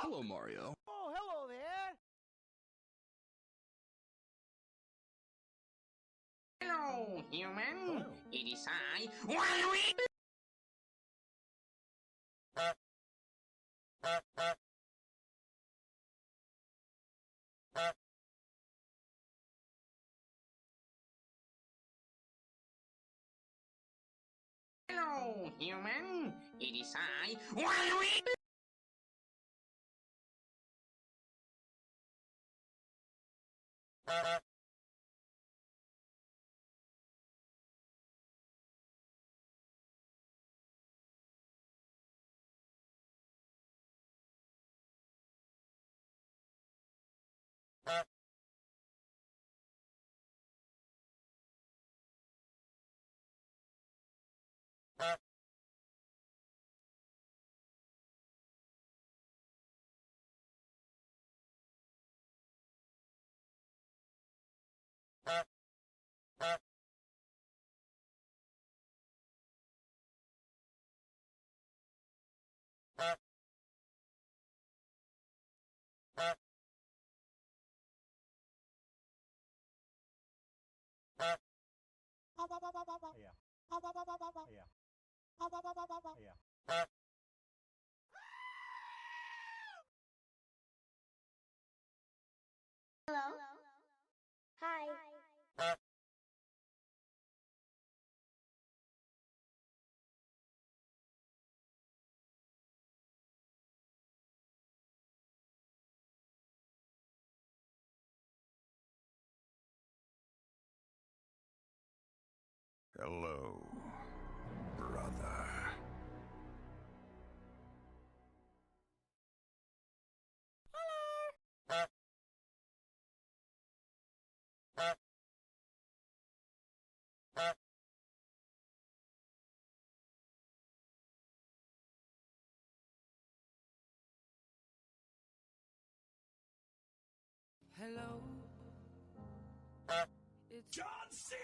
Hello, Mario. Oh, hello there. Hello, human. Hello. It is I, Waluigi. Hello, human. It is I, Waluigi. Yeah. Yeah. Yeah. Hello. Hi. Hello, brother. Hello. It's John C.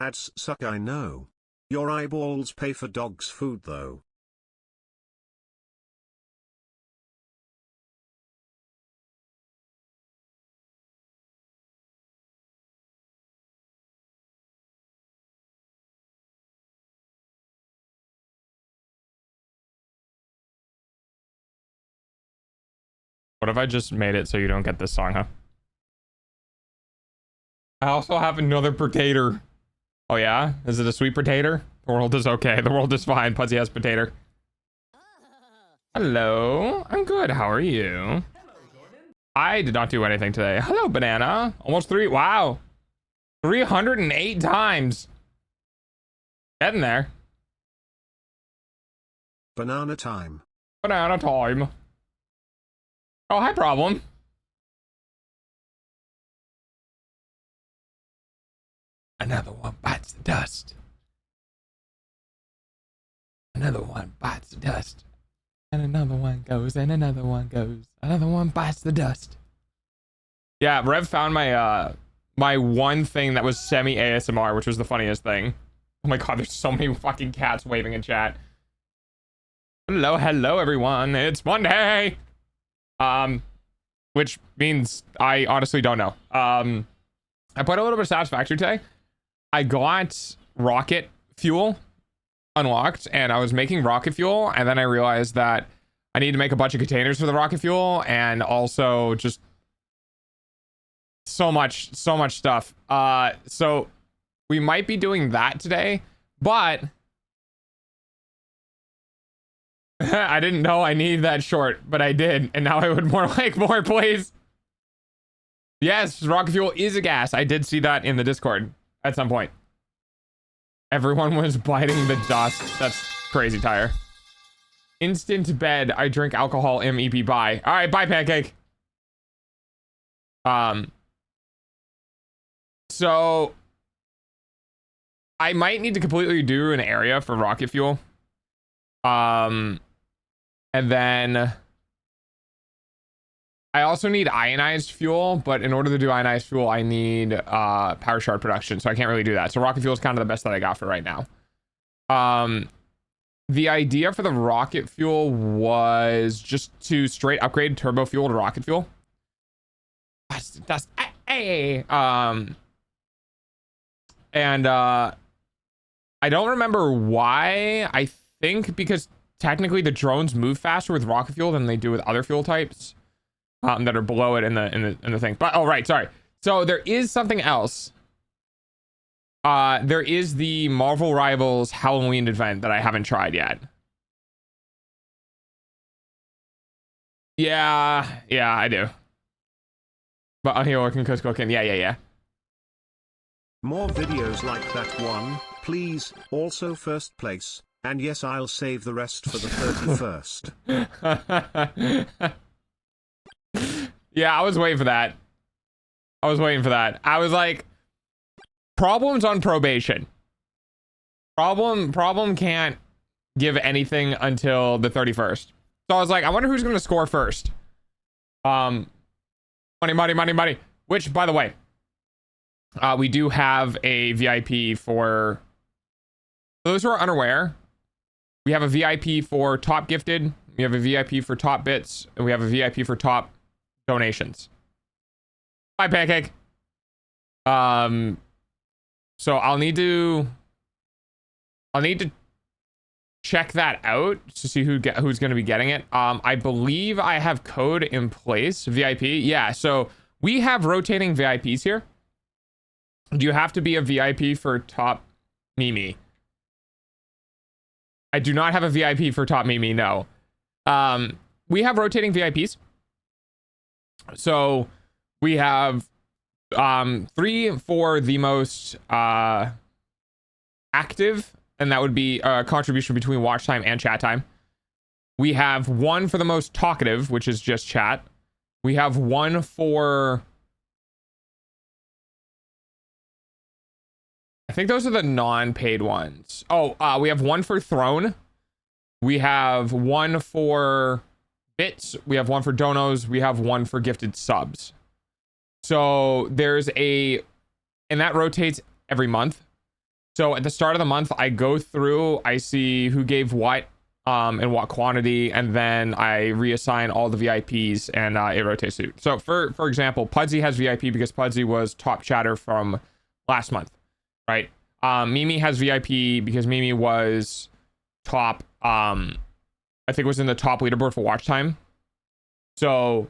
Ads suck, I know. Your eyeballs pay for dog's food though. What if I just made it so you don't get this song, huh? I also have another potato. Oh yeah? Is it a sweet potato? The world is okay. The world is fine. Puzzy has potato. Hello. I'm good. How are you? I did not do anything today. Hello, banana. Almost 3. Wow. 308 times. Getting there. Banana time. Banana time. Oh, hi, problem. Another one bites the dust. Another one bites the dust. And another one goes, and another one goes. Another one bites the dust. Yeah, Rev found my my one thing that was semi ASMR, which was the funniest thing. Oh my god, there's so many fucking cats waving in chat. Hello, hello everyone. It's Monday. Which means I honestly don't know. I put a little bit of Satisfactory today. I got rocket fuel unlocked and I was making rocket fuel, and then I realized that I need to make a bunch of containers for the rocket fuel, and also just so much stuff. So we might be doing that today, but I didn't know I needed that short, but I did, and now I would more like more, please. Yes, rocket fuel is a gas. I did see that in the Discord at some point. Everyone was biting the dust. That's crazy, Tire. Instant bed. I drink alcohol. MEP. Bye. All right, bye, Pancake. So I might need to completely do an area for rocket fuel. And then I also need ionized fuel, but in order to do ionized fuel, I need power shard production, so I can't really do that. So rocket fuel is kind of the best that I got for right now. The idea for the rocket fuel was just to straight upgrade turbo fuel to rocket fuel. That's and I don't remember why. I think because technically the drones move faster with rocket fuel than they do with other fuel types that are below it in the thing. But oh right, sorry. So there is something else. There is the Marvel Rivals Halloween event that I haven't tried yet. Yeah, I do. But I'm here working cooking. Yeah. More videos like that one, please. Also first place. And yes, I'll save the rest for the 31st. Yeah, I was waiting for that. I was like, problem's on probation. Problem can't give anything until the 31st. So I was like, I wonder who's going to score first. Money. Which, by the way, we do have a VIP for those who are unaware. We have a VIP for top gifted, we have a VIP for top bits, and we have a VIP for top donations. Bye, Pancake. So I'll need to check that out to see who's going to be getting it. I believe I have code in place. VIP. Yeah, so we have rotating VIPs here. Do you have to be a VIP for top Mimi? I do not have a VIP for top Mimi, no. We have rotating VIPs. So we have 3 for the most active, and that would be a contribution between watch time and chat time. We have 1 for the most talkative, which is just chat. We have 1 for, I think those are the non-paid ones. Oh, we have 1 for throne. We have 1 for bits. We have 1 for donos. We have 1 for gifted subs. So there's and that rotates every month. So at the start of the month, I go through, I see who gave what and what quantity, and then I reassign all the VIPs, and it rotates through. So for example, Pudsey has VIP because Pudsey was top chatter from last month, right? Mimi has VIP because Mimi was top, I think was in the top leaderboard for watch time. So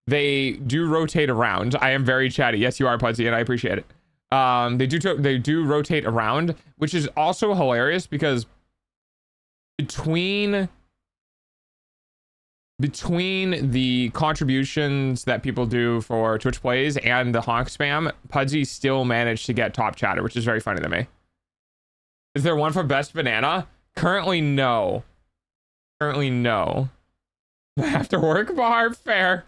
they do rotate around. I am very chatty. Yes, you are, Pudsey, and I appreciate it. They do rotate around, which is also hilarious because between the contributions that people do for Twitch plays and the honk spam, Pudsey still managed to get top chatter, which is very funny to me. Is there one for best banana? Currently, no. Currently, no. After work bar, fair.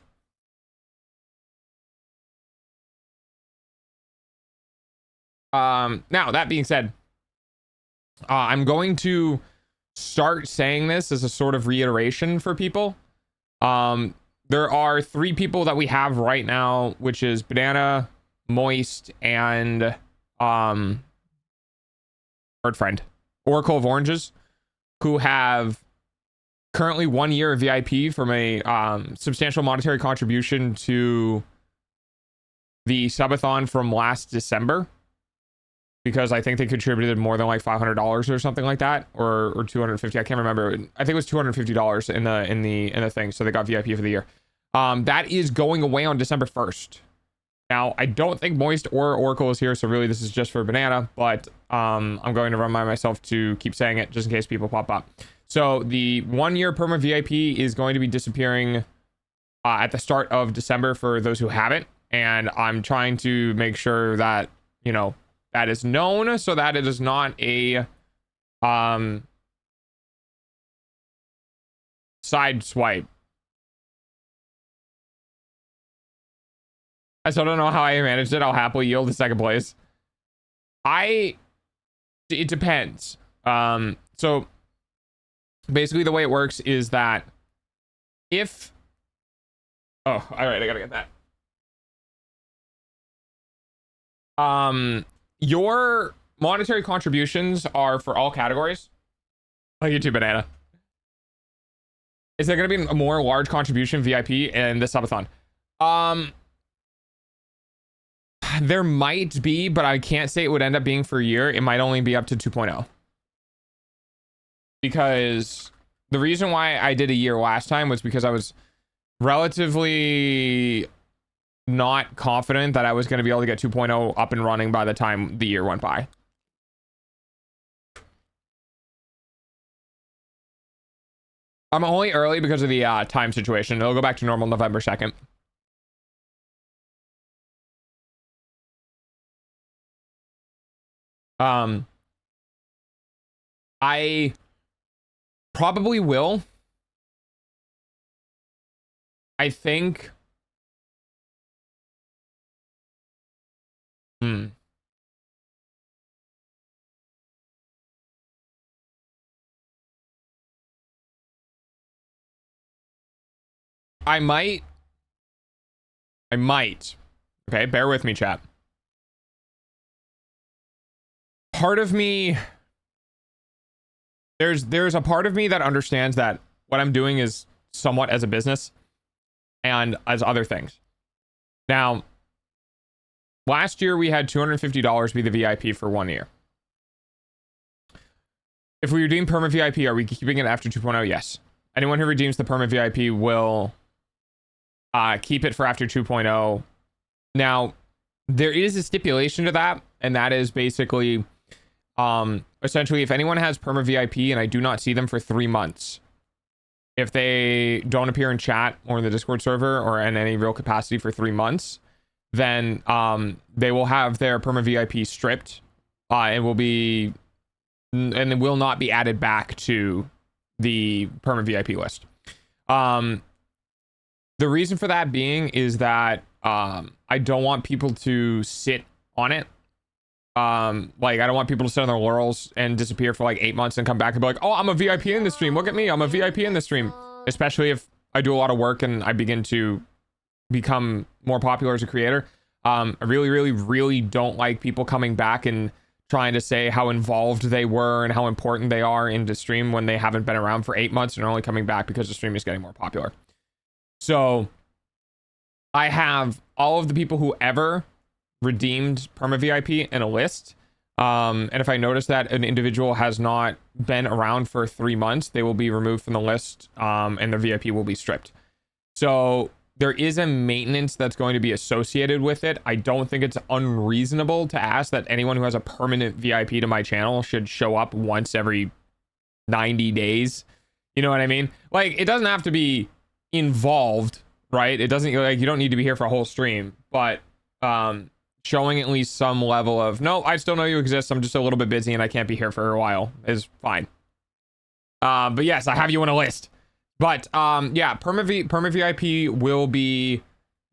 Now that being said, I'm going to start saying this as a sort of reiteration for people. There are 3 people that we have right now, which is Banana, Moist, and third friend, Oracle of Oranges, who have currently 1 year of VIP from a substantial monetary contribution to the subathon from last December, because I think they contributed more than like $500 or something like that, or $250. I can't remember. I think it was $250 in the thing. So they got VIP for the year. That is going away on December 1st. Now, I don't think Moist or Oracle is here, so really this is just for Banana, but I'm going to remind myself to keep saying it just in case people pop up. So the 1 year perma VIP is going to be disappearing at the start of December for those who haven't, and I'm trying to make sure that, you know, that is known so that it is not a side swipe. I still don't know how I managed it. I'll happily yield to second place. It depends. So basically the way it works is that if, oh, all right, I gotta get that. Your monetary contributions are for all categories. Oh, you too, Banana. Is there going to be a more large contribution VIP in the subathon? There might be, but I can't say it would end up being for a year. It might only be up to 2.0. Because the reason why I did a year last time was because I was relatively not confident that I was going to be able to get 2.0 up and running by the time the year went by. I'm only early because of the time situation. It'll go back to normal November 2nd. I probably will. I think I might. Okay, bear with me, chat. Part of me, there's a part of me that understands that what I'm doing is somewhat as a business and as other things. Now, last year we had $250 be the VIP for 1 year. If we redeem perma VIP, are we keeping it after 2.0? Yes. Anyone who redeems the perma VIP will keep it for after 2.0. Now, there is a stipulation to that, and that is basically essentially if anyone has perma VIP and I do not see them for 3 months, if they don't appear in chat or in the Discord server or in any real capacity for 3 months, then they will have their perma VIP stripped and will not be added back to the perma VIP list. The reason for that being is that I don't want people to sit on it. Like, I don't want people to sit on their laurels and disappear for like 8 months and come back and be like, oh, I'm a VIP in the stream. Look at me. I'm a VIP in the stream. Especially if I do a lot of work and I begin to become more popular as a creator. I really, really, really don't like people coming back and trying to say how involved they were and how important they are into stream when they haven't been around for 8 months and are only coming back because the stream is getting more popular. So I have all of the people who ever redeemed Perma VIP in a list. And if I notice that an individual has not been around for 3 months, they will be removed from the list, and their VIP will be stripped. So there is a maintenance that's going to be associated with it. I don't think it's unreasonable to ask that anyone who has a permanent VIP to my channel should show up once every 90 days. You know what I mean? Like, it doesn't have to be involved, right? It doesn't, like, you don't need to be here for a whole stream, but showing at least some level of, no, I still know you exist, I'm just a little bit busy and I can't be here for a while is fine. But yes, I have you on a list. But yeah, Perma VIP will be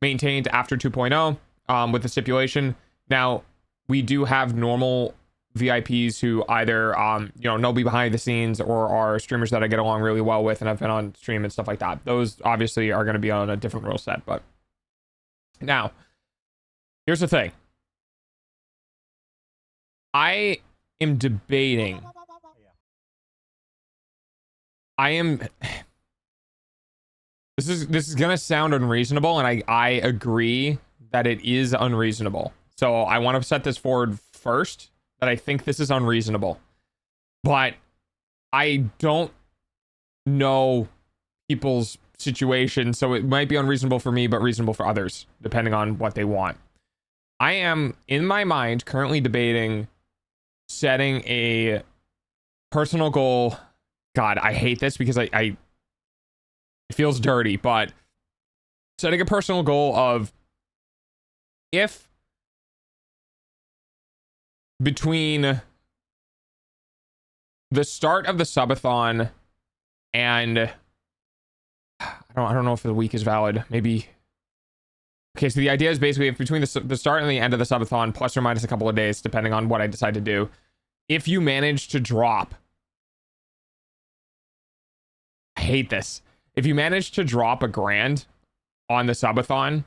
maintained after 2.0 with the stipulation. Now, we do have normal VIPs who either know me behind the scenes or are streamers that I get along really well with and I've been on stream and stuff like that. Those obviously are going to be on a different rule set. But now, here's the thing. I am debating. This is gonna sound unreasonable, and I agree that it is unreasonable. So I want to set this forward first, that I think this is unreasonable. But I don't know people's situation, so it might be unreasonable for me, but reasonable for others, depending on what they want. I am, in my mind, currently debating setting a personal goal. God, I hate this because it feels dirty, but setting a personal goal of, if between the start of the subathon and I don't know if the week is valid, maybe. Okay, so the idea is basically if between the start and the end of the subathon, plus or minus a couple of days, depending on what I decide to do, if you manage to drop, I hate this. If you manage to drop $1,000 on the subathon,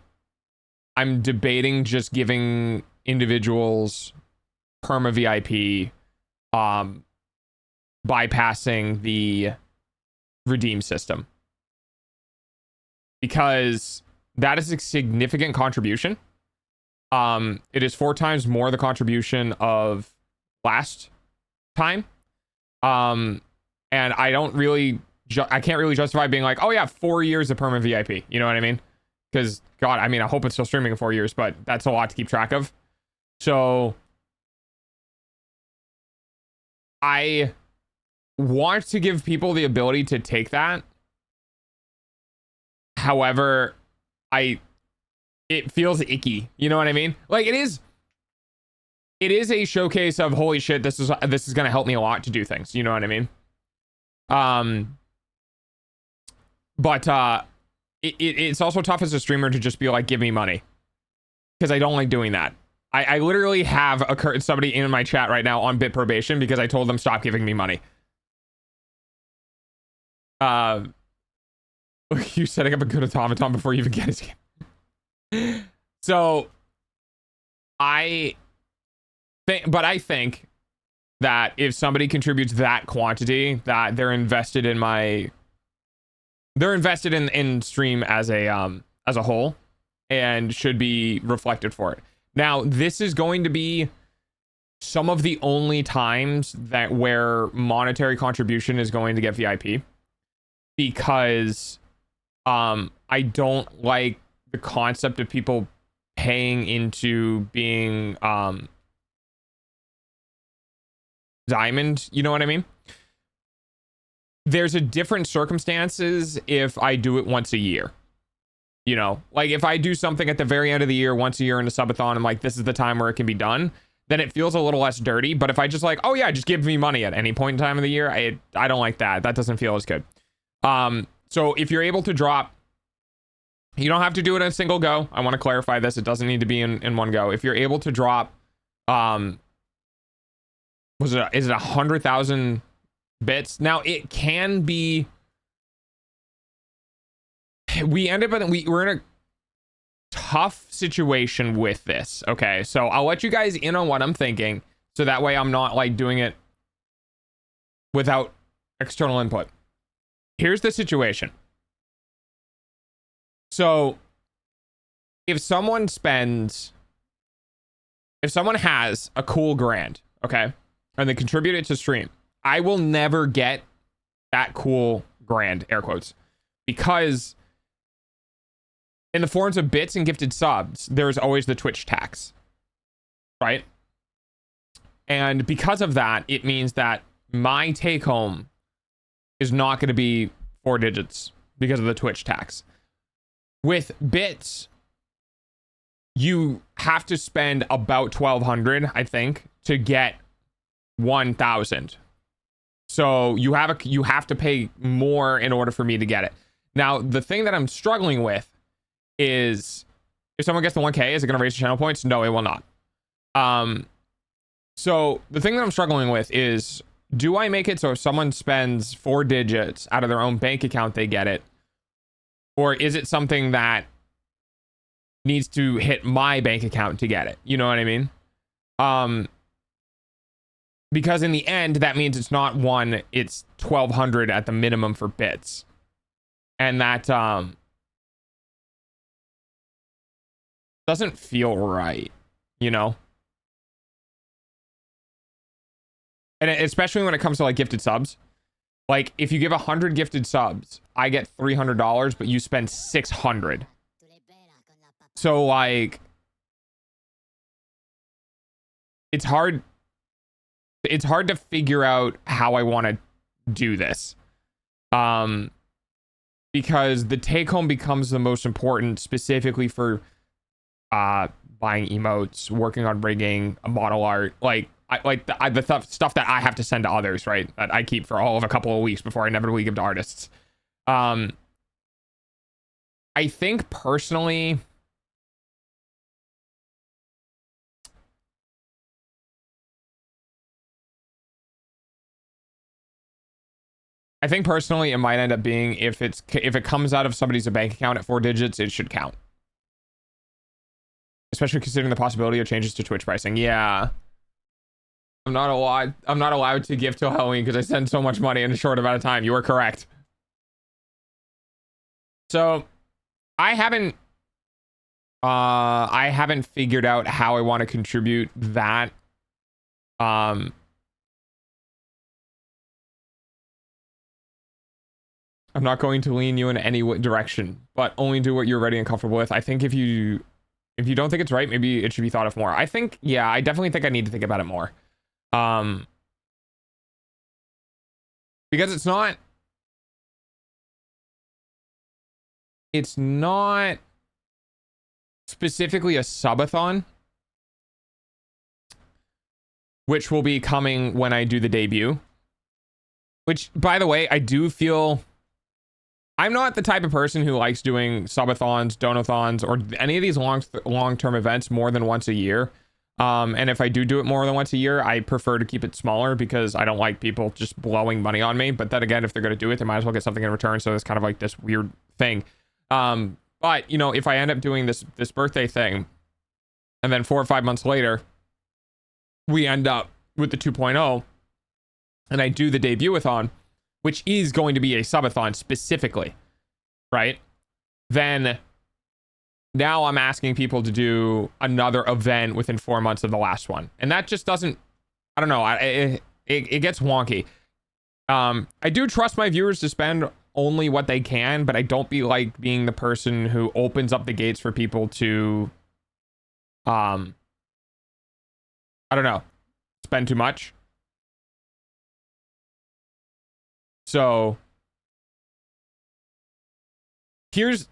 I'm debating just giving individuals Perma VIP, bypassing the redeem system, because that is a significant contribution. It is 4 times more the contribution of last time. And I don't really, I can't really justify being like, oh yeah, 4 years of Perma VIP. You know what I mean? Because God, I mean, I hope it's still streaming in 4 years, but that's a lot to keep track of. So I want to give people the ability to take that. However, it feels icky. You know what I mean? Like, it is a showcase of, holy shit, this is going to help me a lot to do things. You know what I mean? But it's also tough as a streamer to just be like, give me money, because I don't like doing that. I literally have somebody in my chat right now on bit probation because I told them stop giving me money. You setting up a good automaton before you even get his game. So I think that if somebody contributes that quantity, that they're invested in stream as a whole, and should be reflected for it. Now, this is going to be some of the only times that where monetary contribution is going to get VIP, because I don't like the concept of people paying into being diamond. You know what I mean? There's a different circumstances if I do it once a year. You know, like if I do something at the very end of the year, once a year in a subathon, I'm like, this is the time where it can be done, then it feels a little less dirty. But if I just like, oh yeah, just give me money at any point in time of the year, I don't like that. That doesn't feel as good. So if you're able to drop, you don't have to do it in a single go. I want to clarify this. It doesn't need to be in one go. If you're able to drop, is it 100,000 bits? Now it can be, we're in a tough situation with this. Okay, so I'll let you guys in on what I'm thinking. So that way I'm not like doing it without external input. Here's the situation. So if someone has a cool grand, okay, and they contribute it to stream, I will never get that cool grand, air quotes, because in the forms of bits and gifted subs, there's always the Twitch tax, right? And because of that, it means that my take home is not going to be 4 digits because of the Twitch tax. With bits, you have to spend about 1,200, I think, to get 1,000. So you have to pay more in order for me to get it. Now, the thing that I'm struggling with is, if someone gets the 1K, is it going to raise the channel points? No, it will not. So the thing that I'm struggling with is, do I make it so if someone spends 4 digits out of their own bank account, they get it? Or is it something that needs to hit my bank account to get it? You know what I mean? Because in the end, that means it's not 1, it's 1,200 at the minimum for bits. And that doesn't feel right, you know? And especially when it comes to like gifted subs. Like if you give 100 gifted subs, I get $300, but you spend 600. So like, it's hard to figure out how I want to do this. Because the take home becomes the most important, specifically for buying emotes, working on rigging, model art, like the stuff that I have to send to others, right? That I keep for all of a couple of weeks before I inevitably give to artists. I think personally, it might end up being, if it comes out of somebody's bank account at 4 digits, it should count. Especially considering the possibility of changes to Twitch pricing. Yeah. I'm not allowed to give till Halloween because I send so much money in a short amount of time. You are correct. So I haven't figured out how I want to contribute that. I'm not going to lean you in any direction, but only do what you're ready and comfortable with. I think if you don't think it's right, maybe it should be thought of more. I definitely think I need to think about it more. Because it's not specifically a subathon, which will be coming when I do the debut. Which, by the way, I do feel I'm not the type of person who likes doing subathons, donathons, or any of these long-term events more than once a year. And if I do it more than once a year, I prefer to keep it smaller because I don't like people just blowing money on me. But then again, if they're going to do it, they might as well get something in return. So it's kind of like this weird thing. But, you know, if I end up doing this birthday thing, and then 4 or 5 months later, we end up with the 2.0, and I do the debut-a-thon, which is going to be a subathon specifically, right? Then now I'm asking people to do another event within 4 months of the last one. And that just doesn't, I don't know, it gets wonky. I do trust my viewers to spend only what they can, but I don't like being the person who opens up the gates for people to, I don't know, spend too much. So here's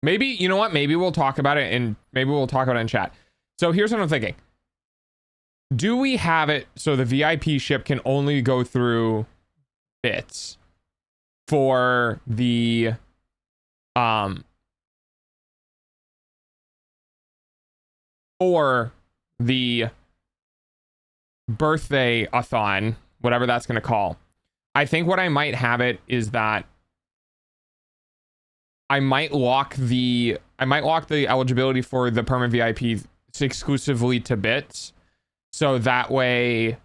maybe, you know what? Maybe we'll talk about it in chat. So here's what I'm thinking. Do we have it so the VIP ship can only go through bits for the birthday-a-thon, whatever that's going to call? I think what I might have it is that I might lock the eligibility for the permanent VIP exclusively to bits, so that way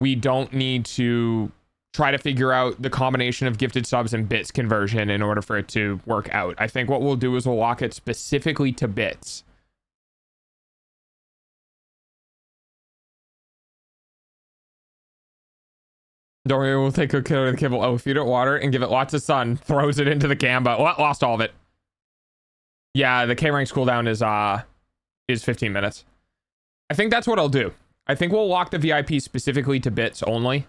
we don't need to try to figure out the combination of gifted subs and bits conversion in order for it to work out. I think what we'll do is we'll lock it specifically to bits. Don't worry, we'll take good care of the kibble. Oh, feed it water and give it lots of sun. Throws it into the gamba. Oh, lost all of it. Yeah, the K ranks cooldown is 15 minutes. I think that's what I'll do. I think we'll lock the VIP specifically to bits only.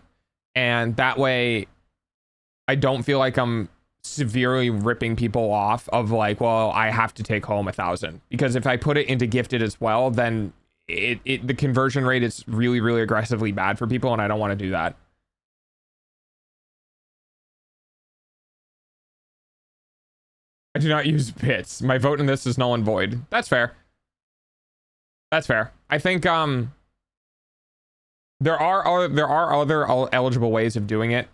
And that way I don't feel like I'm severely ripping people off of like, well, I have to take home 1,000. Because if I put it into gifted as well, then the conversion rate is really, really aggressively bad for people, and I don't want to do that. I do not use bits. My vote in this is null and void. That's fair. That's fair. I think there are other eligible ways of doing it.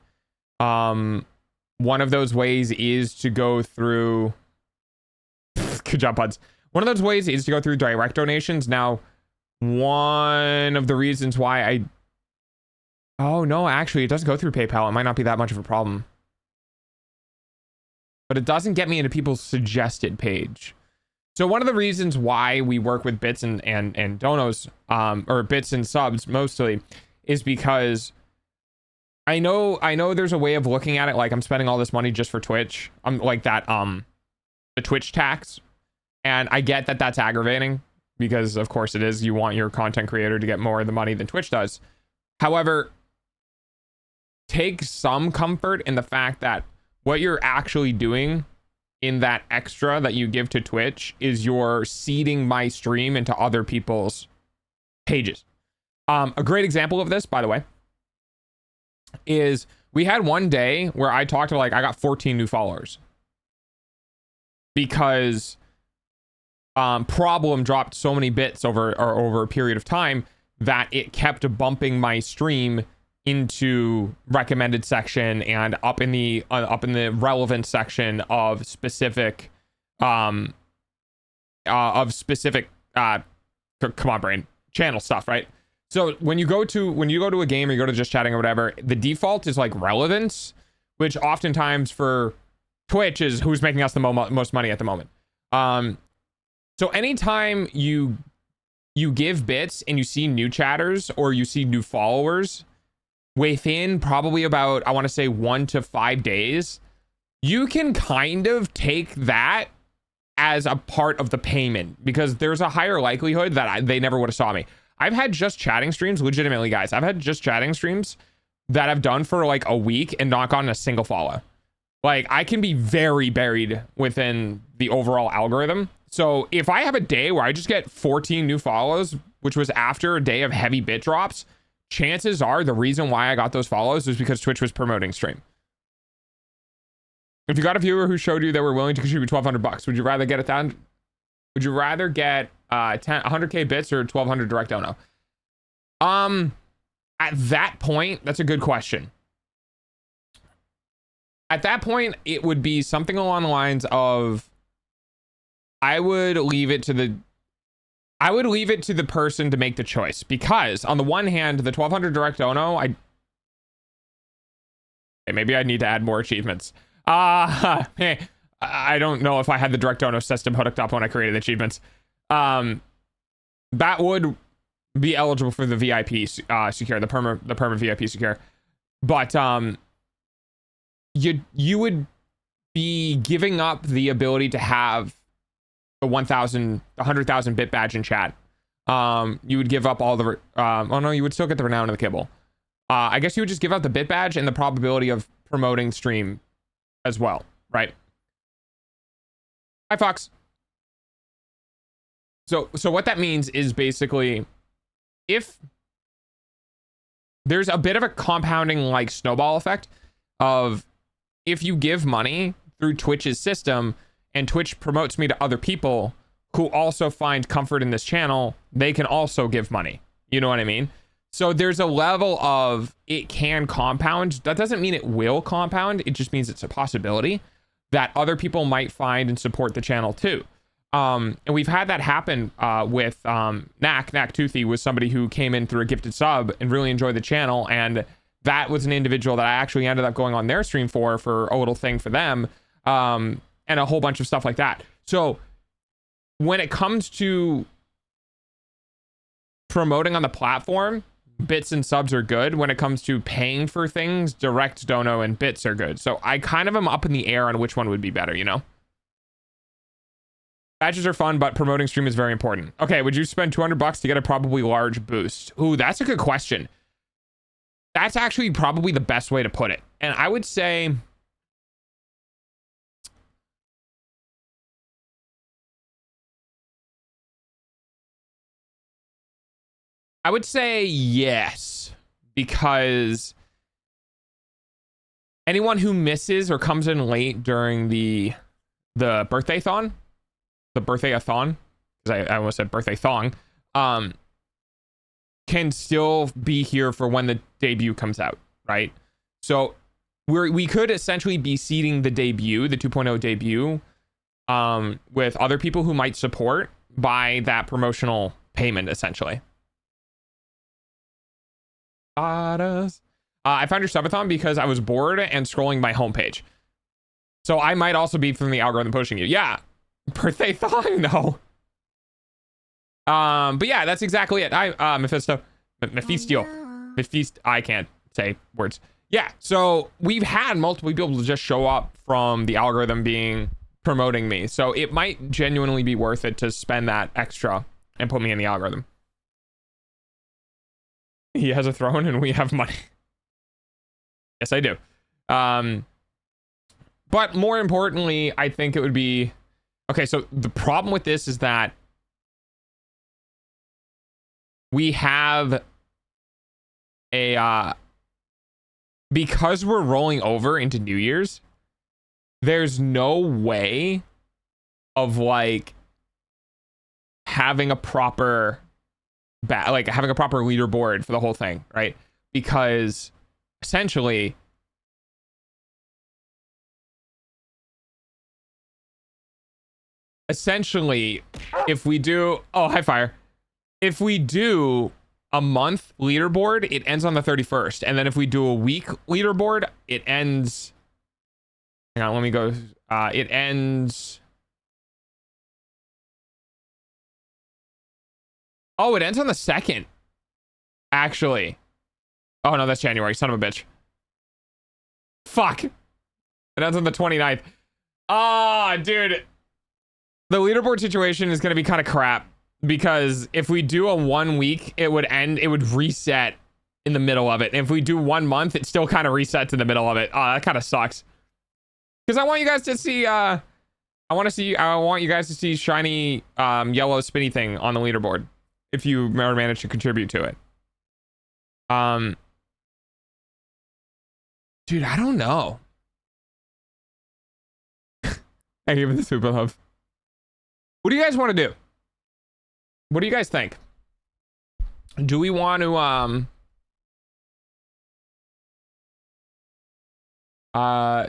One of those ways is to go through good job, buds. One of those ways is to go through direct donations. Now, one of the reasons why oh no, actually it doesn't go through PayPal. It might not be that much of a problem. But it doesn't get me into people's suggested page. So one of the reasons why we work with bits and donos, or bits and subs mostly, is because I know there's a way of looking at it like I'm spending all this money just for Twitch. I'm like that, the Twitch tax. And I get that that's aggravating because of course it is. You want your content creator to get more of the money than Twitch does. However, take some comfort in the fact that what you're actually doing in that extra that you give to Twitch is you're seeding my stream into other people's pages. A great example of this, by the way, is we had one day where I talked to I got 14 new followers because Problem dropped so many bits over a period of time that it kept bumping my stream into recommended section and up in the relevant section of specific come on brain channel stuff, right? So when you go to a game or you go to just chatting or whatever, the default is like relevance, which oftentimes for Twitch is who's making us the most money at the moment. So anytime you give bits and you see new chatters or you see new followers within probably about, I want to say 1 to 5 days, you can kind of take that as a part of the payment because there's a higher likelihood that they never would have saw me. I've had just chatting streams, legitimately, guys. I've had just chatting streams that I've done for like a week and not gotten a single follow. Like, I can be very buried within the overall algorithm. So if I have a day where I just get 14 new follows, which was after a day of heavy bit drops, chances are the reason why I got those follows is because Twitch was promoting stream. If you got a viewer who showed you they were willing to contribute $1,200, would you rather get it down? Would you rather get 100k bits or 1,200 direct dono? At that point, that's a good question. At that point, it would be something along the lines of I would leave it to the person to make the choice, because on the one hand, the 1,200 direct dono, maybe I need to add more achievements. I don't know if I had the direct dono system hooked up when I created achievements. That would be eligible for the VIP secure, the perma VIP secure, but you would be giving up the ability to have the 100,000 bit badge in chat. You would give up all the oh no, you would still get the renown of the kibble. I guess you would just give up the bit badge and the probability of promoting stream as well, right? Hi, Fox. So what that means is basically if there's a bit of a compounding like snowball effect of if you give money through Twitch's system and Twitch promotes me to other people who also find comfort in this channel, they can also give money. You know what I mean? So there's a level of it can compound. That doesn't mean it will compound. It just means it's a possibility that other people might find and support the channel too. And we've had that happen with Knack Toothy was somebody who came in through a gifted sub and really enjoyed the channel. And that was an individual that I actually ended up going on their stream for a little thing for them, and a whole bunch of stuff like that. So when it comes to promoting on the platform, bits and subs are good. When it comes to paying for things, direct dono and bits are good. So I kind of am up in the air on which one would be better, you know? Badges are fun, but promoting stream is very important. Okay, would you spend $200 to get a probably large boost? Ooh, that's a good question. That's actually probably the best way to put it. And I would say... yes, because anyone who misses or comes in late during the birthday-thon, the birthday-a-thon, because I almost said birthday-thong, can still be here for when the debut comes out, right? So we could essentially be seeding the debut, the 2.0 debut, with other people who might support by that promotional payment, essentially. I found your subathon because I was bored and scrolling my homepage. So I might also be from the algorithm pushing you. Yeah. Birthday thong? No. But yeah, that's exactly it. Mephisto. I can't say words. Yeah, so we've had multiple people just show up from the algorithm promoting me. So it might genuinely be worth it to spend that extra and put me in the algorithm. He has a throne and we have money. Yes, I do. But more importantly, I think it would be... Okay, so the problem with this is that we have a... because we're rolling over into New Year's, there's no way of, like, having a proper... having a proper leaderboard for the whole thing, right? Because essentially if we do hi Fire, if we do a month leaderboard, it ends on the 31st, and then if we do a week leaderboard, it ends, hang on, let me go, it ends, oh, it ends on the 2nd. Actually. Oh, no, that's January. Son of a bitch. Fuck. It ends on the 29th. Ah, dude. The leaderboard situation is going to be kind of crap. Because if we do a 1 week, it would reset in the middle of it. And if we do 1 month, it still kind of resets in the middle of it. Oh, that kind of sucks. Because I want you guys to see... I want you guys to see shiny yellow spinny thing on the leaderboard. If you manage to contribute to it. Dude, I don't know. I give it the super love. What do you guys want to do? What do you guys think? Do we want to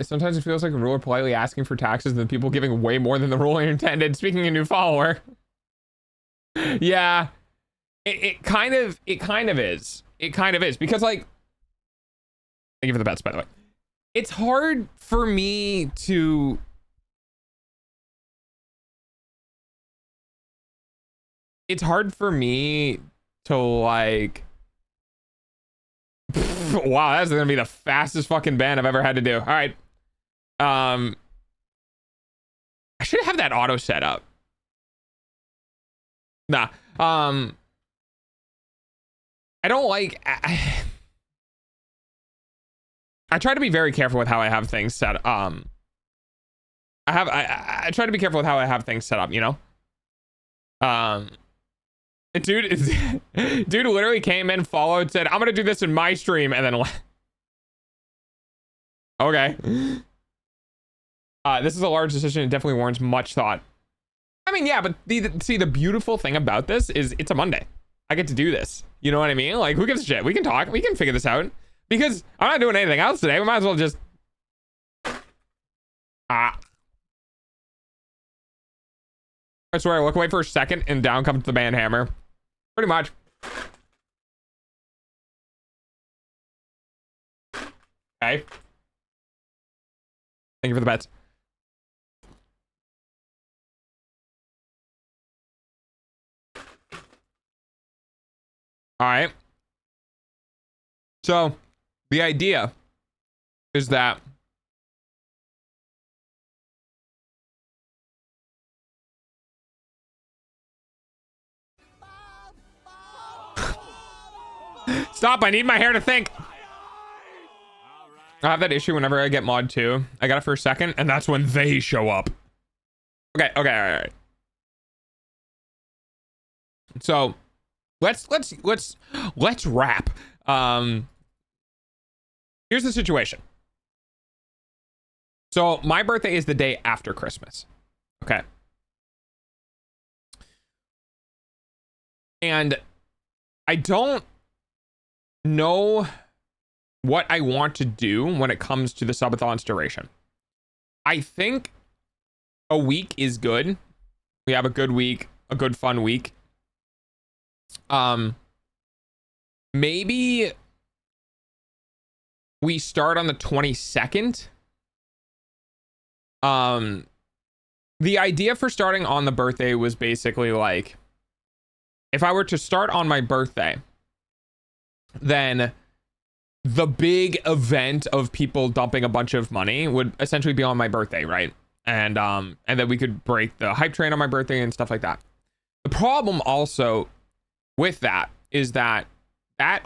sometimes it feels like a ruler politely asking for taxes and then people giving way more than the ruler intended. Speaking of new follower. Yeah. It kind of is. It kind of is because, like, thank you for the bets, by the way. It's hard for me to like wow, that's gonna be the fastest fucking ban I've ever had to do. All right. I should have that auto set up. Nah. I don't like... I try to be very careful with how I have things set. I try to be careful with how I have things set up, you know. Dude literally came in, followed, said, "I'm gonna do this in my stream," and then okay. This is a large decision. It definitely warrants much thought. I mean, yeah, but the beautiful thing about this is it's a Monday. I get to do this. You know what I mean? Like, who gives a shit? We can talk. We can figure this out. Because I'm not doing anything else today. We might as well just... I swear, I look away for a second and down comes the band hammer. Pretty much. Okay. Thank you for the bets. All right. So the idea is that stop, I need my hair to think. I have that issue whenever I get mod 2. I got it for a second, and that's when they show up. Okay, all right. So let's wrap. Here's the situation. So my birthday is the day after Christmas. Okay. And I don't know what I want to do when it comes to the subathon's duration. I think a week is good. We have a good week, a good fun week. Maybe we start on the 22nd. The idea for starting on the birthday was basically like, if I were to start on my birthday, then the big event of people dumping a bunch of money would essentially be on my birthday, right? And then we could break the hype train on my birthday and stuff like that. The problem also with that is that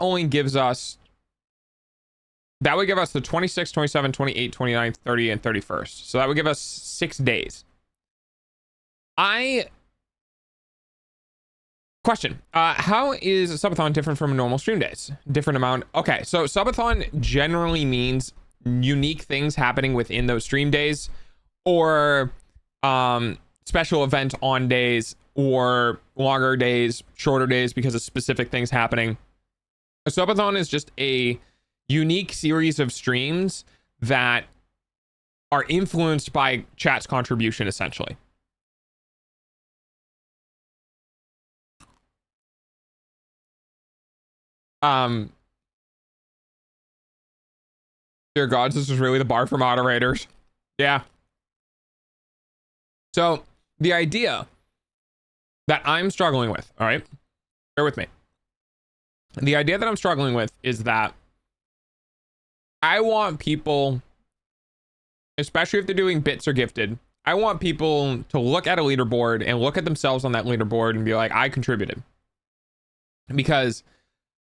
only gives us, that would give us the 26th, 27th, 28th, 29th, 30th, and 31st. So that would give us 6 days. Question, how is a subathon different from normal stream days? Different amount. Okay, so subathon generally means unique things happening within those stream days, or special event on days, or longer days, shorter days because of specific things happening. A subathon is just a unique series of streams that are influenced by chat's contribution, essentially. Dear gods, this is really the bar for moderators. Yeah. So the idea that I'm struggling with, all right, bear with me. The idea that I'm struggling with is that I want people, especially if they're doing bits or gifted, I want people to look at a leaderboard and look at themselves on that leaderboard and be like, I contributed. Because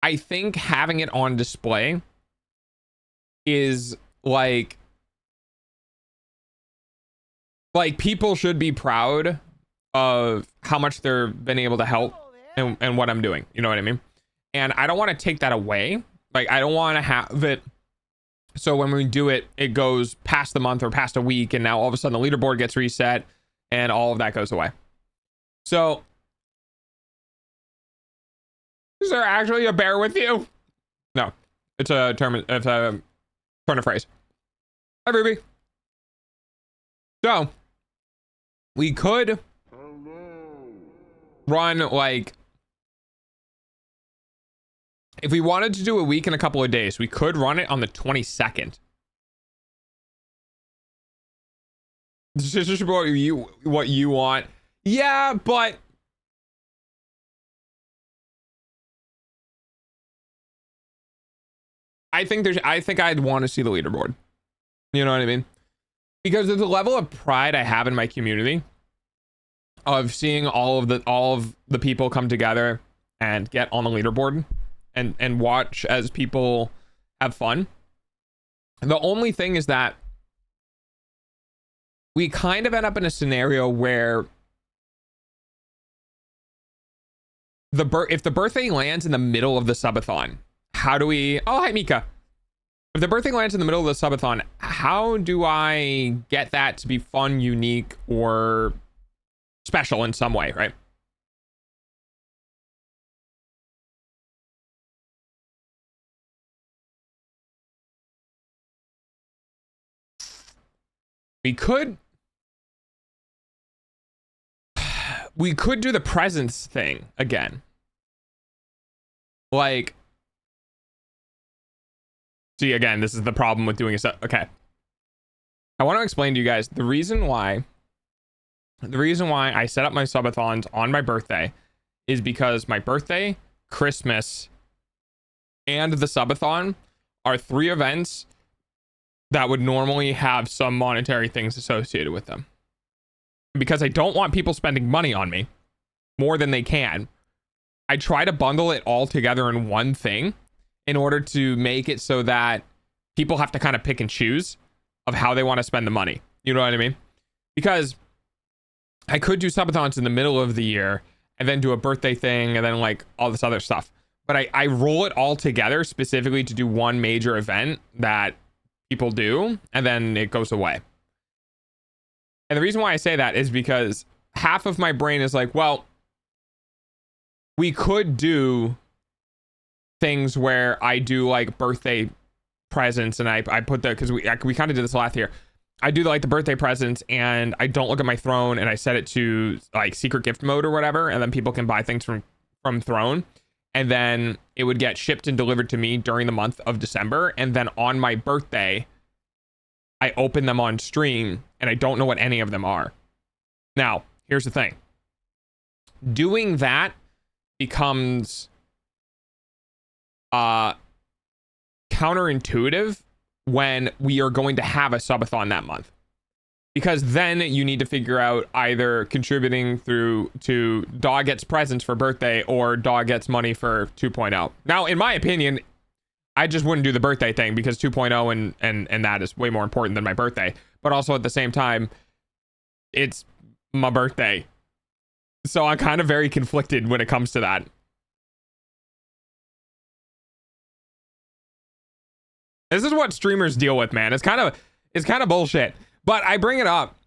I think having it on display is like people should be proud of how much they've been able to help and what I'm doing. You know what I mean? And I don't want to take that away. Like, I don't want to have it so when we do it, it goes past the month or past a week, and now all of a sudden the leaderboard gets reset and all of that goes away. So is there actually a bear with you? No, it's a turn of phrase. Hi, Ruby. So we could run, like, if we wanted to do a week in a couple of days, we could run it on the 22nd. This is just what you want. Yeah, but I think I'd want to see the leaderboard. You know what I mean? Because there's a level of pride I have in my community of seeing all of the people come together and get on the leaderboard and watch as people have fun. The only thing is that we kind of end up in a scenario where if the birthday lands in the middle of the subathon, how do we... Oh, hi, Mika. If the birthday lands in the middle of the subathon, how do I get that to be fun, unique, or special in some way, right? we could do the presents thing again. Like, see, again, this is the problem with doing a okay. I want to explain to you guys the reason why I set up my subathons on my birthday is because my birthday, Christmas, and the subathon are 3 events that would normally have some monetary things associated with them. Because I don't want people spending money on me more than they can, I try to bundle it all together in one thing in order to make it so that people have to kind of pick and choose of how they want to spend the money. You know what I mean? Because I could do subathons in the middle of the year and then do a birthday thing and then like all this other stuff. But I roll it all together specifically to do one major event that people do, and then it goes away. And the reason why I say that is because half of my brain is like, well, we could do things where I do like birthday presents, and I put the, because we kind of did this last year. I do like the birthday presents and I don't look at my throne and I set it to like secret gift mode or whatever, and then people can buy things from throne, and then it would get shipped and delivered to me during the month of December, and then on my birthday I open them on stream and I don't know what any of them are. Now, here's the thing. Doing that becomes counterintuitive when we are going to have a subathon that month, because then you need to figure out either contributing through to Dog gets presents for birthday or Dog gets money for 2.0. Now, in my opinion, I just wouldn't do the birthday thing because 2.0 and that is way more important than my birthday. But also at the same time, it's my birthday. So I'm kind of very conflicted when it comes to that. This is what streamers deal with, man. It's kind of bullshit. But I bring it up.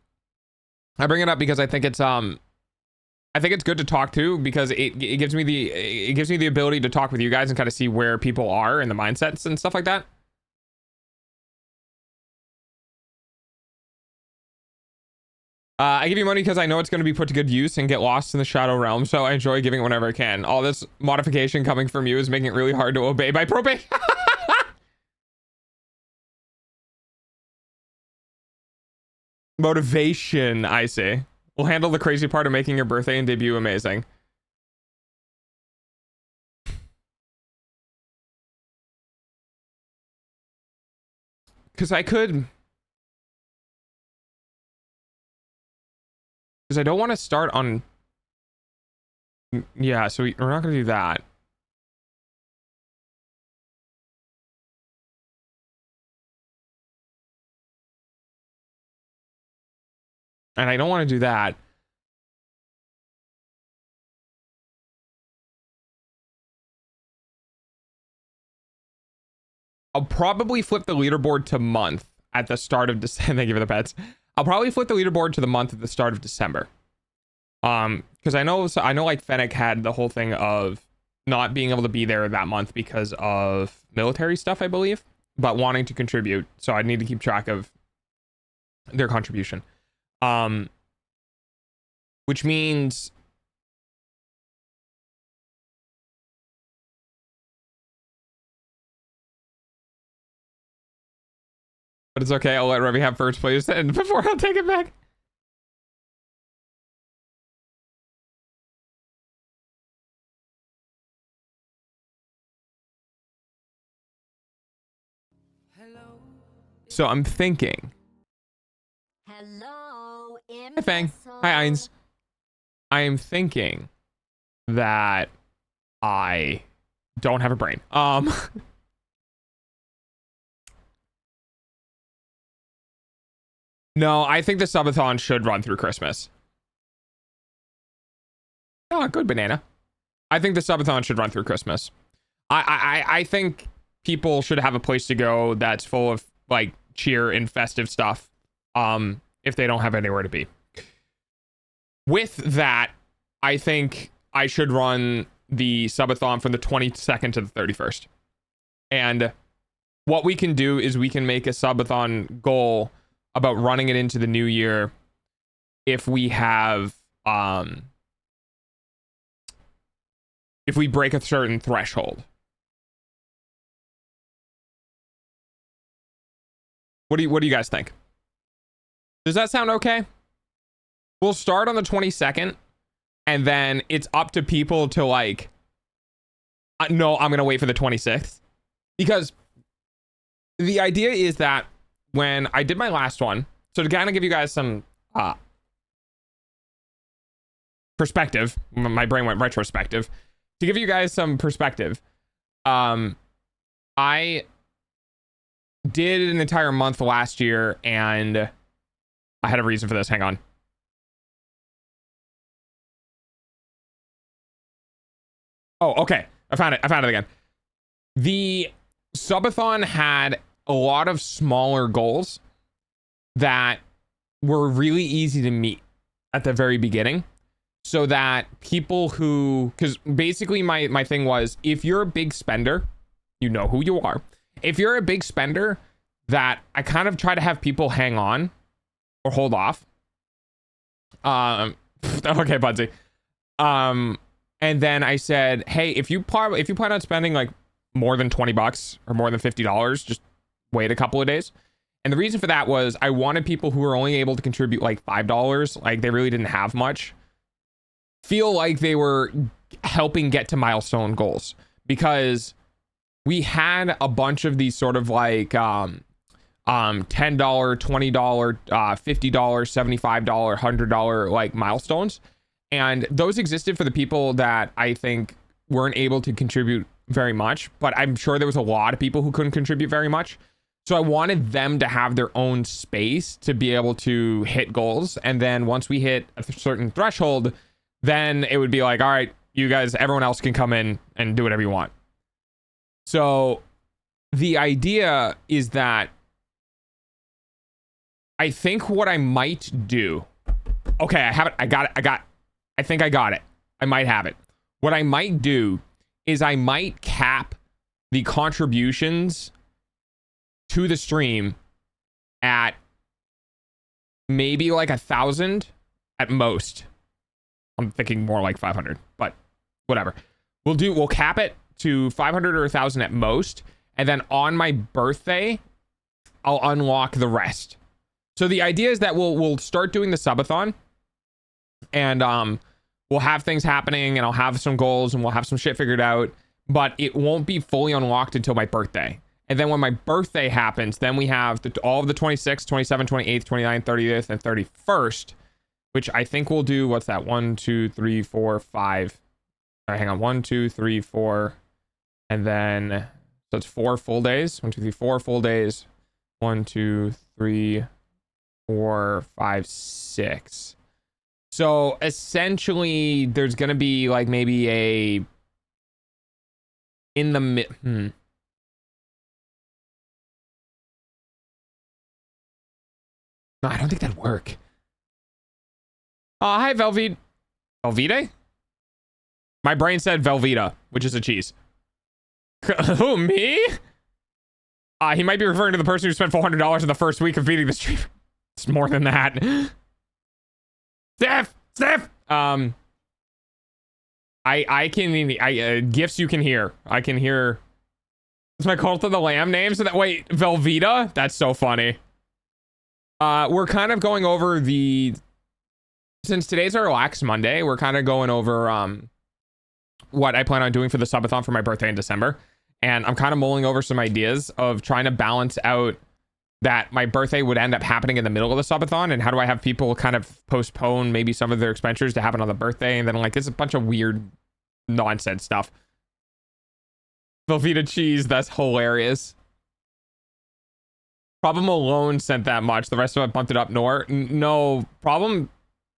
I bring it up because I think it's good to talk to, because it gives me the ability to talk with you guys and kind of see where people are and the mindsets and stuff like that. I give you money because I know it's going to be put to good use and get lost in the shadow realm, so I enjoy giving it whenever I can. All this modification coming from you is making it really hard to obey by probate. Motivation, I say. We'll handle the crazy part of making your birthday and debut amazing. Because I could... Because I don't want to start on... Yeah, so we're not going to do that. And I don't want to do that. I'll probably flip the leaderboard to month at the start of December. Thank you for the pets. I'll probably flip the leaderboard to the month at the start of December. Because I know like Fennec had the whole thing of not being able to be there that month because of military stuff, I believe, but wanting to contribute. So I need to keep track of their contribution. Which means but it's okay, I'll let Revy have first place and before I'll take it back. Hello. So I'm thinking. Hello. Hi Fang. Hi Eins. I am thinking that I don't have a brain. No, I think the subathon should run through Christmas. Oh, good banana. I think the subathon should run through Christmas. I think people should have a place to go that's full of like cheer and festive stuff. If they don't have anywhere to be. With that, I think I should run the subathon from the 22nd to the 31st. And what we can do is we can make a subathon goal about running it into the new year if we have if we break a certain threshold. What do you guys think? Does that sound okay? We'll start on the 22nd, and then it's up to people to like, no, I'm gonna wait for the 26th, because the idea is that when I did my last one, so to kind of give you guys some perspective, my brain went retrospective. To give you guys some perspective, I did an entire month last year, and I had a reason for this. Hang on. Oh, okay. I found it again. The subathon had a lot of smaller goals that were really easy to meet at the very beginning, so that people who, because basically my thing was, if you're a big spender, you know who you are. If you're a big spender, that I kind of try to have people hang on or hold off. Okay, Budsy. And then I said, hey, if you plan on spending like more than $20 or more than $50, just wait a couple of days. And the reason for that was I wanted people who were only able to contribute like $5, like they really didn't have much, feel like they were helping get to milestone goals, because we had a bunch of these sort of like $10, $20, $50, $75, $100 like milestones. And those existed for the people that I think weren't able to contribute very much, but I'm sure there was a lot of people who couldn't contribute very much. So I wanted them to have their own space to be able to hit goals. And then once we hit a certain threshold, then it would be like, all right, you guys, everyone else can come in and do whatever you want. So the idea is that I think what I might do, okay, I have it. I think I got it. I might have it. What I might do is I might cap the contributions to the stream at maybe like 1,000 at most. I'm thinking more like 500, but whatever. We'll cap it to 500 or 1,000 at most, and then on my birthday, I'll unlock the rest. So the idea is that we'll start doing the subathon, and we'll have things happening, and I'll have some goals, and we'll have some shit figured out, but it won't be fully unlocked until my birthday. And then when my birthday happens, then we have all of the 26th, 27th, 28th, 29th, 30th, and 31st, which I think we'll do, what's that? 1, 2, 3, 4, 5. All right, hang on. 1, 2, 3, 4. And then, so it's 4 full days. 1, 2, 3, 4 full days. 1, 2, 3, 4, 5, 6. So essentially, there's going to be like maybe a in the mid. No, I don't think that'd work. Hi, Velveeta. Velveeta? My brain said Velveeta, which is a cheese. Who, me? He might be referring to the person who spent $400 in the first week of feeding the stream. It's more than that. Steph! I can, gifts you can hear. I can hear. Is my Cult of the Lamb name? So that, wait, Velveeta? That's so funny. We're kind of going over since today's our relaxed Monday, we're kind of going over what I plan on doing for the subathon for my birthday in December. And I'm kind of mulling over some ideas of trying to balance out that my birthday would end up happening in the middle of the subathon, and how do I have people kind of postpone maybe some of their expenditures to happen on the birthday, and then like there's a bunch of weird nonsense stuff. Velveeta cheese, that's hilarious. Problem alone sent that much. The rest of it bumped it up north. No, Problem.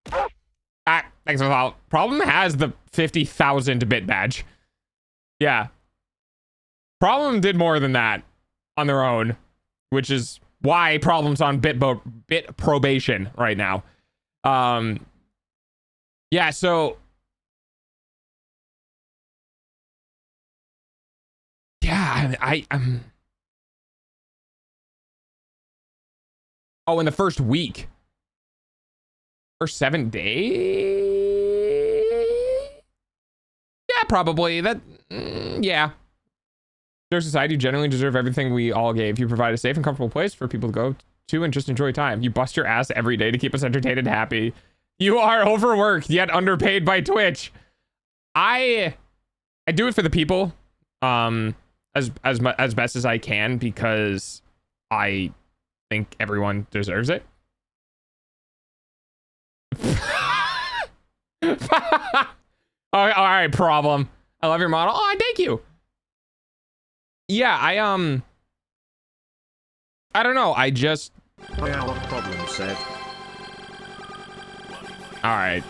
Thanks for the follow. Problem has the 50,000 bit badge. Yeah. Problem did more than that on their own, which is why Problem's on bit probation right now. Yeah, so yeah, I'm Oh, in the first week. First 7 days? Yeah, probably. Yeah. Our society, you generally deserve everything we all gave. You provide a safe and comfortable place for people to go to and just enjoy time. You bust your ass every day to keep us entertained and happy. You are overworked yet underpaid by Twitch. I do it for the people, as best as I can, because I think everyone deserves it. All right, problem. I love your model. Oh, thank you. Yeah, I don't know. I just. Our problem said. All right.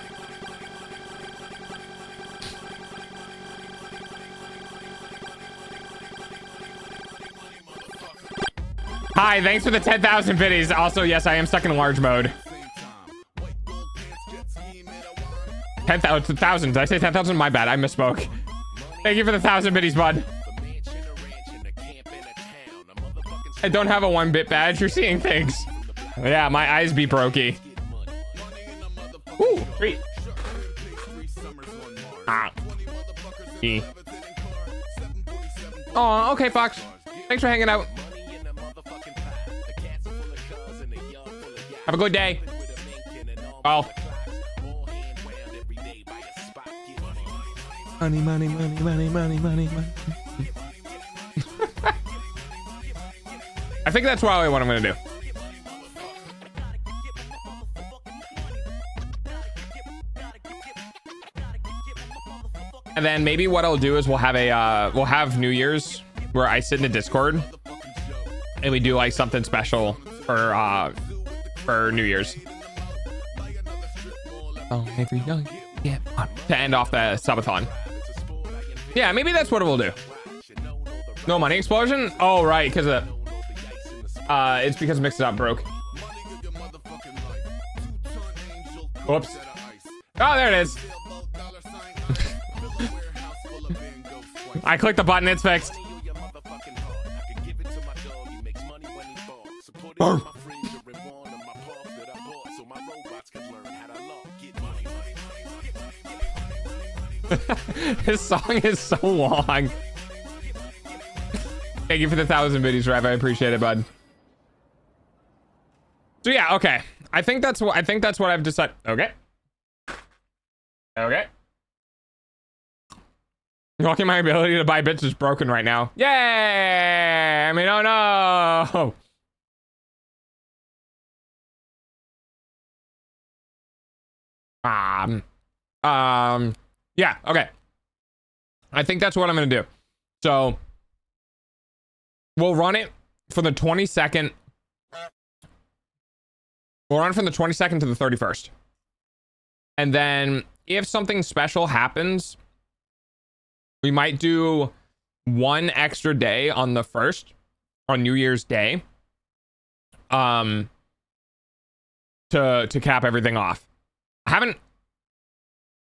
Hi, thanks for the 10,000 biddies. Also, yes, I am stuck in large mode. 10,000. Did I say 10,000? My bad. I misspoke. Thank you for the 1,000 biddies, bud. I don't have a 1-bit badge. You're seeing things. Yeah, my eyes be brokey. Ooh, treat. Ah. E. Oh, okay, Fox. Thanks for hanging out. Have a good day. Oh. Money, money, money, money, money, money, money. I think that's probably what I'm gonna do. And then maybe what I'll do is we'll have New Year's where I sit in the Discord and we do like something special for New Year's. Oh, every night, yeah, to end off the subathon. Yeah, maybe that's what we'll do. No money explosion? Oh, right, because of it's because Mix It Up broke. Whoops. Oh, there it is. I clicked the button, it's fixed. Barf. This song is so long. Thank you for the 1,000 biddies, Rev. I appreciate it, bud. So yeah, okay. I think that's what I've decided. Okay. Okay. Lucky my ability to buy bits is broken right now. Yay! I mean, oh no. Yeah, okay. I think that's what I'm gonna do. So we'll run it from the 22nd. We'll run from the 22nd to the 31st. And then if something special happens, we might do one extra day on the 1st, on New Year's Day. To cap everything off. I haven't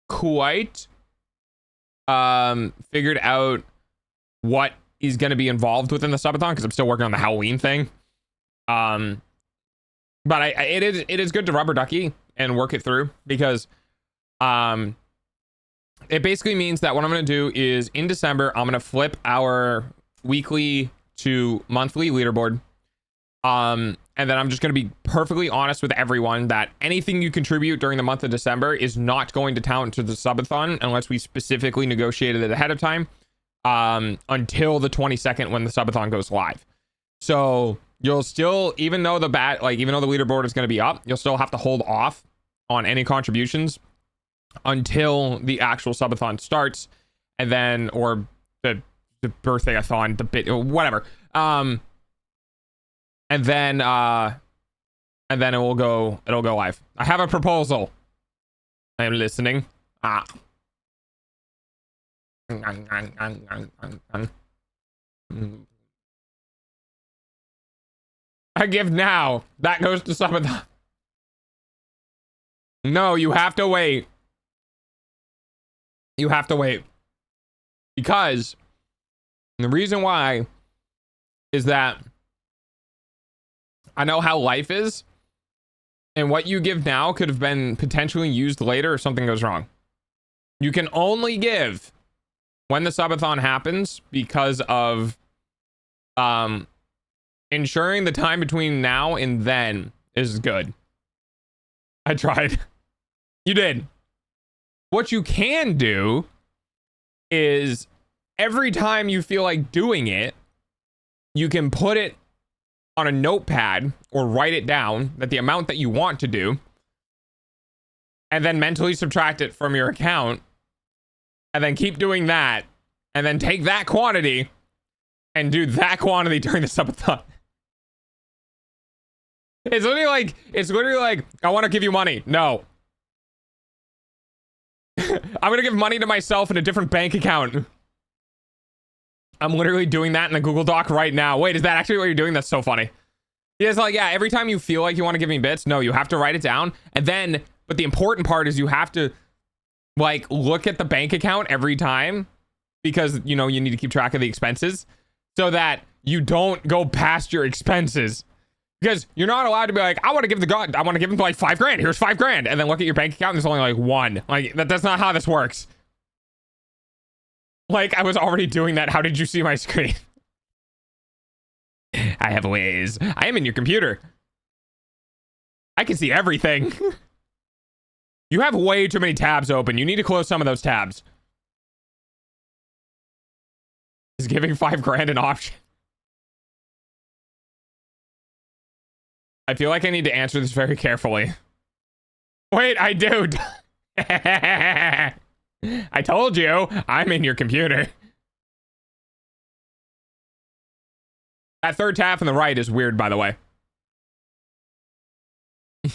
quite figured out what is going to be involved within the subathon because I'm still working on the Halloween thing. But it is good to rubber ducky and work it through because it basically means that what I'm going to do is in December I'm going to flip our weekly to monthly leaderboard. And then I'm just going to be perfectly honest with everyone that anything you contribute during the month of December is not going to count to the subathon unless we specifically negotiated it ahead of time, until the 22nd when the subathon goes live. So you'll still, even though the leaderboard is going to be up, you'll still have to hold off on any contributions until the actual subathon starts, and then, or the birthday-a-thon, the bit, whatever. And then it'll go live. I have a proposal. I am listening. I give now. That goes to subathon. No, you have to wait. You have to wait. Because the reason why is that I know how life is And what you give now could have been potentially used later if something goes wrong. You can only give when the subathon happens because of ensuring the time between now and then is good. I tried. You did. What you can do is every time you feel like doing it, you can put it on a notepad or write it down that the amount that you want to do, and then mentally subtract it from your account, and then keep doing that, and then take that quantity and do that quantity during the subathon. It's literally like, I want to give you money. No. I'm going to give money to myself in a different bank account. I'm literally doing that in a Google Doc right now. Wait, is that actually what you're doing? That's so funny. It's like, yeah, every time you feel like you want to give me bits, no, you have to write it down. And then, but the important part is you have to like look at the bank account every time, because you know, you need to keep track of the expenses so that you don't go past your expenses. Because you're not allowed to be like, I want to give him like $5,000. Here's $5,000. And then look at your bank account and there's only like one. Like that's not how this works. Like I was already doing that. How did you see my screen? I have ways. I am in your computer. I can see everything. You have way too many tabs open. You need to close some of those tabs. Is giving $5,000 an option? I feel like I need to answer this very carefully. Wait, I do. I told you, I'm in your computer. That third tab on the right is weird, by the way.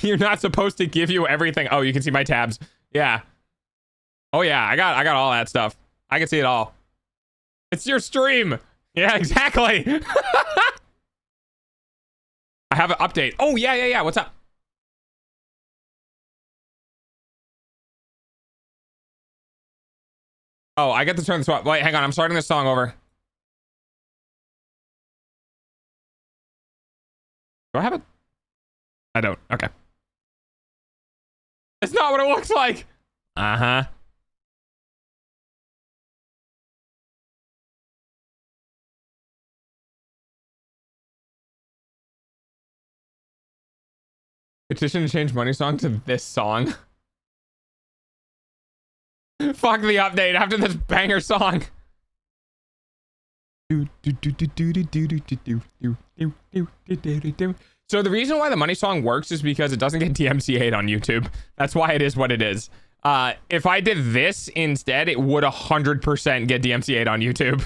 You're not supposed to give you everything. Oh, you can see my tabs. Yeah. Oh yeah, I got all that stuff. I can see it all. It's your stream. Yeah, exactly. I have an update. Oh, yeah. What's up? Oh, I get to turn this off. Wait, hang on. I'm starting this song over. Do I have it? I don't. Okay. It's not what it looks like. Uh-huh. Petition to change money song to this song. Fuck the update after this banger song. So the reason why the money song works is because it doesn't get DMCA'd on YouTube. That's why it is what it is. If I did this instead, it would 100% get DMCA'd on YouTube.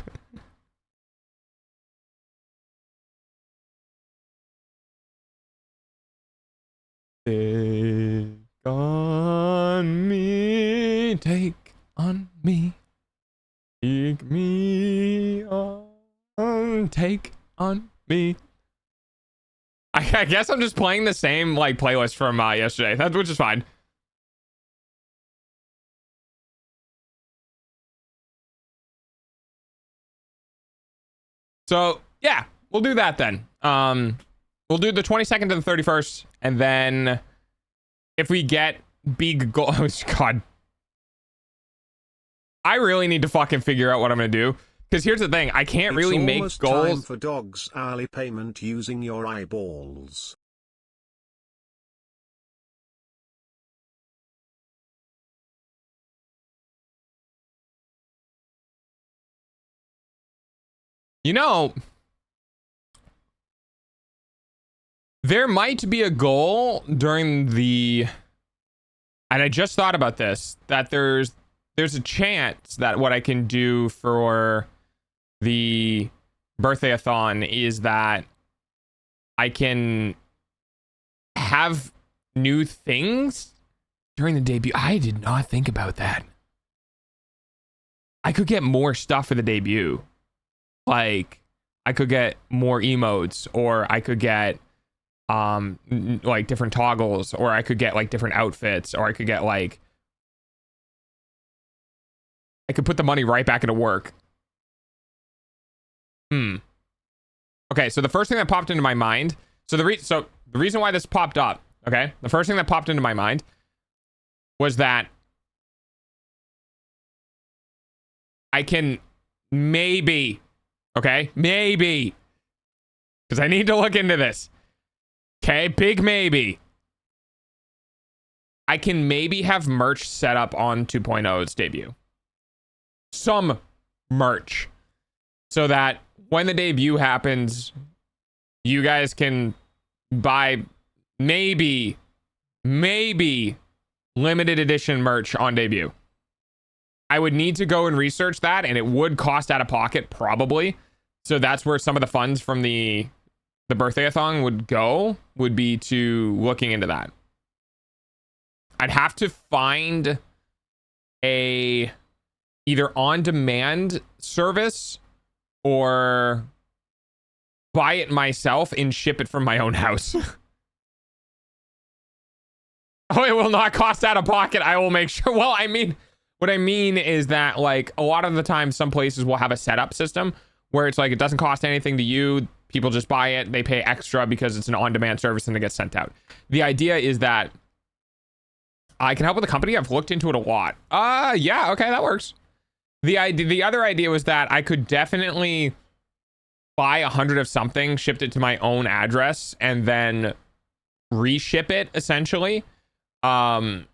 Take on me, take on me, take me on, take on me. I guess I'm just playing the same like playlist from yesterday, which is fine. So yeah, we'll do that then. We'll do the 22nd to the 31st, and then if we get big goal, oh god, I really need to fucking figure out what I'm gonna do. Because here's the thing, I can't really make goals. Time for dogs hourly payment using your eyeballs. You know, there might be a goal during the, and I just thought about this, that there's a chance that what I can do for the birthday-a-thon is that I can have new things during the debut. I did not think about that. I could get more stuff for the debut. Like, I could get more emotes, or I could get like different toggles, or I could get like different outfits, or I could get like, I could put the money right back into work. Okay, so the first thing that popped into my mind, so the reason why this popped up Okay. The first thing that popped into my mind was that I can maybe, okay, maybe, because I need to look into this. Okay, big maybe. I can maybe have merch set up on 2.0's debut. Some merch. So that when the debut happens, you guys can buy maybe limited edition merch on debut. I would need to go and research that, and it would cost out of pocket probably. So that's where some of the funds from the birthday-a-thon would be to looking into that. I'd have to find a either on-demand service or buy it myself and ship it from my own house. Oh, it will not cost out of pocket. I will make sure. Well, I mean, what I mean is that, like, a lot of the time, some places will have a setup system where it's like, it doesn't cost anything to you. People just buy it. They pay extra because it's an on-demand service and it gets sent out. The idea is that I can help with the company. I've looked into it a lot. Yeah, okay, that works. The other idea was that I could definitely buy 100 of something, shipped it to my own address, and then reship it essentially. And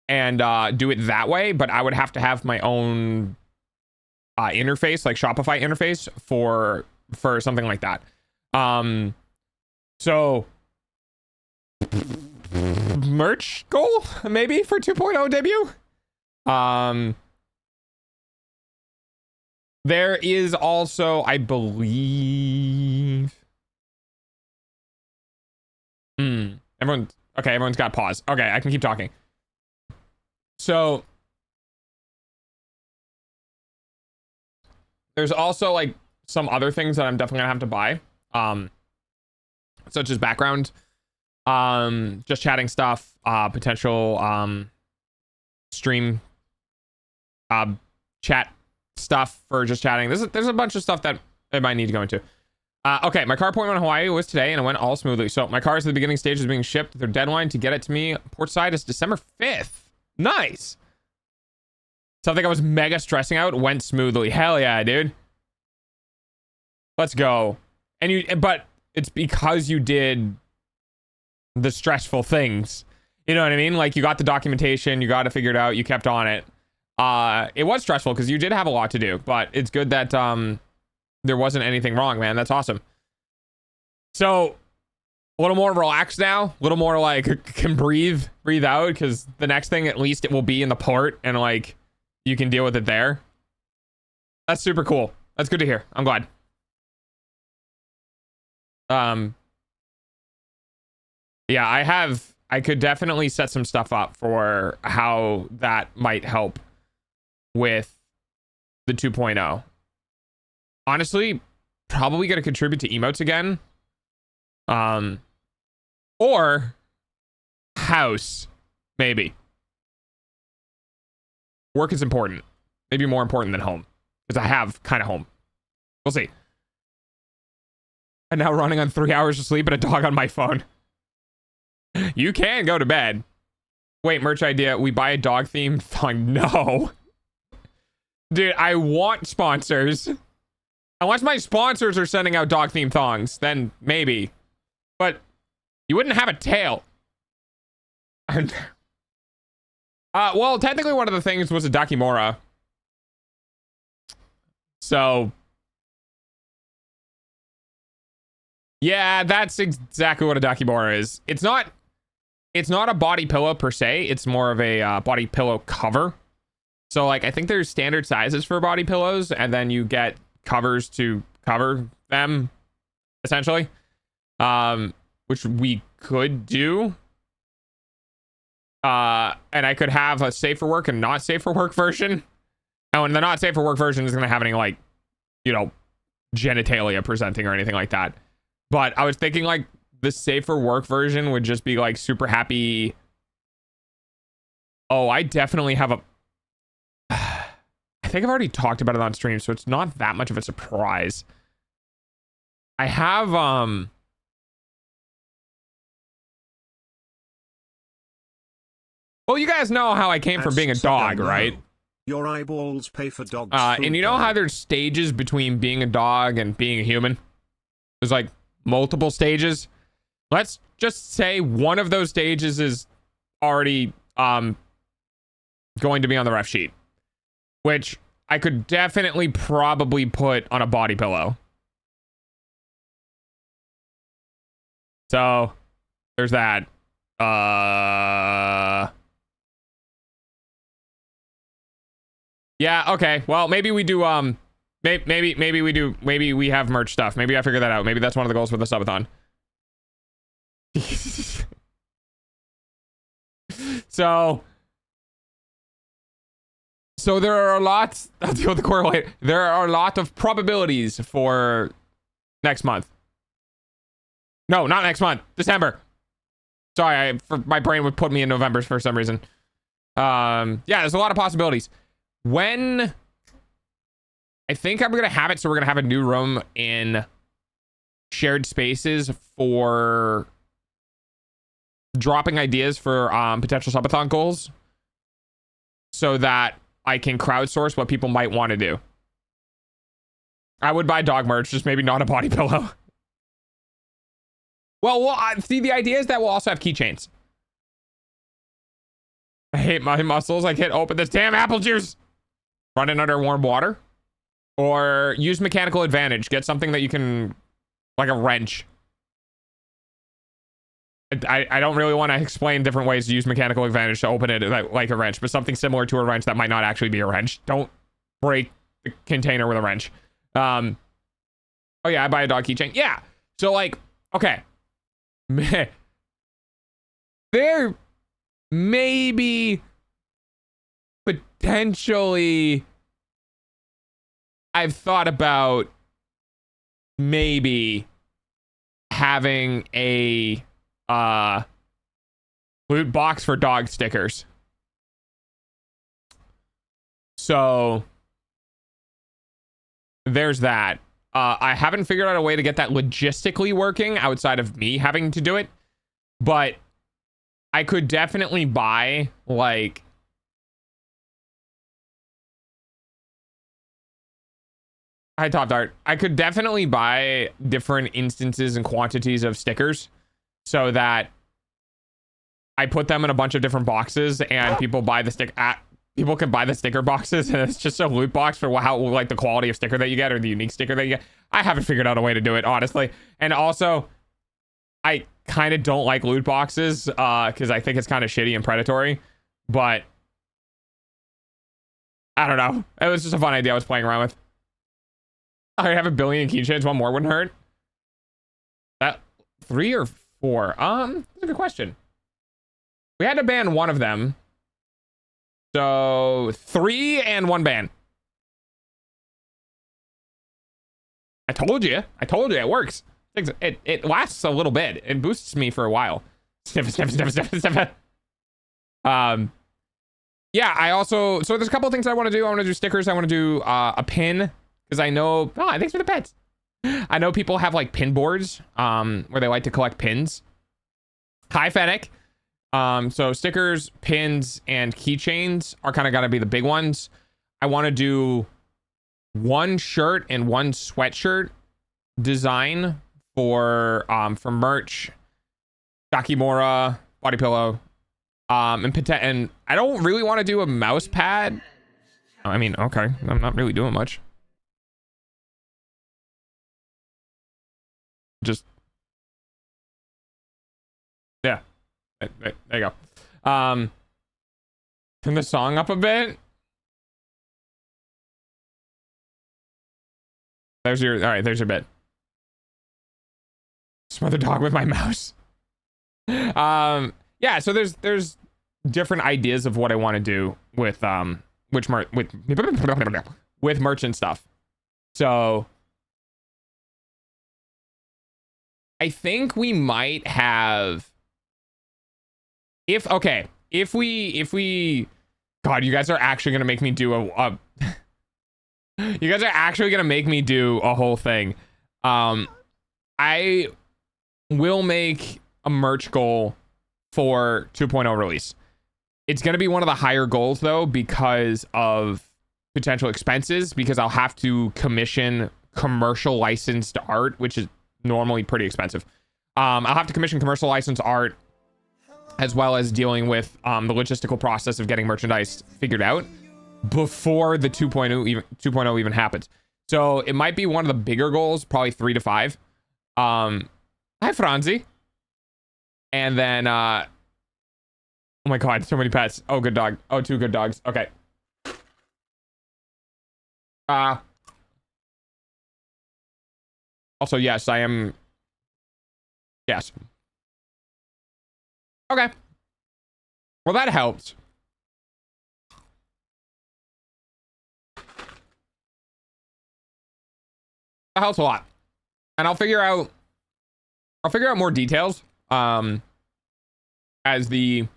do it that way, but I would have to have my own interface, like Shopify interface for something like that. So merch goal maybe for 2.0 debut. There is also, I believe, everyone's got pause. Okay, I can keep talking. So there's also like some other things that I'm definitely gonna have to buy, such as background, just chatting stuff, potential stream chat stuff for just chatting. There's a bunch of stuff that I might need to go into. Okay, my car appointment in Hawaii was today and it went all smoothly. So my car is at the beginning stages being shipped. Their deadline to get it to me portside is December 5th. Nice. Something I was mega stressing out went smoothly. Hell yeah, dude. Let's go. But it's because you did the stressful things. You know what I mean? Like, you got the documentation, you got it figured out, you kept on it. It was stressful because you did have a lot to do, but it's good that there wasn't anything wrong, man. That's awesome. So a little more relaxed now, a little more like can breathe out, because the next thing, at least it will be in the port and like you can deal with it there. That's super cool. That's good to hear. I'm glad. Yeah, I could definitely set some stuff up for how that might help with the 2.0. Honestly, probably gonna contribute to emotes again. Or house, maybe. Work is important. Maybe more important than home, because I have kind of home. We'll see. And now running on 3 hours of sleep and a dog on my phone. You can go to bed. Wait, merch idea. We buy a dog themed thong. No. Dude, I want sponsors. Unless my sponsors are sending out dog themed thongs, then maybe. But you wouldn't have a tail. Well, technically one of the things was a Dakimora. So yeah, that's exactly what a Dakimora is. It's not a body pillow per se. It's more of a body pillow cover. So like, I think there's standard sizes for body pillows, and then you get covers to cover them, essentially. Which we could do. And I could have a safe for work and not safe for work version. And the not safe for work version isn't going to have any, like, you know, genitalia presenting or anything like that. But I was thinking like the safe for work version would just be like super happy. Oh, I definitely have a... I think I've already talked about it on stream, so it's not that much of a surprise. I have, Well, you guys know how I came from being a dog, right? Your eyeballs pay for dogs. And you know how there's stages between being a dog and being a human? There's like multiple stages. Let's just say one of those stages is already going to be on the ref sheet, which I could definitely probably put on a body pillow. So there's that. Yeah, okay. Well, maybe we do maybe we have merch stuff. Maybe I figure that out. Maybe that's one of the goals for the subathon. So there are lots. I'll deal with the correlate. There are a lot of probabilities for next month. No, not next month. December. Sorry, my brain would put me in November for some reason. Yeah, there's a lot of possibilities. When I think I'm gonna have it, so we're gonna have a new room in shared spaces for dropping ideas for potential subathon goals, so that I can crowdsource what people might want to do. I would buy dog merch, just maybe not a body pillow. Well, see, the idea is that we'll also have keychains. I hate my muscles. I can't open this damn apple juice. Run it under warm water. Or use mechanical advantage. Get something that you can, like a wrench. I don't really want to explain different ways to use mechanical advantage to open it like a wrench, but something similar to a wrench that might not actually be a wrench. Don't break the container with a wrench. Oh yeah, I buy a dog keychain. Yeah. So like, okay. There maybe potentially I've thought about maybe having a loot box for dog stickers. So there's that. I haven't figured out a way to get that logistically working outside of me having to do it, but I could definitely buy like Hi Top Dart. I could definitely buy different instances and quantities of stickers so that I put them in a bunch of different boxes and people buy the people can buy the sticker boxes, and it's just a loot box for how, like, the quality of sticker that you get or the unique sticker that you get. I haven't figured out a way to do it, honestly. And also, I kind of don't like loot boxes because I think it's kind of shitty and predatory. But I don't know. It was just a fun idea I was playing around with. I have 1 billion keychains. One more wouldn't hurt. That 3 or 4? That's a good question. We had to ban one of them. So 3 and 1 ban. I told you it works. It lasts a little bit. It boosts me for a while. Sniff. Yeah, I also, so there's a couple of things I want to do. I want to do stickers. I want to do a pin, because I know, thanks for the pets. I know people have like pin boards where they like to collect pins. Hi, Fennec. So stickers, pins, and keychains are kind of gotta be the big ones. I want to do 1 shirt and 1 sweatshirt design for merch, Dakimora, body pillow, and I don't really want to do a mouse pad. I mean, okay, I'm not really doing much. Just yeah. There you go. Turn the song up a bit. There's your, all right, there's your bit. Smother dog with my mouse. Yeah, so there's different ideas of what I want to do with with merchant stuff. So I think we might have, if we God, you guys are actually gonna make me do you guys are actually gonna make me do a whole thing. I will make a merch goal for 2.0 release. It's going to be one of the higher goals though, because of potential expenses, because I'll have to commission commercial licensed art, which is normally pretty expensive. I'll have to commission commercial licensed art, as well as dealing with the logistical process of getting merchandise figured out before the 2.0 even happens. So it might be one of the bigger goals, probably 3 to 5. Hi Franzi. And then oh my god, so many pets. Oh, good dog. Oh, 2 good dogs. Okay. Also, yes, I am. Yes. Okay. Well, that helps. That helps a lot. And I'll figure out more details as the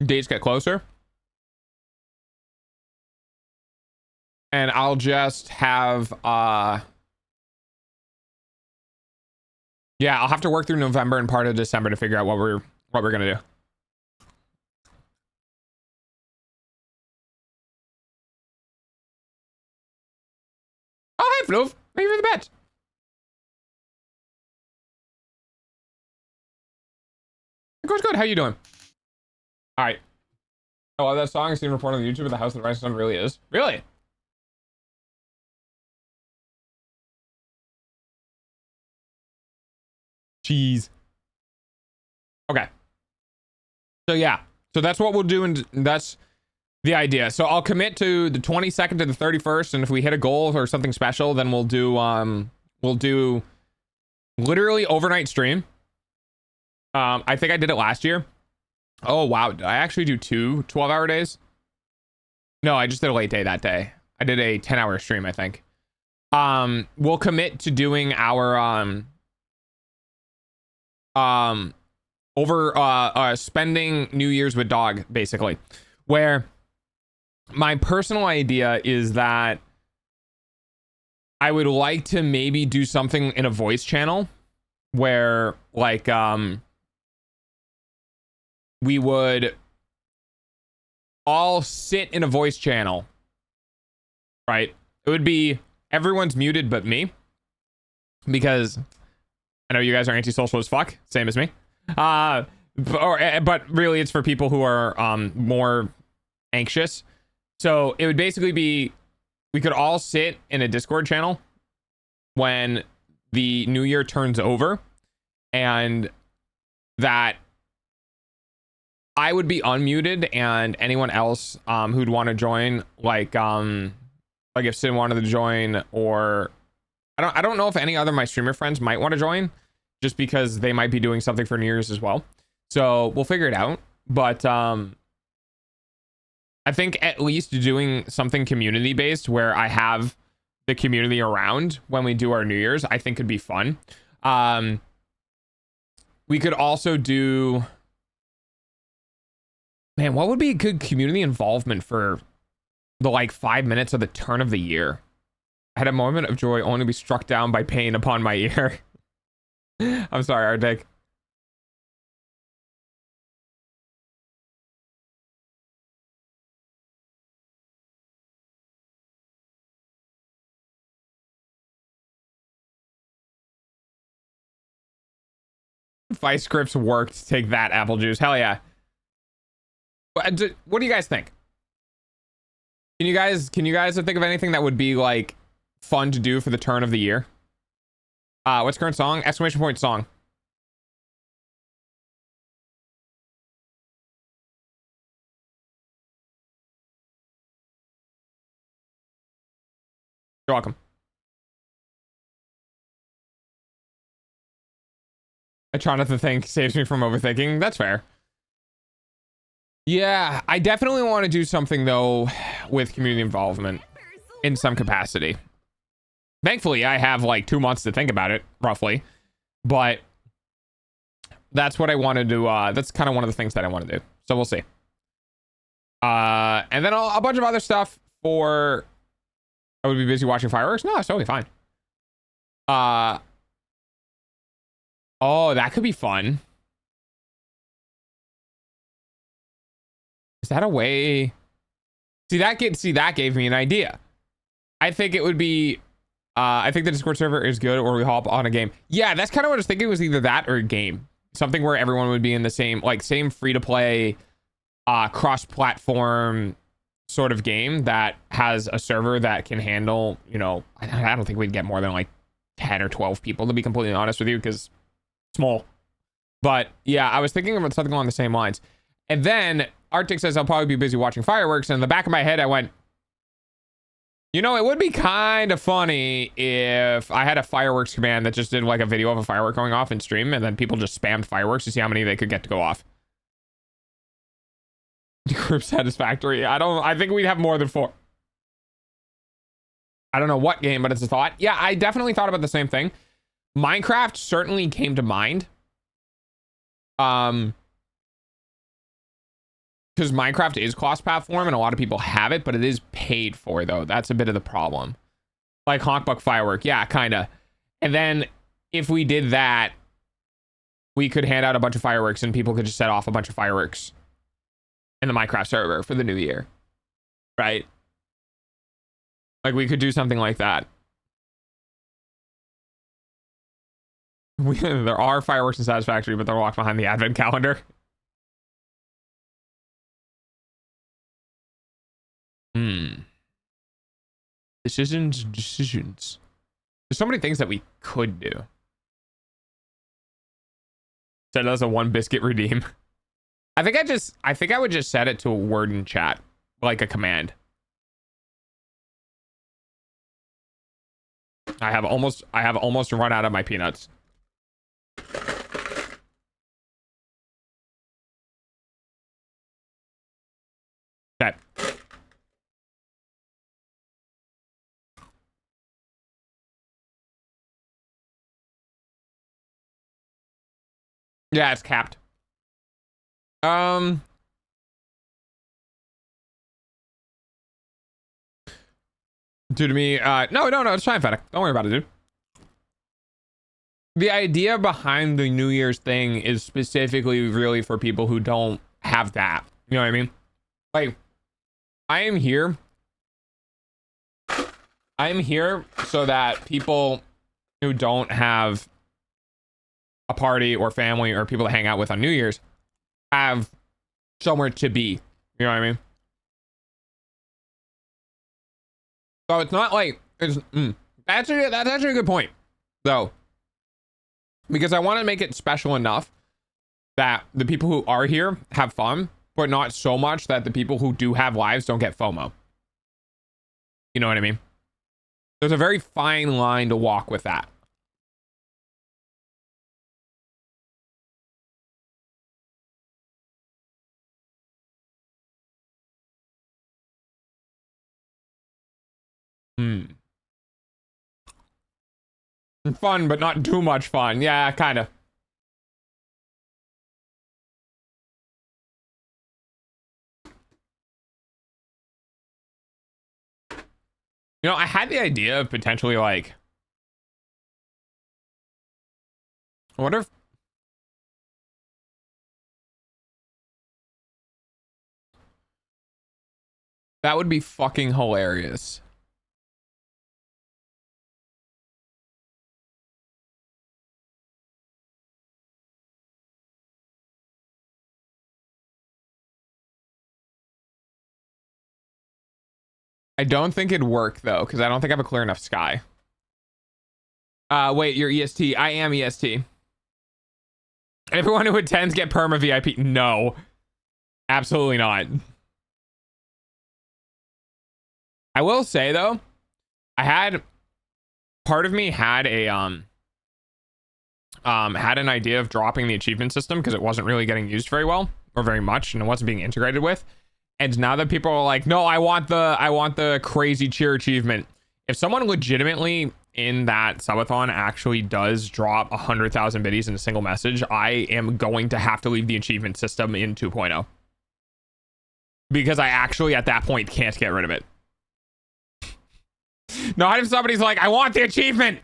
dates get closer. And I'll just have yeah, I'll have to work through November and part of December to figure out what we're gonna do. Oh, hey Floof, thank you for the bet. It goes good. How you doing? All right. Oh, that song is seen reported on YouTube of the house that Rising Sun really is. Really? Jeez. Okay. So yeah. So that's what we'll do, and that's the idea. So I'll commit to the 22nd to the 31st, and if we hit a goal or something special, then we'll do literally overnight stream. I think I did it last year. Oh wow, did I actually do 2 12-hour days? No, I just did a late day that day. I did a 10-hour stream, I think. We'll commit to doing our spending New Year's with dog, basically, where my personal idea is that I would like to maybe do something in a voice channel where like we would all sit in a voice channel, right? It would be everyone's muted but me, because I know you guys are antisocial as fuck, same as me. But really it's for people who are more anxious. So it would basically be, we could all sit in a Discord channel when the new year turns over, and that I would be unmuted, and anyone else who'd want to join, like if Sin wanted to join, or I don't know if any other of my streamer friends might want to join, just because they might be doing something for New Year's as well. So we'll figure it out. But I think at least doing something community based where I have the community around when we do our New Year's, I think could be fun. We could also do, man, what would be a good community involvement for the like 5 minutes of the turn of the year? I had a moment of joy only to be struck down by pain upon my ear. I'm sorry, Arctic. Vice scripts worked. Take that, apple juice. Hell yeah. What do you guys think? Can you guys think of anything that would be like fun to do for the turn of the year? What's current song? Exclamation point song. You're welcome. I try not to think, saves me from overthinking. That's fair. Yeah, I definitely want to do something though with community involvement in some capacity. Thankfully, I have like 2 months to think about it, roughly. But that's what I want to do. That's kind of one of the things that I want to do. So we'll see. And then a bunch of other stuff for... I would be busy watching fireworks? No, it's totally fine. Oh, that could be fun. Is that a way? See, that gave me an idea. I think it would be, I think the Discord server is good, or we hop on a game. Yeah, that's kind of what I was thinking, was either that or a game. Something where everyone would be in the same, like, same free-to-play, cross-platform sort of game that has a server that can handle, you know, I don't think we'd get more than like 10 or 12 people, to be completely honest with you, because small. But yeah, I was thinking about something along the same lines. And then Arctic says I'll probably be busy watching fireworks. And in the back of my head, I went, you know, it would be kind of funny if I had a fireworks command that just did like a video of a firework going off in stream, and then people just spammed fireworks to see how many they could get to go off. Group satisfactory. I think we'd have more than 4. I don't know what game, but it's a thought. Yeah, I definitely thought about the same thing. Minecraft certainly came to mind. Because Minecraft is cross-platform and a lot of people have it, but it is paid for, though. That's a bit of the problem. Like Honkbuck Firework. Yeah, kind of. And then if we did that, we could hand out a bunch of fireworks and people could just set off a bunch of fireworks in the Minecraft server for the new year. Right? Like, we could do something like that. There are fireworks in Satisfactory, but they're locked behind the advent calendar. Decisions. There's so many things that we could do. Set it as a 1 biscuit redeem. I think I would just set it to a word in chat, like a command. I have almost run out of my peanuts. Okay. Yeah, it's capped. Dude, to me, no, it's fine, Fennec. Don't worry about it, dude. The idea behind the New Year's thing is specifically really for people who don't have that. You know what I mean? Like, I am here so that people who don't have a party or family or people to hang out with on New Year's have somewhere to be. You know what I mean? So it's not like it's that's actually a good point, though, because I want to make it special enough that the people who are here have fun, but not so much that the people who do have lives don't get FOMO. You know what I mean? There's a very fine line to walk with that. Fun, but not too much fun. Yeah, kind of. You know, I had the idea of potentially, like, I wonder if that would be fucking hilarious. I don't think it'd work, though, because I don't think I have a clear enough sky. Wait, you're EST. I am EST. Everyone who attends get perma VIP. No. Absolutely not. I will say, though, part of me had a, had an idea of dropping the achievement system because it wasn't really getting used very well or very much, and it wasn't being integrated with. And now that people are like, no, I want the crazy cheer achievement. If someone legitimately in that subathon actually does drop 100,000 biddies in a single message, I am going to have to leave the achievement system in 2.0. Because I actually, at that point, can't get rid of it. Not if somebody's like, I want the achievement.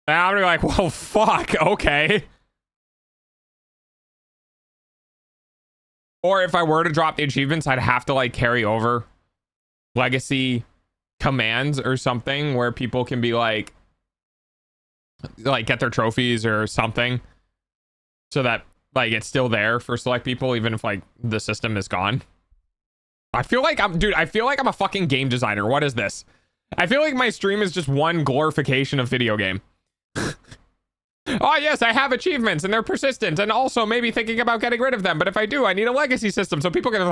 And I'm gonna be like, well, fuck, okay. Or if I were to drop the achievements, I'd have to like carry over legacy commands or something where people can be like get their trophies or something, so that like it's still there for select people even if like the system is gone. I feel like I'm a fucking game designer. What is this? I feel like my stream is just one glorification of video game. Oh yes, I have achievements and they're persistent, and also maybe thinking about getting rid of them, but if I do, I need a legacy system so people can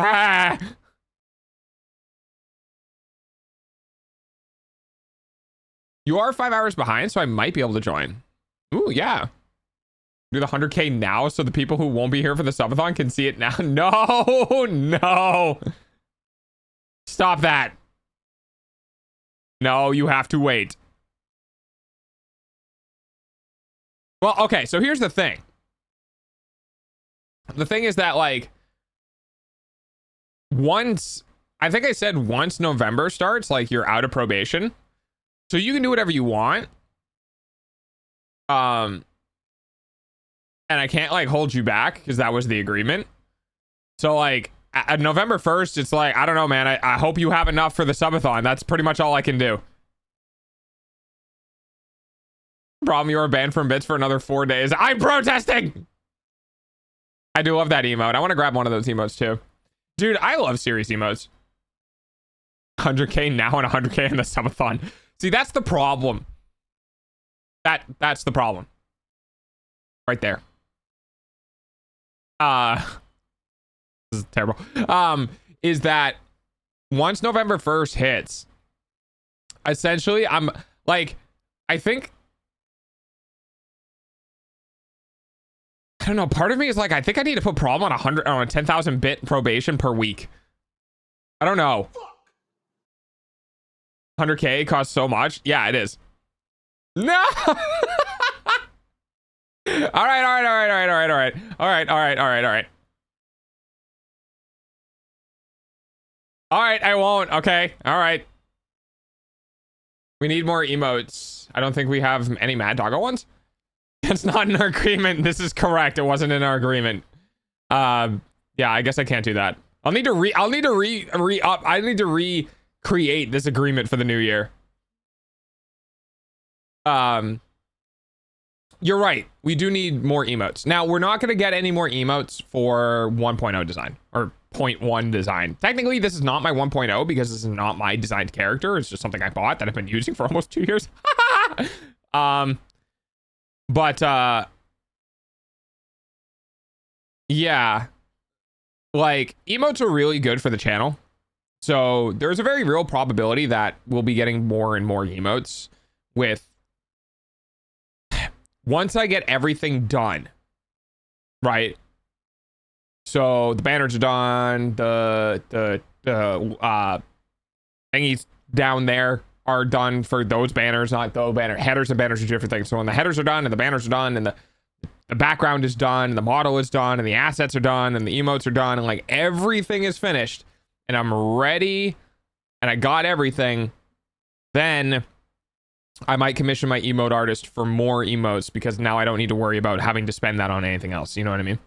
You are 5 hours behind, so I might be able to join. Ooh, yeah. Do the 100K now so the people who won't be here for the subathon can see it now. No, no. Stop that. No, you have to wait. Well, okay, so here's the thing. The thing is that, like, I think I said once November starts, like, you're out of probation. So you can do whatever you want. And I can't, like, hold you back because that was the agreement. So, like, at November 1st, it's like, I don't know, man. I hope you have enough for the subathon. That's pretty much all I can do. Problem, you were banned from bits for another 4 days. I'm protesting! I do love that emote. I want to grab one of those emotes too. Dude, I love serious emotes. 100K now and 100K in the subathon. See, that's the problem. That's the problem. Right there. This is terrible. Is that once November 1st hits, essentially I'm like, I think, I don't know, part of me is like, I think I need to put problem on a 10,000 bit probation per week. I don't know. 100K costs so much. Yeah, it is. No. All right. All right, I won't. Okay. All right. We need more emotes. I don't think we have any Mad Doggo ones. It's not in our agreement. This is correct. It wasn't in our agreement. Yeah, I guess I can't do that. I need to recreate this agreement for the new year. You're right. We do need more emotes. Now, we're not going to get any more emotes for 1.0 design or 0.1 design. Technically, this is not my 1.0 because this is not my designed character. It's just something I bought that I've been using for almost 2 years. But yeah, like emotes are really good for the channel. So there's a very real probability that we'll be getting more and more emotes with once I get everything done, right? So the banners are done, the thingies down there are done for those banners, not the banner headers. And banners are different things. So when the headers are done and the banners are done and the background is done and the model is done and the assets are done and the emotes are done and like everything is finished and I'm ready and I got everything, then I might commission my emote artist for more emotes because now I don't need to worry about having to spend that on anything else. You know what I mean?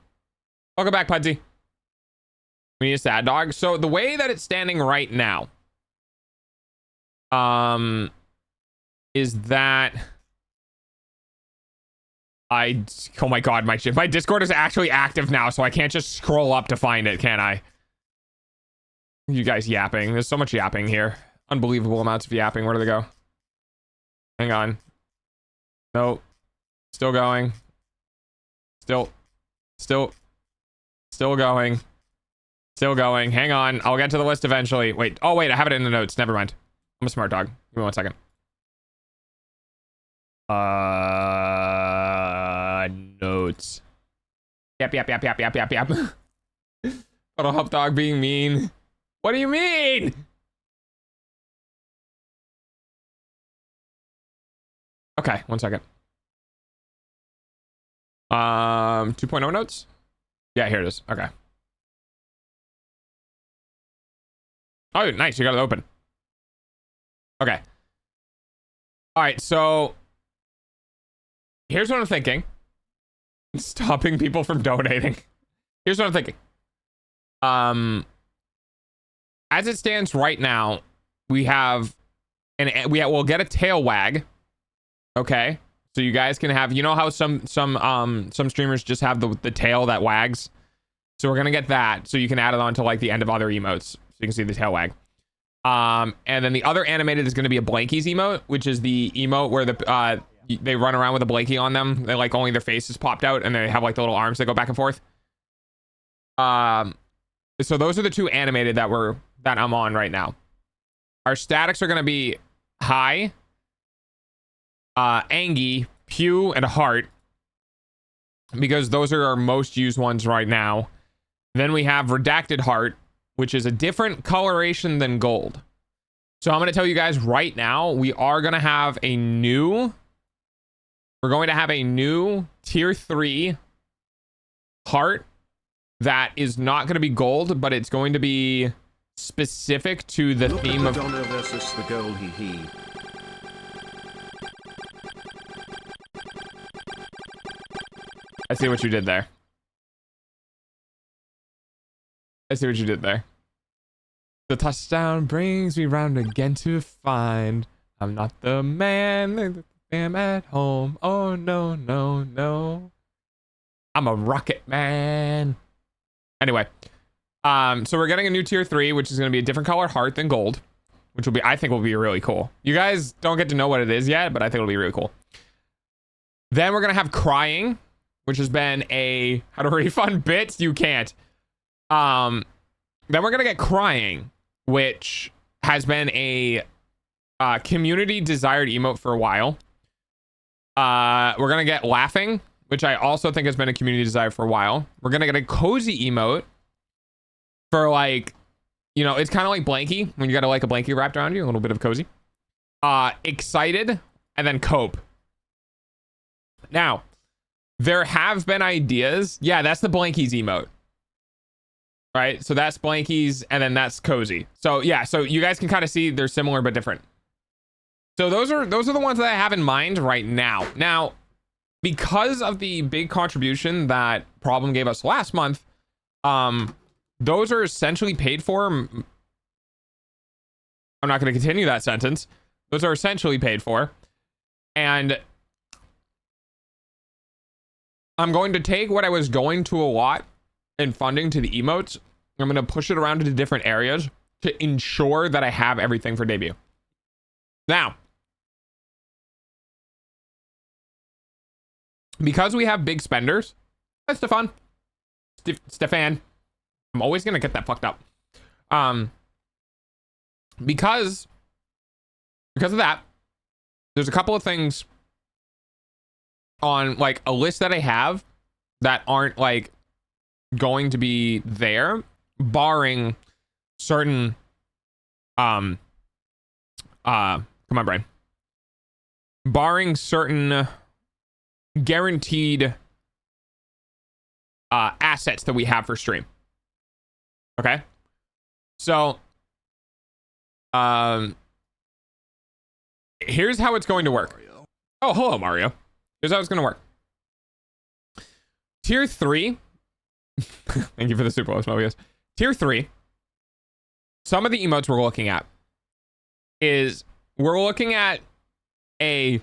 Welcome back, Pudsey. We need a sad dog. So the way that it's standing right now, is that oh my god, my Discord is actually active now, so I can't just scroll up to find it, can I? You guys yapping. There's so much yapping here. Unbelievable amounts of yapping. Where do they go? Hang on. Nope. Still going. Still going. Still going. Hang on. I'll get to the list eventually. Wait. Oh, wait. I have it in the notes. Never mind. I'm a smart dog. Give me 1 second. Notes. Yep. Photo help dog being mean. What do you mean? Okay, 1 second. 2.0 notes? Yeah, here it is. Okay. Oh, nice. You got it open. Okay. All right, so here's what I'm thinking. Stopping people from donating. Here's what I'm thinking. As it stands right now, we have we'll get a tail wag. Okay, so you guys can have, you know how some streamers just have the tail that wags. So we're gonna get that, so you can add it on to like the end of other emotes, so you can see the tail wag. And then the other animated is gonna be a blankies emote, which is the emote where they run around with a blankie on them. They like only their faces popped out, and they have like the little arms that go back and forth. So those are the two animated that I'm on right now. Our statics are gonna be high, Angie, Pew, and Heart, because those are our most used ones right now. Then we have Redacted Heart, which is a different coloration than gold. So I'm going to tell you guys right now, we're going to have a new tier 3 heart that is not going to be gold, but it's going to be specific to the Look theme at of Madonna versus the gold, hee. I see what you did there. The touchdown brings me round again to find I'm not the man that am at home. Oh no, no, no. I'm a rocket man. Anyway, so we're getting a new tier 3, which is going to be a different colored heart than gold, which I think will be really cool. You guys don't get to know what it is yet, but I think it'll be really cool. Then we're going to have crying, which has been a how to refund bits. You can't. Then we're gonna get crying, which has been a community desired emote for a while. We're gonna get laughing, which I also think has been a community desire for a while. We're gonna get a cozy emote for, like, you know, it's kind of like blankie when you got like a blankie wrapped around you, a little bit of cozy. Excited, and then cope. Now, there have been ideas. Yeah, that's the blankies emote. Right, so that's blankies, and then that's cozy. So yeah, so you guys can kind of see they're similar but different. So those are the ones that I have in mind right now. Now, because of the big contribution that Problem gave us last month, those are essentially paid for. I'm not going to continue that sentence. Those are essentially paid for, and I'm going to take what I was going to allot and funding to the emotes. I'm going to push it around into different areas to ensure that I have everything for debut. Now, because we have big spenders, that's Stefan. I'm always going to get that fucked up. Because of that, there's a couple of things on like a list that I have that aren't like going to be there, barring certain come on, brain, barring certain guaranteed assets that we have for stream. Okay, so here's how it's going to work. Oh, hello, Mario. Here's how it's going to work. Tier 3. Thank you for the super Mobius. Tier 3. Some of the emotes we're looking at is we're looking at a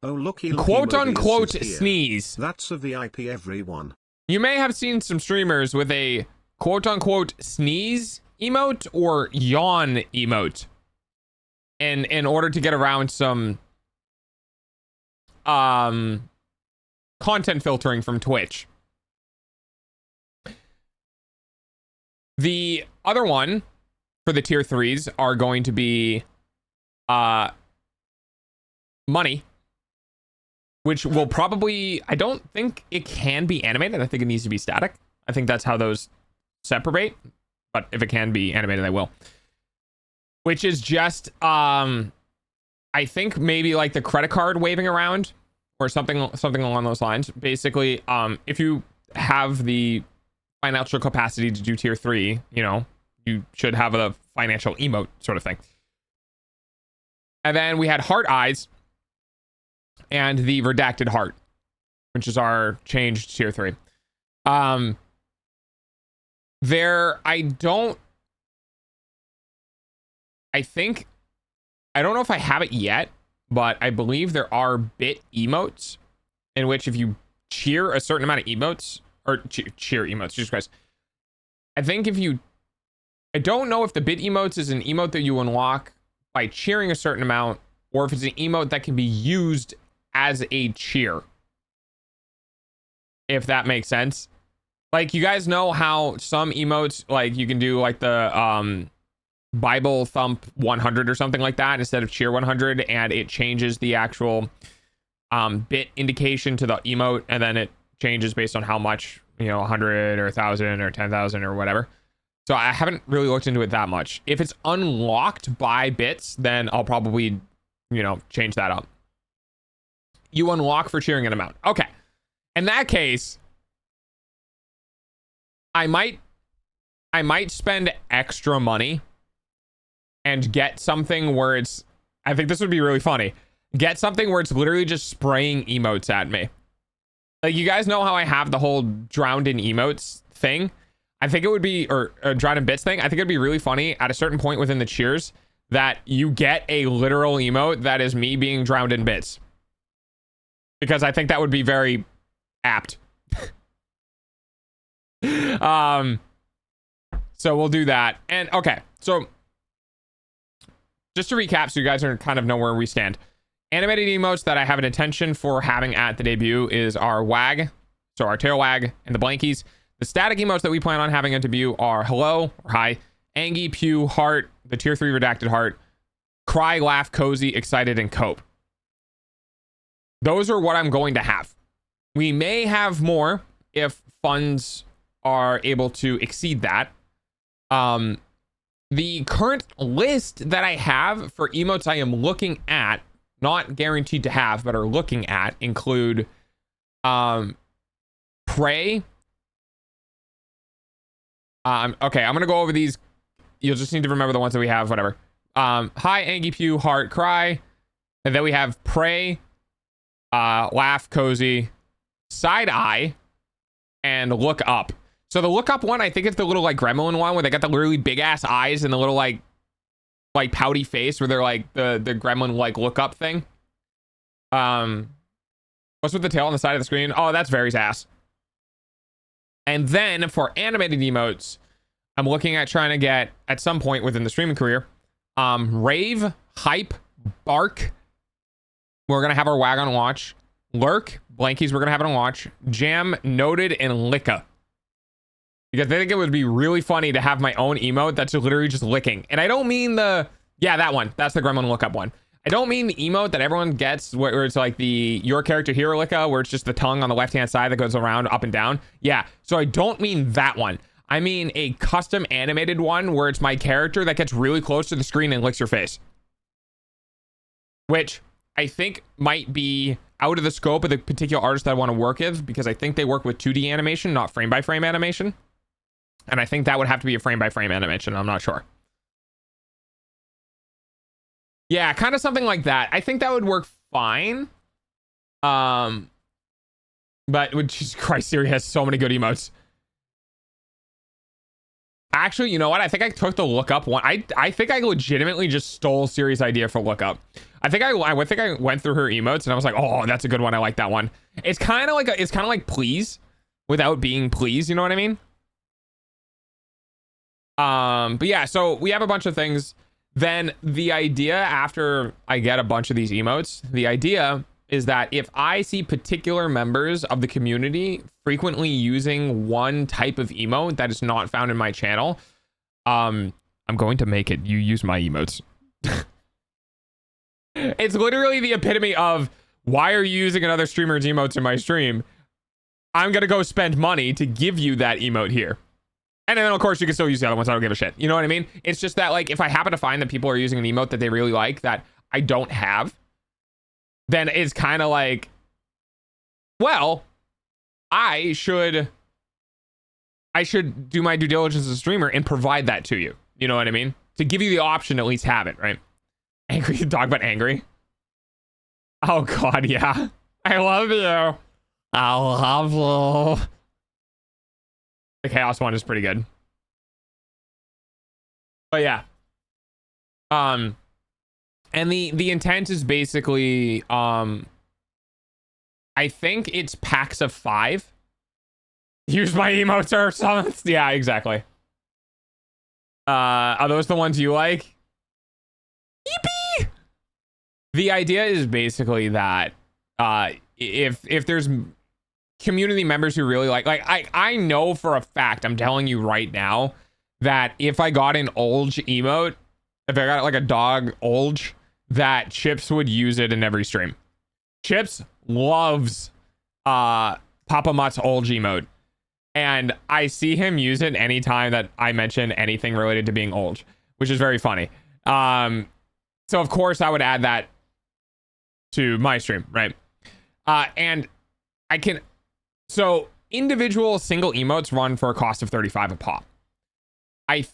looky, quote unquote Mobius is here. sneeze. That's a VIP, everyone. You may have seen some streamers with a quote unquote sneeze emote or yawn emote in order to get around some content filtering from Twitch. The other one for the tier 3s are going to be money, which will probably, I don't think it can be animated. I think it needs to be static. I think that's how those separate, but if it can be animated, I will. Which is just I think maybe like the credit card waving around or something along those lines. Basically, if you have the financial capacity to do tier 3, you know, you should have a financial emote sort of thing. And then we had heart eyes and the redacted heart, which is our changed tier 3. I don't know if I have it yet, but I believe there are bit emotes in which if you cheer a certain amount of emotes, or cheer emotes, Jesus Christ. I don't know if the bit emotes is an emote that you unlock by cheering a certain amount, or if it's an emote that can be used as a cheer. If that makes sense. Like, you guys know how some emotes, like, you can do like the Bible thump 100 or something like that instead of cheer 100, and it changes the actual bit indication to the emote, and then it changes based on how much, 100 or 1,000 or 10,000 or whatever. So I haven't really looked into it that much. If it's unlocked by bits, then I'll probably, change that up. You unlock for cheering an amount. Okay. In that case, I might spend extra money and get something where it's, I think this would be really funny. Get something where it's literally just spraying emotes at me. Like, you guys know how I have the whole drowned in emotes thing? I think it would be, or drowned in bits thing. I think it'd be really funny at a certain point within the cheers that you get a literal emote that is me being drowned in bits. Because I think that would be very apt. So we'll do that. And okay, so just to recap, so you guys are kind of know where we stand. Animated emotes that I have an intention for having at the debut is our wag, so our tail wag, and the blankies. The static emotes that we plan on having at debut are hello, or hi, Angie, Pew, heart, the tier 3 redacted heart, cry, laugh, cozy, excited, and cope. Those are what I'm going to have. We may have more if funds are able to exceed that. The current list that I have for emotes I am looking at, not guaranteed to have, but are looking at, include pray. Okay, I'm gonna go over these. You'll just need to remember the ones that we have, whatever. Hi, Angie, Pew, heart, cry. And then we have pray, laugh, cozy, side eye, and look up. So the look up one, I think it's the little like gremlin one where they got the really big ass eyes and the little like pouty face where they're like the gremlin like look up thing. What's with the tail on the side of the screen? Oh, that's Very's ass. And then for animated emotes, I'm looking at trying to get at some point within the streaming career, rave, hype, bark. We're gonna have our wag on watch. Lurk, blankies, we're gonna have it on watch. Jam, noted, and licka. Because I think it would be really funny to have my own emote that's literally just licking. And I don't mean that one. That's the gremlin lookup one. I don't mean the emote that everyone gets where it's like the your character hero licka, where it's just the tongue on the left hand side that goes around up and down. Yeah, so I don't mean that one. I mean a custom animated one where it's my character that gets really close to the screen and licks your face. Which I think might be out of the scope of the particular artist that I want to work with, because I think they work with 2D animation, not frame by frame animation. And I think that would have to be a frame by frame animation. I'm not sure. Yeah, kind of something like that. I think that would work fine. But Jesus Christ, Siri has so many good emotes. Actually, you know what? I think I took the lookup one. I think I legitimately just stole Siri's idea for lookup. I think I went through her emotes and I was like, oh, that's a good one. I like that one. It's kind of like please without being please. You know what I mean? But yeah, so we have a bunch of things. Then the idea after I get a bunch of these emotes, the idea is that if I see particular members of the community frequently using one type of emote that is not found in my channel, I'm going to make it you use my emotes. It's literally the epitome of, why are you using another streamer's emotes in my stream? I'm gonna go spend money to give you that emote here. And then, of course, you can still use the other ones. I don't give a shit. You know what I mean? It's just that, like, if I happen to find that people are using an emote that they really like that I don't have, then it's kind of like, well, I should do my due diligence as a streamer and provide that to you. You know what I mean? To give you the option to at least have it, right? Angry dog, but angry. Oh, God, yeah. I love you. I love you. The chaos one is pretty good. But yeah. And the intent is basically, I think it's packs of 5. Use my emotes or something. Yeah, exactly. Are those the ones you like? Yippee! The idea is basically that if there's community members who really like I know for a fact, I'm telling you right now, that if I got an Olge emote, if I got like a dog Olge, that Chips would use it in every stream. Chips loves Papa Mutt's Olge emote. And I see him use it anytime that I mention anything related to being Olge, which is very funny. So of course I would add that to my stream, right? And I can, so individual single emotes run for a cost of 35 a pop. I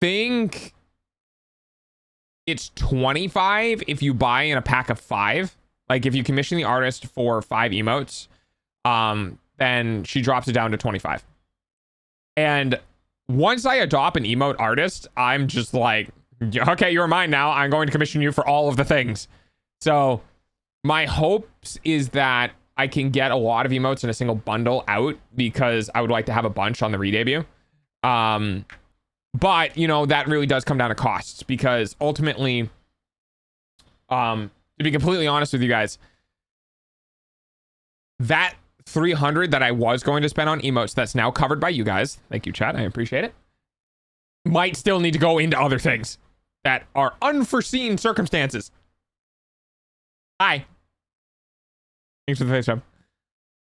think it's 25 if you buy in a pack of 5. Like if you commission the artist for 5 emotes, then she drops it down to 25. And once I adopt an emote artist, I'm just like, okay, you're mine now. I'm going to commission you for all of the things. So my hopes is that I can get a lot of emotes in a single bundle out, because I would like to have a bunch on the re-debut. But, you know, that really does come down to costs, because ultimately, to be completely honest with you guys, that 300 that I was going to spend on emotes that's now covered by you guys, thank you, chat, I appreciate it, might still need to go into other things that are unforeseen circumstances. Hi. Thanks for the face jump.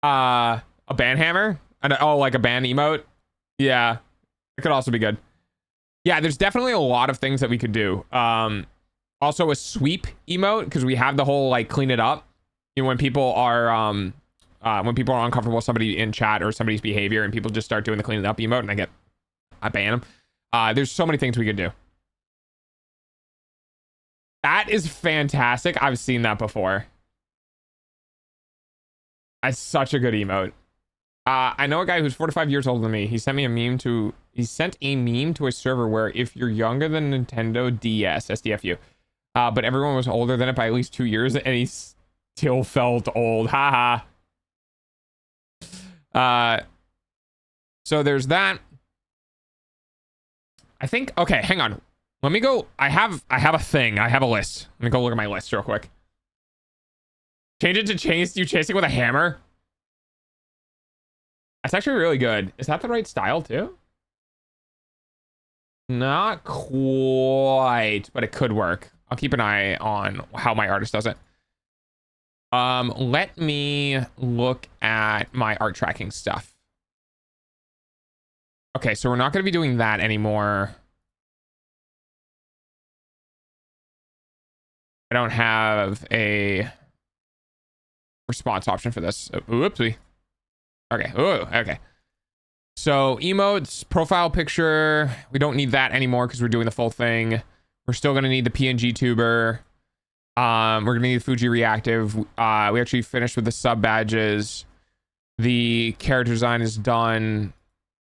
A band hammer? Oh, like a band emote? Yeah, it could also be good. Yeah, there's definitely a lot of things that we could do. Also a sweep emote, because we have the whole like clean it up. You know, when people are uncomfortable with somebody in chat or somebody's behavior, and people just start doing the clean it up emote, and I ban them. There's so many things we could do. That is fantastic. I've seen that before. That's such a good emote. I know a guy who's 45 years older than me. He sent a meme to a server where if you're younger than Nintendo DS, SDFU, but everyone was older than it by at least 2 years, and he still felt old. Haha. So there's that. I think, okay, hang on. Let me go. I have a thing. I have a list. Let me go look at my list real quick. Change it to chase you chasing with a hammer. That's actually really good. Is that the right style too? Not quite, but it could work. I'll keep an eye on how my artist does it. Let me look at my art tracking stuff. Okay, so we're not going to be doing that anymore. I don't have a response option for this. Oopsie. Okay. Oh, okay. So emotes, profile picture. We don't need that anymore because we're doing the full thing. We're still going to need the PNG tuber. We're going to need Fuji reactive. We actually finished with the sub badges. The character design is done.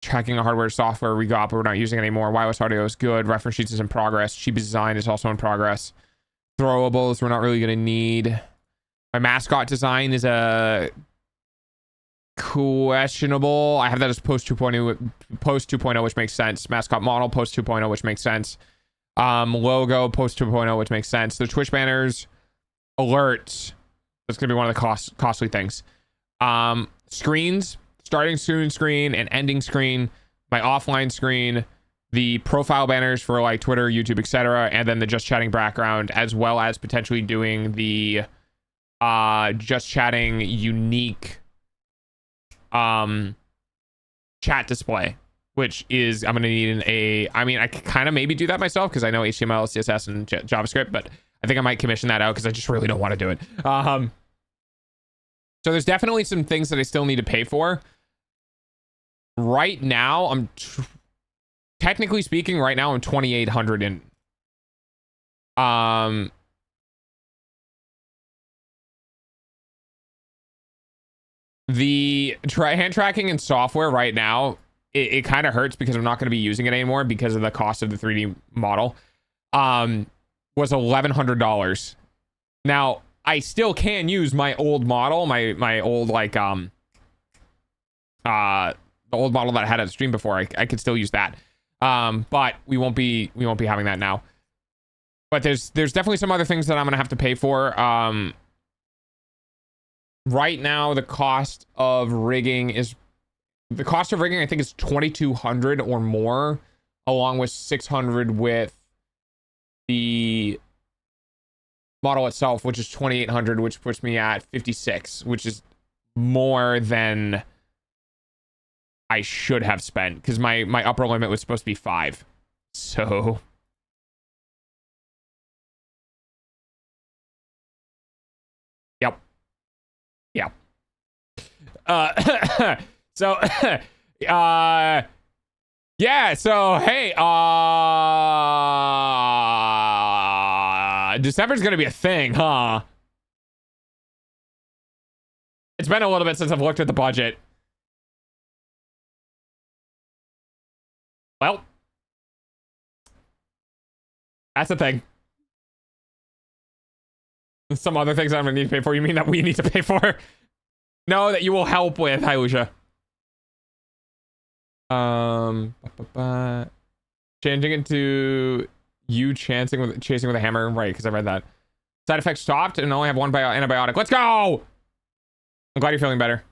Tracking a hardware software we got, but we're not using it anymore. Wireless audio is good. Reference sheets is in progress. Chibi design is also in progress. Throwables we're not really going to need. My mascot design is a questionable. I have that as post 2.0, which makes sense. Mascot model post 2.0, which makes sense. Logo post 2.0, which makes sense. The Twitch banners, alerts. That's gonna be one of the costly things. Screens, starting screen and ending screen. My offline screen. The profile banners for like Twitter, YouTube, etc., and then the just chatting background, as well as potentially doing the just chatting unique chat display, which is I'm gonna need I could kind of maybe do that myself because I know HTML, CSS, and JavaScript, but I think I might commission that out because I just really don't want to do it. So there's definitely some things that I still need to pay for. Right now, I'm technically speaking, right now I'm 2,800 in. The hand tracking and software right now it kind of hurts because I'm not going to be using it anymore because of the cost of the 3D model, was $1,100. Now, I still can use my old model, my old, like, the old model that I had at the stream before. I could still use that. But we won't be having that now. But there's definitely some other things that I'm going to have to pay for. Right now, the cost of rigging, I think, is $2,200 or more, along with $600 with the model itself, which is $2,800, which puts me at $56, which is more than I should have spent because my upper limit was supposed to be $5. So yep. So yeah, so hey, December's gonna be a thing, huh? It's been a little bit since I've looked at the budget. Well, that's the thing. Some other things I'm gonna need to pay for. You mean that we need to pay for? No, that you will help with, hi Lucia. Changing into you chasing with a hammer, right? Because I read that. Side effects stopped and only have one antibiotic. Let's go! I'm glad you're feeling better.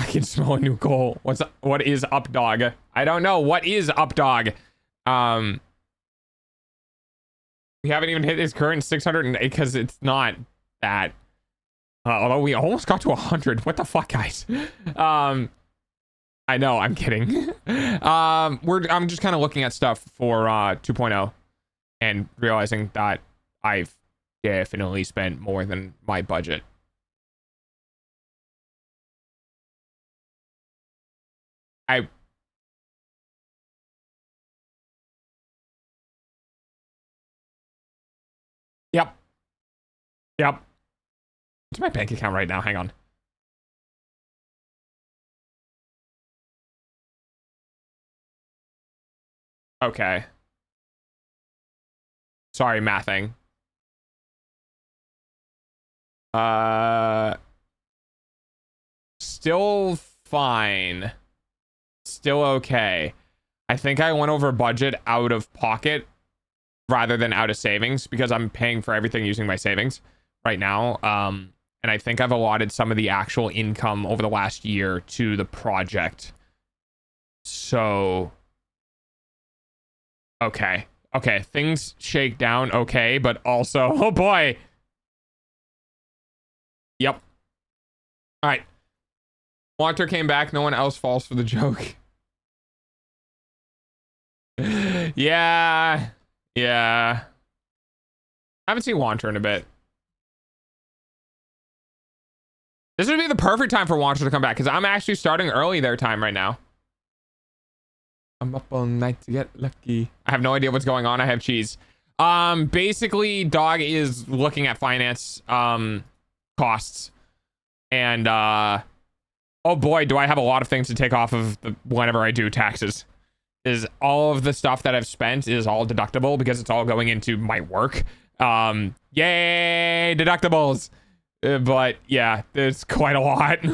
I can smell a new goal. What is up, dog? I don't know. What is up, dog? We haven't even hit his current 608 because it's not that. Although we almost got to 100. What the fuck, guys? I know, I'm kidding. I'm just kind of looking at stuff for 2.0 and realizing that I've definitely spent more than my budget. Yep. What's my bank account right now? Hang on. Okay. Sorry, mathing. Still fine. Still okay. I think I went over budget out of pocket rather than out of savings because I'm paying for everything using my savings right now. And I think I've allotted some of the actual income over the last year to the project. So, okay. Things shake down okay, but also, oh boy. Yep. All right. Walter came back. No one else falls for the joke. Yeah. I haven't seen Wanter in a bit. This would be the perfect time for Wanter to come back because I'm actually starting early their time right now. I'm up all night to get lucky. I have no idea what's going on. I have cheese. Basically, dog is looking at finance costs. And oh boy, do I have a lot of things to take off of whenever I do taxes. Is all of the stuff that I've spent is all deductible because it's all going into my work. Yay, deductibles. But yeah, there's quite a lot.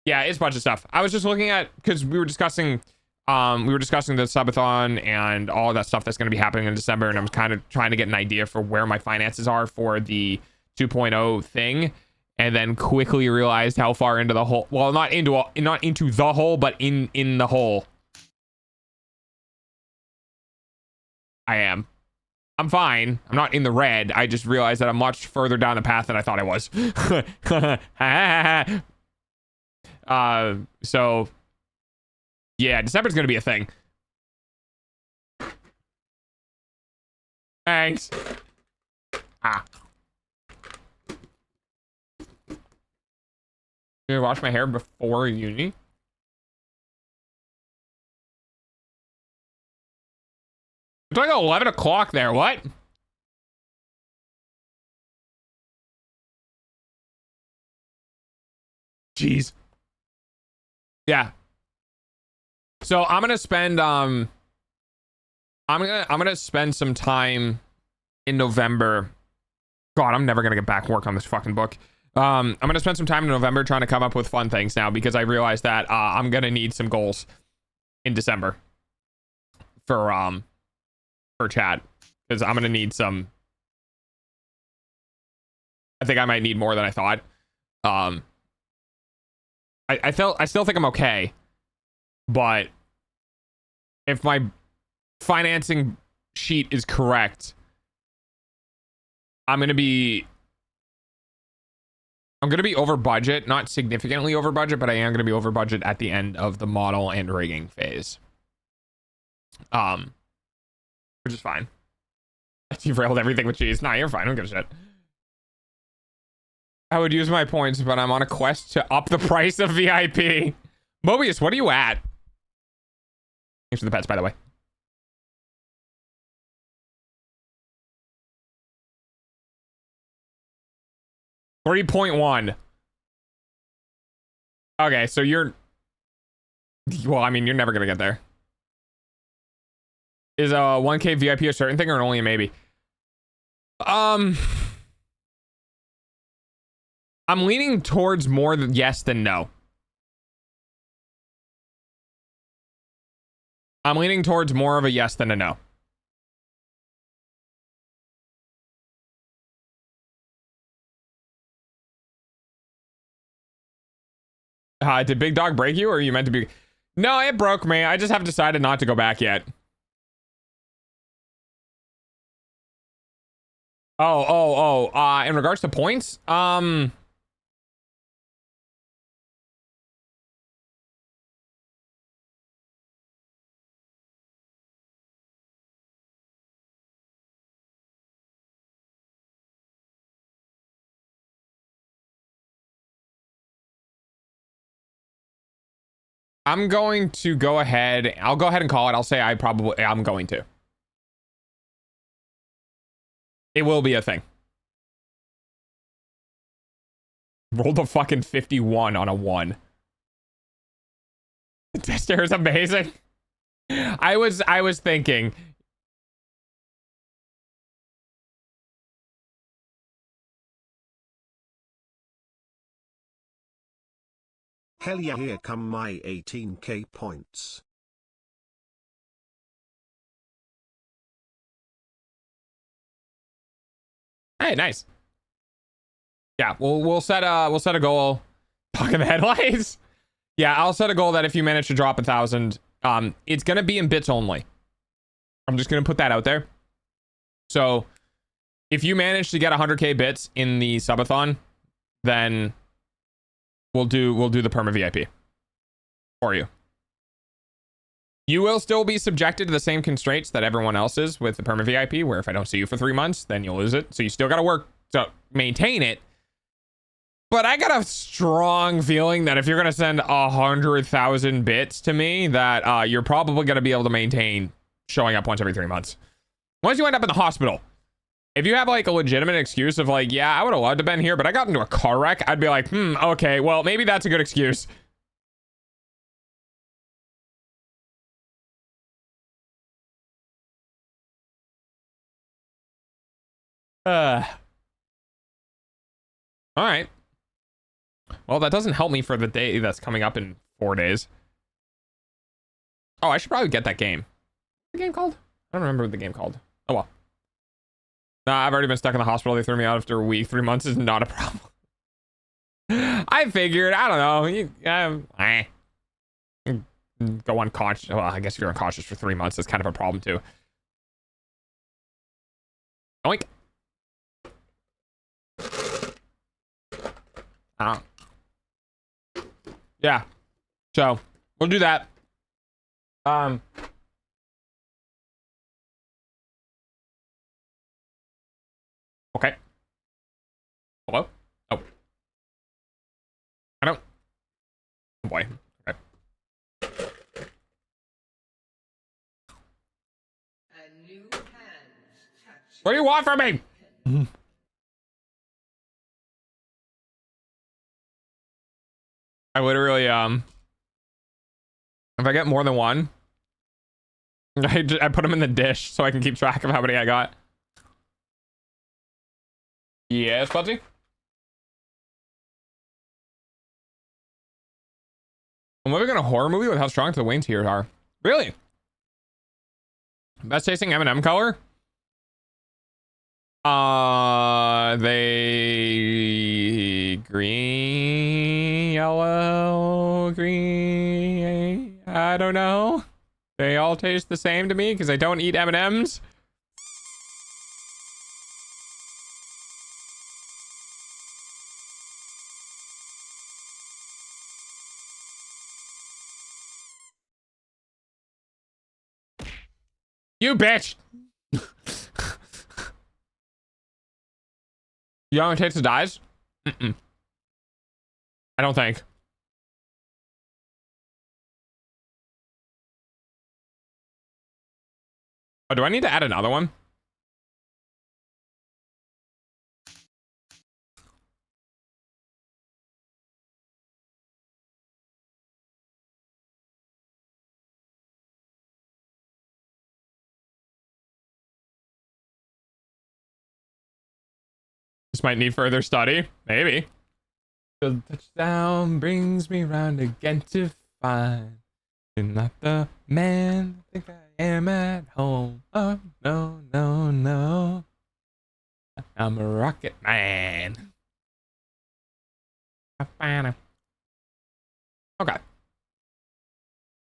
Yeah, it's a bunch of stuff. I was just looking at, because we were discussing the subathon and all of that stuff that's going to be happening in December, and I'm kind of trying to get an idea for where my finances are for the 2.0 thing, and then quickly realized how far into the hole, well, not into the hole, but in the hole I am. I'm fine. I'm not in the red. I just realized that I'm much further down the path than I thought I was. So yeah, December's gonna be a thing. Thanks. Did I wash my hair before uni? It's like 11 o'clock there. What? Jeez. Yeah. So I'm gonna spend I'm gonna spend some time in November. God, I'm never gonna get back work on this fucking book. I'm gonna spend some time in November trying to come up with fun things now, because I realized that I'm gonna need some goals in December for chat, because I'm gonna need some. I think I might need more than I thought. I still think I'm okay, but if my financing sheet is correct, I'm gonna be over budget, not significantly over budget, but I am gonna be over budget at the end of the model and rigging phase. Which is fine. You've railed everything with cheese. Nah, you're fine. I don't give a shit. I would use my points, but I'm on a quest to up the price of VIP. Mobius, what are you at? Thanks for the pets, by the way. $3.1. Okay, so you're... Well, I mean, you're never gonna get there. Is a 1K VIP a certain thing or only a maybe? I'm leaning towards more yes than no. I'm leaning towards more of a yes than a no. Did Big Dog break you, or are you meant to be? No, it broke me. I just have decided not to go back yet. In regards to points, I'm going to go ahead. I'll go ahead and call it. I'll say I'm going to. It will be a thing. Rolled a fucking 51 on a 1. The tester is amazing. I was thinking. Hell yeah, here come my 18k points. Hey, nice. Yeah, we'll set a goal. Fucking the headlights. Yeah, I'll set a goal that if you manage to drop 1,000, it's gonna be in bits only. I'm just gonna put that out there. So if you manage to get 100k bits in the subathon, then we'll do the perma VIP for you. You will still be subjected to the same constraints that everyone else is with the perma VIP, where if I don't see you for 3 months, then you'll lose it. So you still got to work to maintain it. But I got a strong feeling that if you're going to send 100,000 bits to me, that you're probably going to be able to maintain showing up once every 3 months. Once you end up in the hospital, if you have like a legitimate excuse of like, yeah, I would have loved to have been here, but I got into a car wreck, I'd be like, okay, well, maybe that's a good excuse. All right. Well, that doesn't help me for the day that's coming up in 4 days. Oh, I should probably get that game. What's the game called? I don't remember what the game called. Oh well. Nah, I've already been stuck in the hospital. They threw me out after a week. 3 months is not a problem. I figured. I don't know. Go unconscious. Well, I guess if you're unconscious for 3 months, that's kind of a problem too. Oink. Yeah. So we'll do that. Okay. Hello? Oh. I don't. Oh boy. Okay. What do you want from me? I literally If I get more than one, I put them in the dish so I can keep track of how many I got. Yes, Budsy? I'm living in a horror movie with how strong the Wayne's here are. Really? Best tasting M&M color? They green, yellow, green. I don't know. They all taste the same to me because I don't eat M&Ms. You bitch! You don't taste the dyes? Mm-mm. I don't think. Oh, do I need to add another one? This might need further study. Maybe. The touchdown brings me round again to find you're not the man I think I am at home. Oh, no, no, no. I'm a rocket man. Okay.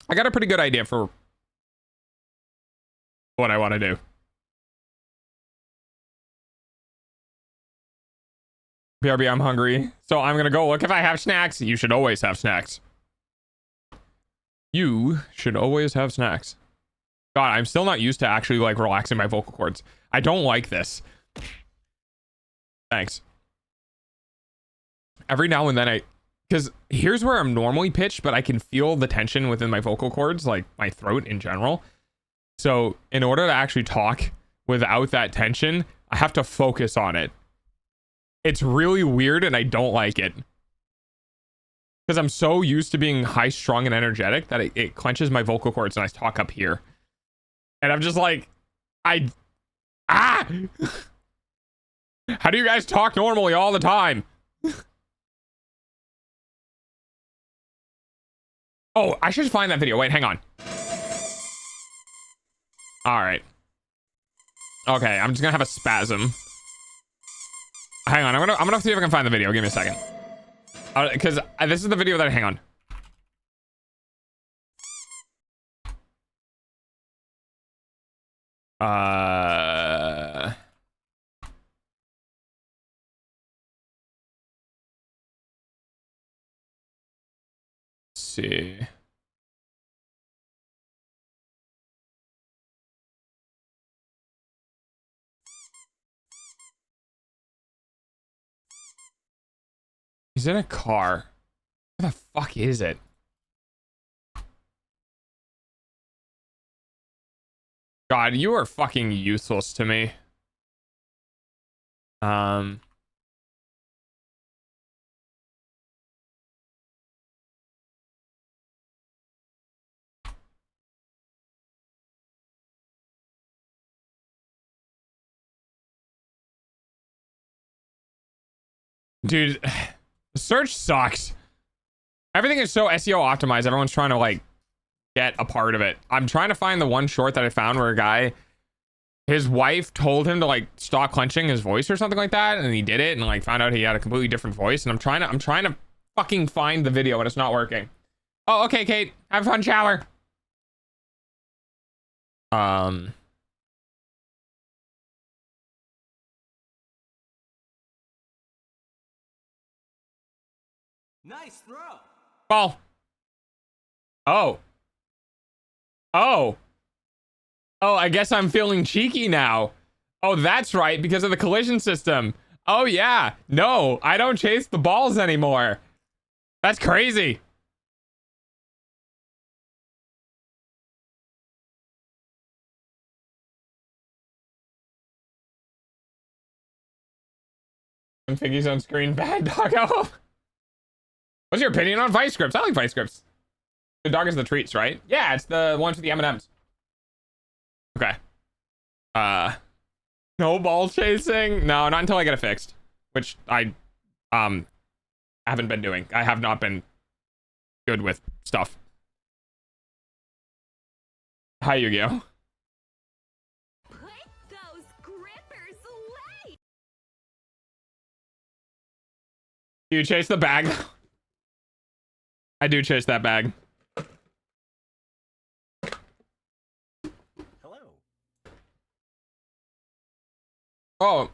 I got a pretty good idea for what I want to do. BRB, I'm hungry. So I'm gonna go look if I have snacks. You should always have snacks. You should always have snacks. God, I'm still not used to actually like relaxing my vocal cords. I don't like this. Thanks. Every now and then because here's where I'm normally pitched, but I can feel the tension within my vocal cords, like my throat in general. So in order to actually talk without that tension, I have to focus on it. It's really weird and I don't like it. Because I'm so used to being high strung and energetic that it clenches my vocal cords and I talk up here. And I'm just like, How do you guys talk normally all the time? Oh, I should find that video. Wait, hang on. All right. Okay, I'm just gonna have a spasm. Hang on, I'm gonna see if I can find the video. Give me a second. Because this is the video that. Hang on. Let's see. He's in a car. Where the fuck is it? God, you are fucking useless to me. Dude, the search sucks. Everything is so SEO optimized. Everyone's trying to like get a part of it. I'm trying to find the one short that I found where a guy, his wife told him to like stop clenching his voice or something like that, and he did it and like found out he had a completely different voice. And I'm trying to fucking find the video and it's not working. Oh, okay, Kate. Have a fun shower. Nice throw. Ball. Oh. Oh. Oh, I guess I'm feeling cheeky now. Oh, that's right, because of the collision system. Oh, yeah. No, I don't chase the balls anymore. That's crazy. Figgy's on screen. Bad doggo. What's your opinion on vice scripts? I like vice scripts. The dog is the treats, right? Yeah, it's the ones with the M&Ms. Okay. No ball chasing? No, not until I get it fixed. Which I haven't been doing. I have not been good with stuff. Hi, Yu-Gi-Oh. Put those grippers away. Do you chase the bag? I do chase that bag. Hello. Oh.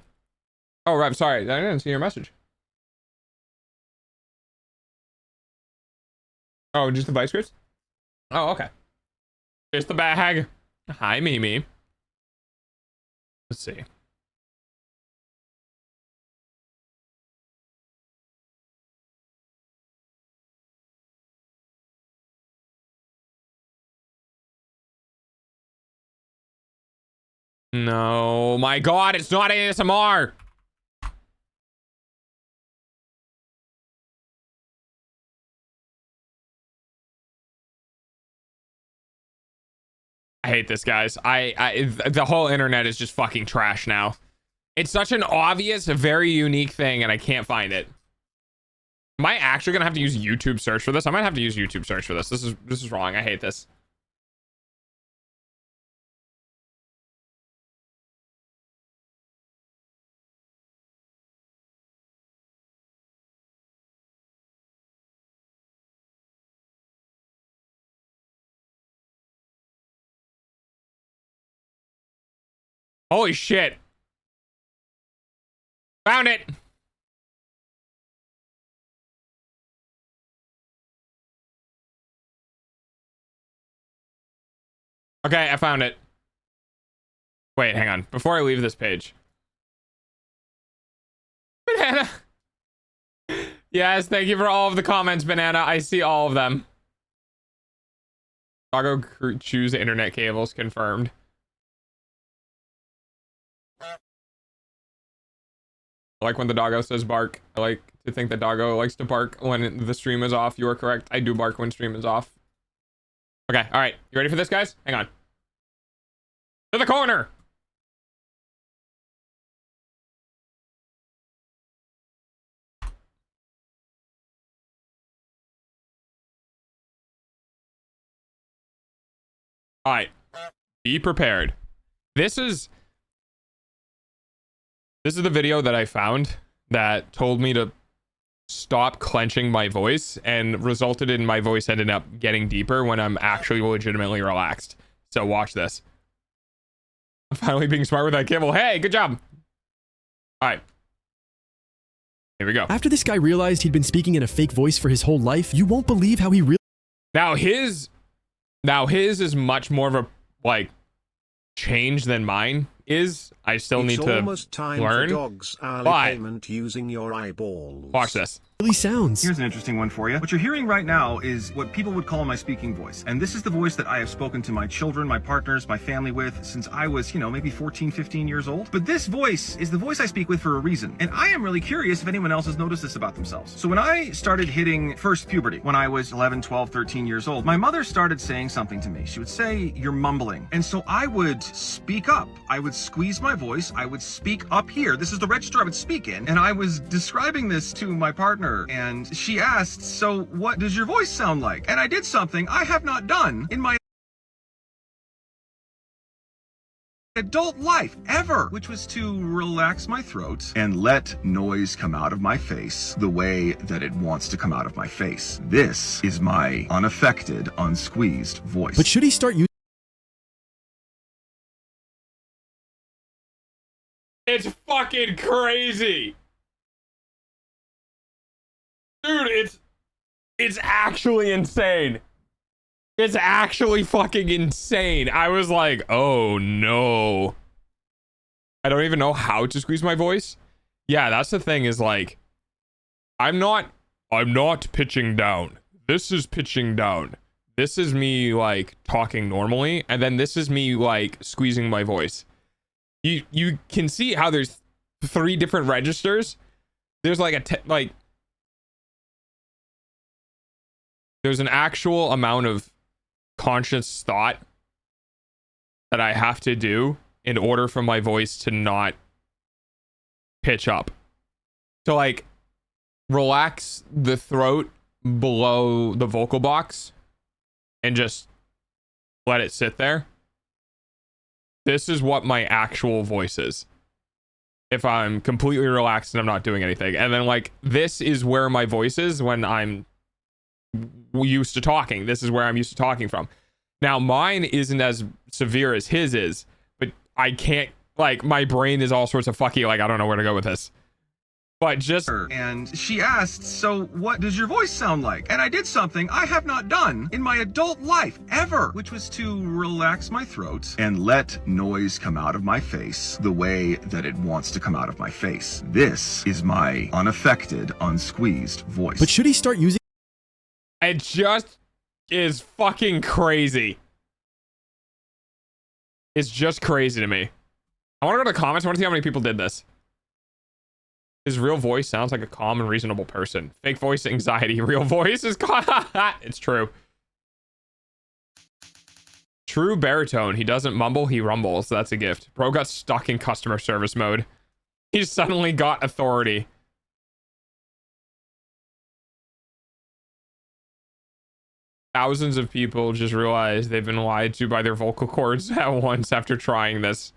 Oh, right. Sorry. I didn't see your message. Oh, just the vice grips? Oh, okay. Chase the bag. Hi, Mimi. Let's see. No, my God, it's not ASMR. I hate this, guys. The whole internet is just fucking trash now. It's such an obvious, very unique thing, and I can't find it. Am I actually gonna have to use YouTube search for this? I might have to use YouTube search for this. This is wrong. I hate this. Holy shit. Found it. Okay, I found it. Wait, hang on. Before I leave this page. Banana. Yes, thank you for all of the comments, Banana. I see all of them. Doggo choose internet cables confirmed. I like when the doggo says bark. I like to think that doggo likes to bark when the stream is off. You are correct. I do bark when stream is off. Okay, all right. You ready for this, guys? Hang on. To the corner. All right. Be prepared. This is the video that I found that told me to stop clenching my voice and resulted in my voice ending up getting deeper when I'm actually legitimately relaxed. So watch this. I'm finally being smart with that cable. Hey, good job. All right. Here we go. After this guy realized he'd been speaking in a fake voice for his whole life, you won't believe how he really... Now his is much more of a like change than mine is. I still need to almost time learn. For dogs hourly But payment using your eyeballs. watch this. sounds. Here's an interesting one for you. What you're hearing right now is what people would call my speaking voice. And this is the voice that I have spoken to my children, my partners, my family with since I was, maybe 14, 15 years old. But this voice is the voice I speak with for a reason. And I am really curious if anyone else has noticed this about themselves. So when I started hitting first puberty, when I was 11, 12, 13 years old, my mother started saying something to me. She would say, "You're mumbling." And so I would speak up. I would squeeze my voice. I would speak up here. This is the register I would speak in. And I was describing this to my partner. And she asked, "So what does your voice sound like?" And I did something I have not done in my adult life ever, which was to relax my throat and let noise come out of my face the way that it wants to come out of my face. This is my unaffected, unsqueezed voice. But should he start using... It's fucking crazy. Dude, it's actually insane. It's actually fucking insane. I was like, oh no. I don't even know how to squeeze my voice. Yeah, that's the thing is like, I'm not pitching down. This is pitching down. This is me like talking normally. And then this is me like squeezing my voice. You can see how there's 3 different registers. There's like there's an actual amount of conscious thought that I have to do in order for my voice to not pitch up. So like relax the throat below the vocal box and just let it sit there. This is what my actual voice is. If I'm completely relaxed and I'm not doing anything. And then like this is where my voice is when I'm used to talking. This is where I'm used to talking from. Now mine isn't as severe as his is, but I can't, like, my brain is all sorts of fucky, like I don't know where to go with this. But just... And she asked, so what does your voice sound like? And I did something I have not done in my adult life, ever, which was to relax my throat and let noise come out of my face the way that it wants to come out of my face. This is my unaffected, unsqueezed voice. But should he start using... It just is fucking crazy. It's just crazy to me. I want to go to the comments. I want to see how many people did this. His real voice sounds like a calm and reasonable person. Fake voice anxiety. Real voice is... It's true. True baritone. He doesn't mumble, he rumbles. That's a gift. Bro got stuck in customer service mode. He suddenly got authority. Thousands of people just realized they've been lied to by their vocal cords at once after trying this.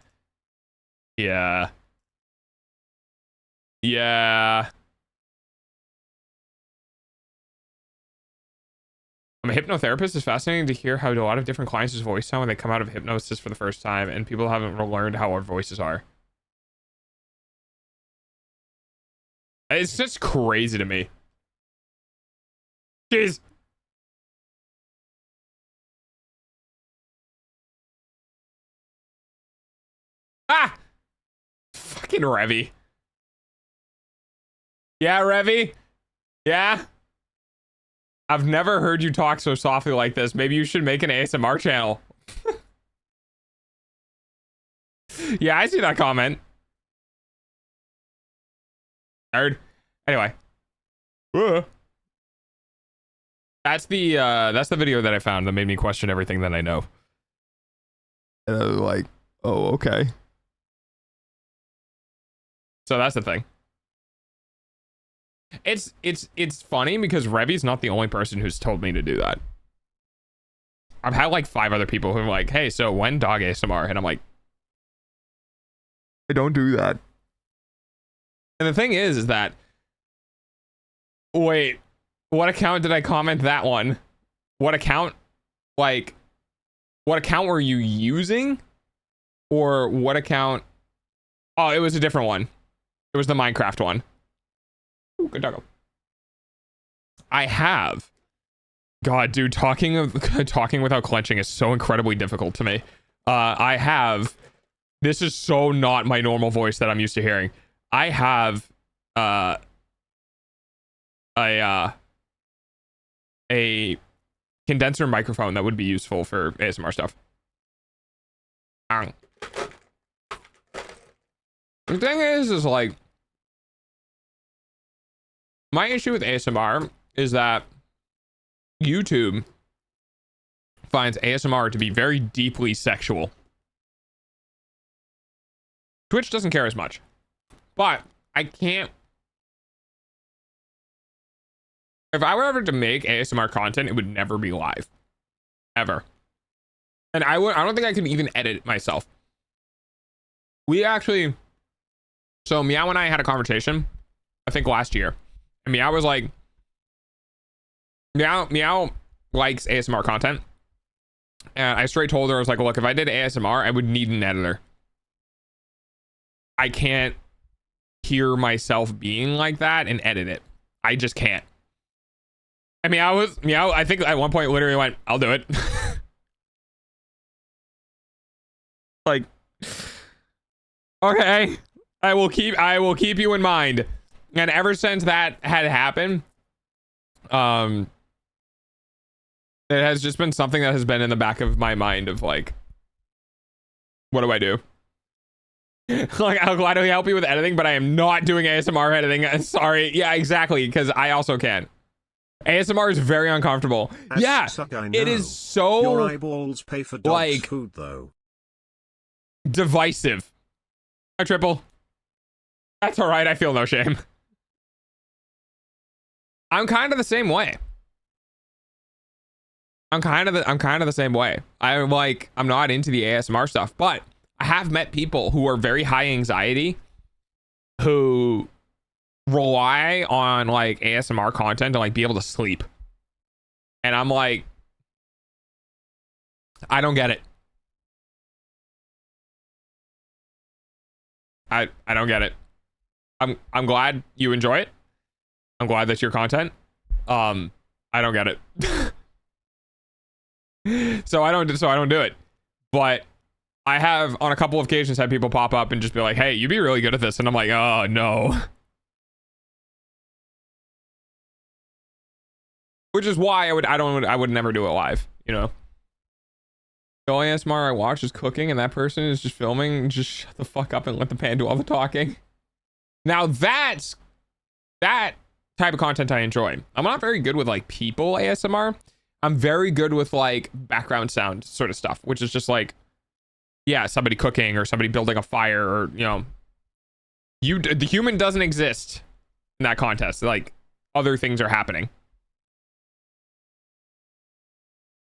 Yeah. Yeah. I'm a hypnotherapist. It's fascinating to hear how a lot of different clients' voice sound when they come out of hypnosis for the first time, and people haven't learned how our voices are. It's just crazy to me. Jeez. Ah! Fucking Revy. Yeah, Revy? Yeah? I've never heard you talk so softly like this. Maybe you should make an ASMR channel. Yeah, I see that comment. Nerd. Anyway. That's the video that I found that made me question everything that I know. And I was like, oh, okay. So that's the thing. It's funny because Revy's not the only person who's told me to do that. I've had like 5 other people who are like, hey, so when dog ASMR? And I'm like, I don't do that. And the thing is that, wait, what account did I comment that one? What account, like, what account were you using? Or what account? Oh, it was a different one. It was the Minecraft one. Ooh, good doggo. I have. God, dude, talking without clenching is so incredibly difficult to me. I have. This is so not my normal voice that I'm used to hearing. I have a condenser microphone that would be useful for ASMR stuff. The thing is like, my issue with ASMR is that YouTube finds ASMR to be very deeply sexual. Twitch doesn't care as much, but I can't. If I were ever to make ASMR content, it would never be live, ever. And I don't think I could even edit it myself. We actually, so Meow and I had a conversation, I think last year. And Meow was like, Meow likes ASMR content. And I straight told her, I was like, look, if I did ASMR, I would need an editor. I can't hear myself being like that and edit it. I just can't. I mean, I think at one point literally went, I'll do it. Like, okay, I will keep you in mind. And ever since that had happened, it has just been something that has been in the back of my mind of like, what do I do? Like, I'll gladly help you with editing, but I am not doing ASMR editing. Sorry. Yeah, exactly. Because I also can. ASMR is very uncomfortable. As Yeah, suck, I it know. is so Your eyeballs pay for dog's like food though. divisive. Hi, Triple. That's all right. I feel no shame. I'm kind of the same way. I'm kind of the same way. I'm not into the ASMR stuff, but I have met people who are very high anxiety who rely on like ASMR content to like be able to sleep. And I'm like, I don't get it. I don't get it. I'm glad you enjoy it. I'm glad that's your content. I don't get it. so I don't do it. But I have on a couple of occasions had people pop up and just be like, "Hey, you'd be really good at this." And I'm like, "Oh, no." Which is why I would never do it live, you know. The only ASMR I watch is cooking, and that person is just filming. Just shut the fuck up and let the pan do all the talking. Now that type of content I enjoy. I'm not very good with like people ASMR. I'm very good with like background sound sort of stuff, which is just like, yeah, somebody cooking or somebody building a fire, or you know, the human doesn't exist in that contest. Like other things are happening.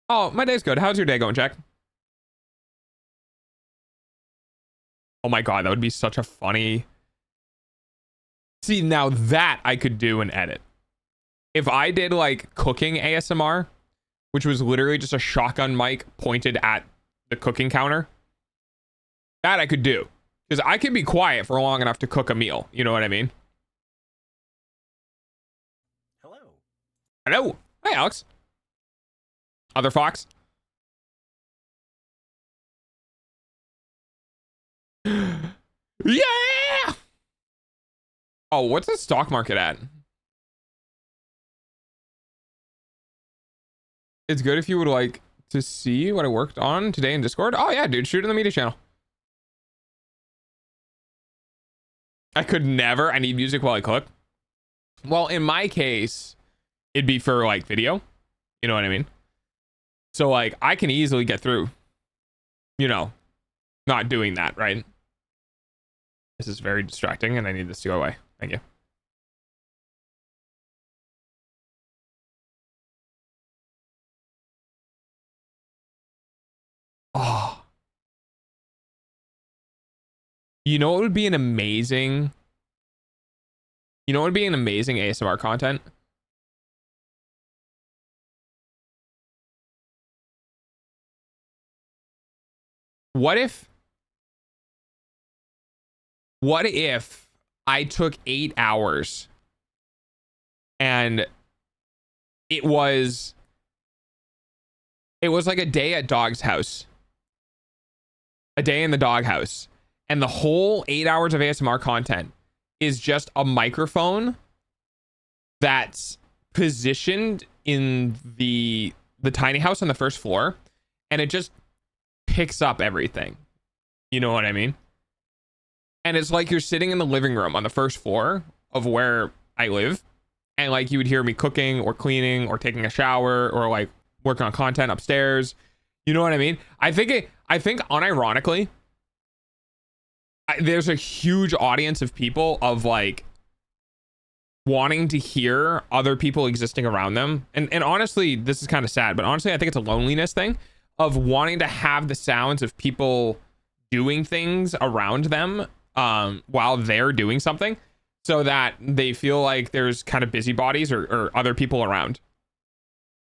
Oh, my day's good. How's your day going, Jack? Oh my god, that would be such a funny... See, now that I could do and edit. If I did like cooking ASMR, which was literally just a shotgun mic pointed at the cooking counter, that I could do. Because I could be quiet for long enough to cook a meal. You know what I mean? Hello. Hello. Hey, Alex. Other Fox? Yeah! Oh, what's the stock market at? It's good if you would like to see what I worked on today in Discord. Oh yeah, dude, shoot in the media channel. I could never. I need music while I cook. Well, in my case, it'd be for like video. You know what I mean? So like I can easily get through, you know, not doing that, right? This is very distracting and I need this to go away. Thank you. Oh. You know what would be an amazing... You know what would be an amazing ASMR content? What if I took 8 hours and it was like a day at Dog's house, a day in the dog house, and the whole 8 hours of ASMR content is just a microphone that's positioned in the tiny house on the first floor, and it just picks up everything. You know what I mean? And it's like you're sitting in the living room on the first floor of where I live, and like you would hear me cooking or cleaning or taking a shower or like working on content upstairs. You know what I mean? I think unironically, there's a huge audience of people of like wanting to hear other people existing around them. And honestly, this is kind of sad, but honestly, I think it's a loneliness thing of wanting to have the sounds of people doing things around them while they're doing something, so that they feel like there's kind of busybodies or other people around.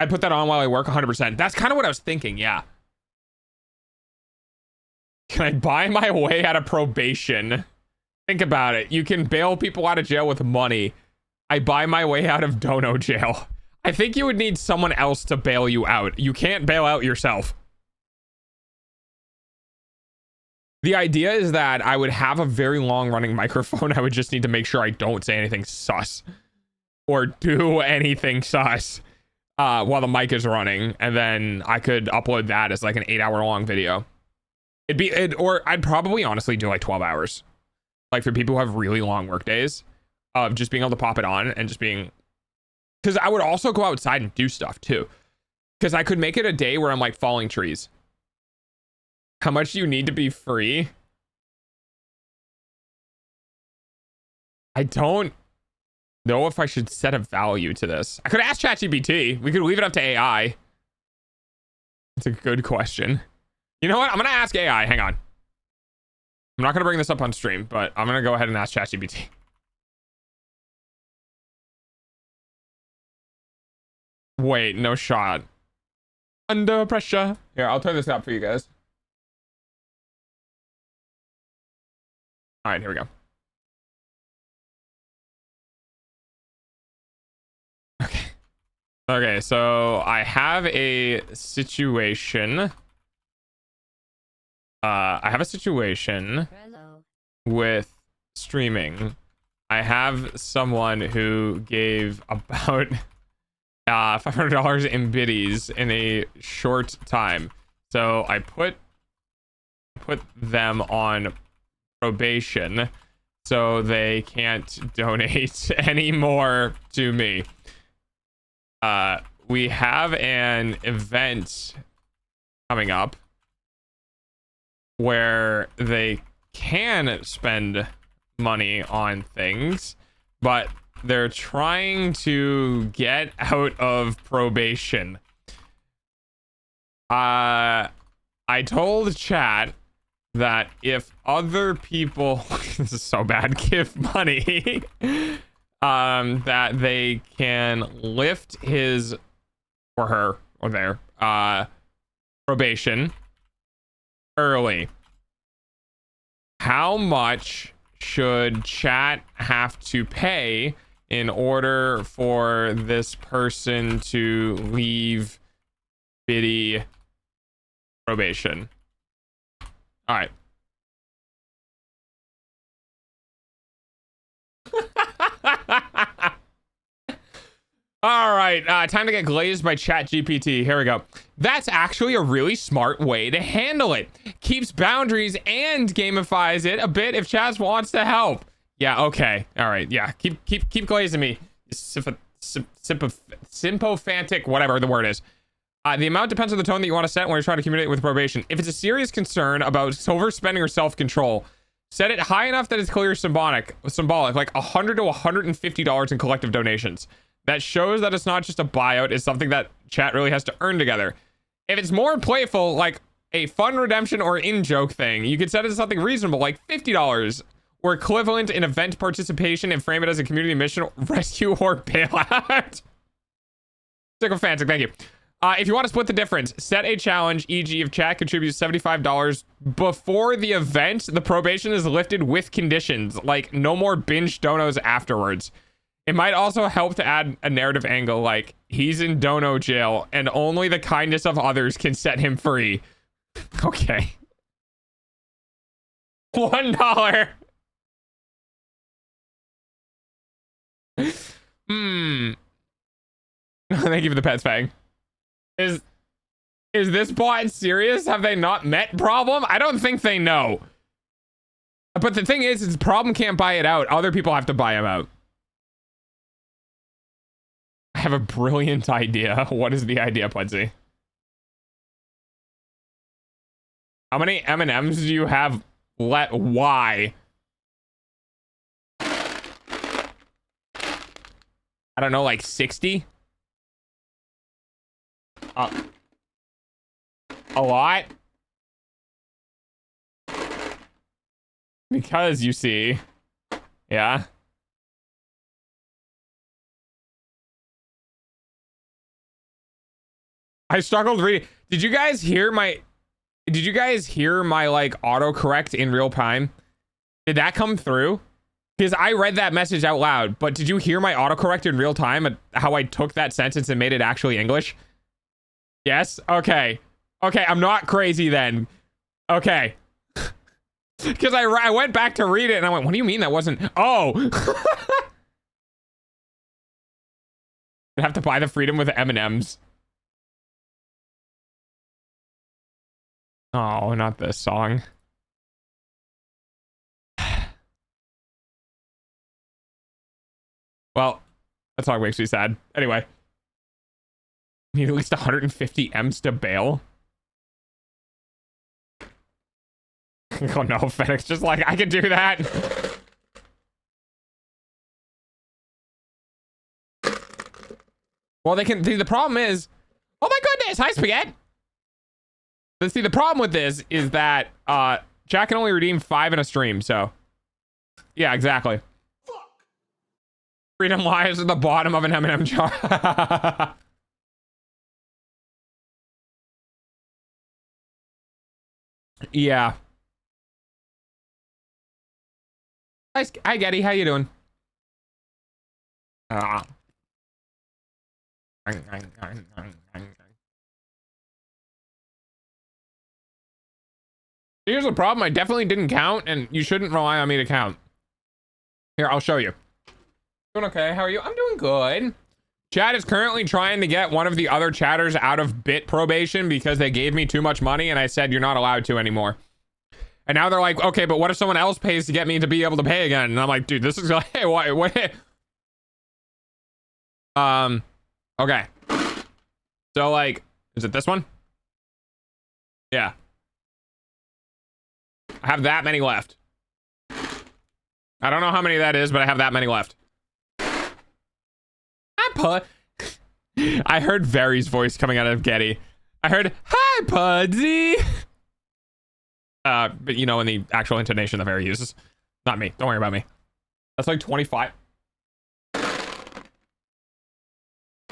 I put that on while I work 100%. That's kind of what I was thinking. Yeah. Can I buy my way out of probation? Think about it. You can bail people out of jail with money. I buy my way out of dono jail. I think you would need someone else to bail you out. You can't bail out yourself. The idea is that I would have a very long running microphone. I would just need to make sure I don't say anything sus or do anything sus while the mic is running. And then I could upload that as like an 8 hour long video. Or I'd probably honestly do like 12 hours. Like for people who have really long work days, of just being able to pop it on and just being Because I would also go outside and do stuff too. Because I could make it a day where I'm like falling trees. How much do you need to be free? I don't know if I should set a value to this. I could ask ChatGPT. We could leave it up to AI. It's a good question. You know what? I'm going to ask AI. Hang on. I'm not going to bring this up on stream, but I'm going to go ahead and ask ChatGPT. Wait, no shot. Under pressure. Here, I'll turn this up for you guys. All right, here we go. Okay. Okay, so I have a situation. I have a situation with streaming. I have someone who gave about $500 in biddies in a short time. So I put them on probation so they can't donate anymore to me. We have an event coming up where they can spend money on things, but they're trying to get out of probation. I told chat that if other people this is so bad, give money, that they can lift his or her or their probation early. How much should chat have to pay in order for this person to leave biddy probation? All right. All right, time to get glazed by ChatGPT. Here we go. That's actually a really smart way to handle it. Keeps boundaries and gamifies it a bit if Chaz wants to help. Yeah, okay. All right, yeah. Keep glazing me. Sympophantic, whatever the word is. The amount depends on the tone that you want to set when you're trying to communicate with probation. If it's a serious concern about overspending or self-control, set it high enough that it's clear symbolic, like $100 to $150 in collective donations. That shows that it's not just a buyout, it's something that chat really has to earn together. If it's more playful, like a fun redemption or in-joke thing, you could set it to something reasonable, like $50 or equivalent in event participation and frame it as a community mission, rescue, or bailout. Sycophantic, thank you. If you want to split the difference, set a challenge, e.g. if chat contributes $75 before the event, the probation is lifted with conditions, like no more binge donos afterwards. It might also help to add a narrative angle, like he's in dono jail and only the kindness of others can set him free. Okay. $1. Thank you for the pets, Fang. Is this bot serious? Have they not met problem? I don't think they know. But the thing is problem can't buy it out. Other people have to buy him out. I have a brilliant idea. What is the idea, Pudsey? How many M&Ms do you have? Why? I don't know, like 60? A lot? Because you see, yeah. I struggled reading. Did you guys hear my like autocorrect in real time? Did that come through? Because I read that message out loud, but did you hear my autocorrect in real time and how I took that sentence and made it actually English? Yes? Okay. Okay, I'm not crazy then. Okay. Because I went back to read it and I went, what do you mean that wasn't? Oh. I'd have to buy the freedom with M&Ms. Oh, not this song. Well, That song makes me sad. Anyway. Need at least 150 M's to bail. Oh no, FedEx just like, I can do that. Well, they can, the problem is, oh my goodness, hi Spaghetti. Let's see, the problem with this is that Jack can only redeem 5 in a stream, so. Yeah, exactly. Fuck. Freedom lies at the bottom of an M&M jar. Yeah. Hi, Getty. How you doing? Here's the problem. I definitely didn't count, and you shouldn't rely on me to count. Here, I'll show you. Doing okay? How are you? I'm doing good. Chat is currently trying to get one of the other chatters out of bit probation because they gave me too much money, and I said you're not allowed to anymore. And now they're like, okay, but what if someone else pays to get me to be able to pay again? And I'm like, dude, this is like, hey, wait. Okay. So like, is it this one? Yeah. I have that many left. I don't know how many that is, but I have that many left. I heard Very's voice coming out of Getty. I heard, hi, Pudsey. But you know, in the actual intonation that Very uses. Not me. Don't worry about me. That's like 25.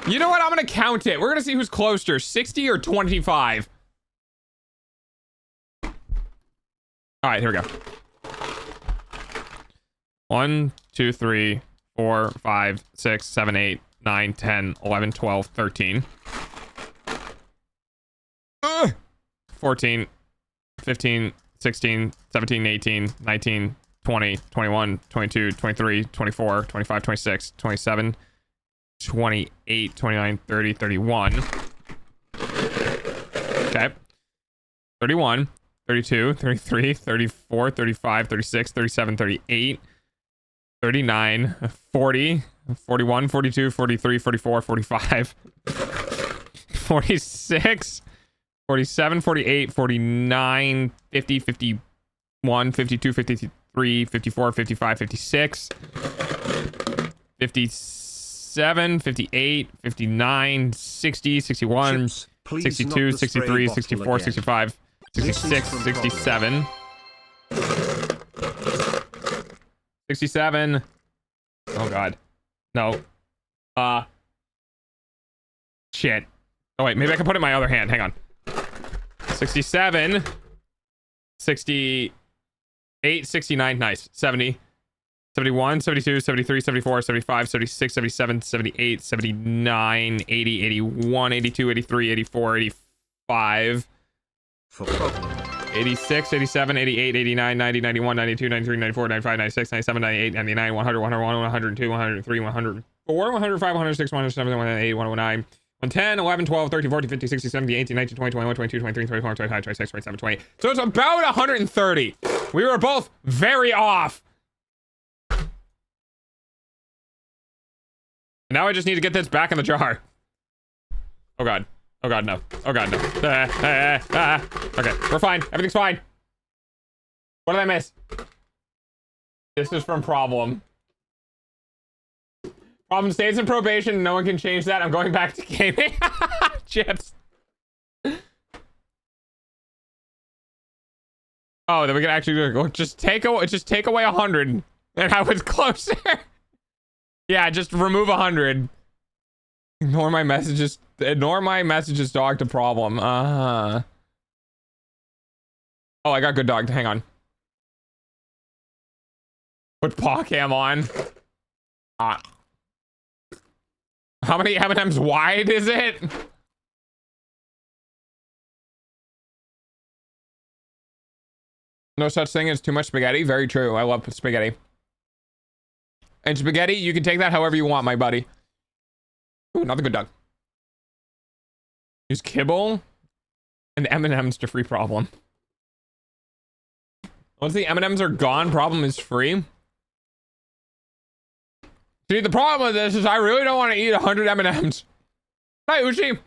You know what? I'm gonna count it. We're gonna see who's closer, 60 or 25. All right, here we go. 1, 2, 3, 4, 5, 6, 7, 8, 9, 10, 11, 12, 13. 14, 15, 16, 17, 18, 19, 20, 21, 22, 23, 24, 25, 26, 27, 28, 29, 30, 31. Okay. 31, 32, 33, 34, 35, 36, 37, 38, 39, 40, 41, 42, 43, 44, 45, 46, 47, 48, 49, 50, 51, 52, 53, 54, 55, 56, 57, 58, 59, 60, 61, 62, 63, 64, 65, 66, 67, 67. Oh god. No. Shit. Oh wait, maybe I can put it in my other hand. Hang on. 67, 68, 69, nice. 70, 71, 72, 73, 74, 75, 76, 77, 78, 79, 80, 81, 82, 83, 84, 85, 86, 87, 88, 89, 90, 91, 92, 93, 94, 95, 96, 97, 98, 99, 100, 101, 102, 103, 104, 105, 106, 107, 108, 109, 110, 11, 12, 13, 14, 15, 16, 17, 18, 19, 20, 21, 22, 23, 24, 25, 26, 27, 28. So it's about 130. We were both very off. Now I just need to get this back in the jar. Oh god. Oh god, no. Oh god, no. Okay, we're fine. Everything's fine. What did I miss? This is from Problem. Problem stays in probation. No one can change that. I'm going back to gaming. Chips. Oh, then we can actually just take away 100, and I was closer. Yeah, just remove 100. Ignore my messages. Ignore my messages, dog, to Problem. Oh, I got good dog. Hang on. Put paw cam on. How many M&Ms wide is it? No such thing as too much spaghetti. Very true. I love spaghetti. And spaghetti, you can take that however you want, my buddy. Ooh, not the good dog. Use kibble and M&Ms to free Problem. Once the M&Ms are gone, Problem is free. See, the problem with this is I really don't want to eat 100 M&Ms. Hi, Uchi.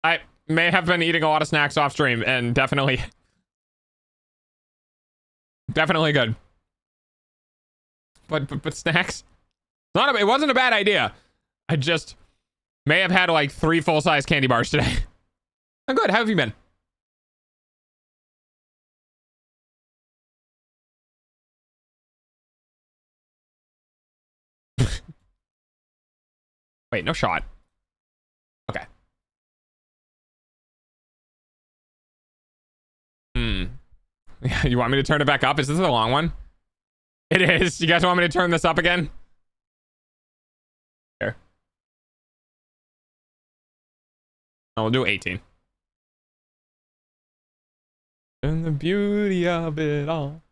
I may have been eating a lot of snacks off stream, and definitely good. But snacks, it wasn't a bad idea. I just may have had like 3 full-size candy bars today. I'm good. How have you been? Wait, no shot. Okay. You want me to turn it back up? Is this a long one? It is. You guys want me to turn this up again? Here. Oh, we'll do 18. And the beauty of it all.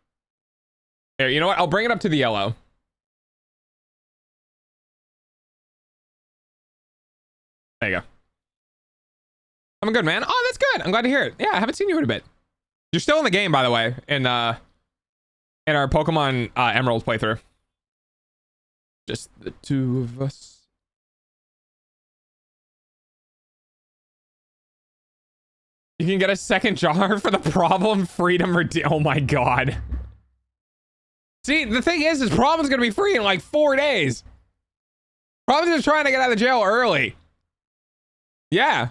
Here, you know what? I'll bring it up to the yellow. There you go. I'm good, man. Oh, that's good. I'm glad to hear it. Yeah, I haven't seen you in a bit. You're still in the game, by the way, in our Pokemon Emerald playthrough. Just the 2 of us. You can get a second jar for the problem freedom oh my god. See, the thing is problem's gonna be free in like 4 days. Problem's just trying to get out of jail early. Yeah.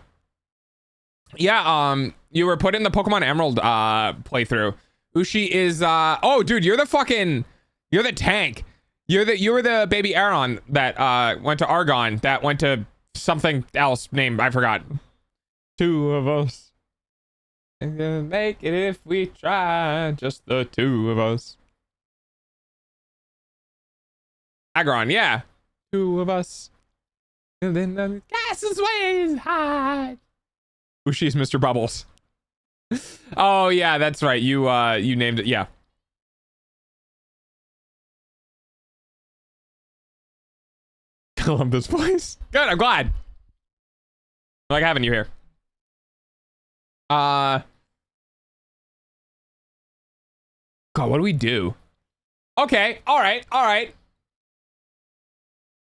Yeah, you were put in the Pokemon Emerald playthrough. Ushi is oh dude, you're the tank. You were the baby Aron that went to Argon, that went to something else named, I forgot. 2 of us. We're gonna make it if we try, just the 2 of us. Aggron, yeah. 2 of us. And then the gas is way high. Ushi's Mr. Bubbles. Oh yeah, that's right. You named it, yeah. Columbus Place. Good, I'm glad. I like having you here. God, what do we do? Okay, all right.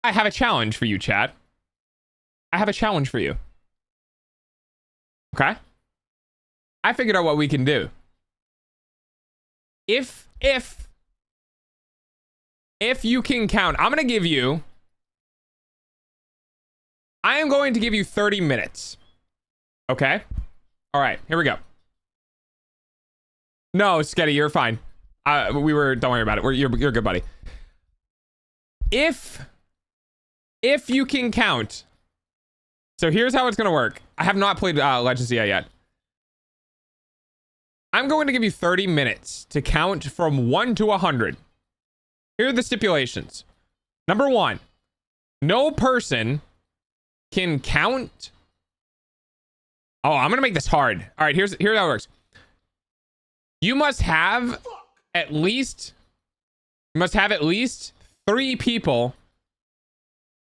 I have a challenge for you, chat. I have a challenge for you. Okay? I figured out what we can do. If you can count, I am going to give you 30 minutes. Okay? All right, here we go. No, Sketty, you're fine. Don't worry about it. You're good, buddy. If you can count. So here's how it's going to work. I have not played Legends yet. I'm going to give you 30 minutes to count from 1 to 100. Here are the stipulations. Number 1, no person can count. Oh, I'm going to make this hard. All right, here's how it works. You must have at least 3 people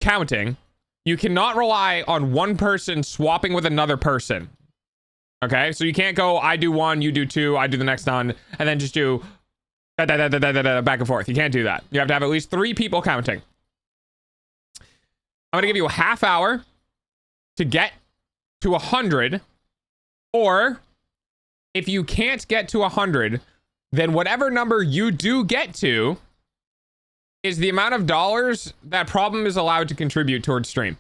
counting. You cannot rely on one person swapping with another person. Okay, so you can't go, I do 1, you do 2, I do the next one, and then just do back and forth. You can't do that. You have to have at least 3 people counting. I'm gonna give you a half hour to get to 100, or if you can't get to 100, then whatever number you do get to is the amount of dollars that Problem is allowed to contribute towards stream.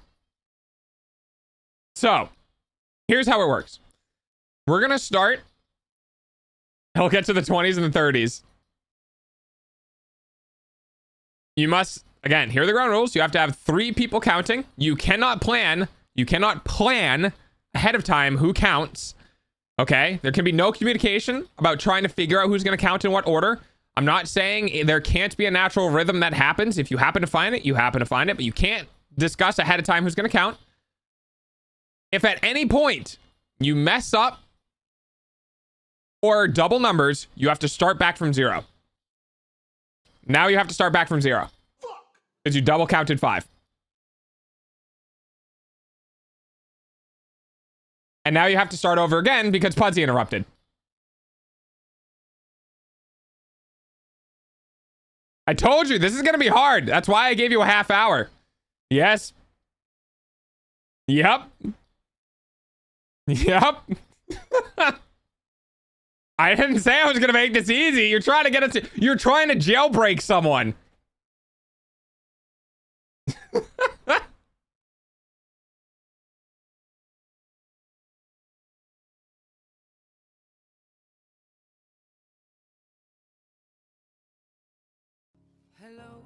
So here's how it works. We're gonna start. He'll get to the 20s and the 30s. You must, again, here are the ground rules. You have to have 3 people counting. You cannot plan ahead of time who counts. Okay, there can be no communication about trying to figure out who's going to count in what order. I'm not saying there can't be a natural rhythm that happens. If you happen to find it, you happen to find it, but you can't discuss ahead of time who's going to count. If at any point you mess up or double numbers, you have to start back from 0. Now you have to start back from 0 because you double counted 5. And now you have to start over again because Pudsey interrupted. I told you, this is going to be hard. That's why I gave you a half hour. Yes. Yep. Yep. I didn't say I was going to make this easy. You're trying to get it. You're trying to jailbreak someone. Hello,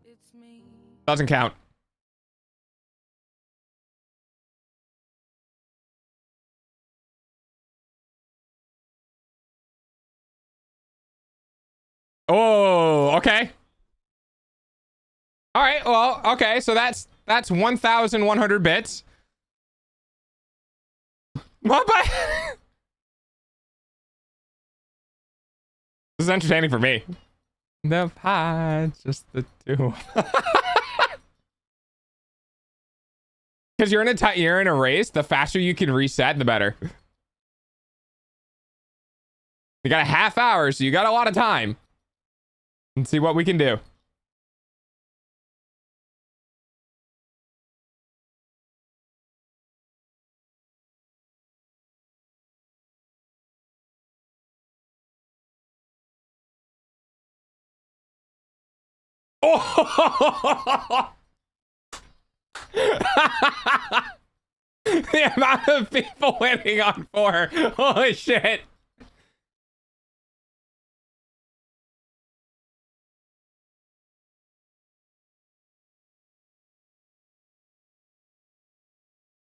it's me. Doesn't count. Oh, okay. All right. Well, okay. So that's 1,100 bits. What? This is entertaining for me. The pie, just the two. Because you're in a race. The faster you can reset, the better. You got a half hour, so you got a lot of time. Let's see what we can do. Oh! The amount of people waiting on 4. Holy shit.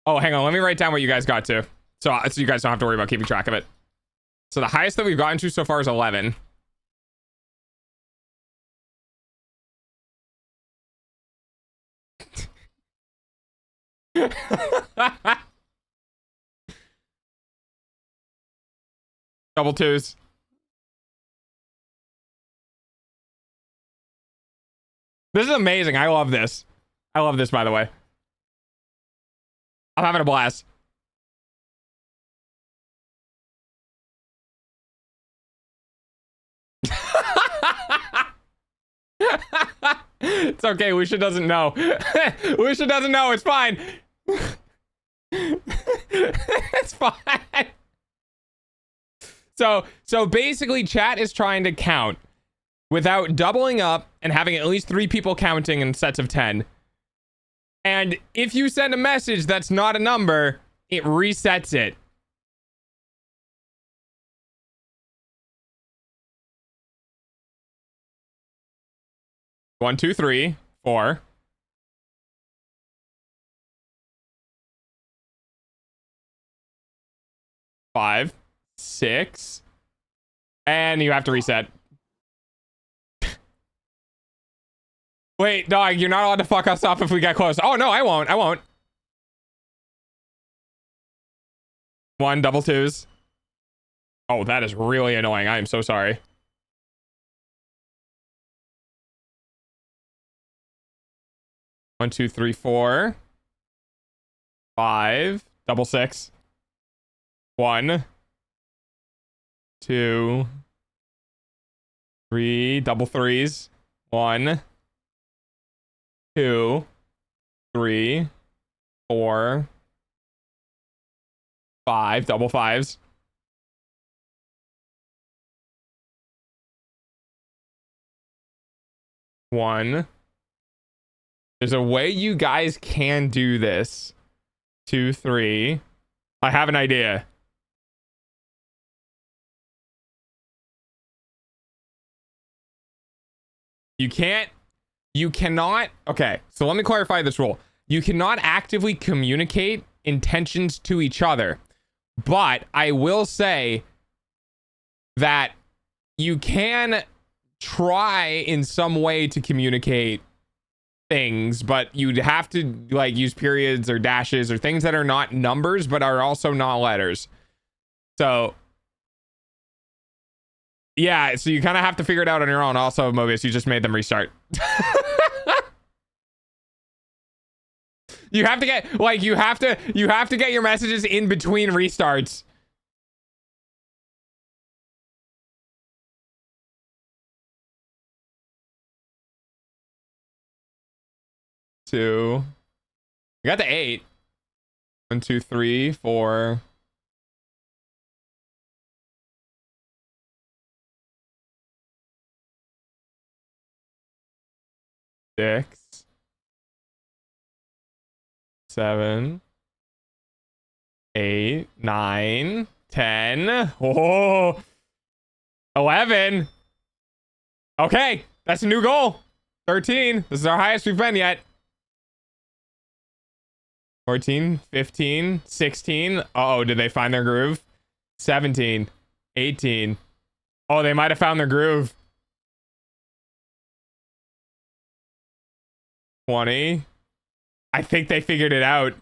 Oh, hang on. Let me write down what you guys got to. So you guys don't have to worry about keeping track of it. So the highest that we've gotten to so far is 11. Double twos. This is amazing. I love this. I love this, by the way. I'm having a blast. It's okay. Lucia doesn't know. Lucia doesn't know. It's fine. It's fine. So basically, chat is trying to count without doubling up and having at least 3 people counting in sets of 10. And if you send a message that's not a number, it resets it. One, two, three, 4. 5, 6. And you have to reset. Wait, dog, you're not allowed to fuck us up if we get close. Oh, no, I won't. I won't. 1, double twos. Oh, that is really annoying. I am so sorry. One, two, three, 4. 5. Double 6. 1, 2, 3. Double threes. 1, 2, 3, 4, 5. Double 5s. 1. There's a way you guys can do this. 2, 3. I have an idea. You cannot. Okay, so let me clarify this rule. You cannot actively communicate intentions to each other, but I will say that you can try in some way to communicate things, but you'd have to like use periods or dashes or things that are not numbers but are also not letters. So yeah, so you kind of have to figure it out on your own. Also, Mobius, you just made them restart. You have to get like you have to get your messages in between restarts. 2. We got the 8. 1, 2, 3, 4. Six, 7, 8, 9, 10. Oh, 11. Okay, that's a new goal. 13. This is our highest we've been yet. 14, 15, 16. Uh-oh, did they find their groove? 17, 18. Oh, they might have found their groove. 20. I think they figured it out.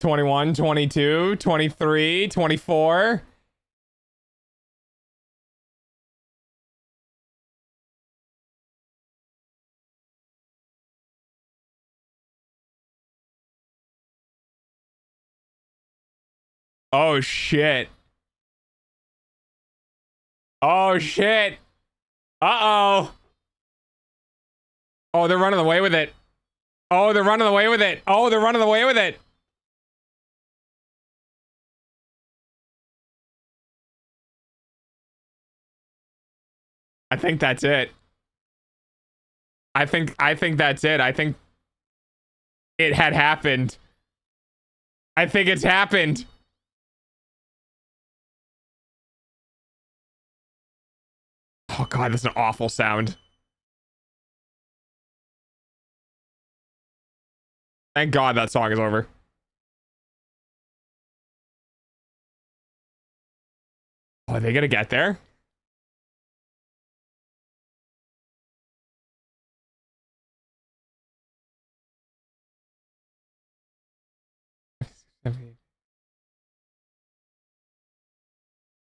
21, 22, 23, 24. Oh shit. Oh shit. Uh-oh. Oh, they're running away with it. Oh, they're running away with it. Oh, they're running away with it. I think that's it. I think that's it. I think it had happened. I think it's happened. Oh god, that's an awful sound. Thank God that song is over. Oh, are they gonna get there?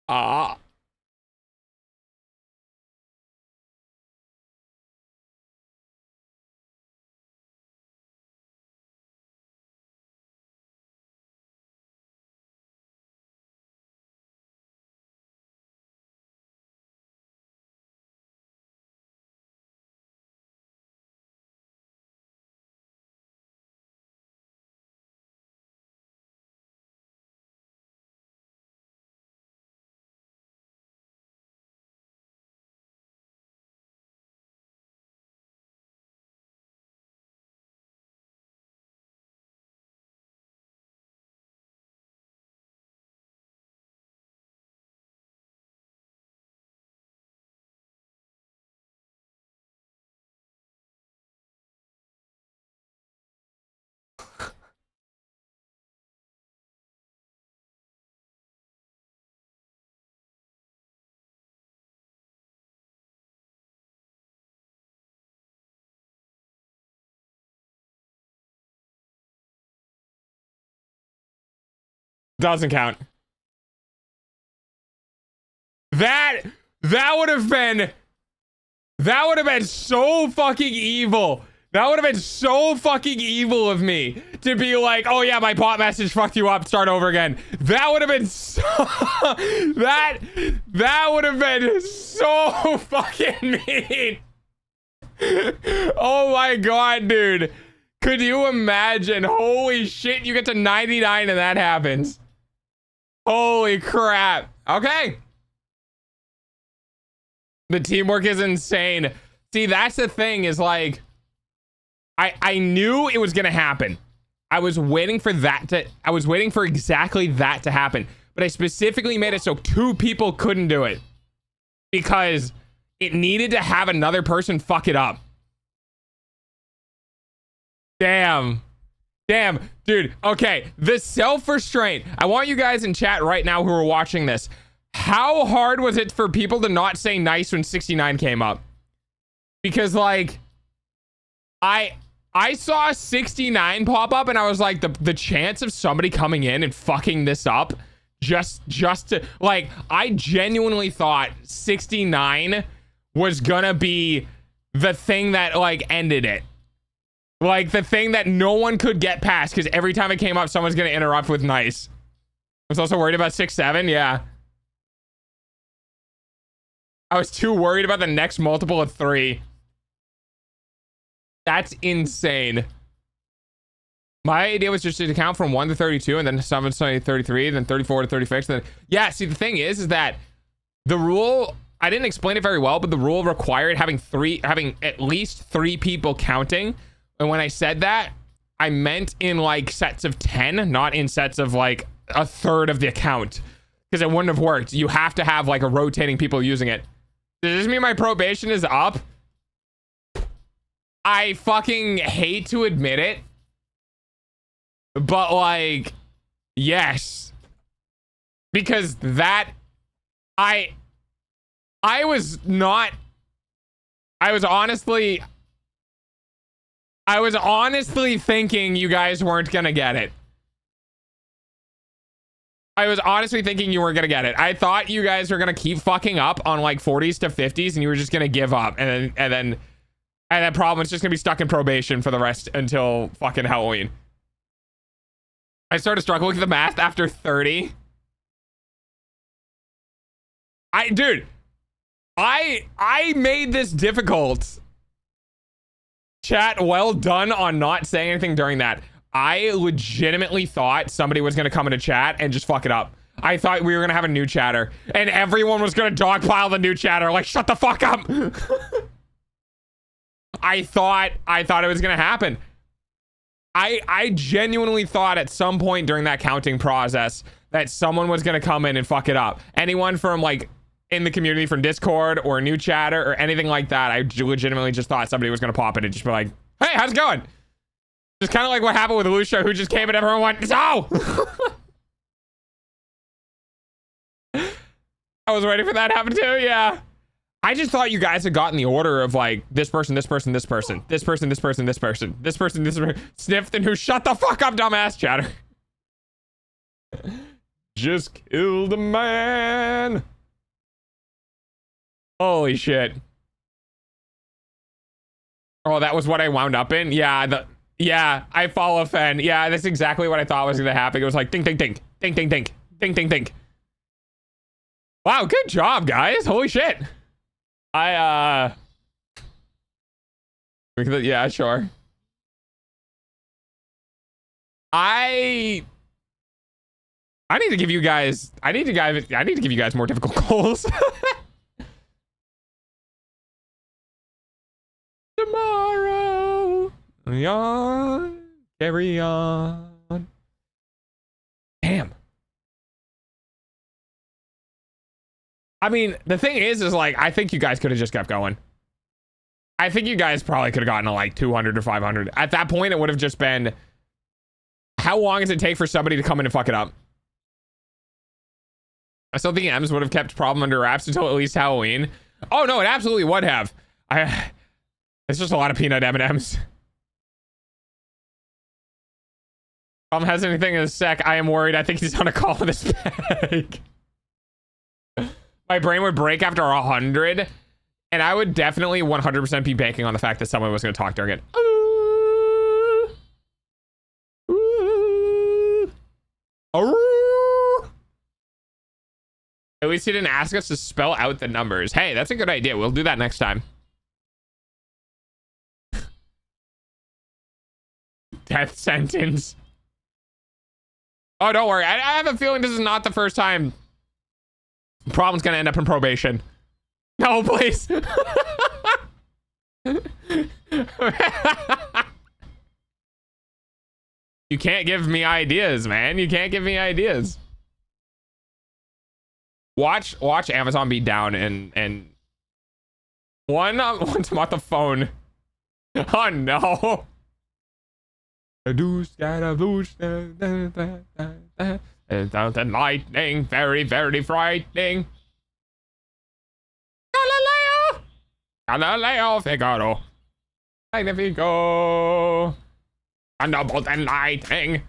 Ah. Doesn't count. That would have been so fucking evil. That would have been so fucking evil of me to be like, oh yeah, my bot message fucked you up, start over again. That would have been so that would have been so fucking mean. Oh my god, dude. Could you imagine? Holy shit, you get to 99 and that happens. Holy crap. Okay. The teamwork is insane. See, that's the thing is like, I knew it was going to happen. I was waiting for exactly that to happen. But I specifically made it so 2 people couldn't do it. Because it needed to have another person fuck it up. Damn. Damn, dude. Okay, the self-restraint. I want you guys in chat right now who are watching this. How hard was it for people to not say nice when 69 came up? Because like, I saw 69 pop up and I was like, the chance of somebody coming in and fucking this up just to like, I genuinely thought 69 was gonna be the thing that like ended it. Like the thing that no one could get past because every time it came up, someone's gonna interrupt with nice. I was also worried about 6-7. Yeah. I was too worried about the next multiple of 3. That's insane. My idea was just to count from 1 to 32 and then 7 to 33, then 34 to 36. Then yeah, see the thing is that the rule, I didn't explain it very well, but the rule required having at least 3 people counting. And when I said that, I meant in like sets of 10, not in sets of like a third of the account, because it wouldn't have worked. You have to have like a rotating people using it. Does this mean my probation is up? I fucking hate to admit it, but like, yes, because that I was honestly thinking you guys weren't gonna get it. I was honestly thinking you weren't gonna get it. I thought you guys were gonna keep fucking up on like 40s to 50s and you were just gonna give up, and that problem is just gonna be stuck in probation for the rest until fucking Halloween. I started struggling with the math after 30. Dude, I made this difficult. Chat, well done on not saying anything during that. I legitimately thought somebody was going to come into chat and just fuck it up. I thought we were going to have a new chatter and everyone was going to dogpile the new chatter. Like, shut the fuck up. I thought it was going to happen. I genuinely thought at some point during that counting process that someone was going to come in and fuck it up. Anyone from like in the community from Discord or a new chatter or anything like that, I legitimately just thought somebody was going to pop in and just be like, hey, how's it going? Just kind of like what happened with Lucia, who just came and everyone went, no! I was waiting for that to happen too, yeah. I just thought you guys had gotten the order of like this person, this person, this person, this person, this person, this person, this person, this person, sniffed and who shut the fuck up, dumbass chatter. Just killed a man. Holy shit. Oh, that was what I wound up in? Yeah, I follow Fen. Yeah, that's exactly what I thought was gonna happen. It was like ding, ding, ding, ding, ding, ding, ding, ding, ding. Wow, good job, guys. Holy shit. Yeah, sure. I need to give you guys more difficult goals. Tomorrow, carry on. Damn. I mean, the thing is like, I think you guys could have just kept going. I think you guys probably could have gotten to like 200 or 500. At that point, it would have just been, how long does it take for somebody to come in and fuck it up? I still think M's would have kept problem under wraps until at least Halloween. Oh no, it absolutely would have. It's just a lot of peanut M&Ms. Problem has anything in a sec. I am worried. I think he's on a call with his bag. My brain would break after 100, and I would definitely 100% be banking on the fact that someone was going to talk during it. At least he didn't ask us to spell out the numbers. Hey, that's a good idea. We'll do that next time. Death sentence. Oh, don't worry. I have a feeling this is not the first time. Problem's gonna end up in probation. No, please. You can't give me ideas, man. You can't give me ideas. Watch Amazon be down and once I'm on the phone. Oh no. And lightning, very, very frightening. Galileo! Galileo Figaro. Magnifico. Thunderbolt and lightning.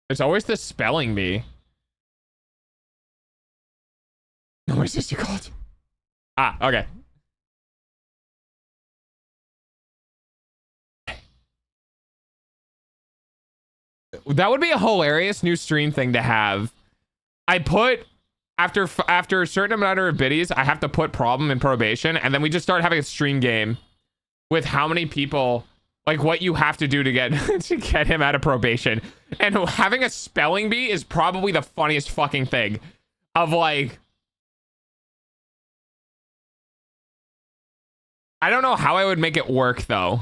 There's always the spelling bee. No, my sister called. Ah, okay. That would be a hilarious new stream thing to have. I put after a certain amount of biddies, I have to put problem in probation, and then we just start having a stream game with how many people, like what you have to do to get to get him out of probation. And having a spelling bee is probably the funniest fucking thing of like, I don't know how I would make it work though.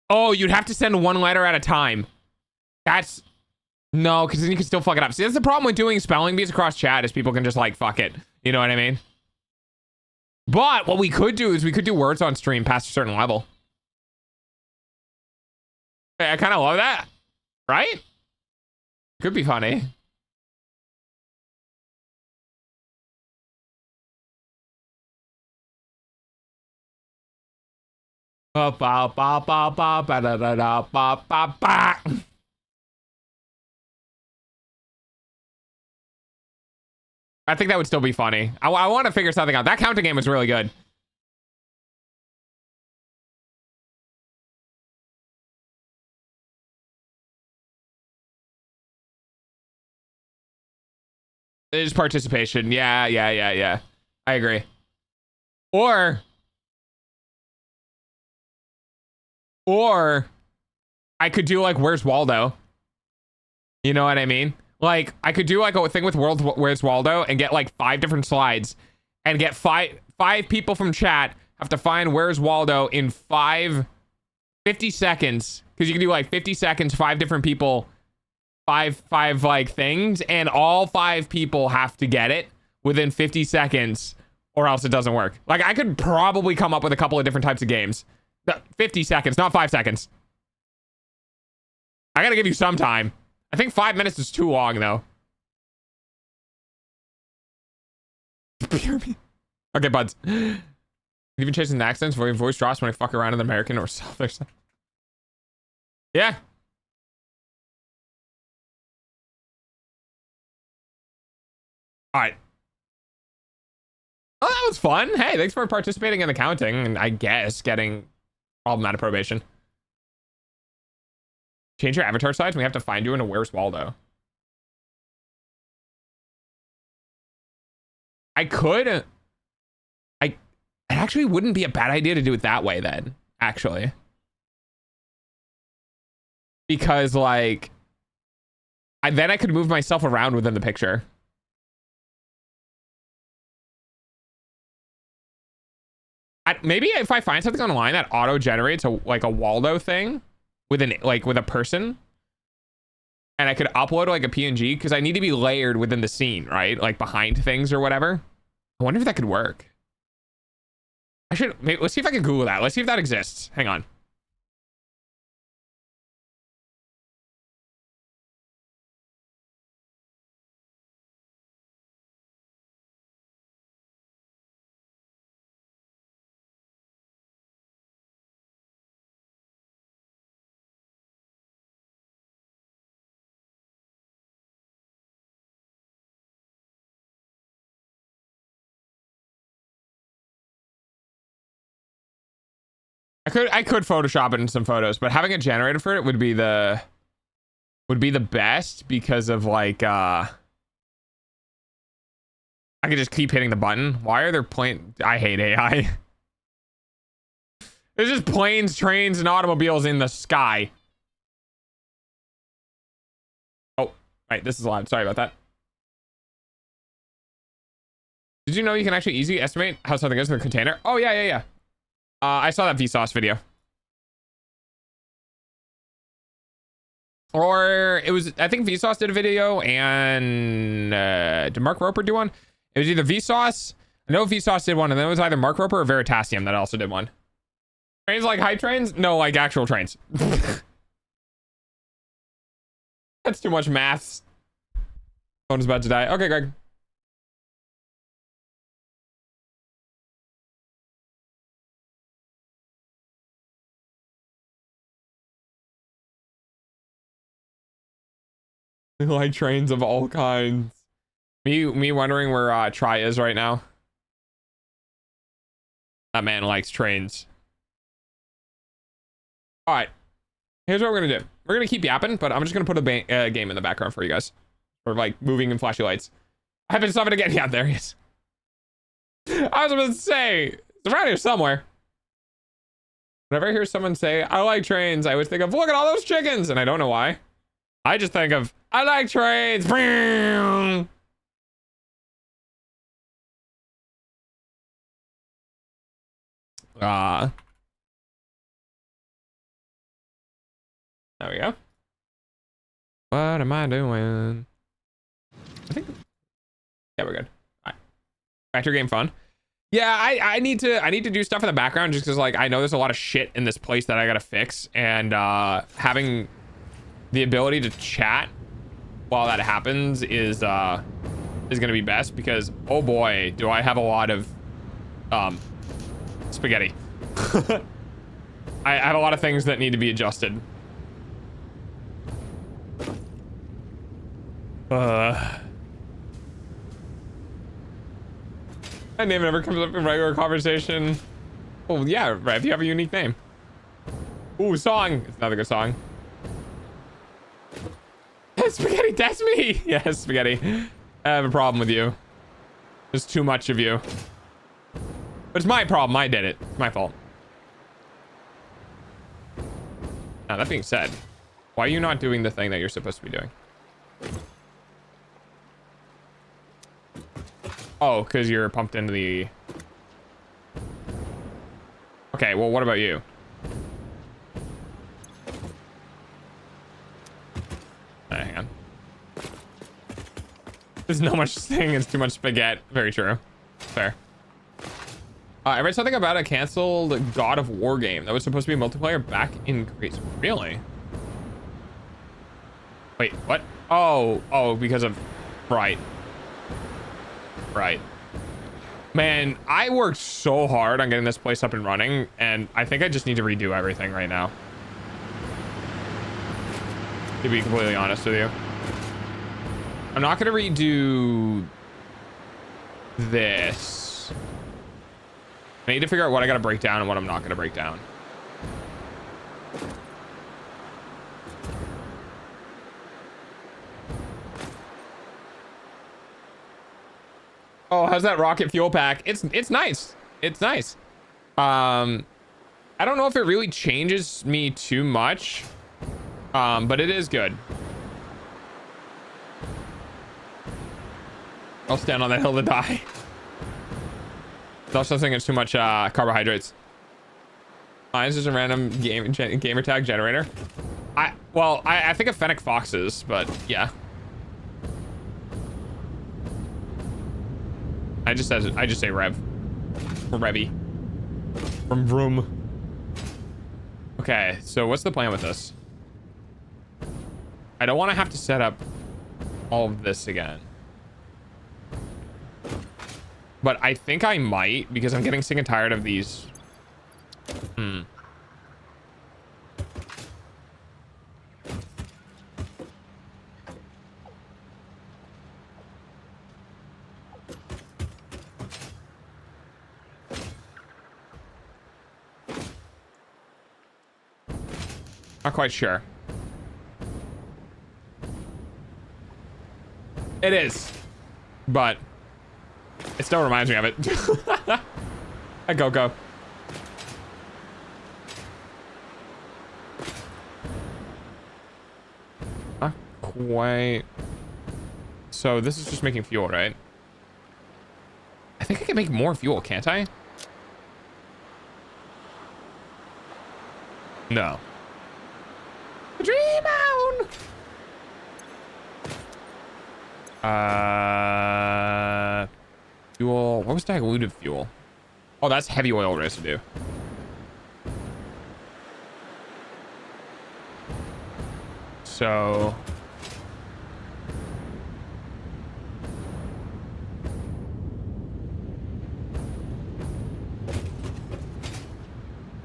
Oh, you'd have to send one letter at a time. That's no, because then you can still fuck it up. See, that's the problem with doing spelling bees across chat is people can just like fuck it. You know what I mean? But what we could do is we could do words on stream past a certain level. I kind of love that, right? Could be funny. Ba ba ba ba ba ba da da da ba ba ba. I think that would still be funny. I want to figure something out. That counting game was really good. It is participation. Yeah. I agree. Or I could do like Where's Waldo? You know what I mean? Like I could do like a thing with Where's Waldo and get like 5 different slides and get five people from chat have to find Where's Waldo in 50 seconds, because you can do like 50 seconds, 5 different people, five like things, and all 5 people have to get it within 50 seconds or else it doesn't work. Like I could probably come up with a couple of different types of games. 50 seconds, not 5 seconds. I gotta give you some time. I think 5 minutes is too long though. Okay, buds. Even chasing accents, voice drops when I fuck around in the American or Southern. Yeah. All right. Oh, that was fun. Hey, thanks for participating in the counting and I guess getting problem out of probation. Change your avatar size. We have to find you in a Where's Waldo. I could. It actually wouldn't be a bad idea to do it that way then, actually. Because like, then I could move myself around within the picture. Maybe if I find something online that auto generates a Waldo thing with a person, and I could upload like a PNG, because I need to be layered within the scene, right? Like behind things or whatever. I wonder if that could work. Let's see if I can Google that. Let's see if that exists. Hang on. I could Photoshop it in some photos, but having it generated for it would be the best, because of like I could just keep hitting the button. Why are there I hate AI. There's just planes, trains, and automobiles in the sky. Oh, right, this is loud. Sorry about that. Did you know you can actually easily estimate how something is in the container? Oh yeah. I saw that Vsauce video. Or it was, I think Vsauce did a video, and did Mark Roper do one? It was either Vsauce. I know Vsauce did one, and then it was either Mark Roper or Veritasium that also did one. Trains like high trains? No, like actual trains. That's too much maths. Phone is about to die. Okay, Greg. Like trains of all kinds. Me wondering where Try is right now. That man likes trains. All right, here's what we're gonna do. We're gonna keep yapping, but I'm just gonna put a game in the background for you guys, for like moving and flashy lights. I haven't stopped it again. Yeah, there he is. I was about to say it's around here somewhere. Whenever I hear someone say, I like trains, I always think of, look at all those chickens. And I don't know why. I just think of, I like trains. There we go. What am I doing? I think, yeah, we're good. All right. Factor game fun. Yeah, I need to do stuff in the background just because like I know there's a lot of shit in this place that I gotta fix, and having the ability to chat while that happens is gonna be best, because oh boy, do I have a lot of spaghetti. I have a lot of things that need to be adjusted. My name never comes up in regular conversation. Oh yeah, right. If you have a unique name. Ooh, song. It's another good song. Spaghetti, that's me. Yes, Spaghetti. I have a problem with you. There's too much of you. But it's my problem. I did it. It's my fault. Now, that being said, why are you not doing the thing that you're supposed to be doing? Oh, because you're pumped into the... Okay, well, what about you? Hang on. There's no much thing as too much spaghetti. Very true. Fair. I read something about a canceled God of War game that was supposed to be multiplayer back in Greece. Really? Wait, what? Oh, because of... Right. Right. Man, I worked so hard on getting this place up and running, and I think I just need to redo everything right now. To be completely honest with you. I'm not going to redo this. I need to figure out what I got to break down and what I'm not going to break down. Oh, how's that rocket fuel pack? It's nice. It's nice. I don't know if it really changes me too much. But it is good. I'll stand on that hill to die. It's also thinking it's too much carbohydrates. Mine's just a random gamer tag generator. I think of Fennec Foxes, but yeah. I just say Rev. Or Revy. From Vroom. Okay, so what's the plan with this? I don't want to have to set up all of this again. But I think I might, because I'm getting sick and tired of these. Not quite sure. It is, but it still reminds me of it. Go. Not quite. So this is just making fuel, right? I think I can make more fuel, can't I? No. Dream on. Fuel. What was diluted fuel? Oh, that's heavy oil residue. So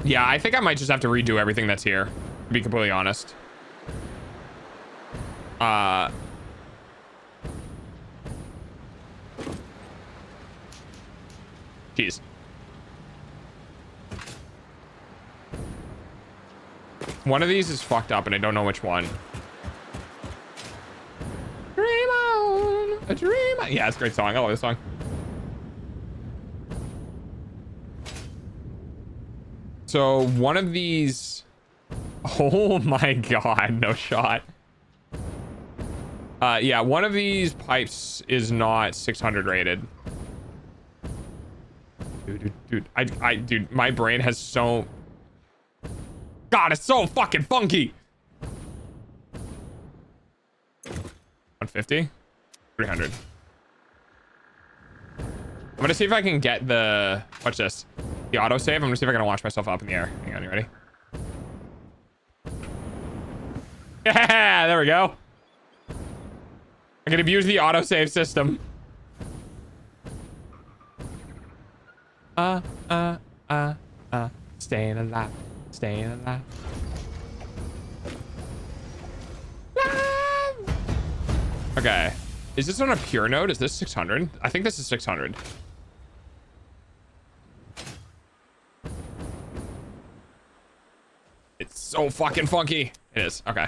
yeah, I think I might just have to redo everything that's here, to be completely honest. Jeez. One of these is fucked up and I don't know which one. Dream on, a dream on. Yeah, it's a great song. I love this song. So one of these, oh my God, no shot. Yeah, one of these pipes is not 600 rated. Dude, my brain has so, God, it's so fucking funky. 150, 300. I'm gonna see if I can get the, watch this, the autosave. I'm gonna see if I can launch myself up in the air. Hang on, you ready? Yeah, there we go. I can abuse the autosave system. Staying alive, staying alive. Okay, is this on a pure node? Is this 600? I think this is 600. It's so fucking funky. It is. Okay.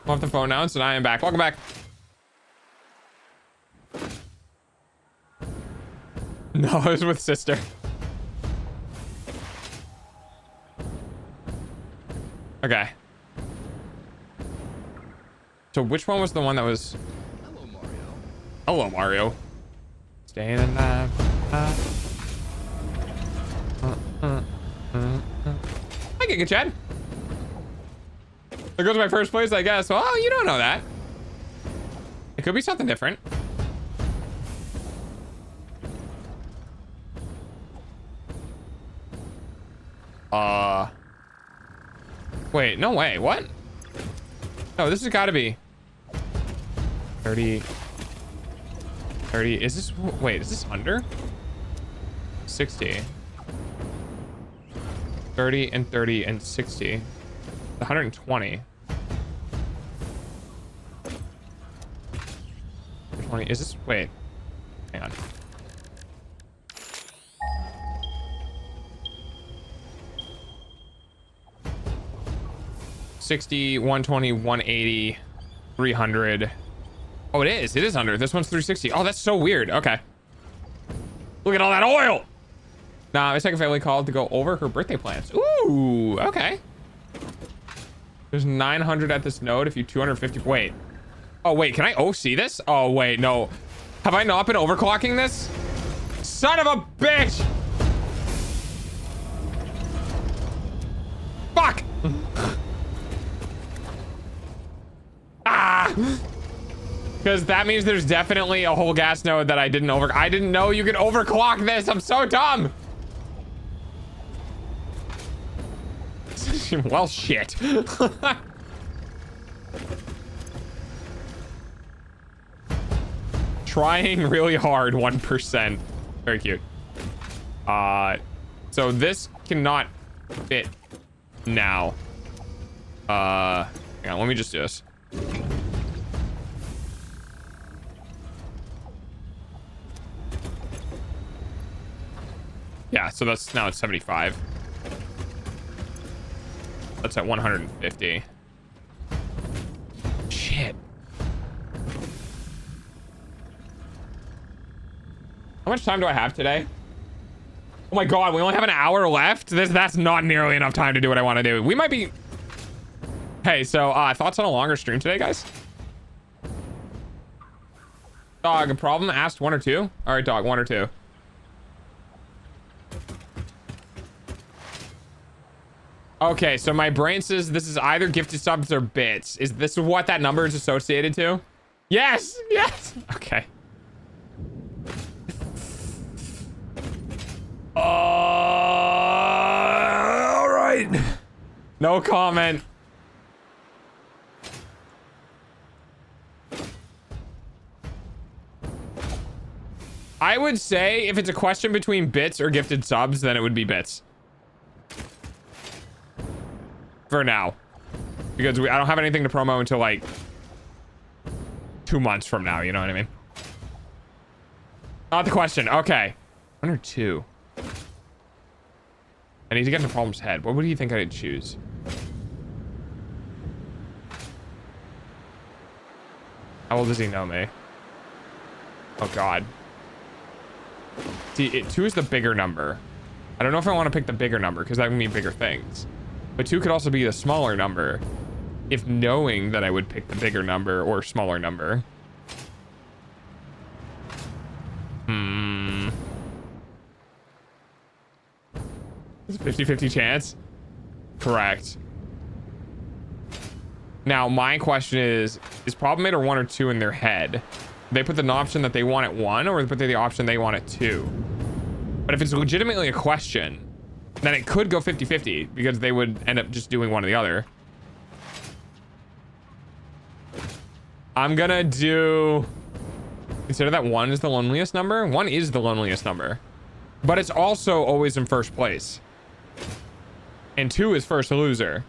I'm off the phone now, so now I am back. Welcome back. No, it was with sister. Okay. So which one was the one that was... Hello, Mario. Hello, Mario. Staying alive. Hi, Giga Chad. There goes my first place, I guess. Well, you don't know that. It could be something different. Wait, no way. What? No, this has got to be 30. Is this, wait, is this under 60? 30 and 30 and 60. 120. 20. Is this, wait, hang on. $60, 120, 180, 300. Oh, it is under. This one's 360. Oh, that's so weird. Okay. Look at all that oil. Nah, my second family called to go over her birthday plans. Ooh, okay. There's 900 at this node. If you 250, wait. Oh, wait, can I OC this? Oh, wait, no. Have I not been overclocking this? Son of a bitch. Fuck. Because that means there's definitely a whole gas node that I didn't know you could overclock this. I'm so dumb. Well, shit. Trying really hard, 1%. Very cute. So this cannot fit now. Hang on, let me just do this. Yeah, so that's now it's 75. That's at 150. Shit. How much time do I have today? Oh my God, we only have an hour left. That's not nearly enough time to do what I want to do. We might be... Hey, so thoughts on a longer stream today, guys? Dog, a problem? Asked 1 or 2? All right, dog, 1 or 2. Okay, so my brain says this is either gifted subs or bits. Is this what that number is associated to? Yes, yes. Okay. All right. No comment. I would say if it's a question between bits or gifted subs, then it would be bits. For now. Because I don't have anything to promo until like 2 months from now, you know what I mean? Not the question. Okay. 1 or 2. I need to get into Problem's head. What do you think I'd choose? How old does he know me? Oh God. See, 2 is the bigger number. I don't know if I want to pick the bigger number because that would mean bigger things. But 2 could also be the smaller number if knowing that I would pick the bigger number or smaller number. It's a 50-50 chance. Correct. Now, my question is problem 8 or 1 or 2 in their head? They put the option that they want at 1 or they put the option they want at 2? But if it's legitimately a question, then it could go 50-50 because they would end up just doing one or the other. I'm gonna do... Consider that 1 is the loneliest number? 1 is the loneliest number. But it's also always in first place. And 2 is first loser.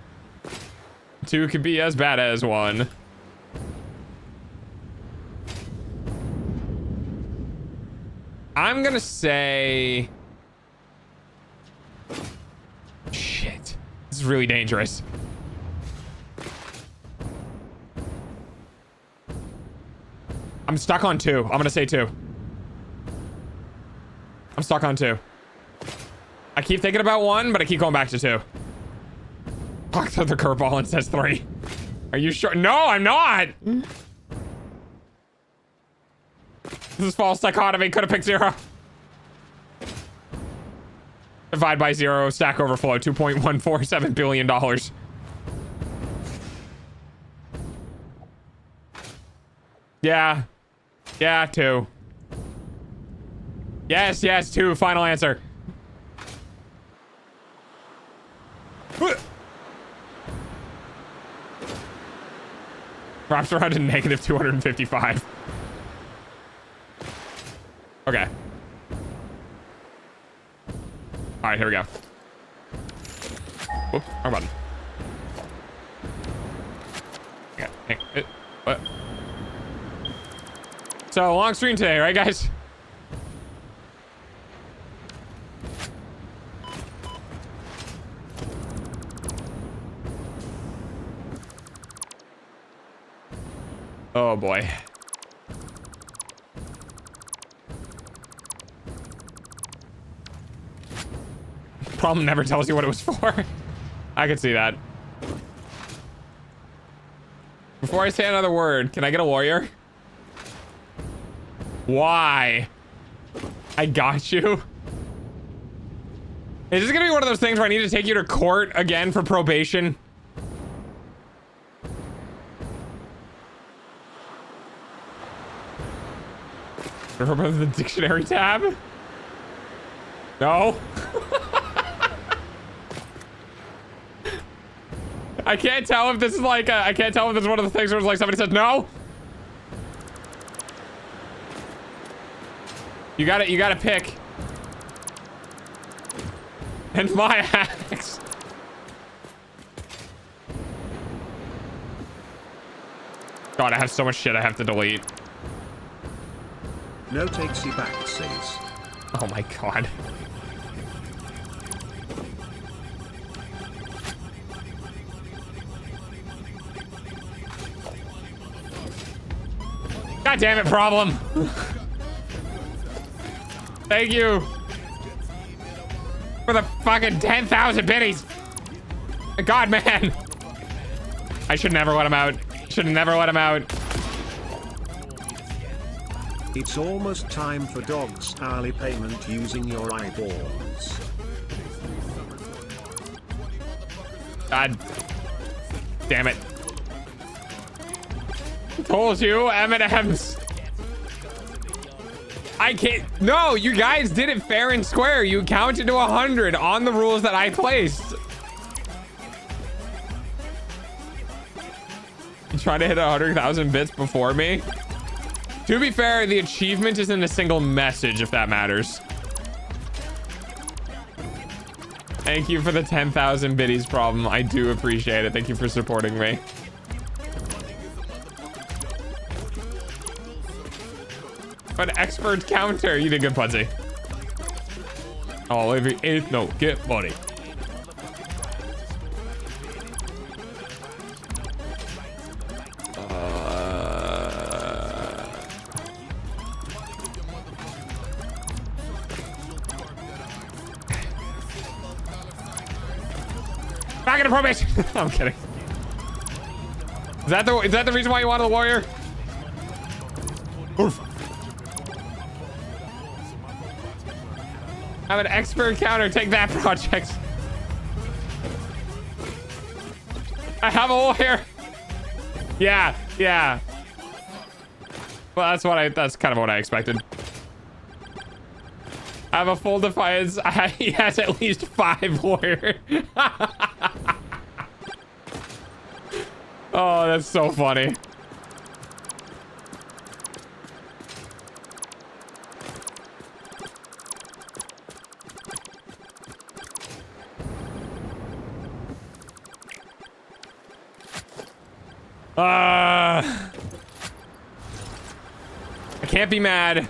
2 could be as bad as 1. I'm gonna say... Shit. This is really dangerous. I'm stuck on 2. I'm gonna say 2. I'm stuck on 2. I keep thinking about 1, but I keep going back to 2. Fuck the curveball and says 3. Are you sure? No, I'm not. This is false dichotomy. Could have picked 0. Divide by 0. Stack Overflow. $2.147 billion. Yeah. Yeah, 2. Yes, yes, 2. Final answer. Wraps around to negative 255. Okay. All right, here we go. Whoop, wrong button. Okay. What? So, long stream today, right, guys? Oh boy. Problem never tells you what it was for. I can see that. Before I say another word, can I get a lawyer? Why? I got you. Is this gonna be one of those things where I need to take you to court again for probation? Remember the dictionary tab? No. I can't tell if this is like I can't tell if this is one of the things where it's like somebody says no. You gotta pick. And my axe. God, I have so much shit I have to delete. No takes you back, says. Oh my god. God damn it, problem. Thank you for the fucking 10,000 biddies. God, man. I should never let him out. Should never let him out. It's almost time for dogs hourly payment using your eyeballs. God damn it. Told you, M&M's. I can't. No, you guys did it fair and square. You counted to 100 on the rules that I placed. You trying to hit 100,000 bits before me? To be fair, the achievement isn't a single message, if that matters. Thank you for the 10,000 biddies problem. I do appreciate it. Thank you for supporting me. An expert counter. You did good, Pudsey. Oh, every 8th note. Get money. not gonna probation. I'm kidding. Is that the reason why you wanted the warrior? Oof. I'm an expert counter. Take that, project. I have a warrior. Yeah, yeah. Well, that's kind of what I expected. I have a full defiance. He has at least 5 warrior. Oh, that's so funny. I can't be mad.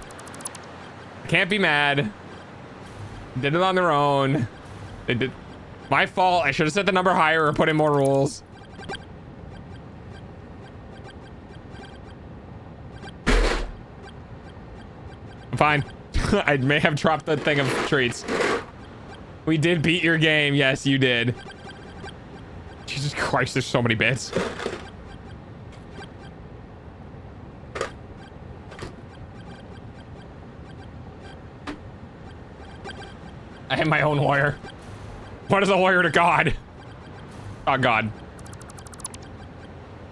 I can't be mad. Did it on their own. They did. My fault. I should have set the number higher or put in more rules. I'm fine. I may have dropped the thing of treats. We did beat your game. Yes, you did. Jesus Christ, there's so many bits. I am my own warrior. What is a warrior to God? Oh, God.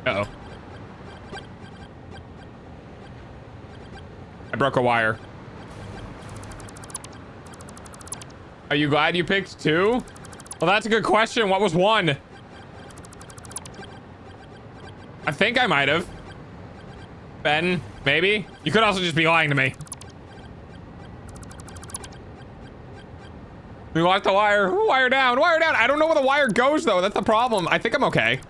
Uh-oh. I broke a wire. Are you glad you picked 2? Well, that's a good question. What was 1? I think I might have. Ben, maybe? You could also just be lying to me. We lost the wire. Wire down. Wire down. I don't know where the wire goes, though. That's the problem. I think I'm okay.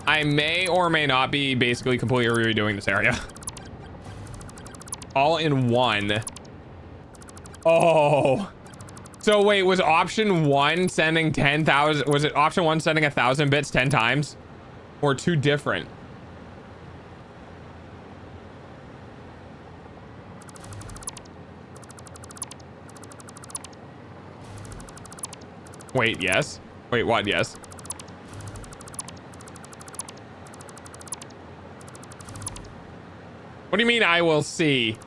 I may or may not be basically completely redoing this area. All in one. Oh. So wait, was option 1 sending 10,000? Was it option 1 sending 1,000 bits 10 times? Or 2 different? Wait, yes. Wait, what? Yes. What do you mean I will see?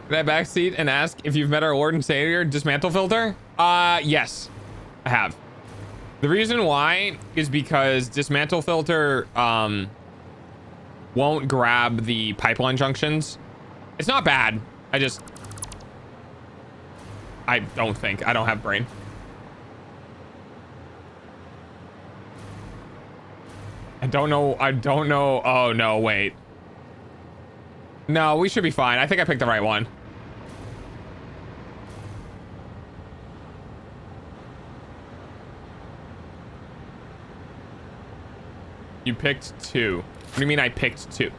Can I backseat and ask if you've met our Lord and Savior, Dismantle Filter? Yes, I have. The reason why is because Dismantle Filter, won't grab the pipeline junctions. It's not bad. I don't think. I don't have brain. I don't know. Oh, no, wait. No, we should be fine. I think I picked the right one. You picked 2. What do you mean I picked 2?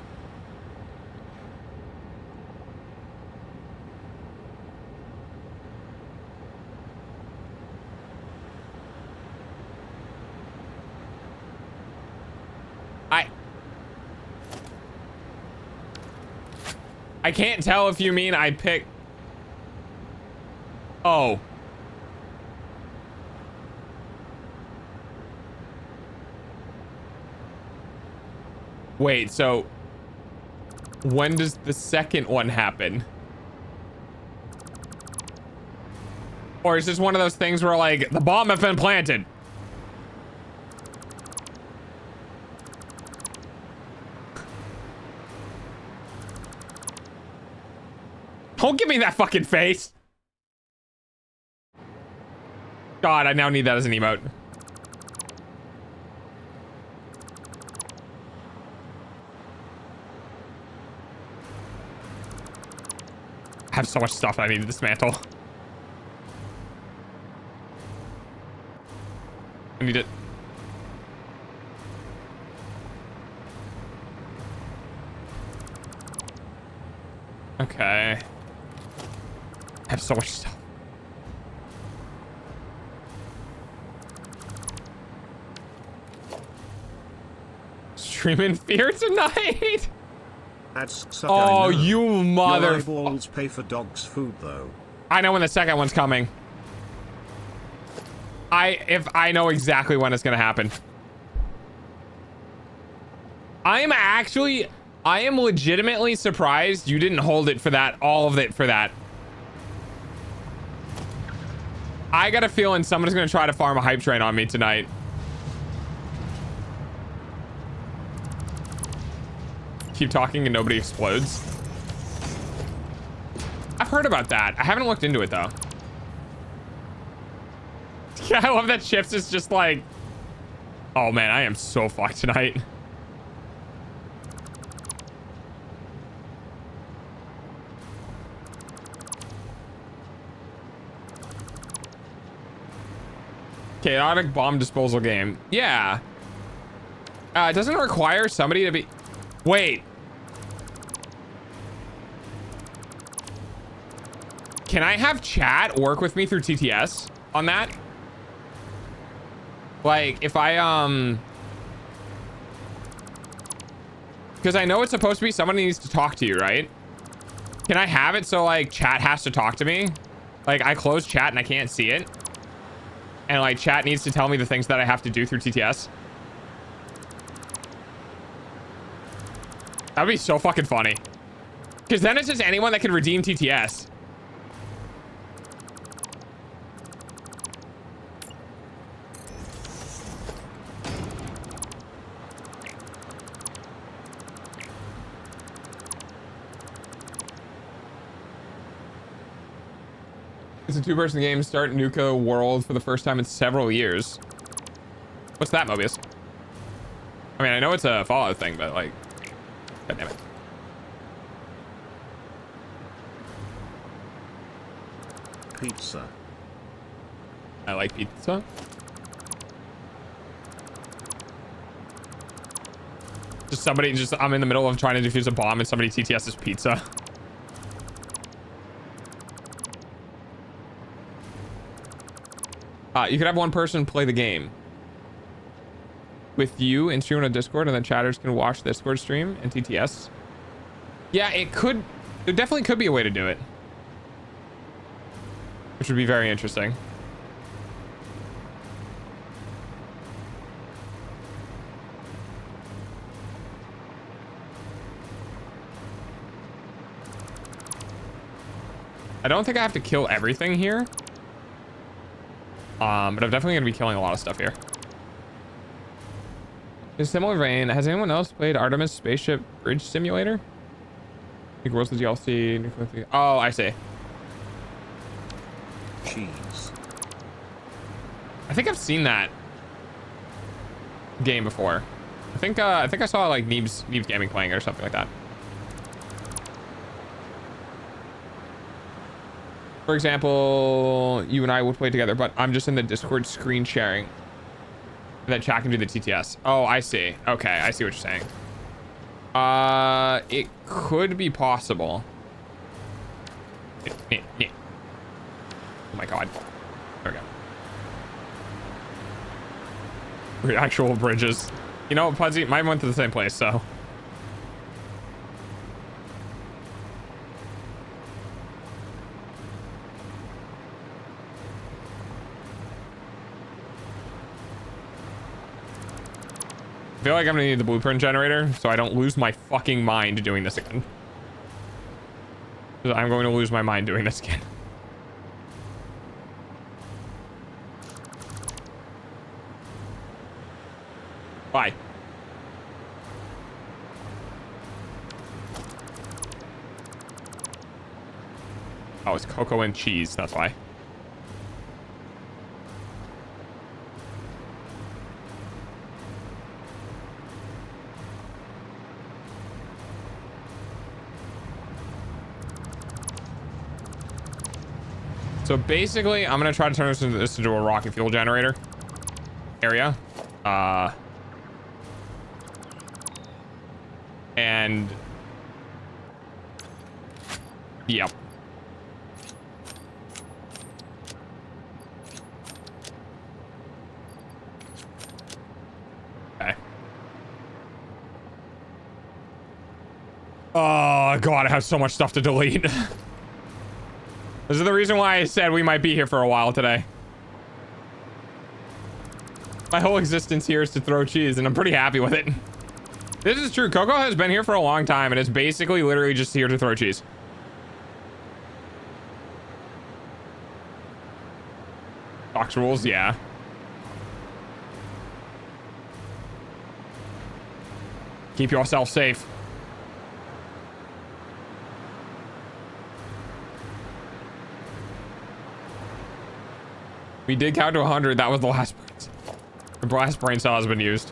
I can't tell if you mean I picked... Oh. Wait, so when does the second one happen? Or is this one of those things where like the bomb has been planted? Don't give me that fucking face. God, I now need that as an emote. I have so much stuff I need to dismantle. I need it. Okay. I have so much stuff. It's scream in fear tonight. That's suck. Oh, I know. you mother. Your eyeballs pay for dog's food though. I know when the second one's coming. If I know exactly when it's gonna happen. I am legitimately surprised you didn't hold it for that, all of it for that. I got a feeling someone's gonna try to farm a hype train on me tonight. Keep talking and nobody explodes. I've heard about that. I haven't looked into it though. Yeah, I love that Chips is just like, oh man, I am so fucked tonight. Chaotic bomb disposal game. Yeah. It doesn't require somebody to be... Wait. Can I have chat work with me through TTS on that? Like, if I, because I know it's supposed to be someone needs to talk to you, right? Can I have it so, like, chat has to talk to me? Like, I close chat and I can't see it. And, like, chat needs to tell me the things that I have to do through TTS. That'd be so fucking funny. Because then it's just anyone that can redeem TTS. It's a two-person game. Start Nuka World for the first time in several years. What's that, Mobius? I mean, I know it's a Fallout thing, but like, god damn it. Pizza. I like pizza. Just somebody, I'm in the middle of trying to defuse a bomb and somebody TTS's pizza. You could have one person play the game with you and stream on a Discord, and then chatters can watch the Discord stream and TTS. Yeah, it could. There definitely could be a way to do it, which would be very interesting. I don't think I have to kill everything here. But I'm definitely going to be killing a lot of stuff here. In a similar vein, has anyone else played Artemis Spaceship Bridge Simulator? I think World's the DLC. Oh, I see. Cheese. I think I've seen that game before. I think I saw like Neebs Gaming playing it or something like that. For example, you and I would play together, but I'm just in the Discord screen sharing. And then chat can do the TTS. Oh, I see. Okay, I see what you're saying. It could be possible. Oh my god. There we go. Actual bridges. You know, Pudzy, mine went to the same place, so. I feel like I'm gonna need the blueprint generator so I don't lose my fucking mind doing this again. I'm going to lose my mind doing this again. Bye. Oh, it's cocoa and cheese, that's why. So basically, I'm gonna try to turn this into a rocket fuel generator area. And yep. Okay. Oh god, I have so much stuff to delete. This is the reason why I said we might be here for a while today. My whole existence here is to throw cheese, and I'm pretty happy with it. This is true. Coco has been here for a long time, and it's basically literally just here to throw cheese. Fox rules, yeah. Keep yourself safe. We did count to 100. That was the last brain cell has been used.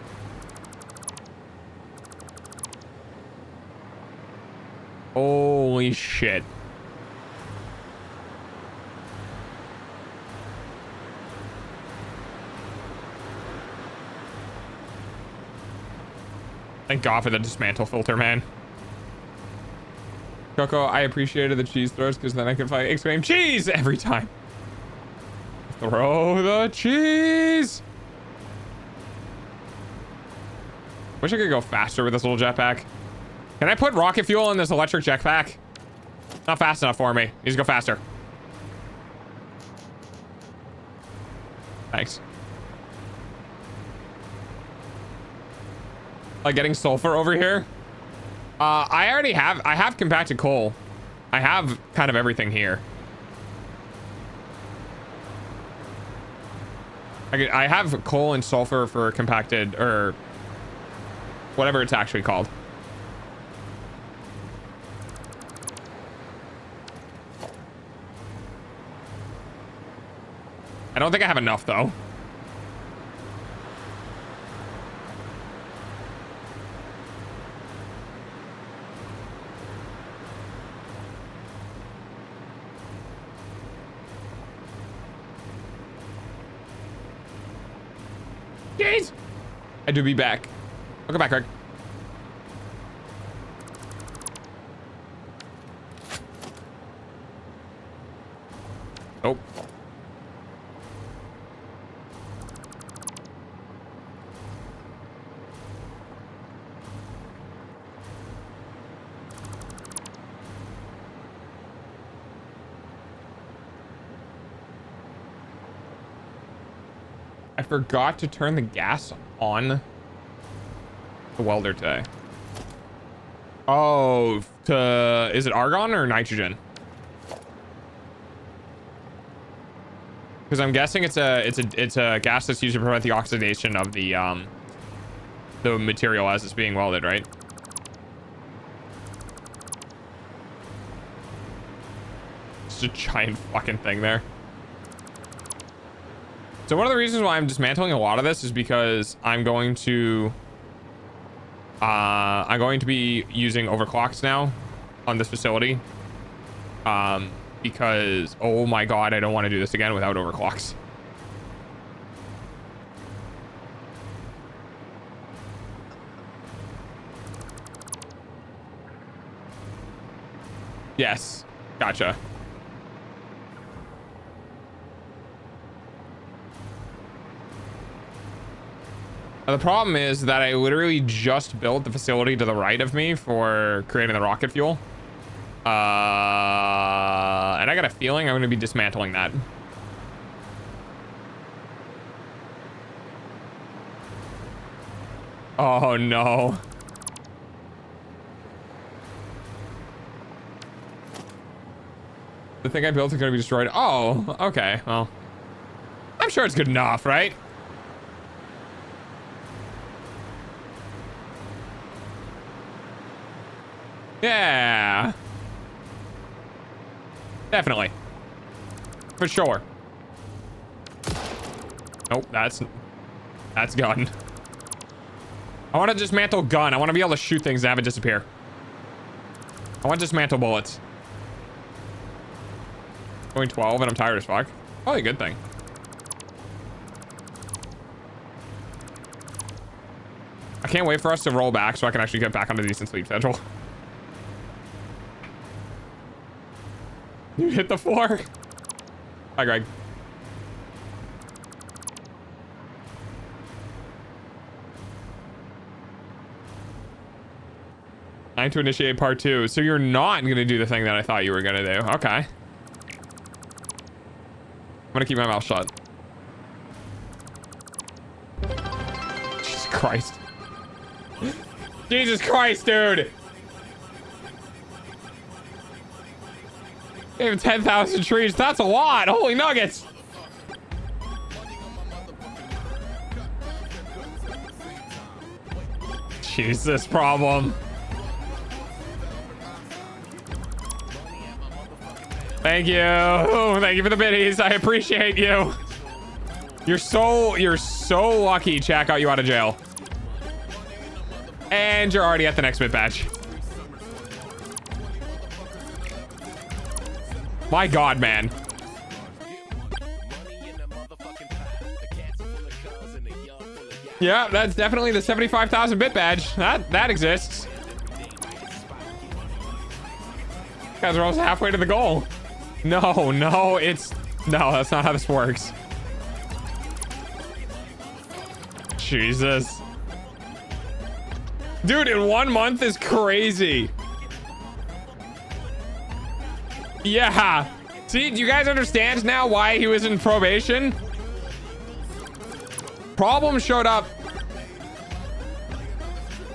Holy shit. Thank God for the dismantle filter, man. Coco, I appreciated the cheese throws because then I could exclaim cheese every time. Throw the cheese. Wish I could go faster with this little jetpack. Can I put rocket fuel in this electric jetpack? Not fast enough for me. Needs to go faster. Thanks. Like getting sulfur over here. I have compacted coal. I have kind of everything here. I have coal and sulfur for compacted, or whatever it's actually called. I don't think I have enough though. Jeez! I do be back. Welcome back, Craig. Oh. I forgot to turn the gas on the welder today. Oh, is it argon or nitrogen? Because I'm guessing it's a gas that's used to prevent the oxidation of the material as it's being welded, right? It's a giant fucking thing there. So one of the reasons why I'm dismantling a lot of this is because I'm going to be using overclocks now on this facility. Because oh my god, I don't want to do this again without overclocks. Yes, gotcha. Now, the problem is that I literally just built the facility to the right of me for creating the rocket fuel. And I got a feeling I'm going to be dismantling that. Oh no. The thing I built is going to be destroyed. Oh, okay. Well, I'm sure it's good enough, right? Yeah. Definitely. For sure. Nope, that's gun. I want to dismantle gun. I want to be able to shoot things and have it disappear. I want to dismantle bullets. Going 12 and I'm tired as fuck. Probably a good thing. I can't wait for us to roll back so I can actually get back on a decent sleep schedule. You hit the floor. Hi, Greg. Time to initiate part 2. So you're not gonna do the thing that I thought you were gonna do. Okay. I'm gonna keep my mouth shut. Jesus Christ. Jesus Christ, dude. Even 10,000 trees. That's a lot. Holy nuggets. Jesus, problem. Thank you. Thank you for the biddies. I appreciate you. You're so lucky Chad got you out of jail. And you're already at the next bit batch. My God, man. Yeah, that's definitely the 75,000 bit badge. That exists. You guys are almost halfway to the goal. No, that's not how this works. Jesus. Dude, in 1 month is crazy. Yeah. See, do you guys understand now why he was in probation? Problem showed up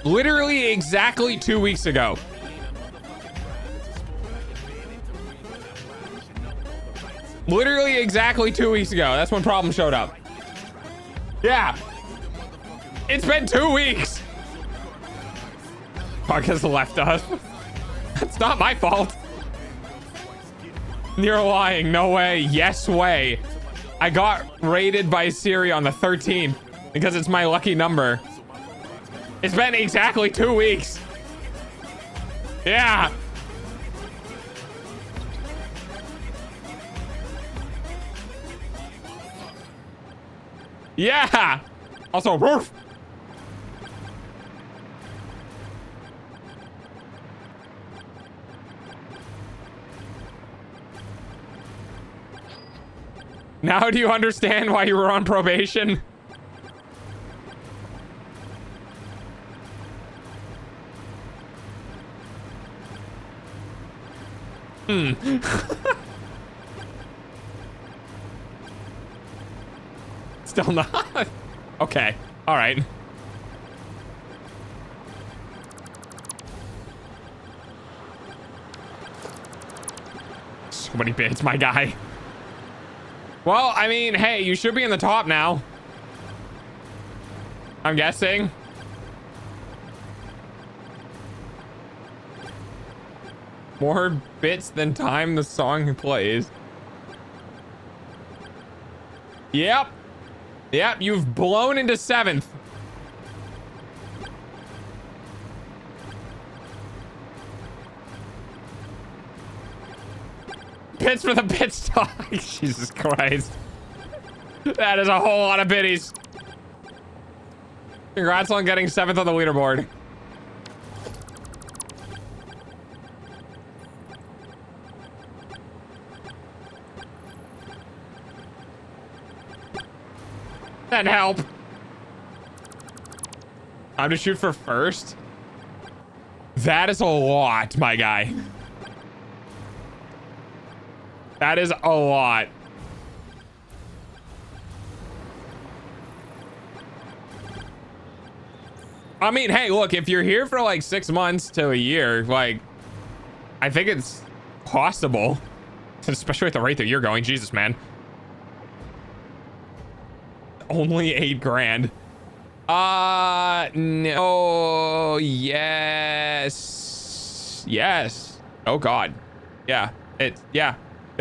literally exactly 2 weeks ago. Literally exactly 2 weeks ago. That's when problem showed up. Yeah. It's been 2 weeks. Podcast left us. That's not my fault. You're lying. No way. Yes way. I got raided by Siri on the 13th because it's my lucky number. It's been exactly 2 weeks. Yeah. Yeah. Also, roof. Now do you understand why you were on probation? Still not? Okay. All right. So many bits, my guy. Well, I mean, hey, you should be in the top now. I'm guessing. More bits than time the song plays. Yep. Yep, you've blown into 7th. Bits for the pit stop. Jesus Christ. That is a whole lot of biddies. Congrats on getting 7th on the leaderboard. That help. I'm to shoot for first. That is a lot, my guy. That is a lot. I mean, hey, look, if you're here for like 6 months to a year, like, I think it's possible, especially at the rate that you're going. Jesus, man. Only 8 grand. No. Yes. Yes. Oh, God. Yeah. Yeah.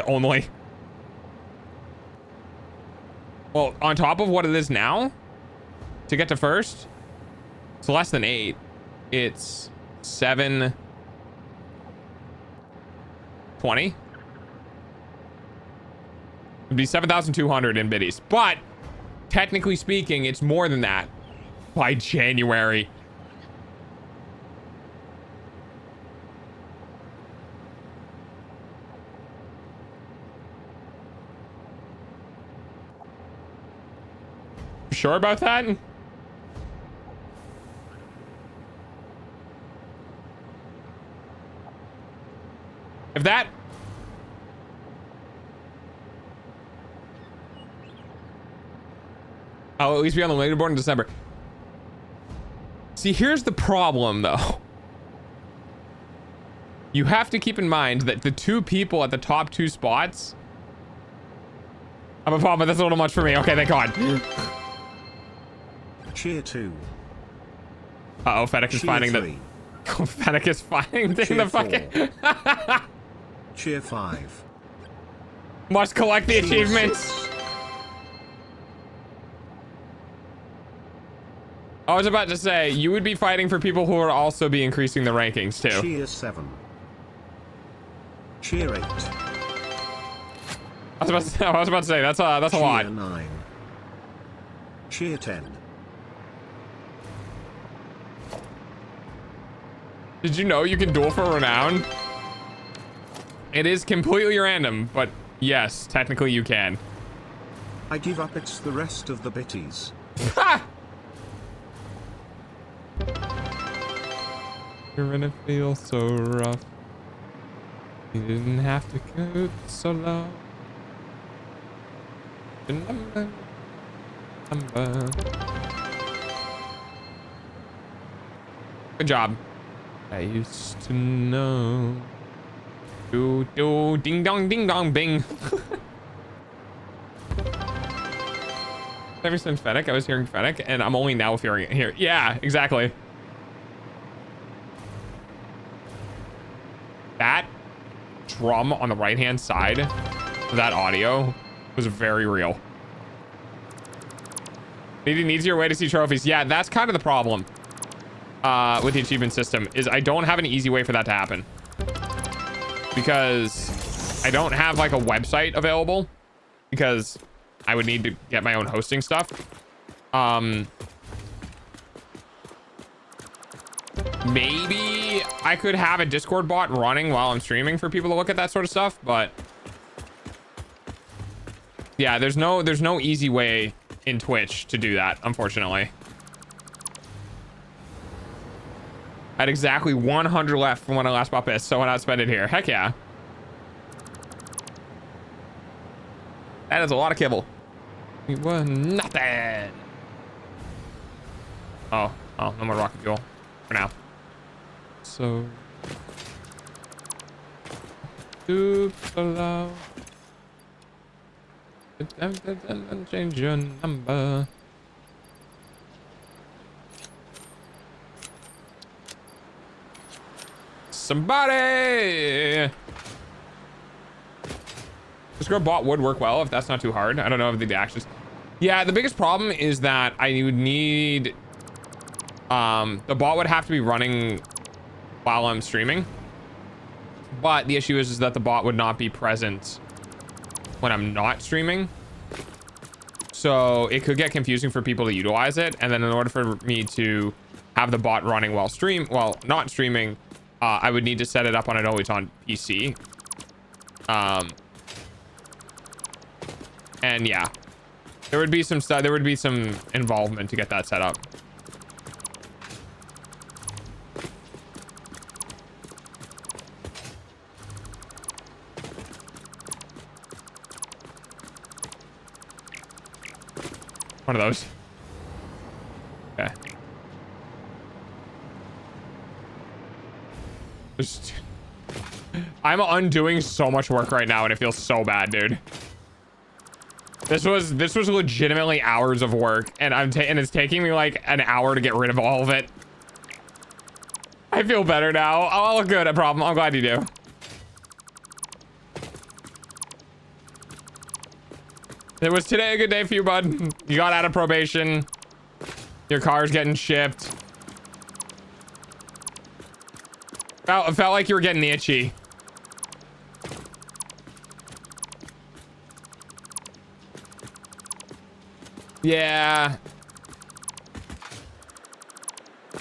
Only. Well, on top of what it is now, to get to first, it's less than 8. It's 720. It'd be 7,200 in biddies, but technically speaking, it's more than that by January. Sure about that? If that... I'll at least be on the leaderboard in December. See, here's the problem, though. You have to keep in mind that the 2 people at the top 2 spots... I'm a problem, but that's a little much for me. Okay, thank God. Cheer 2. Uh-oh, Fennec is finding the... Fennec is finding the fucking... Cheer 5. Must collect the achievements. 6. I was about to say, you would be fighting for people who would also be increasing the rankings, too. Cheer 7. Cheer 8. I was about to say that's a lot. Cheer 9. Cheer 10. Did you know you can duel for renown? It is completely random, but yes, technically you can. I give up, it's the rest of the bitties. Ha! You're gonna feel so rough. You didn't have to go so low. Number. Good job. I used to know. Do ding dong bing. Ever since Fennec, I was hearing Fennec, and I'm only now hearing it here. Yeah, exactly. That drum on the right-hand side of that audio was very real. Need an easier way to see trophies. Yeah, that's kind of the problem with the achievement system, is I don't have an easy way for that to happen. Because I don't have like a website available, because I would need to get my own hosting stuff. Maybe I could have a Discord bot running while I'm streaming for people to look at that sort of stuff, but yeah, there's no easy way in Twitch to do that, unfortunately. I had exactly 100 left from when I last bought this, so when I spend it here. Heck yeah. That is a lot of kibble. It was nothing. Oh, no more rocket fuel for now. So, oops, allow. Change your number. Somebody. Discord bot would work well if that's not too hard. I don't know if the actions. Yeah, the biggest problem is that I would need the bot would have to be running while I'm streaming, but the issue is that the bot would not be present when I'm not streaming, so it could get confusing for people to utilize it. And then in order for me to have the bot running while not streaming, I would need to set it up on an always on PC. And yeah, there would be some stuff, there would be some involvement to get that set up. One of those. Okay. I'm undoing so much work right now and it feels so bad, dude. This was legitimately hours of work, and it's taking me like an hour to get rid of all of it. I feel better now. Oh, good, a problem. I'm glad you do. It was today a good day for you, bud? You got out of probation. Your car's getting shipped. It felt like you were getting itchy. Yeah.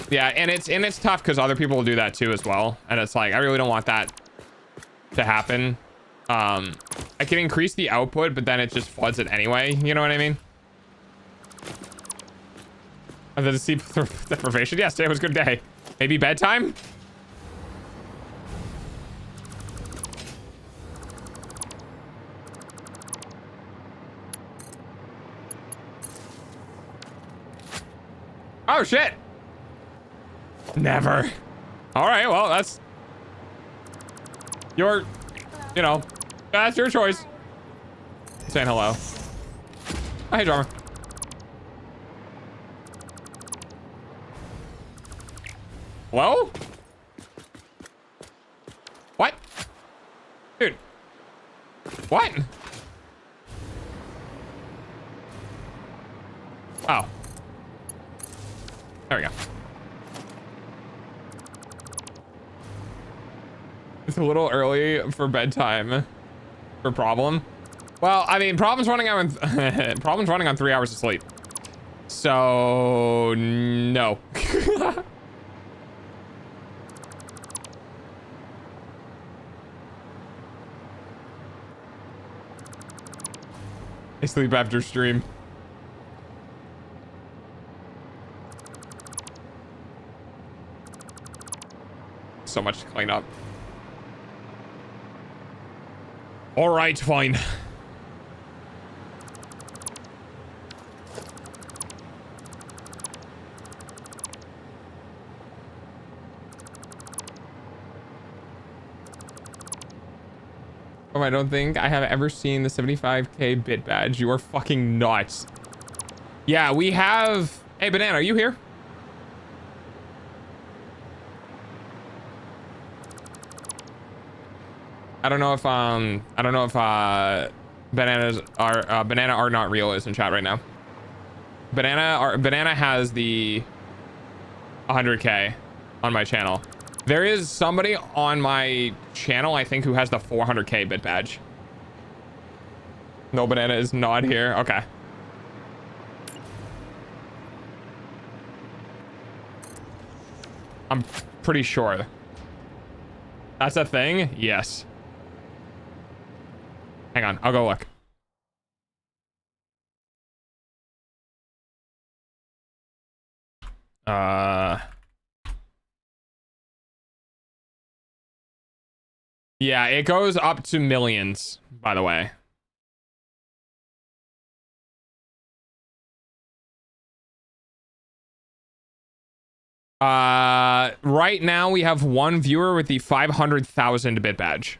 Yeah, and it's tough because other people will do that too as well. And it's like, I really don't want that to happen. I can increase the output, but then it just floods it anyway. You know what I mean? And then the sleep deprivation. Yes, today was a good day. Maybe bedtime? Oh, shit. Never. All right, well, that's your, you know, that's your choice. Saying hello. Oh, hey, drummer. Hello? What? Dude. What? Oh. There we go. It's a little early for bedtime for Problem. Well, I mean, Problem's running on Problem's running on 3 hours of sleep. So no. I sleep after stream. So much to clean up. All right, fine. Oh, I don't think I have ever seen the 75k bit badge. You are fucking nuts. Yeah, we have... Hey, Banana, are you here? I don't know if Banana are not real is in chat right now. Banana has the 100k on my channel. There is somebody on my channel, I think, who has the 400k bit badge. No, Banana is not here. Okay. I'm pretty sure. That's a thing? Yes. Hang on, I'll go look. Yeah, it goes up to millions, by the way. Right now we have one viewer with the 500,000 bit badge.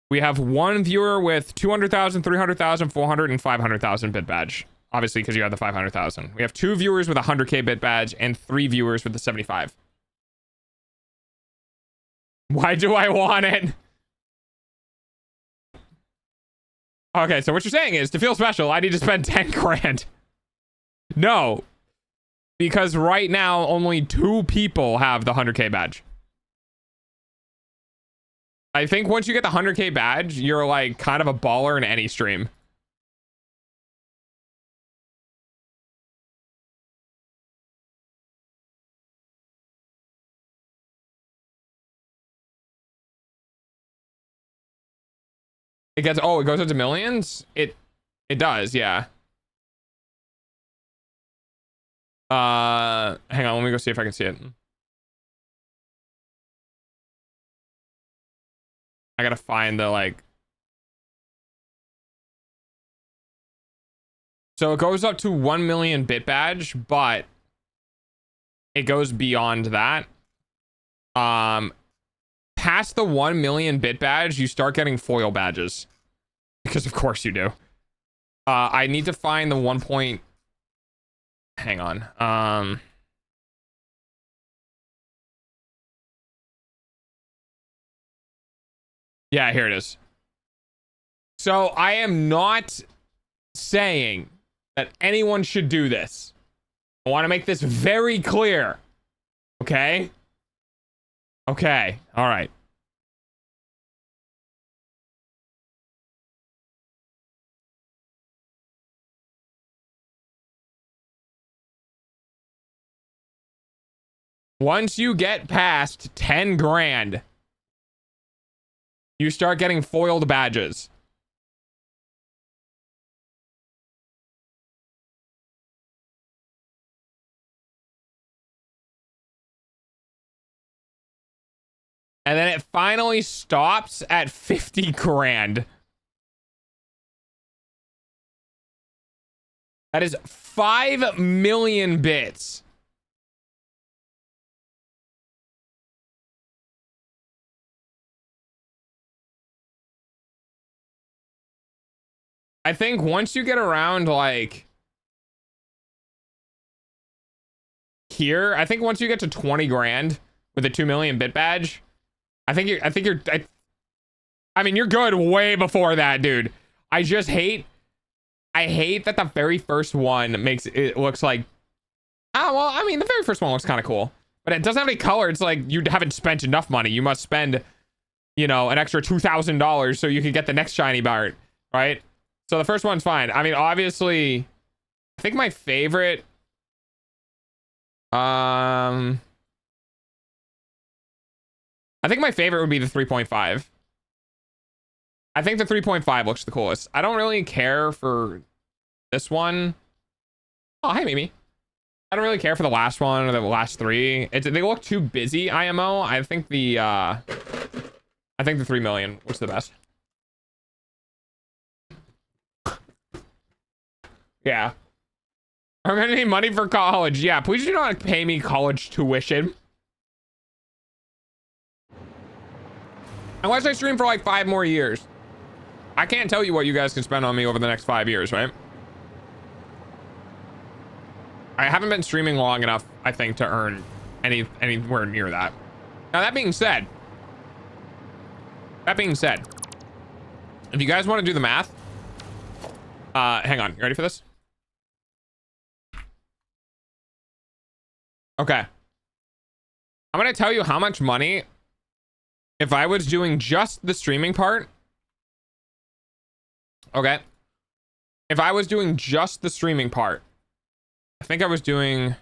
We have one viewer with 200,000, 300,000, 400, and 500,000 bit badge. Obviously, because you have the 500,000. We have 2 viewers with a 100k bit badge and 3 viewers with the 75. Why do I want it? Okay, so what you're saying is, to feel special, I need to spend 10 grand. No. Because right now, only 2 people have the 100k badge. I think once you get the 100k badge, you're like kind of a baller in any stream. It gets, oh, it goes up to millions? It does, yeah. Hang on, let me go see if I can see it. I gotta find the, like... So it goes up to 1 million bit badge, but it goes beyond that. Past the 1 million bit badge, you start getting foil badges. Because of course you do. I need to find the 1 point... Hang on. Yeah, here it is. So I am not saying that anyone should do this. I want to make this very clear. Okay? Okay. All right. Once you get past 10 grand, you start getting foiled badges. And then it finally stops at 50 grand. That is 5 million bits. I think once you get around like here, I think once you get to 20 grand with a 2 million bit badge, I mean, you're good way before that, dude. I hate that the very first one makes it looks like, well, I mean, the very first one looks kind of cool, but it doesn't have any color. It's like you haven't spent enough money. You must spend, you know, an extra $2,000 so you can get the next shiny Bart, right? So the first one's fine. I mean, obviously, I think my favorite, I think my favorite would be the 3.5. I think the 3.5 looks the coolest. I don't really care for this one. Oh, hey, Mimi. I don't really care for the last one or the last three. They look too busy, IMO. I think the 3 million looks the best. Yeah. I'm gonna need money for college. Yeah, please do not pay me college tuition. Unless I stream for like 5 more years. I can't tell you what you guys can spend on me over the next 5 years, right? I haven't been streaming long enough, I think, to earn anywhere near that. Now, that being said, if you guys want to do the math, hang on, you ready for this? Okay. I'm going to tell you how much money, if I was doing just the streaming part. Okay. If I was doing just the streaming part, I think I was doing...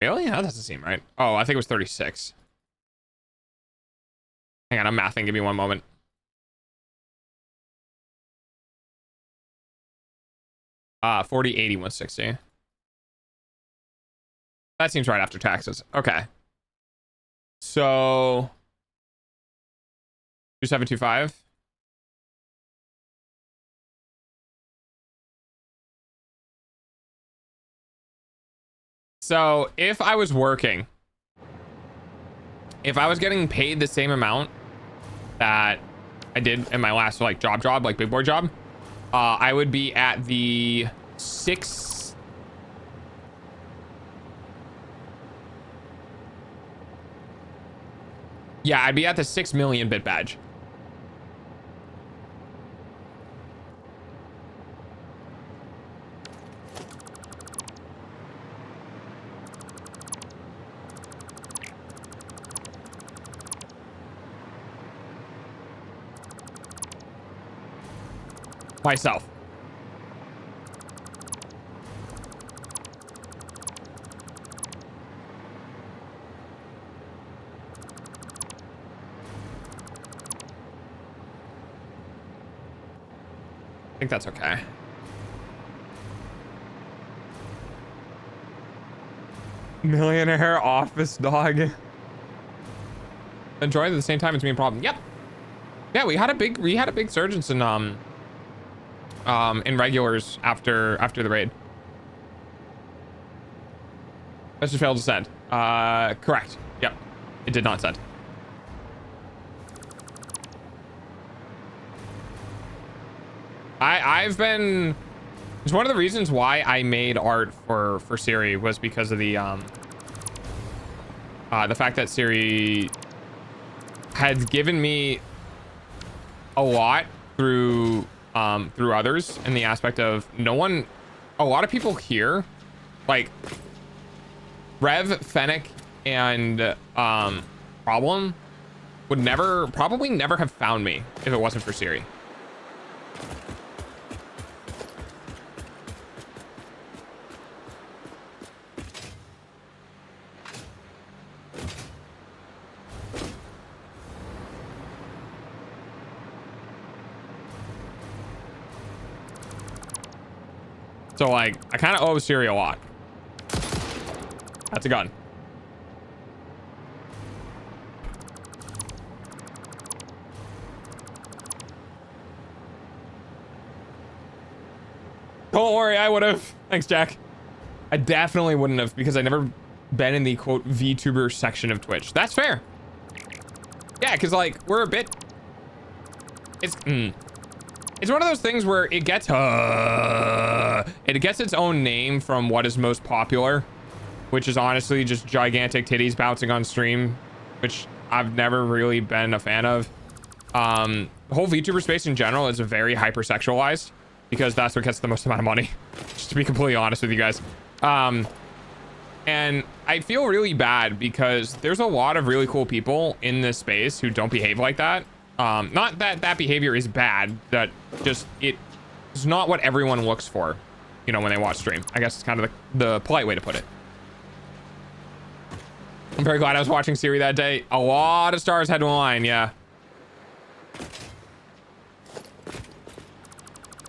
Really? That doesn't seem right. Oh, I think it was 36. Hang on, I'm mathing. Give me one moment. 40, 80, 160. That seems right after taxes. Okay. So 2725. So if I was working, if I was getting paid the same amount that I did in my last like job, like big boy job, I would be at the 6. Yeah, I'd be at the 6 million bit badge. Myself. I think that's okay. Millionaire office dog. Enjoy at the same time as being a problem. Yep. Yeah, we had a big surge in regulars after the raid. Message failed to send. Correct. Yep. It did not send. It's one of the reasons why I made art for Siri was because of the fact that Siri had given me a lot through others, in the aspect of a lot of people here, like Rev, Fennec, and Problem would probably never have found me if it wasn't for Siri. So like, I kind of owe Siri a lot. That's a gun. Don't worry, I would have. Thanks, Jack. I definitely wouldn't have because I never been in the quote VTuber section of Twitch. That's fair. Yeah, because like we're a bit. It's one of those things where it gets its own name from what is most popular, which is honestly just gigantic titties bouncing on stream, which I've never really been a fan of. The whole VTuber space in general is very hypersexualized because that's what gets the most amount of money, just to be completely honest with you guys. And I feel really bad because there's a lot of really cool people in this space who don't behave like that. Not that that behavior is bad, that just it's not what everyone looks for, you know, when they watch stream. I guess it's kind of the polite way to put it. I'm very glad I was watching Siri that day. A lot of stars had to align, yeah.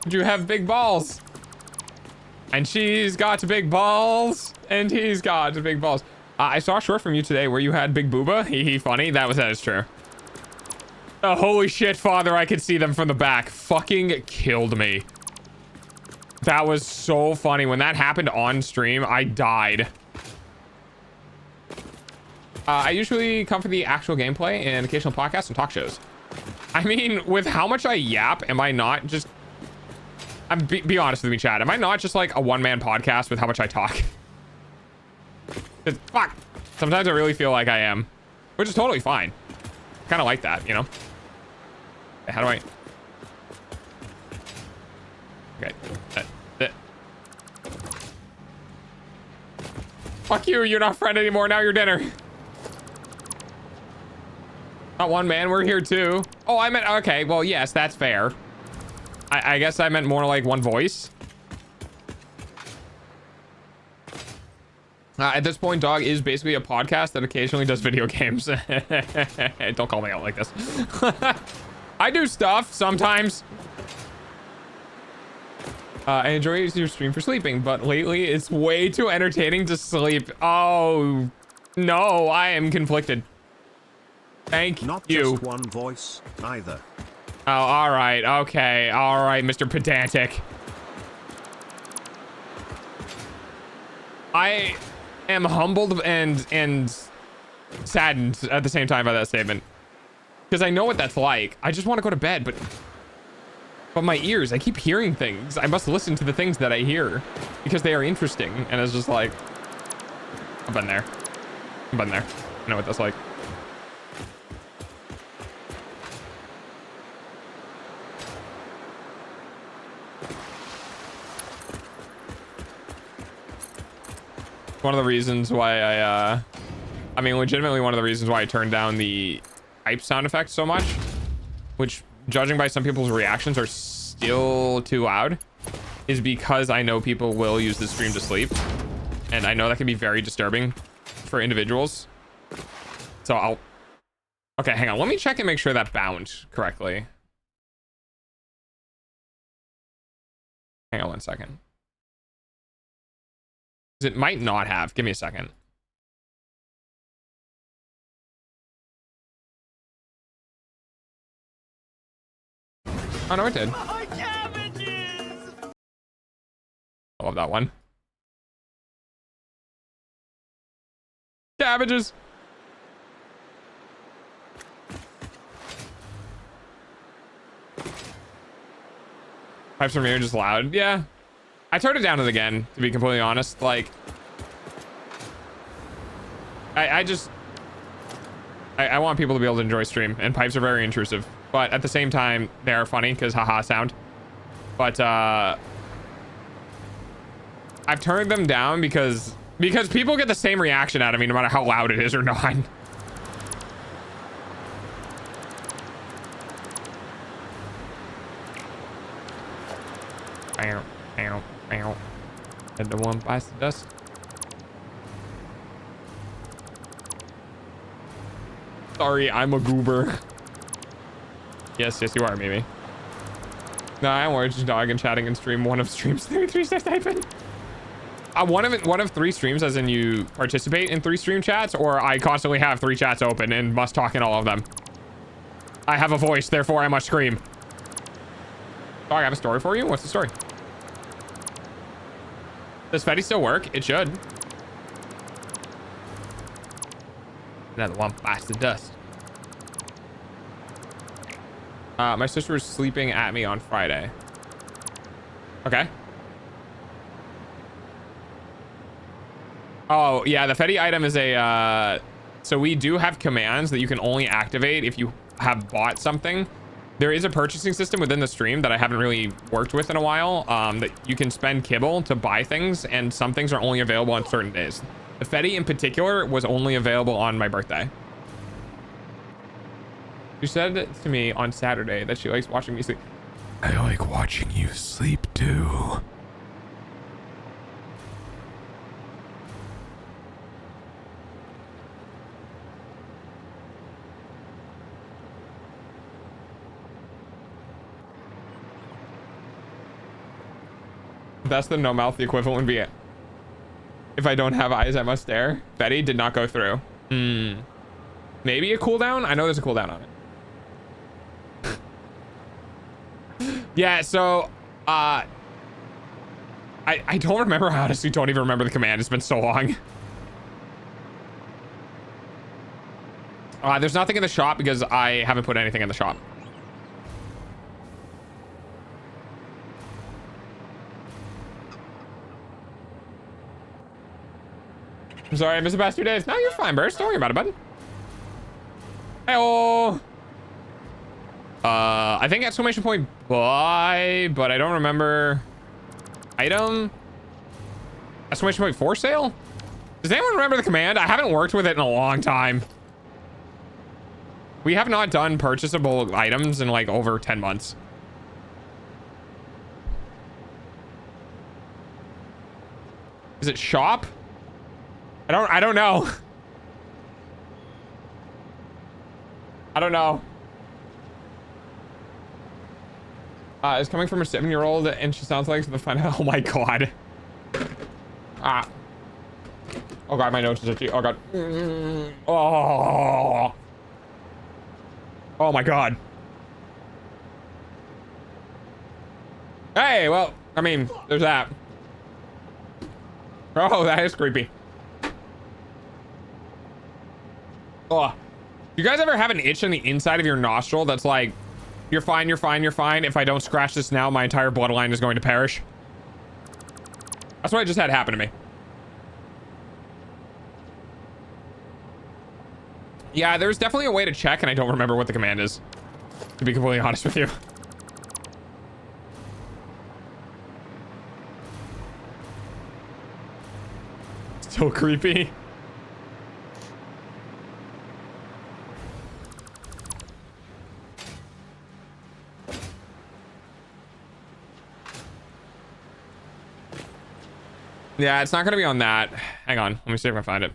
You have big balls. And she's got big balls. And he's got big balls. I saw a short from you today where you had big booba. Hee funny. That is true. Oh, holy shit, father. I could see them from the back. Fucking killed me. That was so funny. When that happened on stream, I died. I usually come for the actual gameplay and occasional podcasts and talk shows. I mean, with how much I yap, am I not just... be honest with me, Chad. Am I not just like a one-man podcast with how much I talk? Fuck. Sometimes I really feel like I am, which is totally fine. Kind of like that, you know? How do I... Okay. Fuck you. You're not friend anymore. Now you're dinner. Not one man. We're here too. Oh, I meant... Okay. Well, yes, that's fair. I guess I meant more like one voice. At this point, Dog is basically a podcast that occasionally does video games. Don't call me out like this. I do stuff sometimes. I enjoy your stream for sleeping, but lately it's way too entertaining to sleep. Oh, no, I am conflicted. Thank you. Not just one voice, either. Oh, all right. Okay. All right, Mr. Pedantic. I am humbled and saddened at the same time by that statement. Because I know what that's like. I just want to go to bed, but my ears, I keep hearing things. I must listen to the things that I hear because they are interesting. And it's just like, I've been there. I've been there. I know what that's like. One of the reasons why I mean, legitimately one of the reasons why I turned down the hype sound effect so much, which judging by some people's reactions are still too loud, is because I know people will use the stream to sleep. And I know that can be very disturbing for individuals. So I'll... Okay, hang on. Let me check and make sure that bound correctly. Hang on one second. It might not have. Give me a second. Oh, no, it did. I love that one. Cabbages. Pipes from here just loud. Yeah. I turned it down again, to be completely honest. Like, I want people to be able to enjoy stream, and pipes are very intrusive, but at the same time, they're funny because haha sound. But I've turned them down because people get the same reaction out of me no matter how loud it is or not. And the one bites the dust. Sorry, I'm a goober. Yes, you are, Mimi. No, I'm just dog and chatting and stream. One of streams 3 steps typing. One of 3 streams, as in you participate in 3 stream chats, or I constantly have 3 chats open and must talk in all of them. I have a voice, therefore I must scream. Dog, I have a story for you. What's the story? Does Fetty still work? It should. Another one bites the dust. My sister was sleeping at me on Friday. Okay. Oh, yeah, the Fetty item is a... so we do have commands that you can only activate if you have bought something. There is a purchasing system within the stream that I haven't really worked with in a while, that you can spend kibble to buy things, and some things are only available on certain days. The Fetty in particular was only available on my birthday. She said to me on Saturday that she likes watching me sleep. I like watching you sleep too. That's the no mouth. The equivalent would be it. If I don't have eyes, I must stare. Fetty did not go through. Maybe a cooldown? I know there's a cooldown on it. Yeah, so I don't remember. I honestly don't even remember the command. It's been so long. There's nothing in the shop because I haven't put anything in the shop. I'm sorry, I missed the past 2 days. No, you're fine, Burst. Don't worry about it, bud. Hey-oh. I think exclamation point buy, but I don't remember. Item. Exclamation point for sale. Does anyone remember the command? I haven't worked with it in a long time. We have not done purchasable items in like over 10 months. Is it shop? I don't know. I don't know. It's coming from a 7-year-old and she sounds like the fun. Oh my god. Oh god, my nose is itchy. Oh god. Oh my god. Hey, well, I mean, there's that. Oh, that is creepy. Oh, you guys ever have an itch on the inside of your nostril that's like, you're fine, you're fine, you're fine. If I don't scratch this now, my entire bloodline is going to perish. That's what just had happen to me. Yeah, there's definitely a way to check, and I don't remember what the command is, to be completely honest with you. So creepy. Yeah, it's not gonna be on that. Hang on, let me see if I find it.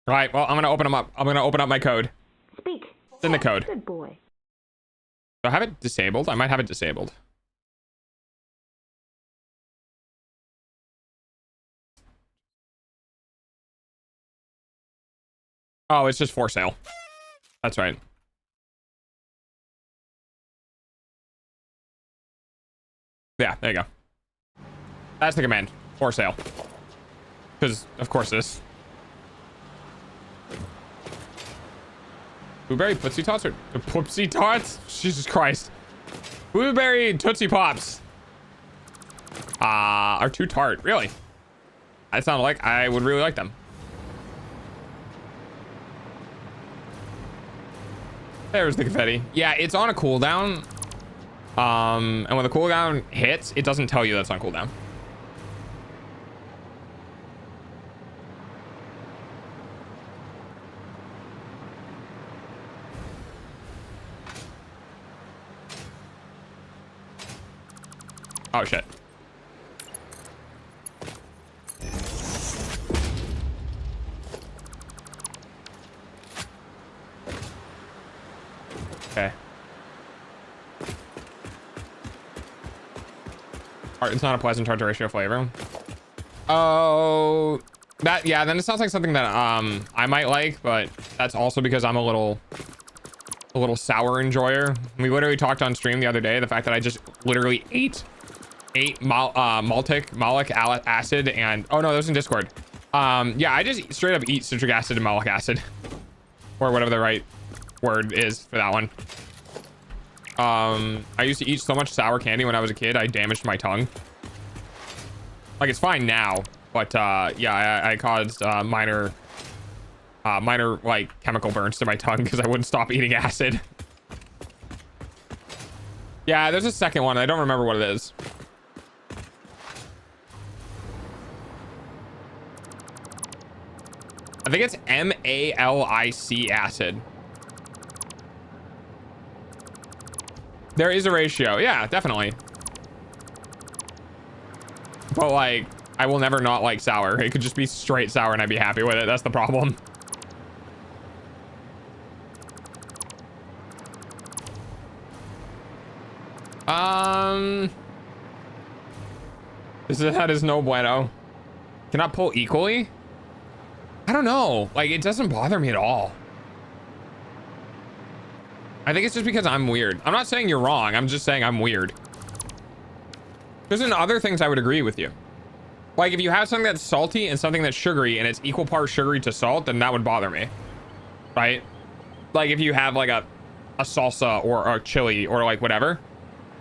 Right, well, I'm gonna open them up. I'm gonna open up my code. Speak. It's in the code. Good boy. Do I have it disabled? I might have it disabled. Oh, it's just for sale. That's right. Yeah, there you go. That's the command. For sale. Because, of course, it is. Blueberry Tootsie Tots or Poopsie Tots? Jesus Christ. Blueberry Tootsie Pops. Are too tart. Really? That sounded like I would really like them. There's the confetti. Yeah, it's on a cooldown. And when the cooldown hits, it doesn't tell you that's on cooldown. Oh shit. Okay. It's not a pleasant tart to ratio flavor. Oh, that, yeah, then it sounds like something that I might like, but that's also because I'm a little sour enjoyer. We literally talked on stream the other day, the fact that I just literally ate malic acid and, oh no, that was in Discord. Yeah, I just straight up eat citric acid and malic acid, or whatever the right word is for that one. I used to eat so much sour candy when I was a kid, I damaged my tongue. Like, it's fine now, but yeah, I caused minor like chemical burns to my tongue because I wouldn't stop eating acid. Yeah, there's a second one. I don't remember what it is. I think it's MALIC acid. There is a ratio. Yeah, definitely. But like, I will never not like sour. It could just be straight sour and I'd be happy with it. That's the problem. That is no bueno. Cannot pull equally? I don't know. Like, it doesn't bother me at all. I think it's just because I'm weird. I'm not saying you're wrong. I'm just saying I'm weird. There's other things I would agree with you. Like, if you have something that's salty and something that's sugary and it's equal parts sugary to salt, then that would bother me. Right? Like, if you have like a salsa or a chili or like whatever,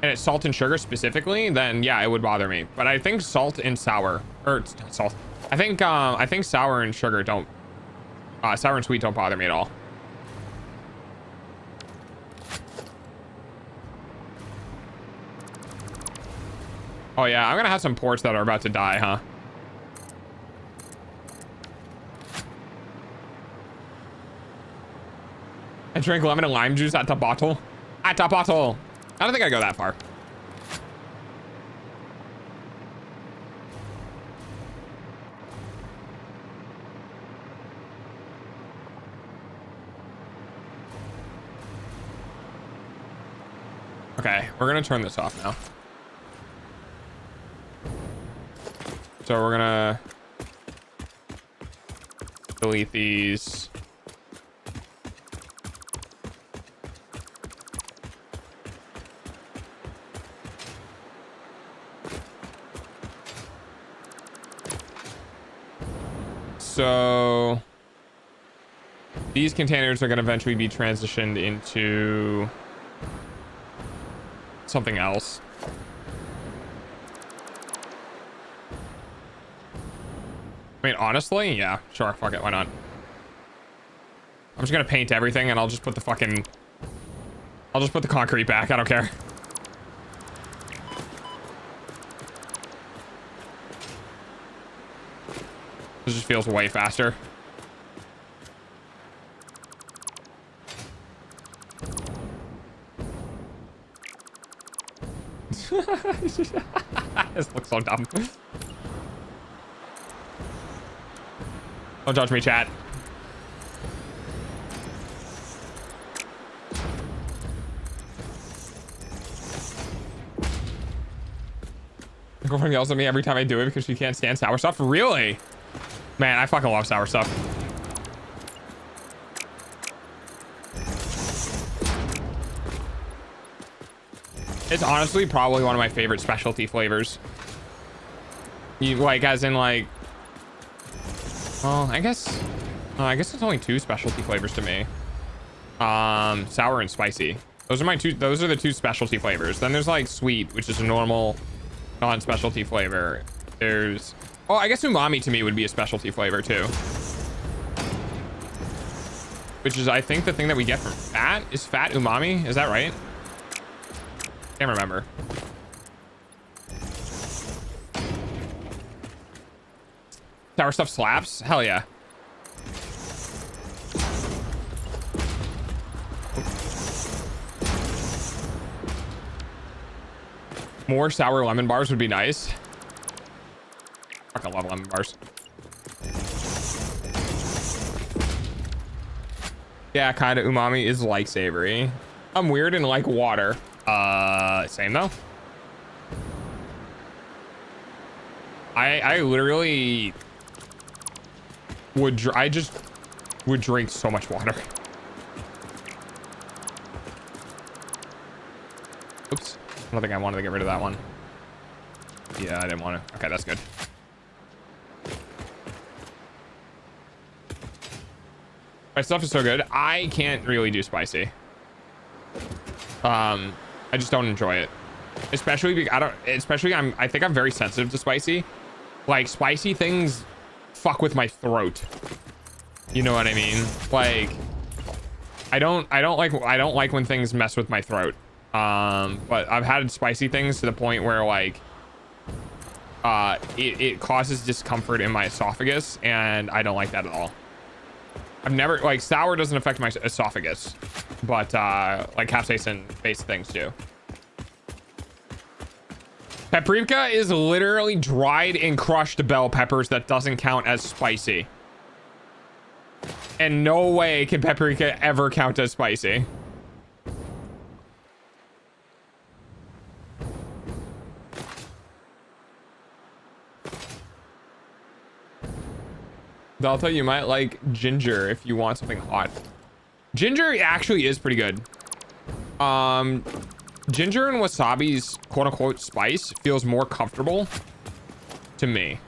and it's salt and sugar specifically, then yeah, it would bother me. But I think salt and sour, or salt. I think sour and sugar don't, sour and sweet don't bother me at all. Oh yeah, I'm gonna have some ports that are about to die, huh? I drink lemon and lime juice at the bottle. At the bottle. I don't think I go that far. Okay, we're gonna turn this off now. So we're gonna delete these. So these containers are going to eventually be transitioned into something else. I mean, honestly, yeah, sure, fuck it, why not? I'm just gonna paint everything and I'll just put the concrete back, I don't care. This just feels way faster. This looks so dumb. Don't judge me, chat. My girlfriend yells at me every time I do it because she can't stand sour stuff. Really? Man, I fucking love sour stuff. It's honestly probably one of my favorite specialty flavors. You like, as in like, well, I guess it's only two specialty flavors to me. Sour and spicy. Those are the two specialty flavors. Then there's like sweet, which is a normal non-specialty flavor. There's, oh, I guess umami to me would be a specialty flavor too. Which is, I think, the thing that we get from fat. Is fat umami? Is that right? Can't remember. Sour stuff slaps? Hell yeah. More sour lemon bars would be nice. Fucking love lemon bars. Yeah, kind of. Umami is like savory. I'm weird and like water. Same though. I literally would, I just would drink so much water. Oops. I don't think I wanted to get rid of that one. Yeah, I didn't want to. Okay, that's good. My stuff is so good. I can't really do spicy. I just don't enjoy it. Especially because I think I'm very sensitive to spicy. Like, spicy things fuck with my throat. You know what I mean? Like, I don't like when things mess with my throat. But I've had spicy things to the point where, like, it causes discomfort in my esophagus, and I don't like that at all. I've never, like, sour doesn't affect my esophagus, but like capsaicin based things do. Paprika is literally dried and crushed bell peppers that doesn't count as spicy. And no way can paprika ever count as spicy. Delta, you might like ginger if you want something hot. Ginger actually is pretty good. Ginger and wasabi's quote-unquote spice feels more comfortable to me.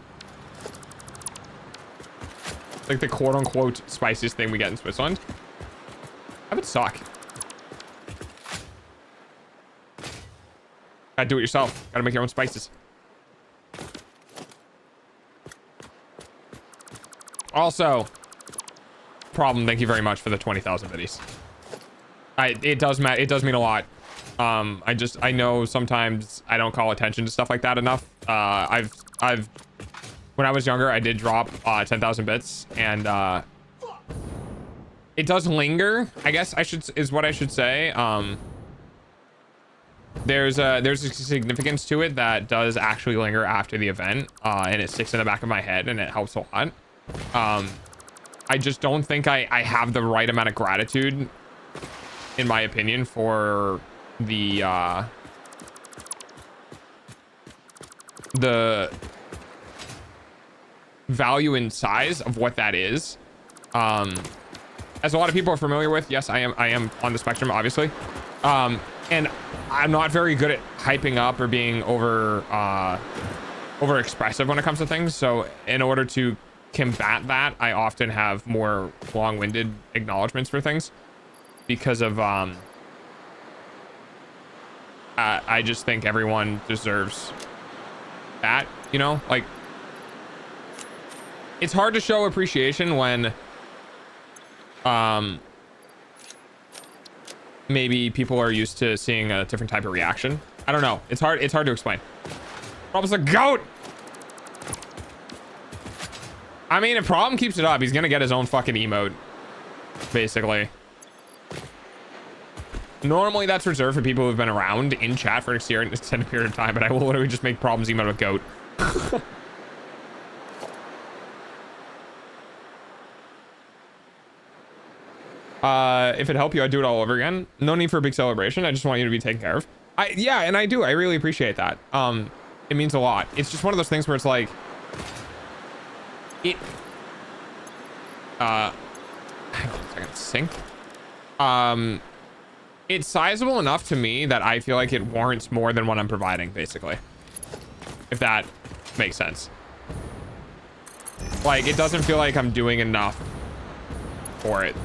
Like the quote-unquote spiciest thing we get in Switzerland. That would suck. Gotta do it yourself. Gotta make your own spices. Also, problem, thank you very much for the 20,000 biddies. It does mean a lot. I know sometimes I don't call attention to stuff like that enough. When I was younger, I did drop 10,000 bits, and it does linger, I guess is what I should say. There's a significance to it that does actually linger after the event, and it sticks in the back of my head, and it helps a lot. I just don't think I have the right amount of gratitude, in my opinion, for the value and size of what that is. As a lot of people are familiar with, yes, I am on the spectrum, obviously. And I'm not very good at hyping up or being over expressive when it comes to things. So in order to combat that, I often have more long-winded acknowledgements for things because of I just think everyone deserves that, you know? Like, it's hard to show appreciation when maybe people are used to seeing a different type of reaction. I don't know. It's hard to explain. Rob's a goat. I mean, if Problem keeps it up, he's gonna get his own fucking emote, basically. Normally that's reserved for people who've been around in chat for an extended period of time, but I will literally just make Problem's emote with goat. If it helped you, I'd do it all over again. No need for a big celebration. I just want you to be taken care of. Yeah, and I do. I really appreciate that. It means a lot. It's just one of those things where it's like, hang on a second, sync. It's sizable enough to me that I feel like it warrants more than what I'm providing, basically. If that makes sense. Like, it doesn't feel like I'm doing enough for it.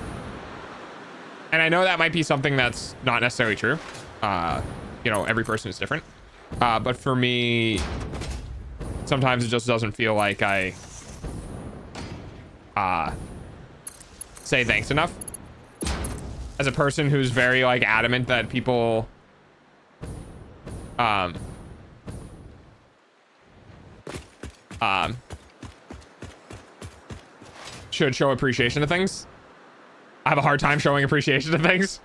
And I know that might be something that's not necessarily true. You know, every person is different. But for me, sometimes it just doesn't feel like I say thanks enough. As a person who's very, like, adamant that people should show appreciation to things, I have a hard time showing appreciation to things.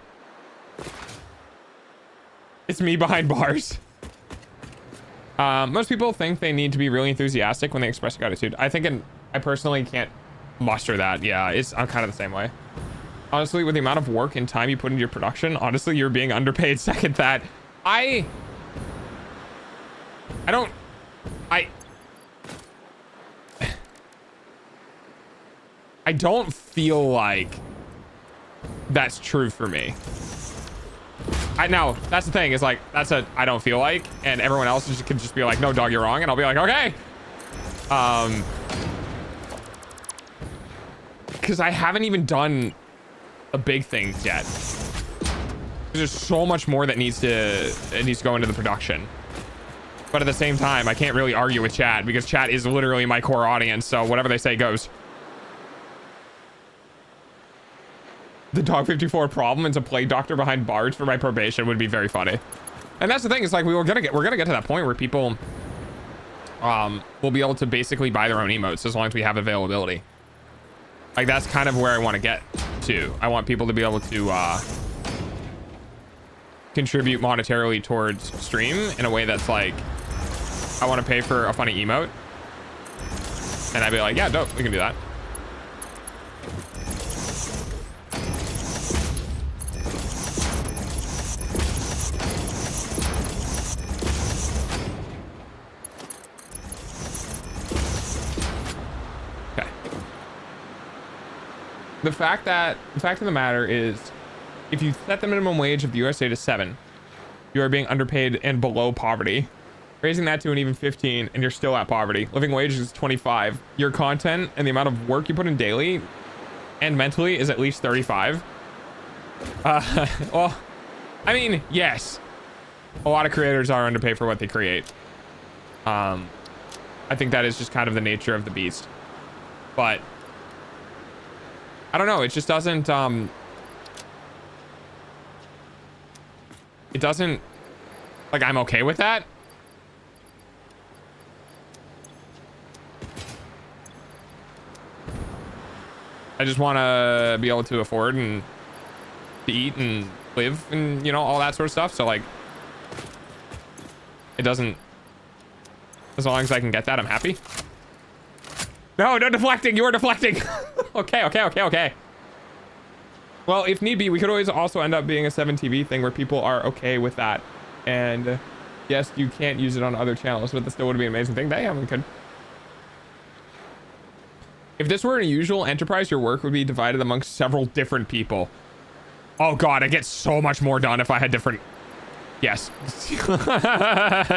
It's me behind bars. Most people think they need to be really enthusiastic when they express gratitude. I personally can't muster that. Yeah, I'm kind of the same way. Honestly, with the amount of work and time you put into your production, honestly, you're being underpaid. Second that. I don't feel like that's true for me. Now that's the thing, is like, I don't feel like, and everyone else can just be like, no dog, you're wrong, and I'll be like, okay. Because I haven't even done the big things yet. There's so much more that needs to go into the production. But at the same time, I can't really argue with chat because chat is literally my core audience. So whatever they say goes. The Dog 54 problem is a plague doctor behind bars for my probation would be very funny. And that's the thing, is like we're gonna get to that point where people will be able to basically buy their own emotes as long as we have availability. Like that's kind of where I want to get to. I want people to be able to contribute monetarily towards stream in a way that's like, I want to pay for a funny emote, and I'd be like, yeah, dope, we can do that. Okay. The fact of the matter is, if you set the minimum wage of the USA to 7, you are being underpaid and below poverty. Raising that to an even 15 and you're still at poverty. Living wage is 25. Your content and the amount of work you put in daily and mentally is at least 35. Well, I mean, yes. A lot of creators are underpaid for what they create. I think that is just kind of the nature of the beast. But I don't know, it just doesn't it doesn't, like, I'm okay with that. I just want to be able to afford and to eat and live and, you know, all that sort of stuff. So like, it doesn't, as long as I can get that, I'm happy. No deflecting, you are deflecting. Okay. Well, if need be, we could always also end up being a 7TV thing where people are okay with that. And yes, you can't use it on other channels, but that still would be an amazing thing. Damn, we could. If this were an usual enterprise, your work would be divided amongst several different people. Oh God, I get so much more done if I had different. Yes.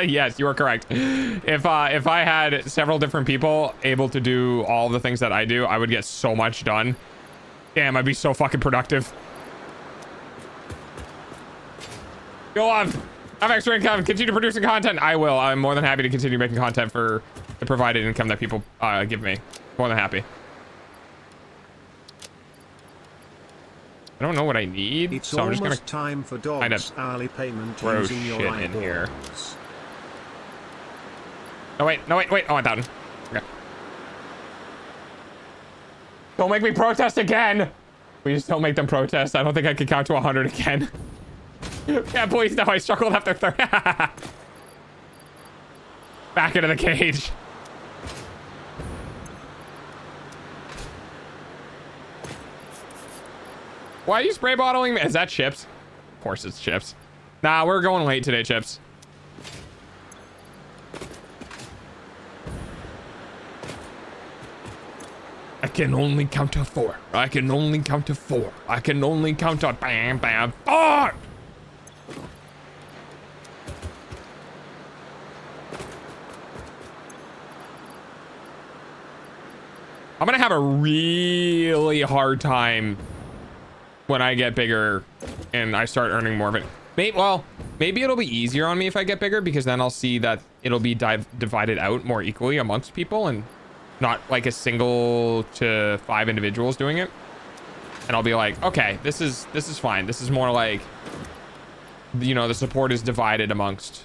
Yes, you are correct. If I had several different people able to do all the things that I do, I would get so much done. Damn, I'd be so fucking productive. You'll have extra income. Continue producing content. I will. I'm more than happy to continue making content for the provided income that people give me. More than happy. I don't know what I need, It's so I'm just gonna time for dogs hourly payment throw using shit your in here. eyeballs. No wait. I want that one. Okay. Don't make me protest again. Please don't make them protest. I don't think I can count to 100 again. Yeah, please no. I struggled after 30. Back into the cage. Why are you spray bottling? Is that Chips? Of course it's Chips. Nah, we're going late today, Chips. I can only count to 4. I can only count to 4. I can only count to bam, bam, 4. I'm gonna have a really hard time when I get bigger and I start earning more of it. Maybe it'll be easier on me if I get bigger, because then I'll see that it'll be divided out more equally amongst people and not like a single to 5 individuals doing it. And I'll be like, okay, this is fine. This is more like, you know, the support is divided amongst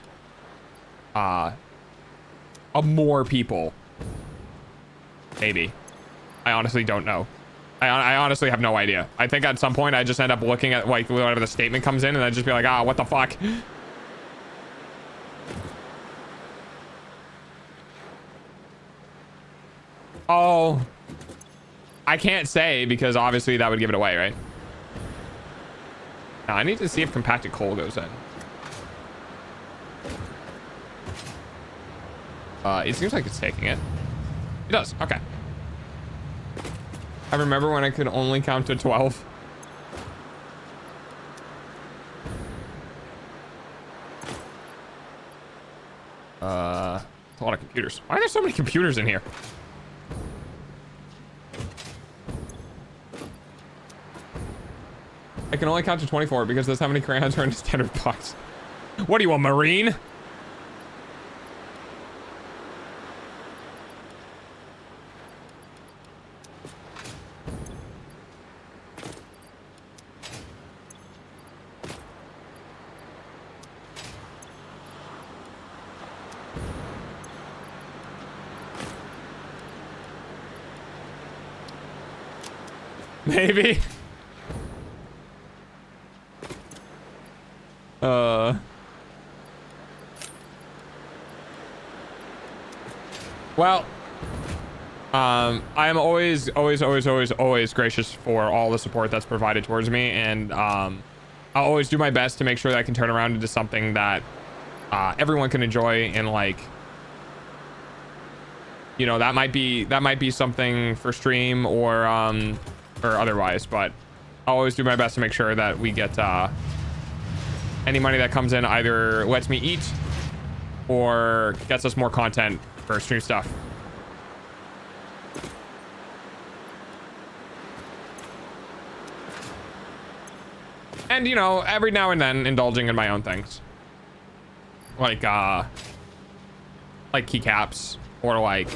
more people. Maybe. I honestly don't know. I honestly have no idea. I think at some point I just end up looking at like whatever the statement comes in and I'd just be like, ah, what the fuck? Oh, I can't say because obviously that would give it away, right? Now I need to see if compacted coal goes in. It seems like it's taking it. It does. Okay. I remember when I could only count to 12. A lot of computers. Why are there so many computers in here? I can only count to 24 because that's how many crayons are in a standard box. What are you, a Marine? Maybe. Well, I am always gracious for all the support that's provided towards me, and I'll always do my best to make sure that I can turn around into something that everyone can enjoy, and like, you know, that might be something for stream or otherwise, but I'll always do my best to make sure that we get any money that comes in either lets me eat or gets us more content for stream stuff. And, you know, every now and then indulging in my own things. Like keycaps or like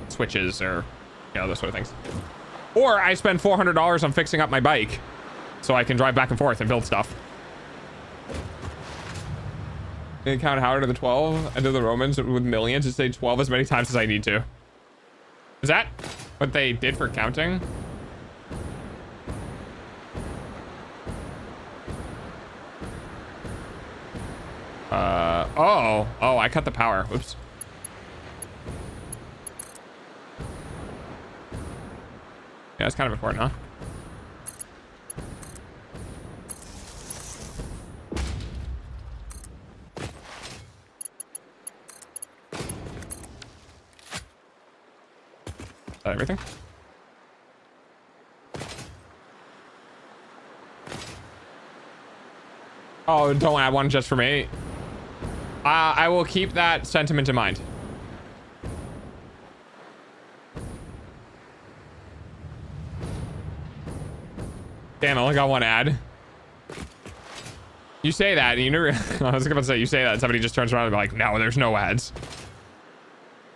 switches or, you know, those sort of things. Or I spend $400 on fixing up my bike so I can drive back and forth and build stuff. And count Howard to the 12 and to the Romans with millions to say 12 as many times as I need to. Is that what they did for counting? Oh, I cut the power. Oops. Yeah, it's kind of important, huh? Is that everything? Oh, don't add one just for me. I will keep that sentiment in mind. Damn, I only got one ad. You say that, and you never... I was gonna say, you say that, and somebody just turns around and be like, no, there's no ads.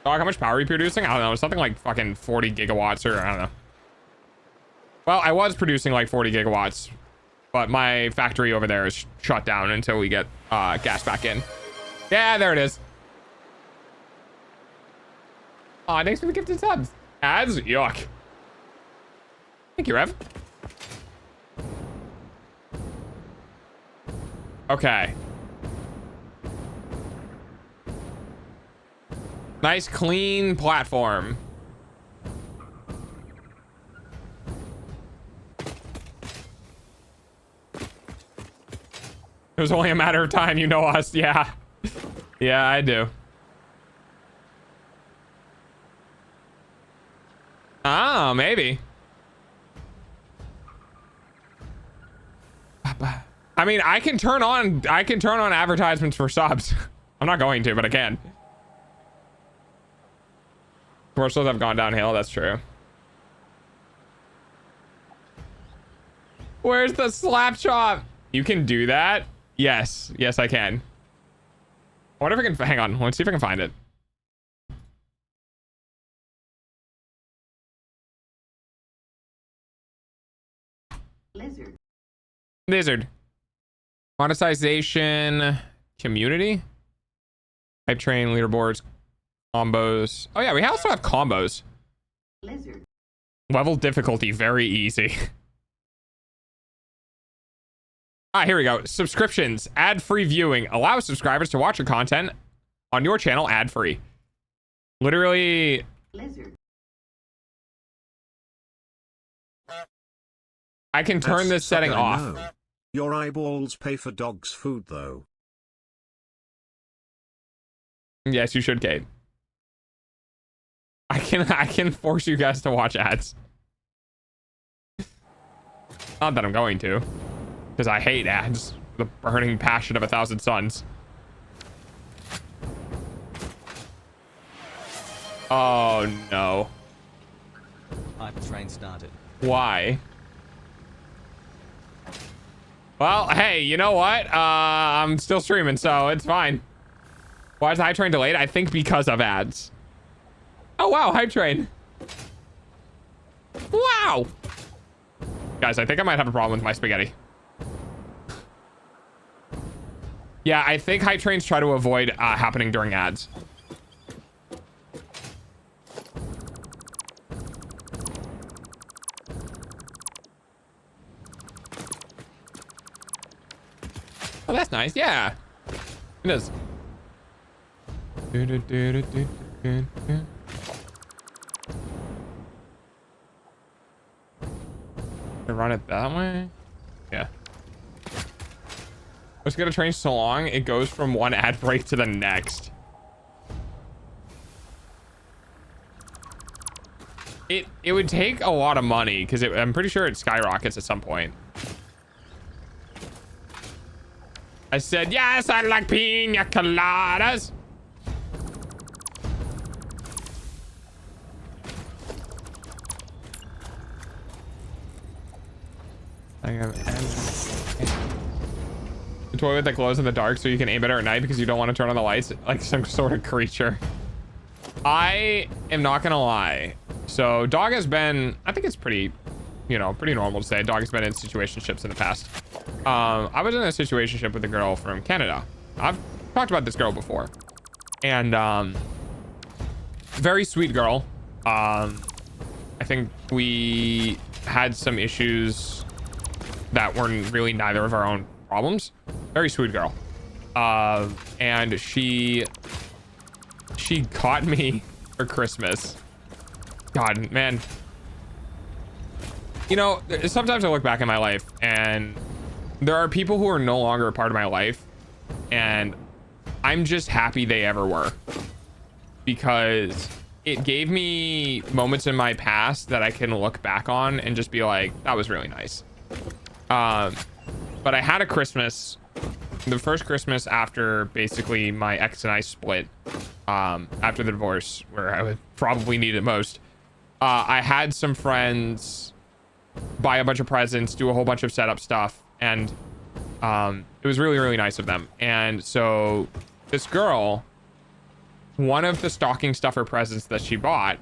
Dog, how much power are you producing? I don't know, something like fucking 40 gigawatts, or I don't know. Well, I was producing like 40 gigawatts, but my factory over there is shut down until we get gas back in. Yeah, there it is. Aw, thanks for the gifted subs. Ads? Yuck. Thank you, Rev. Okay. Nice, clean platform. It was only a matter of time, you know us. Yeah. Yeah, I do. Oh, maybe. I mean, I can turn on advertisements for subs. I'm not going to, but I can. Commercials have gone downhill, that's true. Where's the slap chop? You can do that? Yes. Yes, I can. I wonder if I can... Hang on. Let's see if I can find it. Lizard. Monetization. Community. Hype train, leaderboards, combos. Oh, yeah. We also have combos. Lizard. Level difficulty. Very easy. Here we go. Subscriptions, ad-free viewing. Allow subscribers to watch your content on your channel ad-free. Literally. Lizard. I can turn this setting off. Your eyeballs pay for dog's food, though. Yes, you should, Kate. I can force you guys to watch ads. Not that I'm going to, because I hate ads. The burning passion of 1,000 suns. Oh no. Train started. Why? Well, hey, you know what? I'm still streaming, so it's fine. Why is the hype train delayed? I think because of ads. Oh wow, hype train. Wow. Guys, I think I might have a problem with my spaghetti. Yeah, I think hype trains try to avoid happening during ads. Oh, that's nice. Yeah, it is. Run it that way. Yeah. Let's get a train so long it goes from one ad break to the next. It would take a lot of money because I'm pretty sure it skyrockets at some point. I said, yes, I like pina coladas. The toilet that glows in the dark so you can aim better at night because you don't want to turn on the lights like some sort of creature. I am not gonna lie. So dog has been, I think it's pretty, you know, pretty normal to say dog has been in situationships in the past. I was in a situationship with a girl from Canada. I've talked about this girl before, and very sweet girl. I think we had some issues that weren't really neither of our own problems. Very sweet girl. And she caught me for Christmas. God, man. You know, sometimes I look back in my life and there are people who are no longer a part of my life, and I'm just happy they ever were, because it gave me moments in my past that I can look back on and just be like, that was really nice. But I had a Christmas, the first Christmas after basically my ex and I split, after the divorce, where I would probably need it most. I had some friends buy a bunch of presents, do a whole bunch of setup stuff, and it was really, really nice of them. And so this girl, one of the stocking stuffer presents that she bought,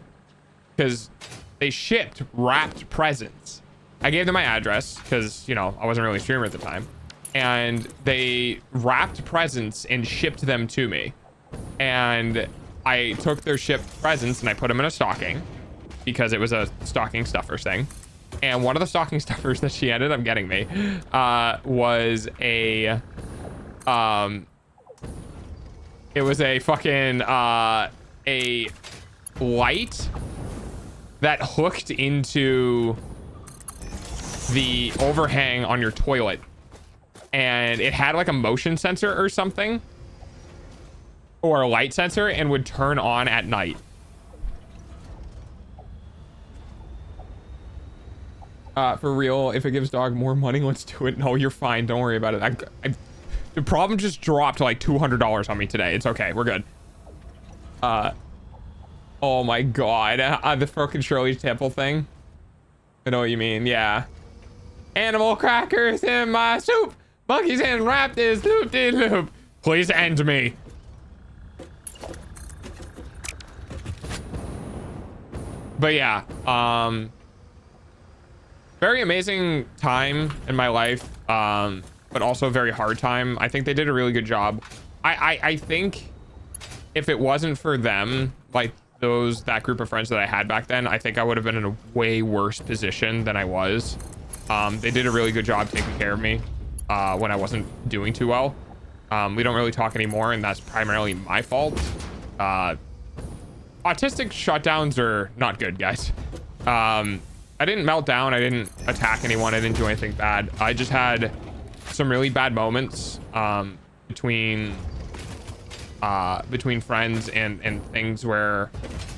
because they shipped wrapped presents. I gave them my address because, you know, I wasn't really a streamer at the time, and they wrapped presents and shipped them to me. And I took their shipped presents and I put them in a stocking because it was a stocking stuffer thing. And one of the stocking stuffers that she ended up getting me was a it was a fucking a light that hooked into the overhang on your toilet, and it had like a motion sensor or something, or a light sensor, and would turn on at night. For real, if it gives dog more money, let's do it. No, you're fine, don't worry about it. The problem just dropped like $200 on me today. It's okay, we're good. Oh my god, the fucking Shirley Temple thing. I know what you mean. Yeah, animal crackers in my soup, monkeys and wrapped is loop-de-loop. Please end me. But yeah, very amazing time in my life, but also a very hard time. I think they did a really good job. I think if it wasn't for them, like that group of friends that I had back then, I think I would have been in a way worse position than I was. They did a really good job taking care of me when I wasn't doing too well. We don't really talk anymore, and that's primarily my fault. Autistic shutdowns are not good, guys. I didn't melt down, I didn't attack anyone, I didn't do anything bad. I just had some really bad moments between friends and things where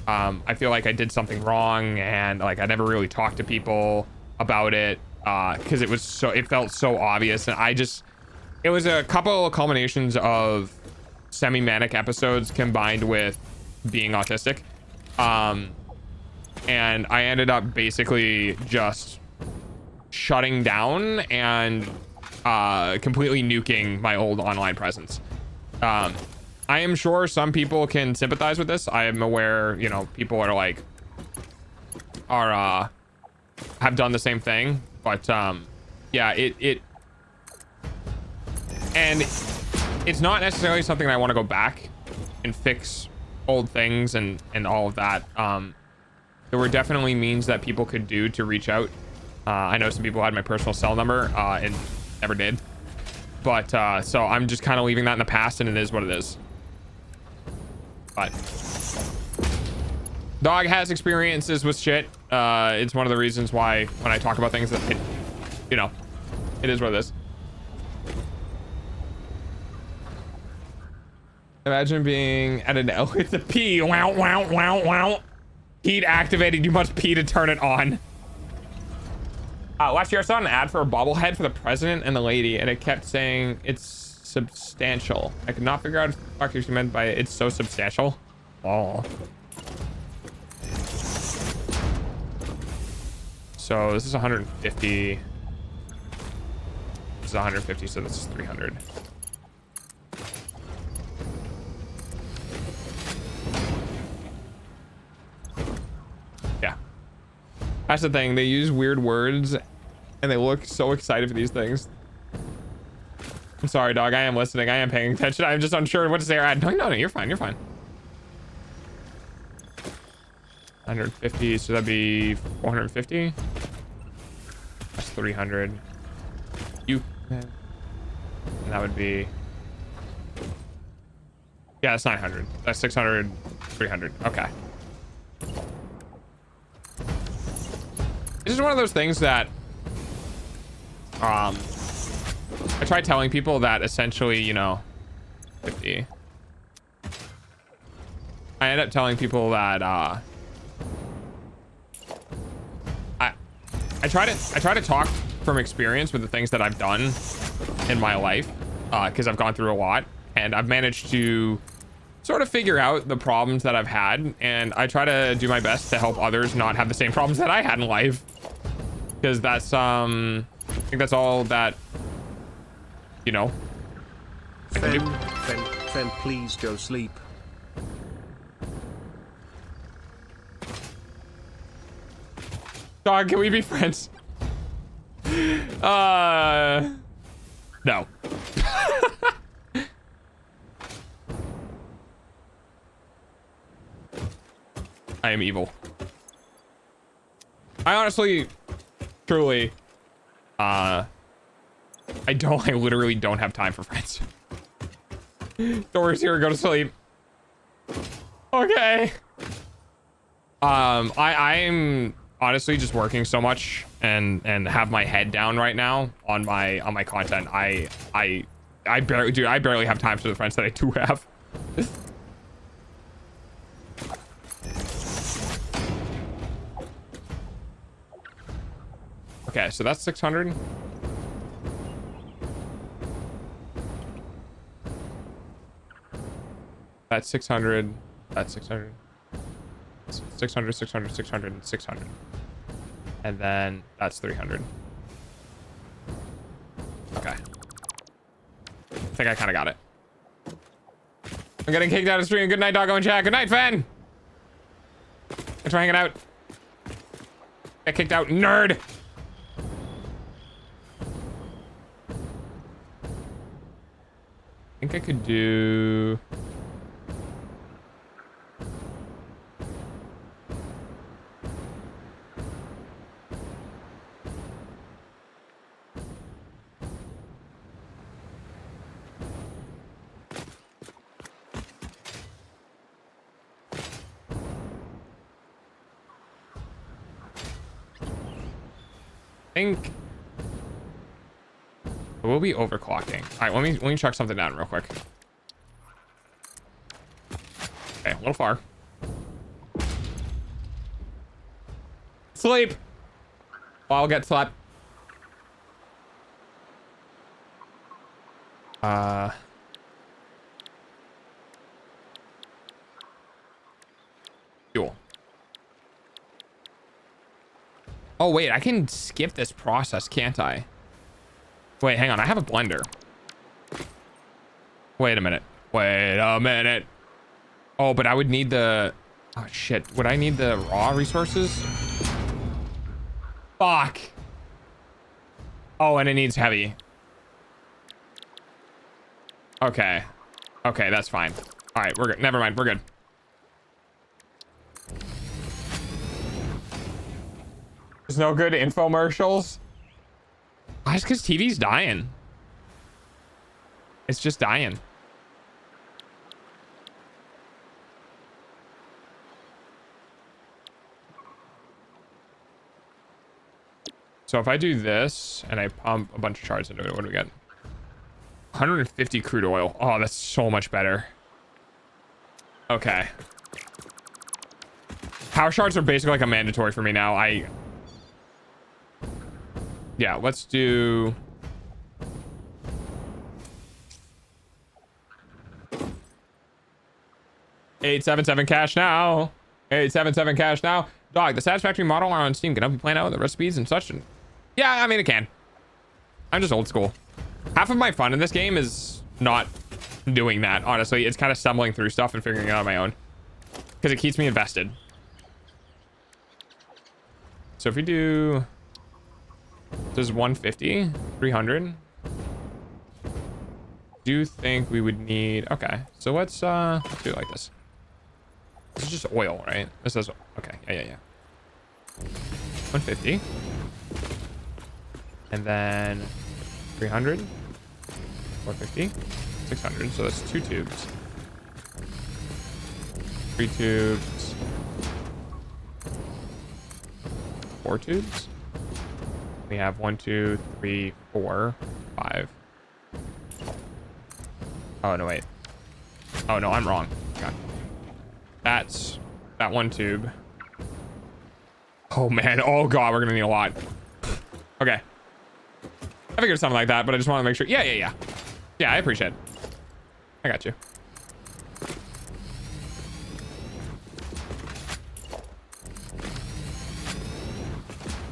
I feel like I did something wrong, and like I never really talked to people about it. because it felt so obvious, and it was a couple of culminations of semi-manic episodes combined with being autistic, and I ended up basically just shutting down and completely nuking my old online presence. I am sure some people can sympathize with this. I am aware, you know, people are like have done the same thing, but yeah, and it's not necessarily something I want to go back and fix old things and all of that. There were definitely means that people could do to reach out. I know some people had my personal cell number and never did, but so I'm just kind of leaving that in the past, and it is what it is. But dog has experiences with shit. It's one of the reasons why when I talk about things that you know, it is what it is. Imagine being at an L with a P. Wow, wow, wow, wow. Heat activated. You must pee to turn it on. Last year I saw an ad for a bobblehead for the president and the lady, and it kept saying it's substantial. I could not figure out what the fuck she meant by it's so substantial. Oh. So this is 150. This is 150, so this is 300. Yeah. That's the thing. They use weird words and they look so excited for these things. I'm sorry, dog. I am listening. I am paying attention. I'm just unsure what to say. No, you're fine. You're fine. 150, so that'd be 450. That's 300. And that would be, yeah, that's 900. That's 600, 300. Okay. This is one of those things that I try telling people that essentially, you know, 50. I end up telling people that I try to talk from experience with the things that I've done in my life, because I've gone through a lot, and I've managed to sort of figure out the problems that I've had, and I try to do my best to help others not have the same problems that I had in life, because that's I think that's all that, you know, I can do. Fen, please go sleep. Dog, can we be friends? No. I am evil. I honestly, truly, I literally don't have time for friends. Doris here, go to sleep. Okay. I'm honestly just working so much and have my head down right now on my content. I barely have time for the friends that I do have. Okay, so that's 600. That's 600. That's 600. 600, 600, 600, and 600. And then that's 300. Okay. I think I kind of got it. I'm getting kicked out of stream. Good night, Doggo and Jack. Good night, Fen. Thanks for hanging out. Get kicked out, nerd. I think I could do... think we'll be overclocking. All right, let me check something down real quick. Okay, a little far. Sleep. I'll get slept. Fuel. Oh wait, I can skip this process, can't I? Wait, hang on, I have a blender. Wait a minute. Wait a minute. Oh, but I would need the... Oh shit, would I need the raw resources? Fuck. Oh, and it needs heavy. Okay. Okay, that's fine. All right, we're good. Never mind, we're good. There's no good infomercials. Why? It's because TV's dying. It's just dying. So if I do this and I pump a bunch of shards into it, what do we get? 150 crude oil. Oh, that's so much better. Okay. Power shards are basically like a mandatory for me now. Yeah, let's do... $877 cash now. $877 cash now. Dog, the Satisfactory model on Steam can help you plan out the recipes and such. And yeah, I mean, it can. I'm just old school. Half of my fun in this game is not doing that, honestly. It's kind of stumbling through stuff and figuring it out on my own. Because it keeps me invested. So if we do... This is 150, 300. Do you think we would need... Okay, so let's do it like this. This is just oil, right? This is... Okay, yeah. 150. And then 300. 450. 600. So that's 2 tubes. 3 tubes. 4 tubes. We have 1, 2, 3, 4, 5. Oh, no, wait. Oh, no, I'm wrong. Okay. That's that 1 tube. Oh, man. Oh, God. We're going to need a lot. Okay. I figured something like that, but I just want to make sure. Yeah. Yeah, I appreciate it. I got you.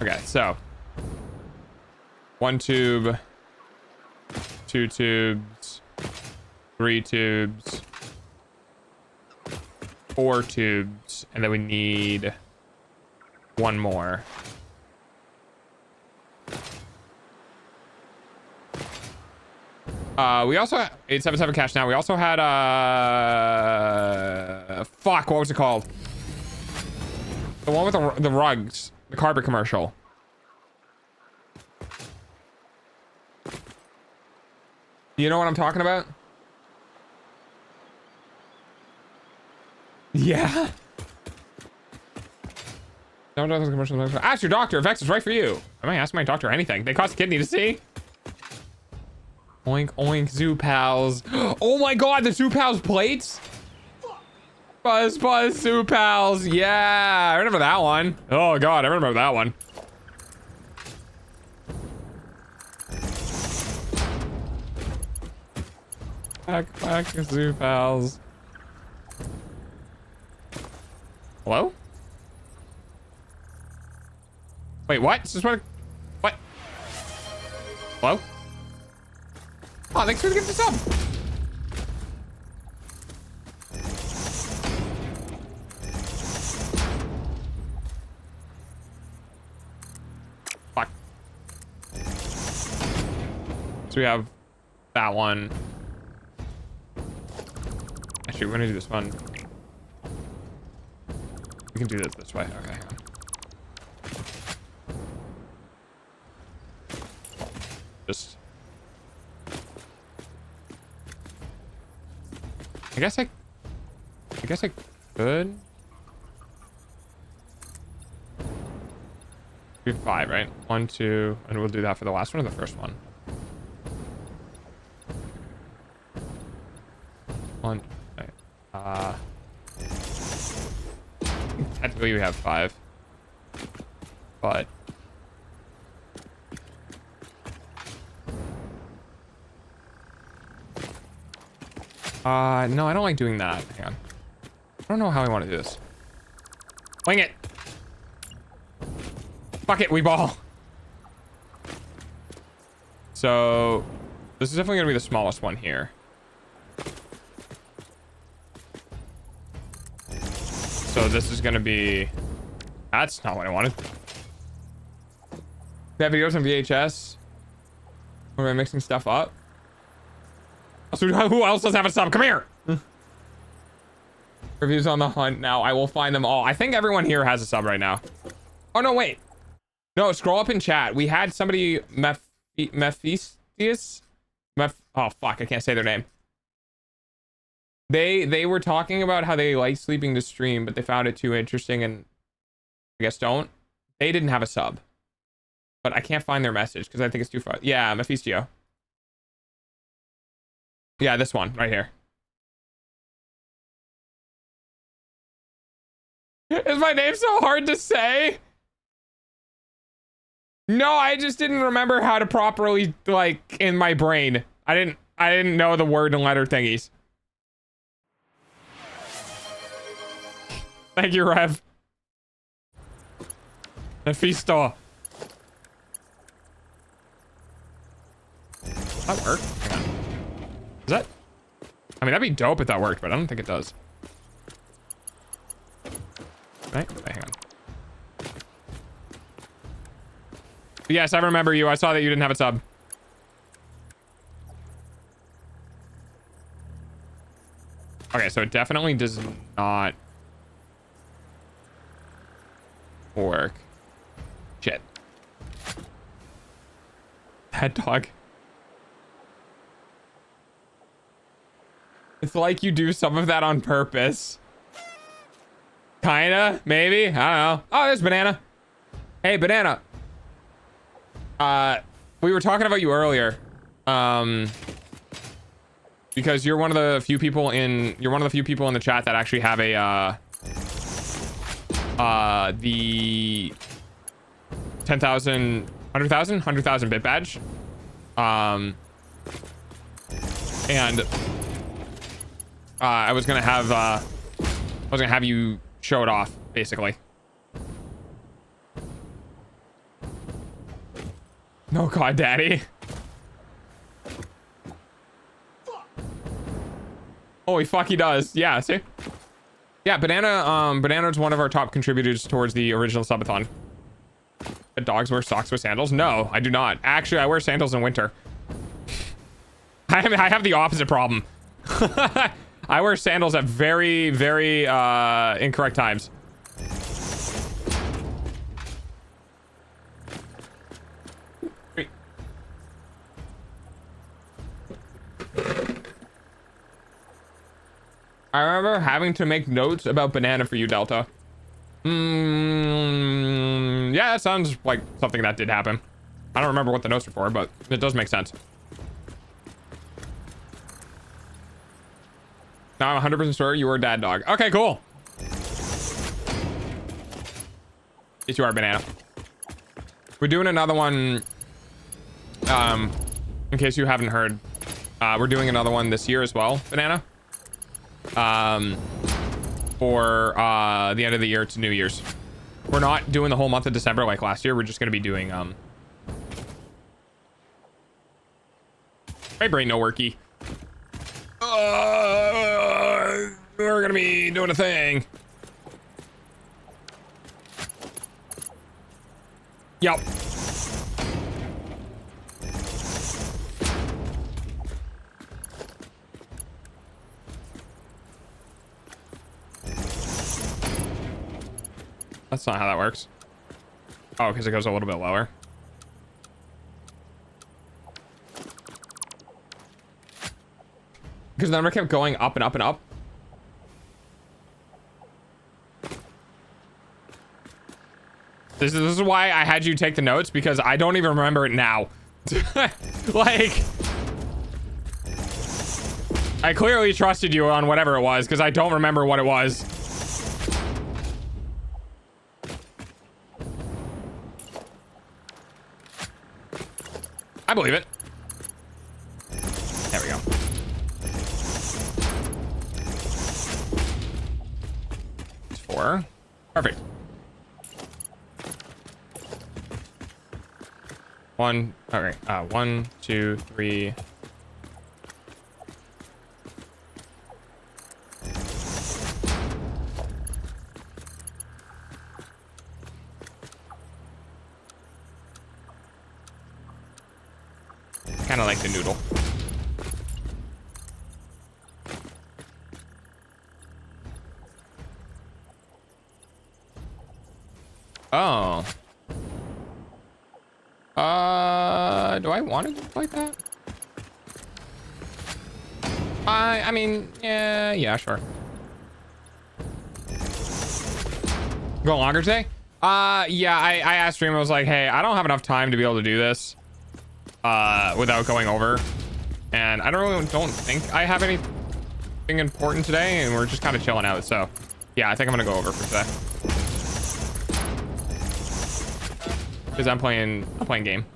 Okay, so 1 tube, 2 tubes, 3 tubes, 4 tubes, and then we need 1 more. We also 877 cash now. We also had fuck, what was it called? The one with the rugs, the carpet commercial. You know what I'm talking about? Yeah. Don't know those commercials. Ask your doctor if X is right for you. I might ask my doctor anything. They cost a kidney to see. Oink oink Zoo Pals. Oh my god, the Zoo Pals plates. Buzz Zoo Pals. Yeah, I remember that one. Oh god, I remember that one. Back Zoo Pals. Hello? Wait, what? Is this what? What? Hello? Oh, thanks for the gift of sub. Fuck. So we have that one. Actually, we're gonna do this one. We can do this way. Okay, hang on. Just... I guess I could. We have 5, right? 1, 2, and we'll do that for the last one or the first one. 1. Right. Technically we have 5, but No, I don't like doing that. Hang on. I don't know how I want to do this. Wing it. Fuck it, we ball. So this is definitely gonna be the smallest one here. So this is gonna be, that's not what I wanted. We have videos on VHS. We're mixing stuff up. So who else does have a sub? Come here. Reviews on the hunt now. I will find them all. I think everyone here has a sub right now. Oh no, wait. No, scroll up in chat. We had somebody Mephistius. Oh fuck, I can't say their name. They were talking about how they like sleeping to stream, but they found it too interesting and I guess don't. They didn't have a sub. But I can't find their message because I think it's too far. Yeah, Mephistio. Yeah, this one right here. Is my name so hard to say? No, I just didn't remember how to properly, like, in my brain. I didn't know the word and letter thingies. Thank you, Rev. Mephisto. Does that work? Hang on. Is that? I mean, that'd be dope if that worked, but I don't think it does. Right? Wait, hang on. Yes, I remember you. I saw that you didn't have a sub. Okay, so it definitely does not work. Shit. That dog. It's like you do some of that on purpose. Kinda, maybe. I don't know. Oh, there's Banana. Hey, Banana. We were talking about you earlier. Because you're one of the few people in the chat that actually have a the 10,000, 100,000 bit badge. And I was gonna have you show it off, basically. No, God, Daddy. Holy fuck, he does. Yeah, see? Yeah, Banana's one of our top contributors towards the original subathon. Dogs wear socks with sandals? No, I do not. Actually, I wear sandals in winter. I have the opposite problem. I wear sandals at very, very incorrect times. I remember having to make notes about Banana for you, Delta. Yeah, that sounds like something that did happen. I don't remember what the notes are for, but it does make sense. Now I'm 100% sure you were a dad dog. Okay, cool. Yes, you are, Banana. We're doing another one. In case you haven't heard, we're doing another one this year as well, Banana. For the end of the year to New Year's. We're not doing the whole month of December like last year. We're just gonna be doing my brain no worky. We're gonna be doing a thing. Yup. That's not how that works. Oh, because it goes a little bit lower. Because the number kept going up and up and up. This is why I had you take the notes, because I don't even remember it now. Like, I clearly trusted you on whatever it was, because I don't remember what it was. I believe it. There we go. 4. Perfect. 1. Okay. 1, 2, 3. Kind of like the noodle. Oh. Do I want to do like that? I mean, yeah, sure. Go longer today? Yeah, I asked Stream, I was like, hey, I don't have enough time to be able to do this without going over. And I don't think I have anything important today, and we're just kind of chilling out. So yeah, I think I'm gonna go over for today. Because I'm playing game.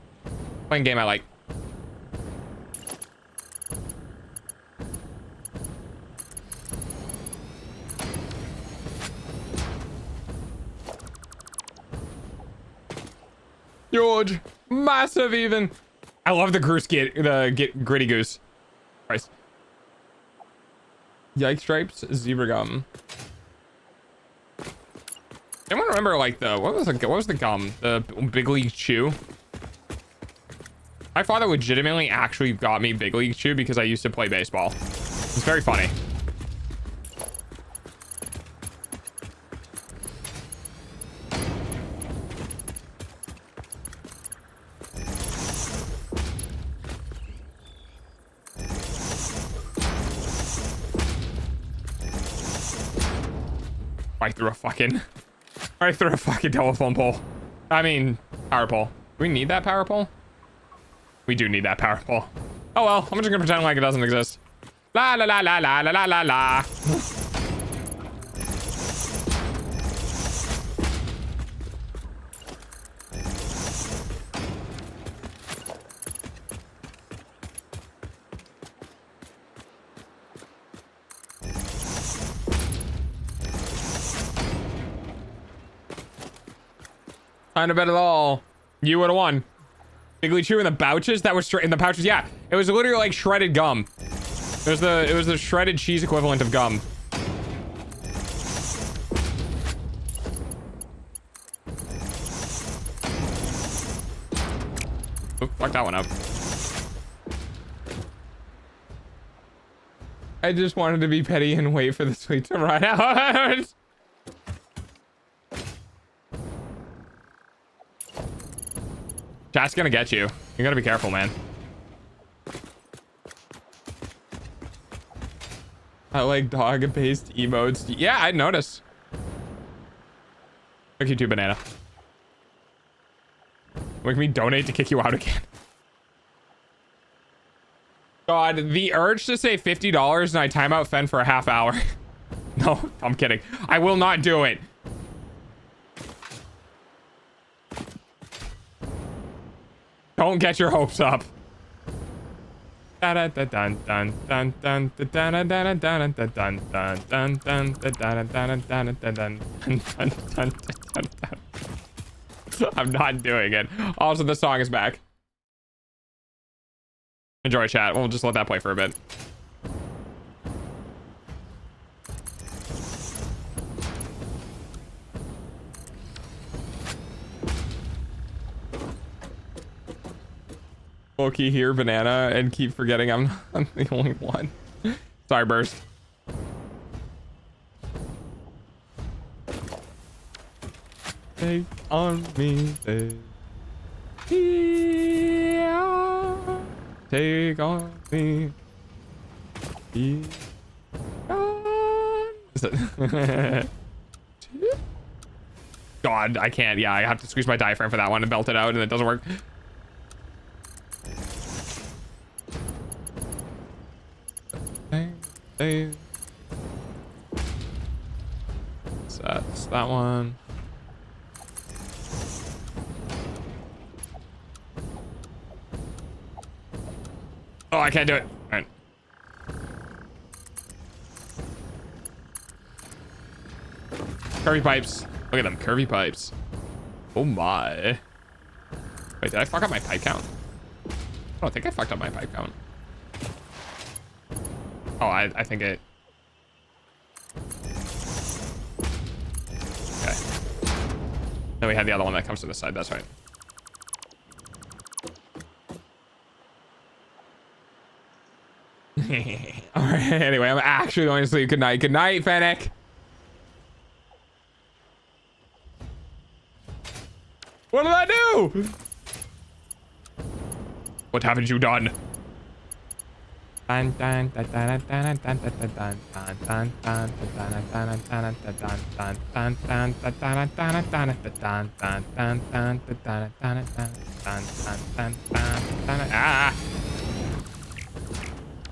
Playing game I like. George, massive even. I love the gritty goose. Christ. Yike stripes, zebra gum. Anyone remember like what was the gum? The Big League Chew? My father legitimately actually got me Big League Chew because I used to play baseball. It's very funny. Right through a fucking telephone pole. I mean, power pole. Do we need that power pole? We do need that power pole. Oh well, I'm just gonna pretend like it doesn't exist. La la la la la la la la la. Time to bet it all. You would have won. Bigly Chew in the pouches? That was in the pouches. Yeah, it was literally like shredded gum. It was the shredded cheese equivalent of gum. Oh, fuck that one up. I just wanted to be petty and wait for the sweet to run out. Chat's gonna get you. You gotta be careful, man. I like dog-based emotes. Yeah, I noticed. Fuck you too, Banana. Make me donate to kick you out again. God, the urge to say $50 and I time out Fen for a half hour. No, I'm kidding. I will not do it. Don't get your hopes up. I'm not doing it. Also, the song is back. Enjoy, chat. We'll just let that play for a bit. Loki here, Banana, and keep forgetting I'm the only one. Sorry, Burst. Take on me, yeah. Take on me. God, I can't. Yeah, I have to squeeze my diaphragm for that one and belt it out, and it doesn't work. So that's that one. Oh, I can't do it. All right. Curvy pipes. Look at them curvy pipes. Oh my. Wait, did I fuck up my pipe count? I don't think I fucked up my pipe count. Oh, I think it. Okay. Then we had the other one that comes to the side. That's right. All right. Anyway, I'm actually going to sleep. Good night. Good night, Fennec. What did I do? What haven't you done? Ah.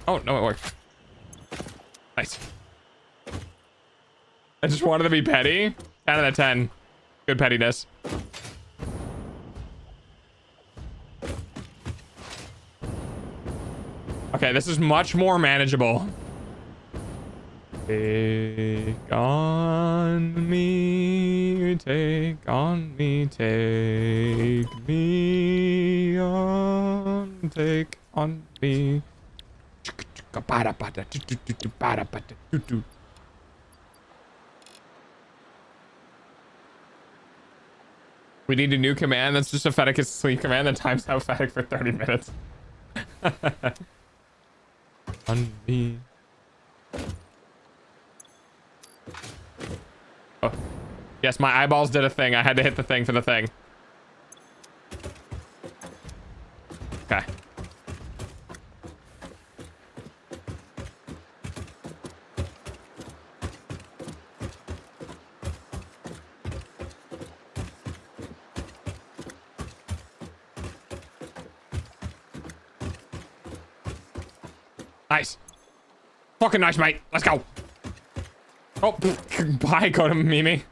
Oh, no, it worked. Nice. I just wanted to be petty. 10 out of 10. Good pettiness. Okay, this is much more manageable. Take on me, take on me, take me on, take on me. We need a new command that's just a Fennec sleep command that times out Fennec for 30 minutes. On me. Oh. Yes, my eyeballs did a thing. I had to hit the thing for the thing. Okay. Nice. Fucking nice, mate. Let's go. Oh, bye, go to Mimi.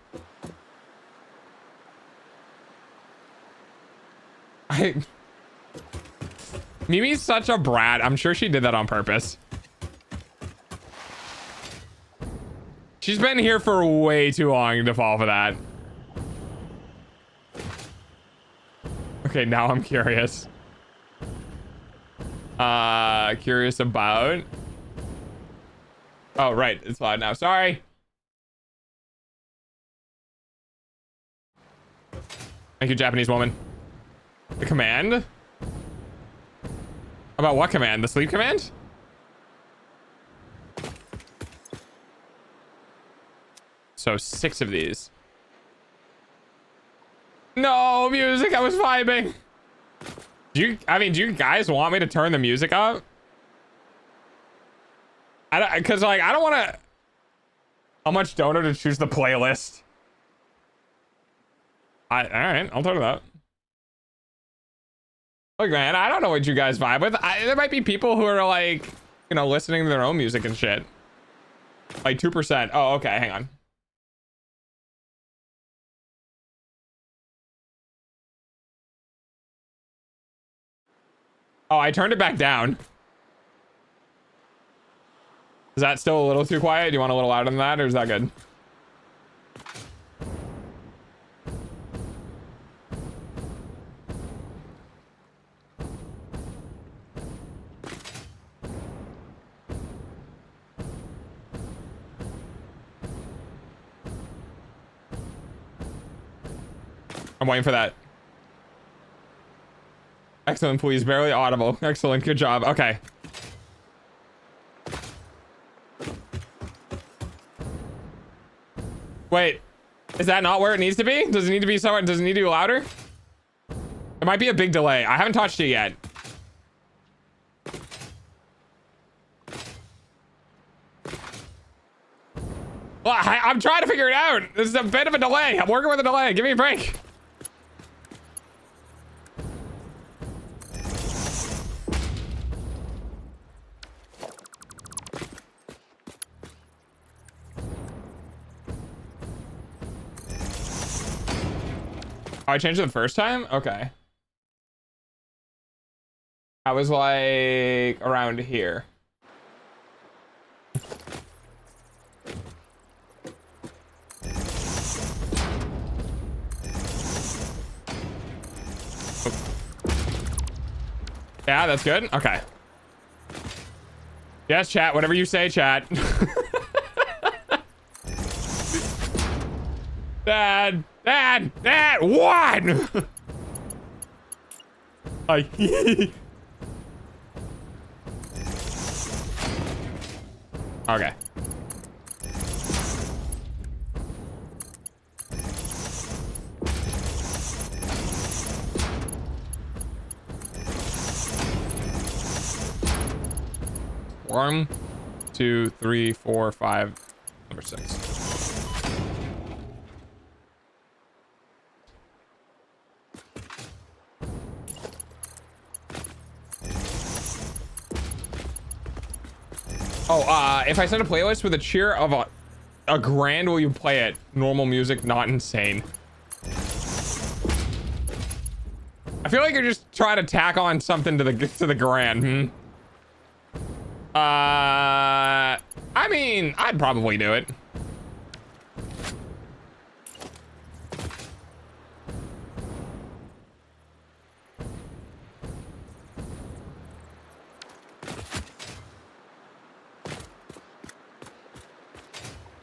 Mimi's such a brat. I'm sure she did that on purpose. She's been here for way too long to fall for that. Okay, now I'm curious. Curious about. Oh, right. It's loud now. Sorry. Thank you, Japanese woman. The command? About what command? The sleep command? So 6 of these. No, music. I was vibing. Do you guys want me to turn the music up? Because like I don't want to. How much donor to choose the playlist? All right, I'll turn it up. Look, man, I don't know what you guys vibe with. There might be people who are like, you know, listening to their own music and shit. Like 2%. Oh, okay, hang on. Oh, I turned it back down. Is that still a little too quiet? Do you want a little louder than that, or is that good? I'm waiting for that. Excellent, please. Barely audible. Excellent. Good job. Okay. Wait. Is that not where it needs to be? Does it need to be somewhere? Does it need to be louder? It might be a big delay. I haven't touched it yet. Well, I'm trying to figure it out. This is a bit of a delay. I'm working with a delay. Give me a break. Oh, I changed it the first time? Okay. I was like around here. Yeah, that's good. Okay. Yes, chat. Whatever you say, chat. Dad. One. Okay. One, 2, 3, 4, 5, number 6. Oh, if I send a playlist with a cheer of a grand, will you play it? Normal music, not insane. I feel like you're just trying to tack on something to the grand. I mean, I'd probably do it.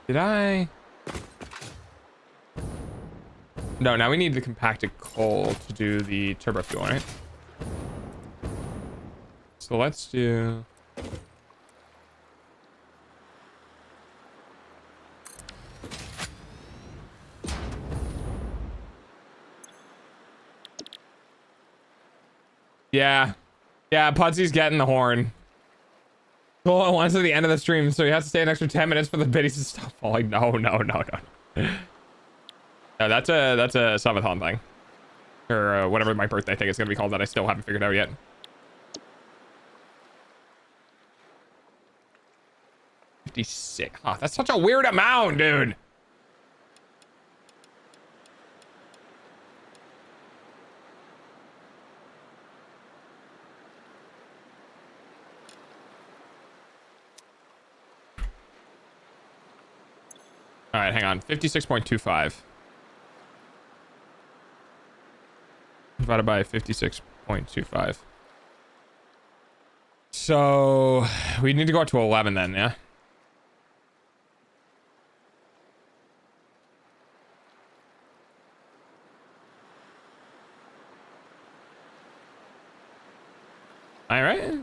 Did I? No, now we need the compacted coal to do the turbo fuel, right? So let's do... Yeah, Pudsy's getting the horn. Oh, once at the end of the stream, so he has to stay an extra 10 minutes for the biddies to stop falling. No. No, that's a subathon thing. Or whatever my birthday thing is gonna be called that I still haven't figured out yet. $56. Oh, that's such a weird amount, dude. All right, hang on. 56.25 divided by 56.25. So we need to go up to 11 then, yeah? All right.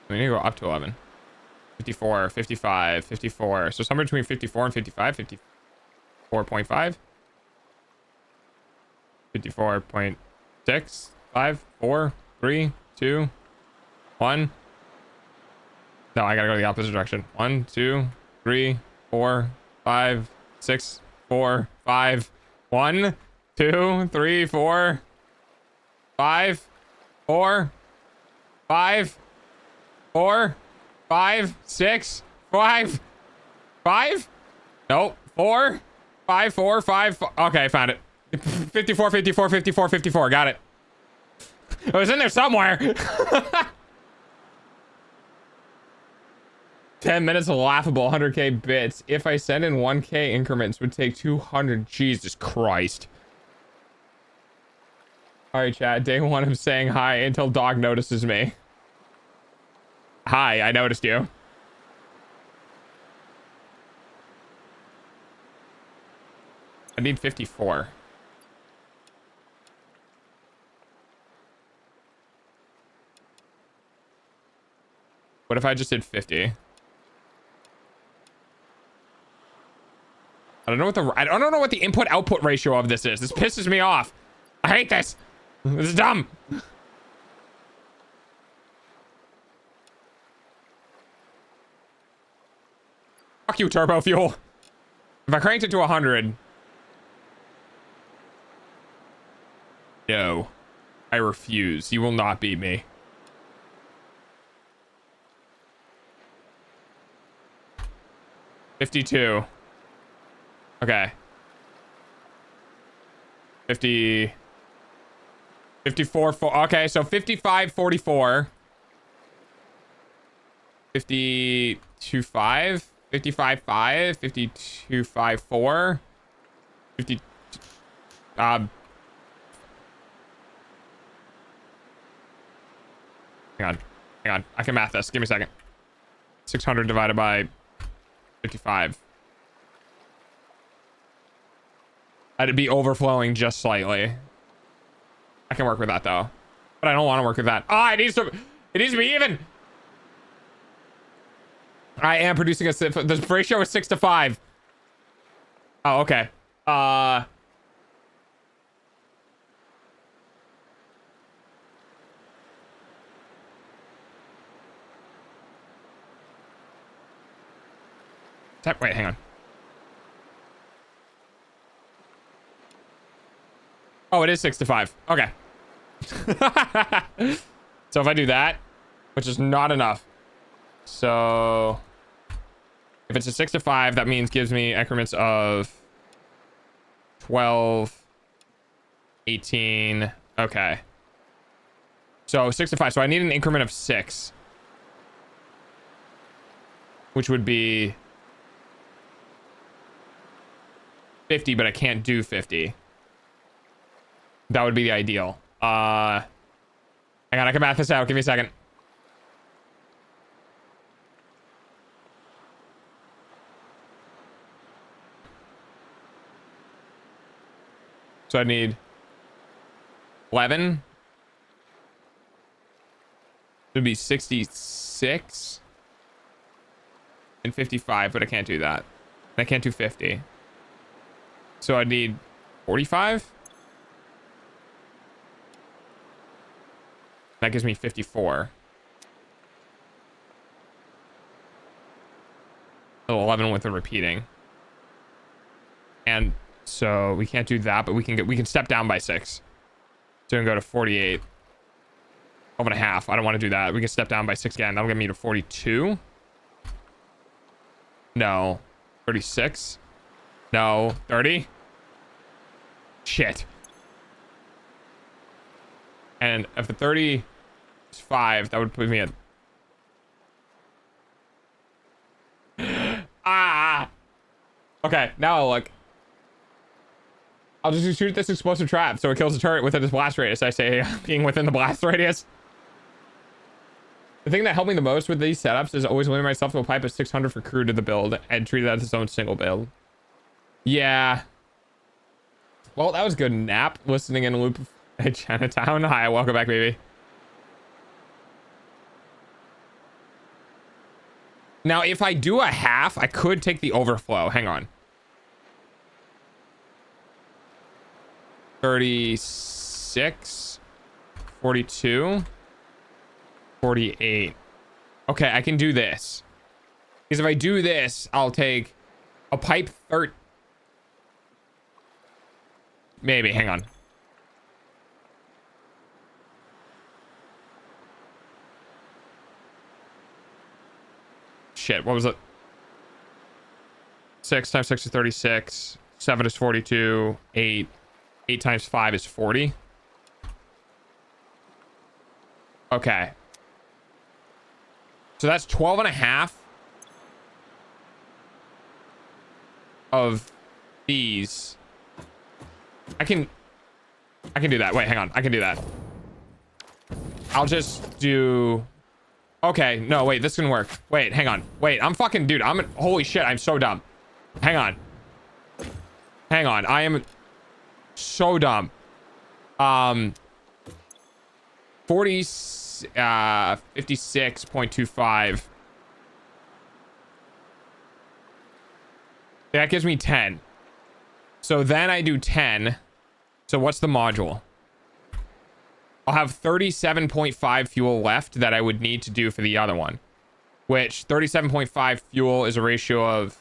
We need to go up to 11. 54, 55, 54. So somewhere between 54 and 55, 54.5. 54.6, 5, 4, 3, 2, 1. No, I gotta go the opposite direction. 1, 2, 3, 4, 5, 6, 4, 5. 1, 2, 3, 4, 5, 4, 5, 4, 5, 6, 5, 5. Nope. 4, 5, 4, 5. Okay, found it. 54, 54, 54, 54. Got it. It was in there somewhere. 10 minutes of laughable 100k bits. If I send in 1k increments, would take 200. Jesus Christ. All right, chat. Day one, I'm saying hi until dog notices me. Hi, I noticed you. I need 54. What if I just did 50? I don't know what the input output ratio of this is. This pisses me off. I hate this. This is dumb. Fuck you, turbo fuel. If I cranked it to 100. No. I refuse. You will not beat me. $52. Okay. 50. 54. Okay, so 55.44. 52.5. 55.5. 52.54. 50. Hang on. I can math this. Give me a second. 600 divided by 55. I'd be overflowing just slightly. I can work with that though, but I don't want to work with that. Oh, it needs to be even. I am producing the ratio is 6 to 5. Oh, okay. Wait, hang on. Oh, it is 6 to 5. Okay. So if I do that, which is not enough. So if it's a 6 to 5, that means gives me increments of 12, 18. Okay. So 6 to 5. So I need an increment of 6, which would be 50, but I can't do 50. That would be the ideal. Hang on, I can math this out. Give me a second. So I need 11. It would be 66 and 55, but I can't do that. I can't do 50. So I need 45. That gives me 54. So 11 with the repeating. And so we can't do that, but we can step down by 6. So we can go to 48. 12 and a half. I don't want to do that. We can step down by 6 again. That'll get me to 42. No. 36. No. 30. Shit. And if the 30 is 5, that would put me at... Okay, now I'll look. I'll just shoot this explosive trap so it kills the turret within its blast radius. I say being within the blast radius. The thing that helped me the most with these setups is always limit myself to a pipe of 600 for crew to the build and treat that as its own single build. Yeah. Well, that was good. Nap listening in a loop at Chinatown. Hi, welcome back, baby. Now, if I do a half, I could take the overflow. Hang on. 36, 42, 48. Okay, I can do this. Because if I do this, I'll take a pipe 30. Maybe, hang on. Shit, what was it? 6 times 6 is 36. 7 is 42. 8. 8 times 5 is 40. Okay. So that's 12 and a half of these. I can do that. Wait, hang on. I can do that. I'll just do... Okay, no, wait, this can work. Wait, hang on. Wait, I'm fucking... Dude, holy shit, I'm so dumb. Hang on. Hang on, I am so dumb. 56.25. That gives me 10. So then I do 10. So what's the module? I'll have 37.5 fuel left that I would need to do for the other one. Which 37.5 fuel is a ratio of...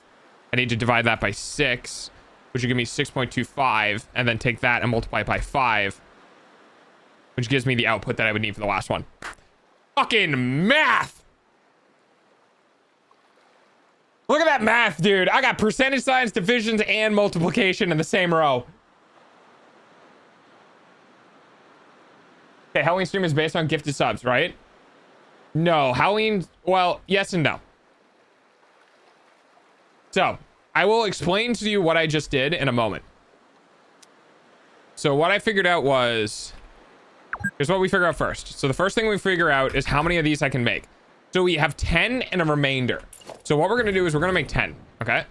I need to divide that by 6. Which would give me 6.25. And then take that and multiply it by 5. Which gives me the output that I would need for the last one. Fucking math! Look at that math, dude. I got percentage signs, divisions, and multiplication in the same row. Okay, Halloween stream is based on gifted subs, right? No, Halloween... Well, yes and no. So, I will explain to you what I just did in a moment. So, what I figured out was... Here's what we figure out first. So the first thing we figure out is how many of these I can make. So we have 10 and a remainder. So what we're going to do is we're going to make 10. Okay.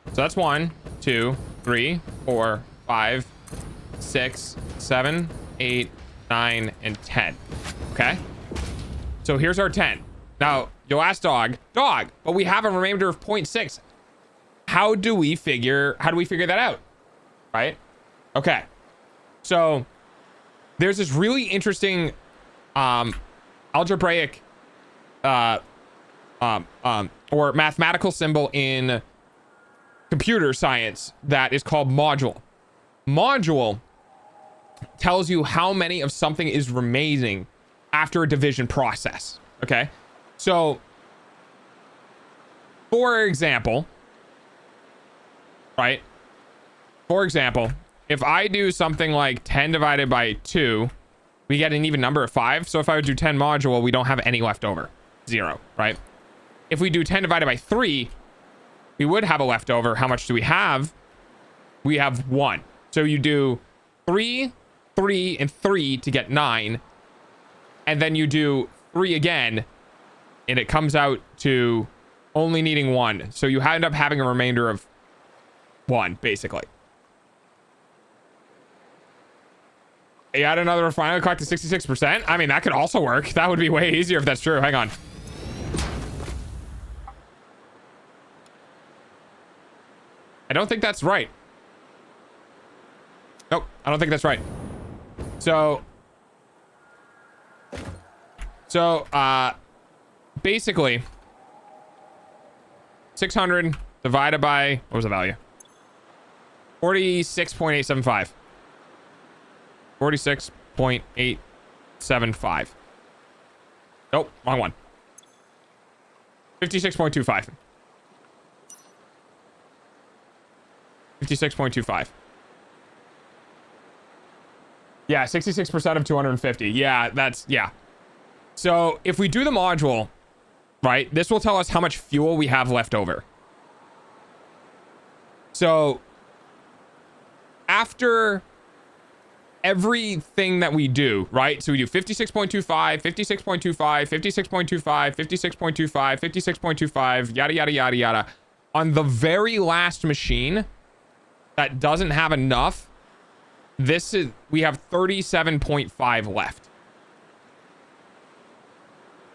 So that's 1, 2, 3, 4, 5, 6, 7, 8, 9, and 10. Okay. So here's our 10. Now you'll ask dog, but we have a remainder of 0.6. How do we figure that out? Right? Okay. So there's this really interesting algebraic or mathematical symbol in computer science that is called module. Module tells you how many of something is remaining after a division process. Okay. So for example, right? For example, if I do something like 10 divided by 2, we get an even number of 5. So if I would do 10 module, we don't have any left over. 0, right? If we do 10 divided by 3, we would have a leftover. How much do we have? We have 1. So you do 3, 3, and 3 to get 9. And then you do 3 again, and it comes out to only needing 1. So you end up having a remainder of 1, basically. You add another refinement clock to 66%. I mean, that could also work. That would be way easier if that's true. Hang on. I don't think that's right. Nope, I don't think that's right. So basically 600 divided by, what was the value? 46.875. 46.875. Nope, wrong one. 56.25. 56.25. Yeah, 66% of 250. Yeah, that's, yeah. So if we do the module, right, this will tell us how much fuel we have left over. So after everything that we do, right? So we do 56.25, 56.25, 56.25, 56.25, 56.25, yada, yada, yada, yada. On the very last machine that doesn't have enough, we have 37.5 left.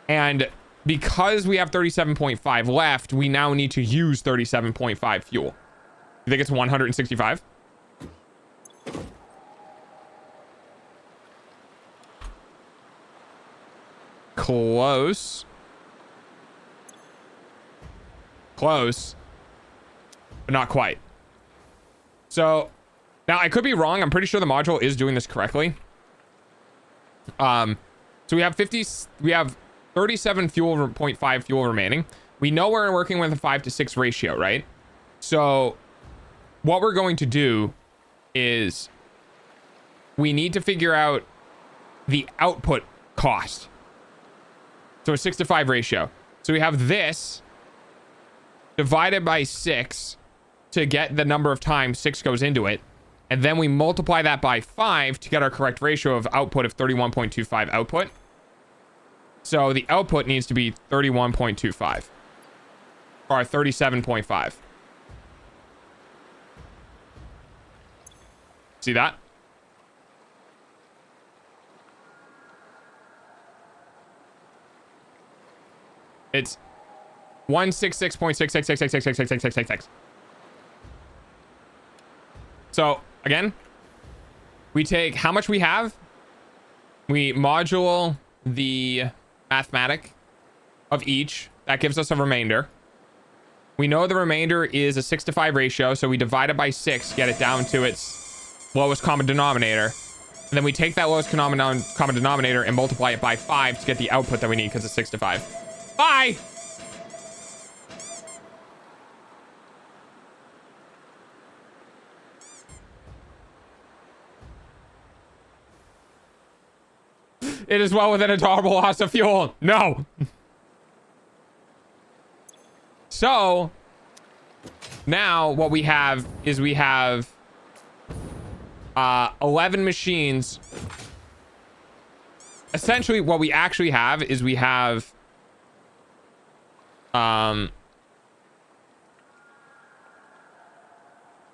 And because we have 37.5 left, we now need to use 37.5 fuel. You think it's 165? Close. Close. But not quite. So now I could be wrong. I'm pretty sure the module is doing this correctly. So we have 37.5 fuel remaining. We know we're working with a 5-to-6 ratio, right? So what we're going to do is we need to figure out the output cost. So a 6-to-5 ratio. So we have this divided by 6 to get the number of times 6 goes into it. And then we multiply that by 5 to get our correct ratio of output of 31.25 output. So the output needs to be 31.25 or 37.5. See that? It's 166.6666666666. So again, we take how much we have, we module the mathematic of each. That gives us a remainder. We know the remainder is a 6-to-5 ratio, so we divide it by 6, get it down to its lowest common denominator. And then we take that lowest common denominator and multiply it by 5 to get the output that we need because it's 6-to-5. Bye! It is well within a tolerable loss of fuel. No. So now what we have is we have 11 machines essentially what we actually have is we have hang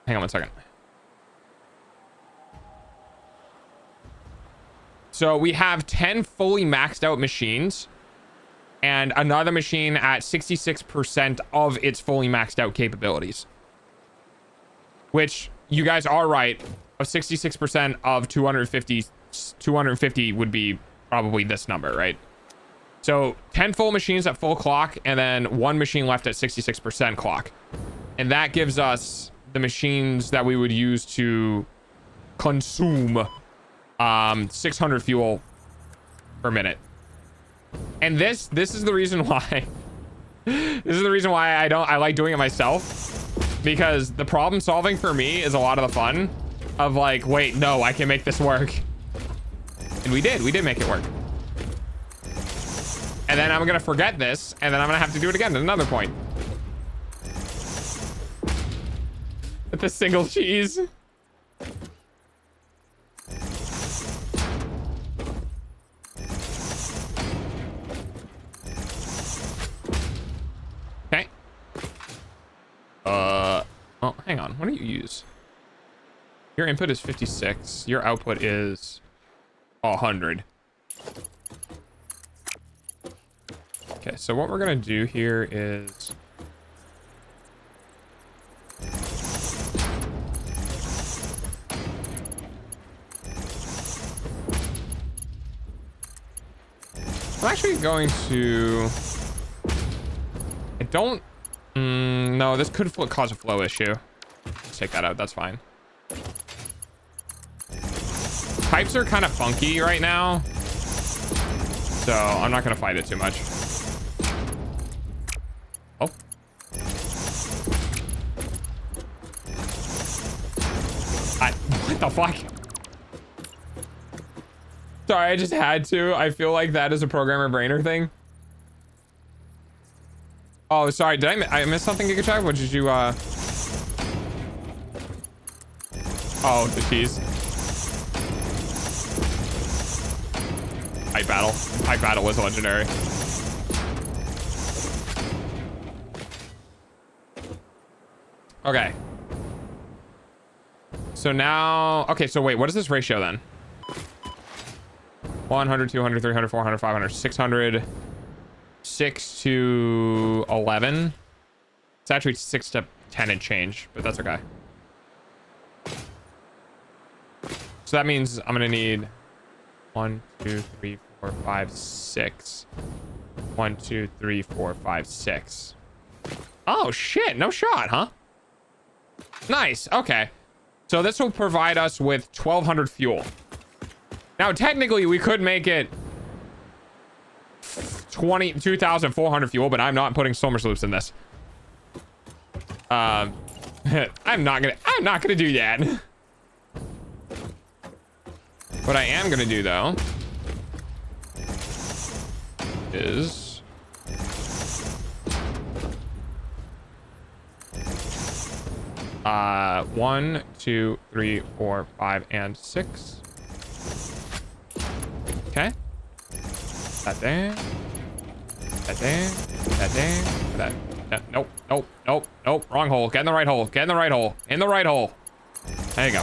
on one second. So we have 10 fully maxed out machines and another machine at 66% of its fully maxed out capabilities, which you guys are right. Of 66% of 250 would be probably this number, right? So 10 full machines at full clock and then one machine left at 66% clock. And that gives us the machines that we would use to consume 600 fuel per minute. And this is the reason why I like doing it myself, because the problem solving for me is a lot of the fun of like, wait, no, I can make this work. And we did make it work. And then I'm gonna forget this, and then I'm gonna have to do it again at another point. With the single cheese. Okay. Oh, hang on. What do you use? Your input is 56. Your output is 100. Okay, so what we're gonna do here is I'm actually going to no, this could cause a flow issue. Let's take that out. That's fine. Pipes are kind of funky right now, so I'm not gonna fight it too much. Oh. What the fuck? Sorry, I just had to. I feel like that is a programmer brainer thing. Oh, sorry. Did I miss something, GigaChad? What did you, Oh, the cheese. Pipe battle. Pipe battle was legendary. Okay. So now, okay, so wait, what is this ratio then? 100, 200, 300, 400, 500, 600, 6 to 11. It's actually 6 to 10 and change, but that's okay. So that means I'm gonna need 1, 2, 3, 4, 5, 6. 1, 2, 3, 4, 5, 6. Oh shit, no shot, huh? Nice, okay. So this will provide us with 1,200 fuel. Now, technically, we could make it 2,400 fuel, but I'm not putting so much loops in this. I'm not gonna do that. What I am gonna do though is 1, 2, 3, 4, 5, and 6. Okay. That there. That there. That there. That. Nope. Nope. Nope. Nope. Wrong hole. Get in the right hole. Get in the right hole. In the right hole. There you go.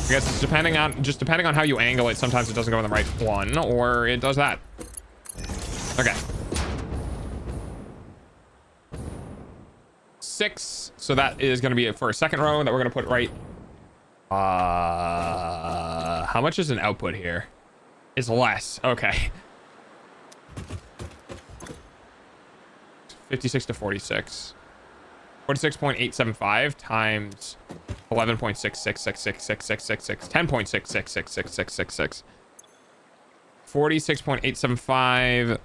I guess it's depending on how you angle it. Sometimes it doesn't go in the right one, or it does that. Okay. 6. So that is going to be it for a second row that we're going to put right. How much is an output here? Is less. Okay. 56 to 46. 46.875 times 11.66666666. 10.66666666. 46.875.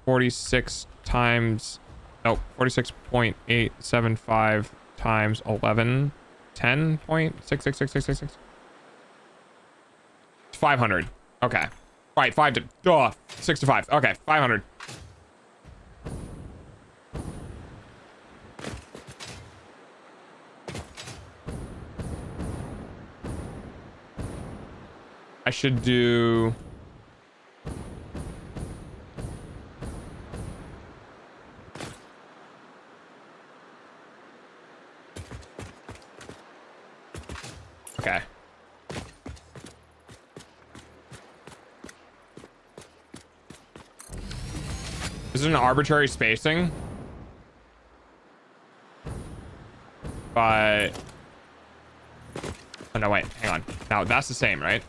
46 times. Nope. 46.875 times 11. 10.666666. 500. Okay. Right. 5 to 6 to 5. Okay. 500. I should do... Okay. This is an arbitrary spacing. But... Oh, no, wait. Hang on. Now, that's the same, right?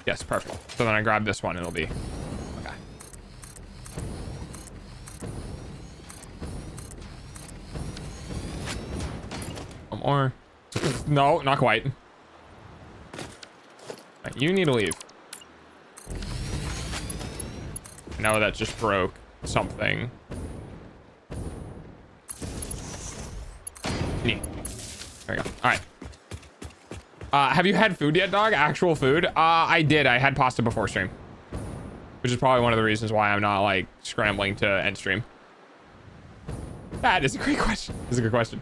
Yes, perfect. So then I grab this one, it'll be... Okay. One more. No, not quite. Right, you need to leave. No, that just broke something. Neat. There we go. All right. Have you had food yet, dog? Actual food? I did. I had pasta before stream, which is probably one of the reasons why I'm not like scrambling to end stream. That is a great question. This is a good question.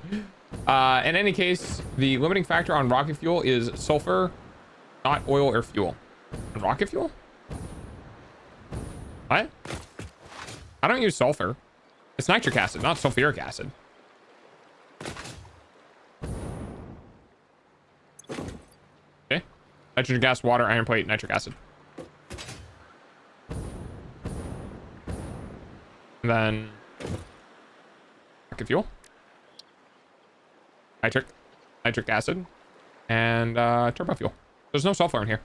In any case, the limiting factor on rocket fuel is sulfur, not oil or fuel. On rocket fuel? What? I don't use sulfur. It's nitric acid, not sulfuric acid. Okay. Nitrogen gas, water, iron plate, nitric acid. And then rocket fuel. Nitric acid. And turbo fuel. There's no sulfur in here.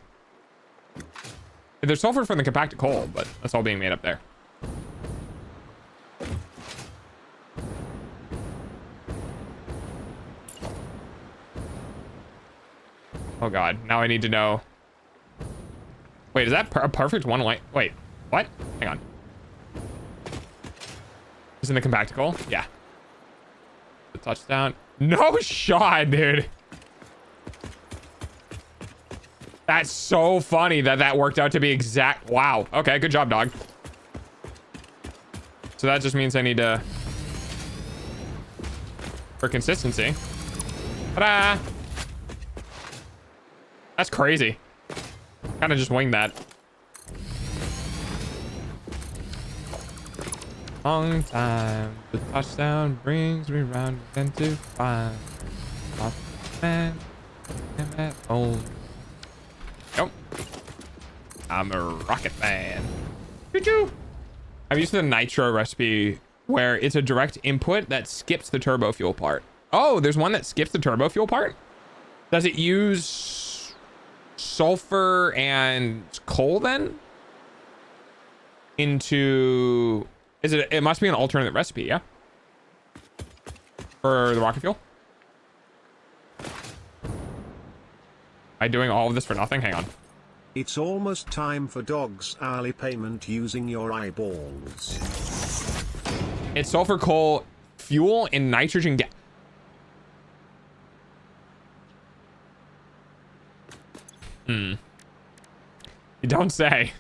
There's sulfur from the compacted coal, but that's all being made up there. Oh god, now I need to know. Wait, is that a perfect one light? Wait, what? Hang on. Is in the compacted coal? Yeah. The touchdown. No shot, dude. That's so funny that that worked out to be exact. Wow. Okay, good job, dog. So that just means I need to... For consistency. Ta-da! That's crazy. Kind of just winged that. Long time. The touchdown brings me round again to find man am at home. Nope. I'm a rocket man. Choo-choo. I'm used to the nitro recipe where it's a direct input that skips the turbo fuel part. Oh, there's one that skips the turbo fuel part? Does it use sulfur and coal then? Into... Is it... It must be an alternate recipe, yeah? For the rocket fuel? Am I doing all of this for nothing? Hang on. It's almost time for dog's hourly payment using your eyeballs. It's sulfur, coal, fuel, and nitrogen gas. You don't say.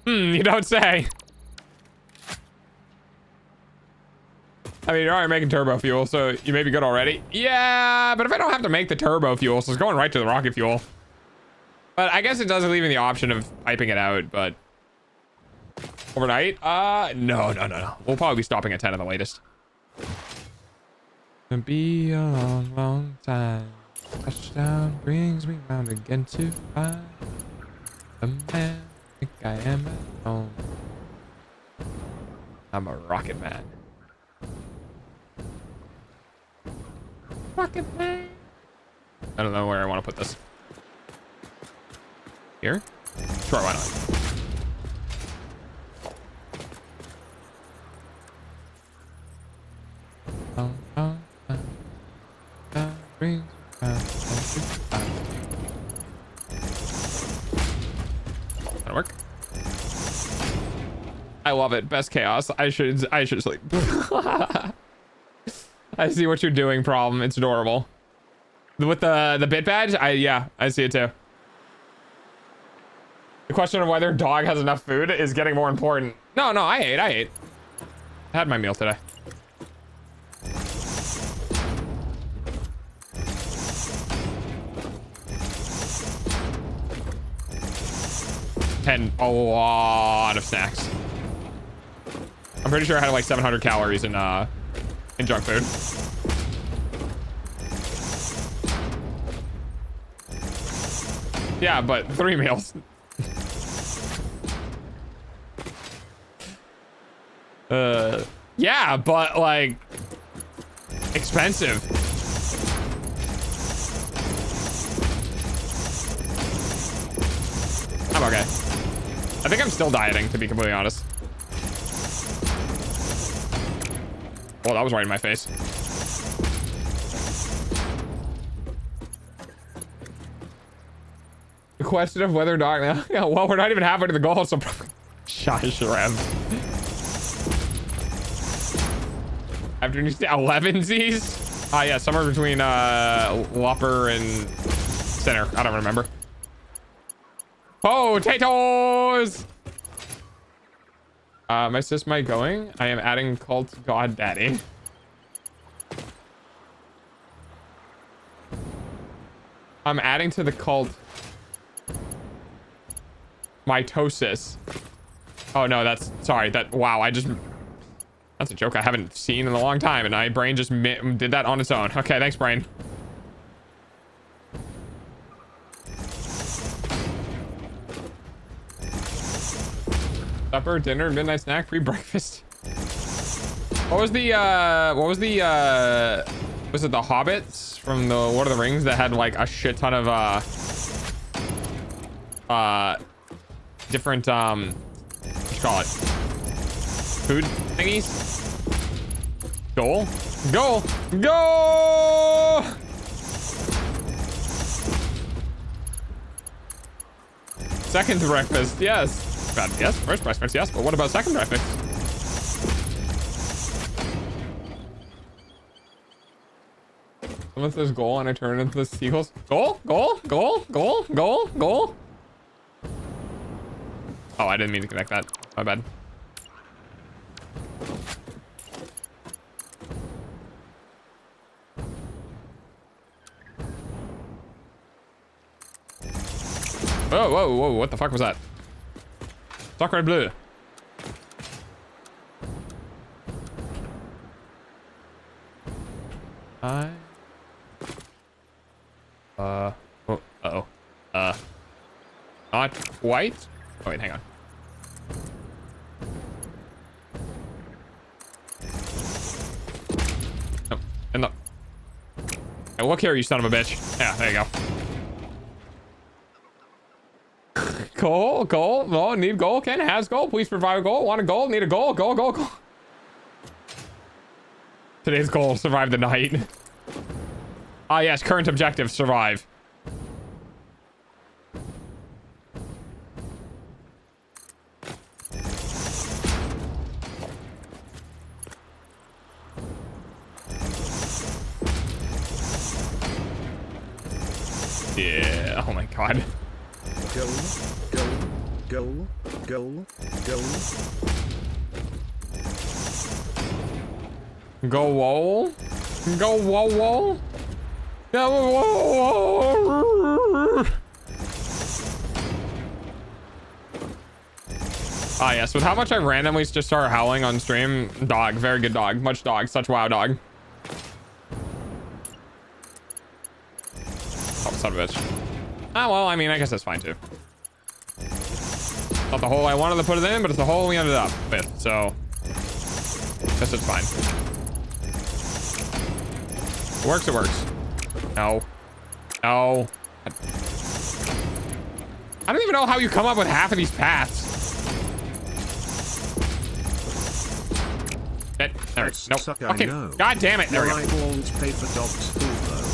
You don't say. I mean, you're already making turbo fuel, so you may be good already. Yeah, but if I don't have to make the turbo fuel, so it's going right to the rocket fuel. But I guess it does leave me the option of piping it out, but... Overnight? No. We'll probably be stopping at 10 at the latest. It'll be a long, long time. Touchdown brings me round again to find the man I think I am at home. I'm a rocket man. Rocket man. I don't know where I want to put this. Here? Sure, why not? That'll work. I love it. Best chaos. I should sleep. I see what you're doing, problem. It's adorable. With the bit badge, I see it too. The question of whether dog has enough food is getting more important. No, I ate. I had my meal today. and a lot of snacks. I'm pretty sure I had like 700 calories in junk food. Yeah, but 3 meals. Yeah, but like expensive. I'm okay. I think I'm still dieting, to be completely honest. Well, that was right in my face. The question of whether or not, well, we're not even halfway to the goal, so probably shush, Rev. Afternoon 11sies? Yeah, somewhere between Whopper and Center. I don't remember. Potatoes! My sis might going. I am adding cult god daddy. I'm adding to the cult mitosis. Oh no, that's sorry. Wow, that's a joke I haven't seen in a long time, and my brain just did that on its own. Okay, thanks, brain. Supper, dinner, midnight snack, free breakfast. Was it the Hobbits from the Lord of the Rings that had like a shit ton of different what you call it, food thingies? Goal. Second breakfast, yes. Yes, first breakfast, yes, but what about second breakfast? Someone says goal and I turn into the seagulls. Goal. Oh, I didn't mean to connect that. My bad. Whoa, what the fuck was that? Sacre bleu. Not white. Oh wait, hang on. No, and no. Hey, look here, you son of a bitch. Yeah, there you go. Goal. No, need goal. Ken has goal. Please provide a goal. Want a goal? Need a goal. Goal. Today's goal: survive the night. Ah, yes. Current objective: survive. Yeah. Oh my god. Goal. Go wall. Ah, yes. With how much I randomly just start howling on stream, dog. Very good dog. Much dog. Such wow dog. Oh, son of a bitch. Ah, well, I mean, I guess that's fine too. Not the hole I wanted to put it in, but it's the hole we ended up with, so guess it's fine. It works. No. I don't even know how you come up with half of these paths. There it is. Nope. Okay. God damn it. There we go. Won't pay for dogs' food though.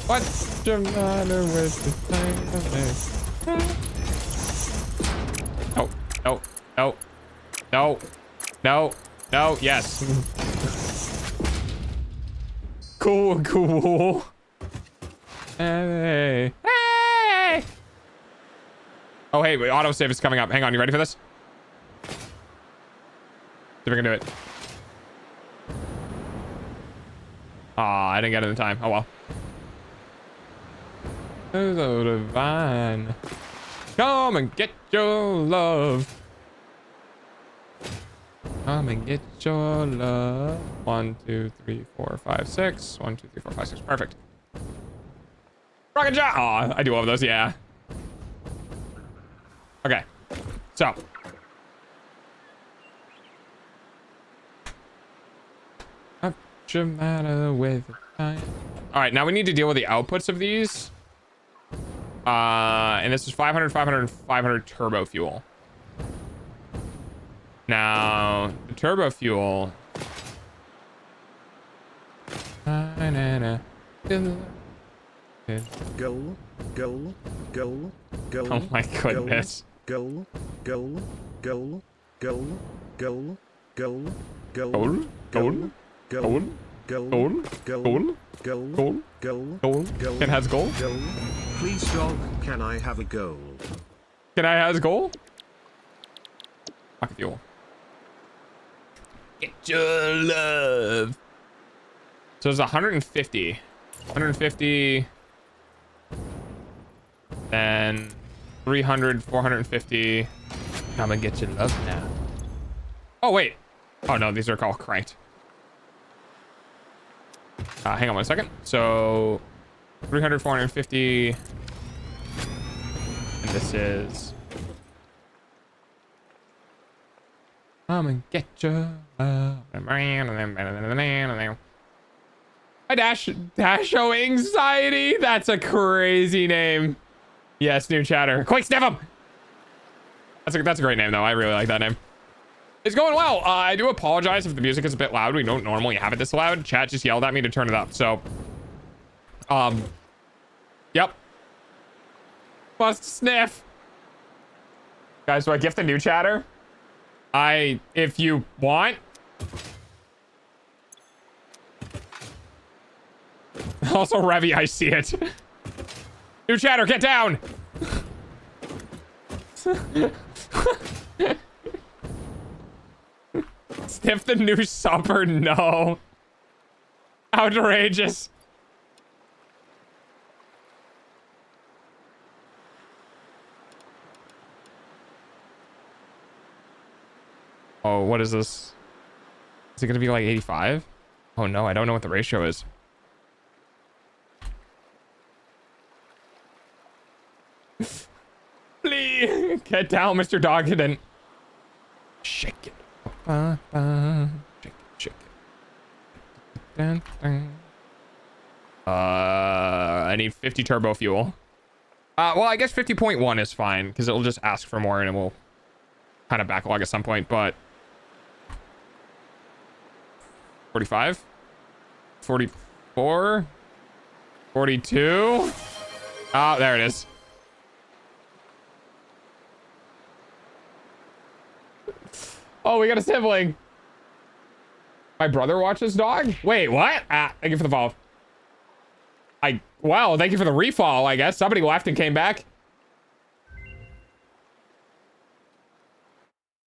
What's the matter with the thing? No. Yes. Cool. Hey. Oh, hey, autosave is coming up. Hang on, you ready for this? See if I can do it. Aw, I didn't get it in time. Oh, well. So divine. Come and get your love. Come and get your love. 1, 2, 3, 4, 5, 6. 1, 2, 3, 4, 5, 6. Perfect. Rocket Jump. Oh, I do love those. Yeah. Okay. So. What's the matter with time? All right, now we need to deal with the outputs of these. And this is 500, 500, 500 turbo fuel. Now, the turbo fuel. Goal, goal, goal, goal. Oh my goodness. Goal, goal, goal, goal, goal, goal, goal, Goal, goal, goal, goal, goal, goal, goal, goal, goal. goal. Ken has goal. Goal. Please, dog, can I have a goal? Can I has goal? Rocket fuel. Get your love. So it's 150. 150. Then 300, 450. Come and get your love now. Oh, wait. Oh, no, these are all cranked. Hang on 1 second. So 300, 450. And this is. Come and get your love. Hi, Dasho Anxiety. That's a crazy name. Yes, new chatter. Quick, sniff him. That's a great name, though. I really like that name. It's going well. I do apologize if the music is a bit loud. We don't normally have it this loud. Chat just yelled at me to turn it up. So, yep. Must sniff. Guys, do I gift a new chatter? If you want. Also, Revy, I see it. New chatter, get down. Sniff the new supper, no. Outrageous. Oh, what is this? Is it gonna be like 85? Oh no, I don't know what the ratio is. Please get down, Mr. Dogden. Shake it. Shake it, shake it. I need 50 turbo fuel. Well, I guess 50.1 is fine because it'll just ask for more and it will kind of backlog at some point, but 45, 44, 42. Oh, there it is. Oh, we got a sibling. My brother watches dog? Wait, what? Thank you for the follow. Wow, thank you for the refall, I guess. Somebody left and came back.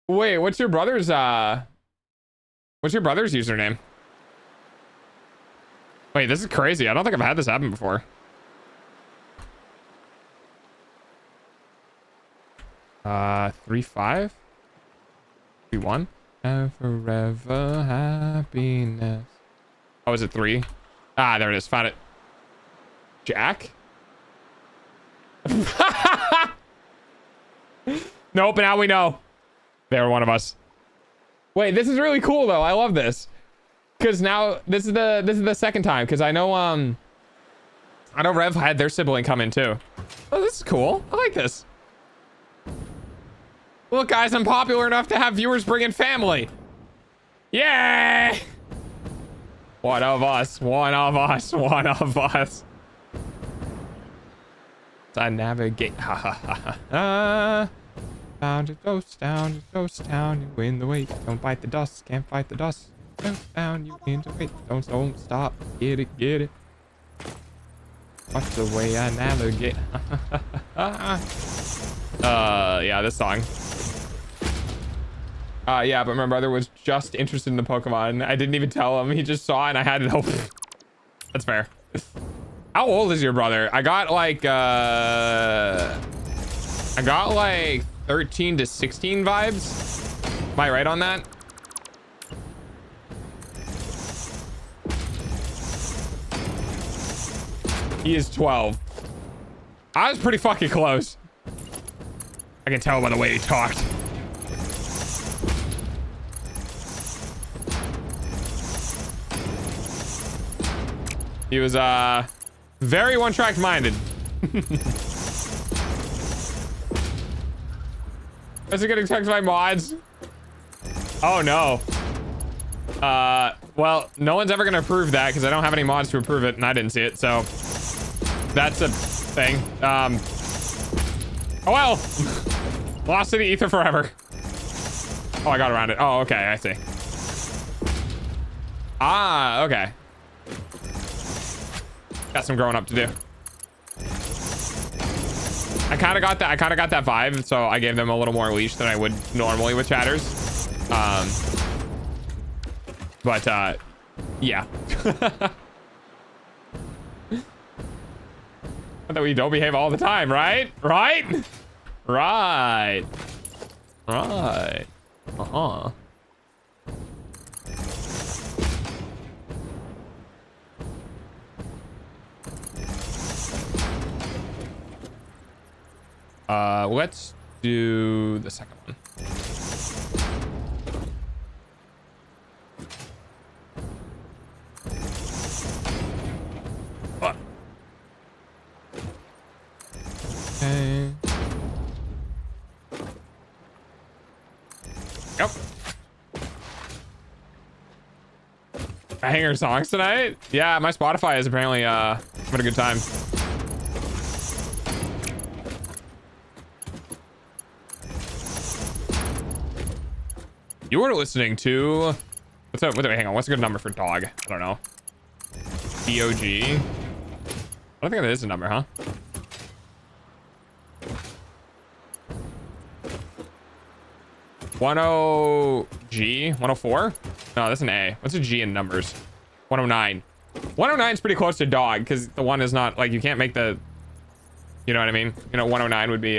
Wait, what's your brother's username? Wait, this is crazy. I don't think I've had this happen before. Uh, 3-5? 3-1? Forever happiness. Oh, is it 3? Ah, there it is. Found it. Jack? Nope, now we know. They were one of us. Wait, this is really cool though. I love this. Cause now this is the second time. Cause I know Rev had their sibling come in too. Oh, this is cool. I like this. Look, guys, I'm popular enough to have viewers bring in family. Yay! One of us. One of us. One of us. I navigate. Ha ha ha ha. Down to ghost town, you win the weight. Don't bite the dust, can't fight the dust. Ghost town, you win the weight. Don't stop. Get it, get it. Watch the way I navigate. Yeah, this song. Yeah, but my brother was just interested in the Pokemon. I didn't even tell him. He just saw it and I had to help. That's fair. How old is your brother? I got like 13 to 16 vibes. Am I right on that? He is 12. I was pretty fucking close. I can tell by the way he talked. He was very one-track minded. Is it getting text by mods? Oh no. Well, no one's ever gonna approve that because I don't have any mods to approve it and I didn't see it, so that's a thing. Oh well. Lost in the ether forever. Oh, I got around it. Oh, okay, I see. Ah, okay. Got some growing up to do. I kind of got that vibe, so I gave them a little more leash than I would normally with chatters. But yeah. That we don't behave all the time, right? Right? Right. Right. Uh-huh. Let's do the second one. What? Okay. Yep. Banger songs tonight? Yeah, my Spotify is apparently having a good time. You were listening to what's up? Hang on, what's a good number for dog? I don't know. DOG. I don't think that is a number, huh? G 104? No, that's an A. What's a G in numbers? 109. 109 is pretty close to dog because the one is not like you can't make the. You know what I mean? You know, 109 would be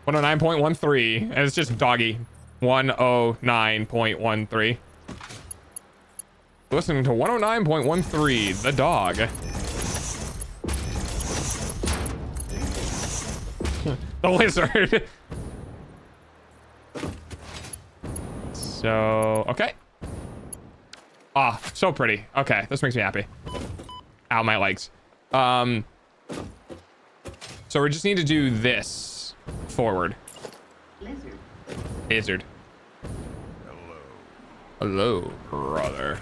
109.13, and it's just doggy. 109.13. Listening to 109.13, the dog. The lizard. So, okay. Ah, so pretty. Okay, this makes me happy. Ow, my legs. So we just need to do this forward. Lizard. Hello, brother.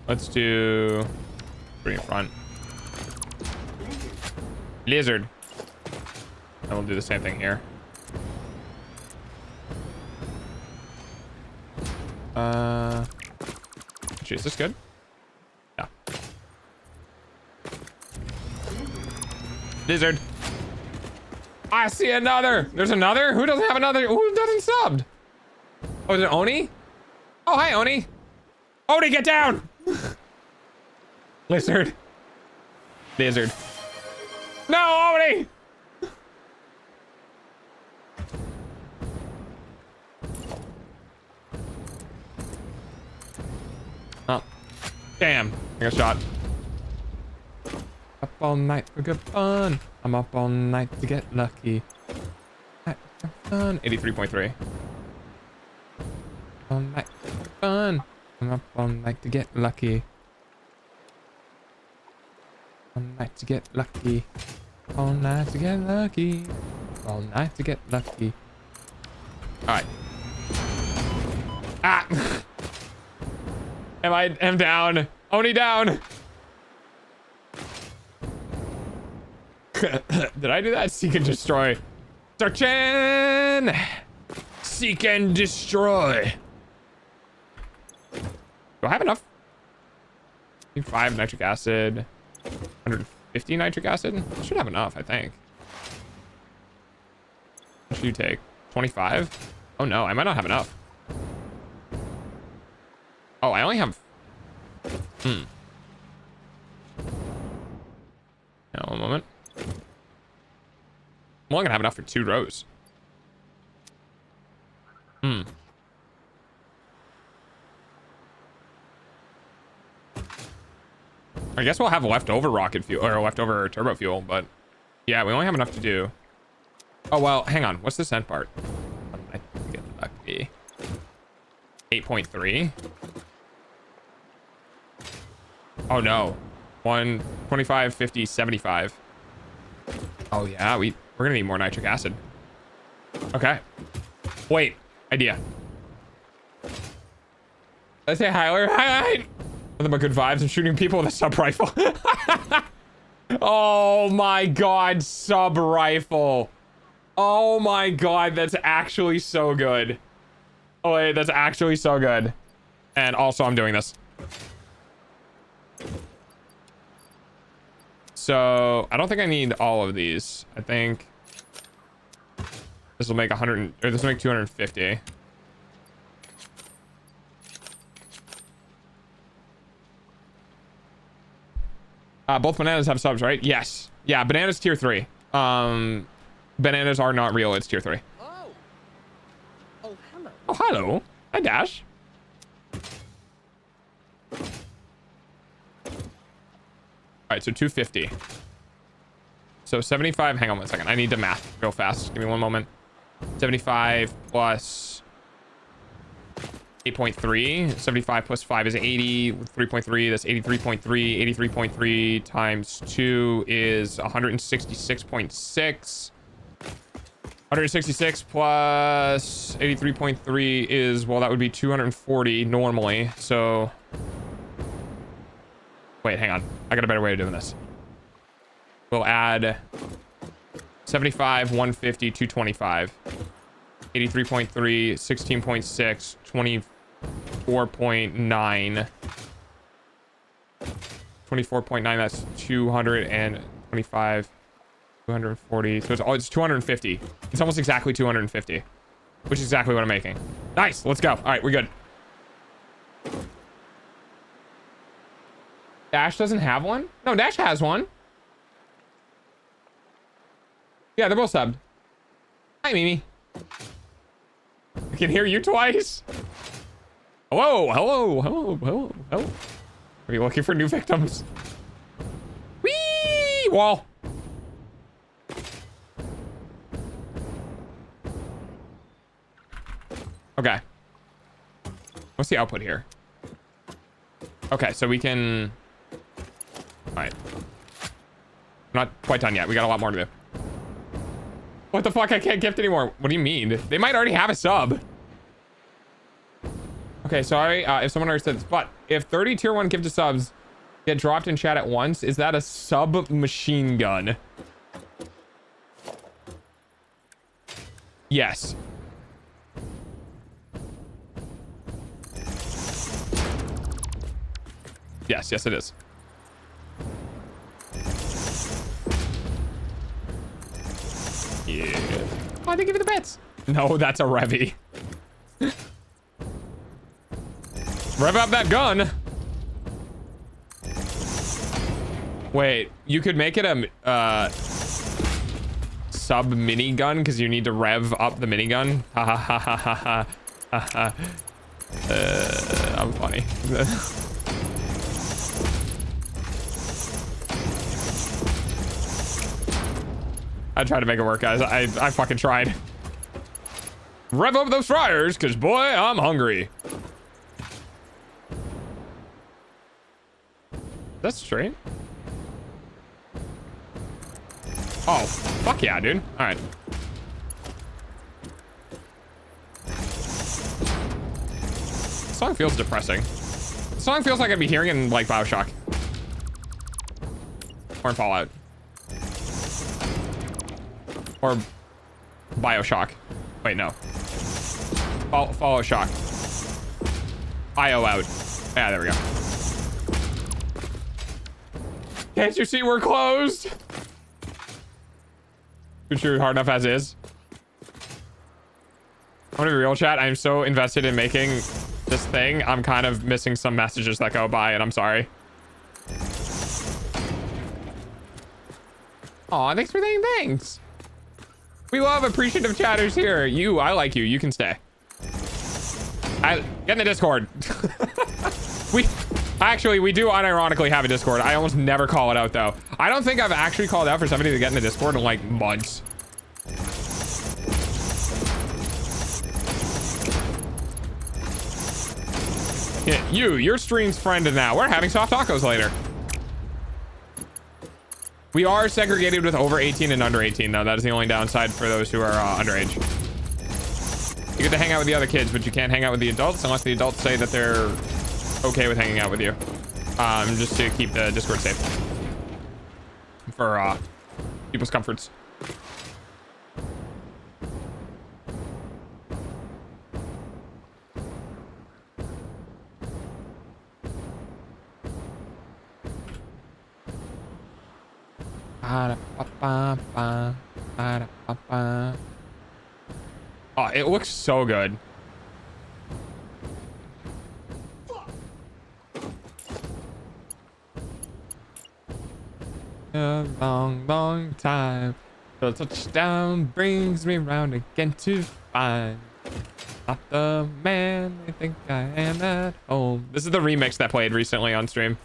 Let's do three in front. Lizard. And we'll do the same thing here. Actually, is this good? Yeah. Lizard. I see another. There's another? Who doesn't have another? Who doesn't subbed? Oh, is it Oni? Oh, hi, Oni. Oni, get down. Lizard. Lizard. No, Oni. Oh, damn. I got shot. Up all night for good fun. I'm up all night to get lucky. 83.3. All night for good fun. I'm up all night to get lucky. All night to get lucky. All night to get lucky. All night to get lucky. Alright. Ah! I'm down. Oni down. Did I do that? Seek and destroy. Searching. Seek and destroy. Do I have enough? 5 nitric acid. 150 nitric acid. I should have enough, I think. What should you take? 25? Oh no, I might not have enough. Oh, I only have Now, one moment. I'm only gonna have enough for 2 rows. I guess we'll have leftover rocket fuel or leftover turbo fuel, but yeah, we only have enough to do. Oh well, hang on. What's the scent part? I think it might be 8.3. Oh no, 125, 50, 75. Oh yeah, we're gonna need more nitric acid. Okay. Wait, idea. Let's say Hyler. Hi. Nothing but good vibes. I'm shooting people with a sub rifle. Oh my god, sub rifle. Oh my god, that's actually so good. Oh wait, that's actually so good. And also I'm doing this. So I don't think I need all of these. I think this will make 100, or this will make 250. Both bananas have subs, right? Yes. Yeah, bananas tier 3. Bananas are not real. It's tier 3. Oh, hello. Oh, hello. Hi, Dash. All right, so 250. So 75. Hang on one second. I need to math real fast. Give me one moment. 75 plus 8.3. 75 plus 5 is 80. 3.3. That's 83.3. 83.3 times 2 is 166.6. 166 plus 83.3 is, well, that would be 240 normally. So wait, hang on. I got a better way of doing this. We'll add 75, 150, 225. 83.3, 16.6, 24.9. 24.9, that's 225, 240. So it's 250. It's almost exactly 250, which is exactly what I'm making. Nice, let's go. All right, we're good. Dash doesn't have one? No, Dash has one. Yeah, they're both subbed. Hi, Mimi. I can hear you twice. Hello, hello, hello, hello, hello. Are you looking for new victims? Whee! Wall. Okay. What's the output here? Okay, so we can... All right. Not quite done yet. We got a lot more to do. What the fuck? I can't gift anymore. What do you mean? They might already have a sub. Okay, sorry if someone already said this, but if 30 tier 1 gifted subs get dropped in chat at once, is that a sub machine gun? Yes. Yes, yes it is. Yeah. Oh, they give you the bets. No, that's a Revy. Rev up that gun. Wait, you could make it a sub minigun because you need to rev up the minigun. Ha ha ha ha ha ha. I'm funny. I tried to make it work, guys. I fucking tried. Rev up those fryers, because boy, I'm hungry. That's straight. Oh, fuck yeah, dude. All right. This song feels depressing. This song feels like I'd be hearing it in like BioShock. Or in Fallout. Or BioShock. Wait, no. Follow Shock. IO out. Yeah, there we go. Can't you see we're closed? Good sure hard enough as is. I want to be real, chat. I'm so invested in making this thing, I'm kind of missing some messages that go by, and I'm sorry. Aw, thanks for saying thanks. We love appreciative chatters here. I like you. You can stay. Get in the Discord. we do unironically have a Discord. I almost never call it out, though. I don't think I've actually called out for somebody to get in the Discord in like months. Yeah, your stream's friended now. We're having soft tacos later. We are segregated with over 18 and under 18, though. That is the only downside for those who are underage. You get to hang out with the other kids, but you can't hang out with the adults unless the adults say that they're okay with hanging out with you. Just to keep the Discord safe. For people's comforts. Oh, it looks so good. A long, long time. The touchdown brings me round again to find not the man I think I am at home. This is the remix that played recently on stream.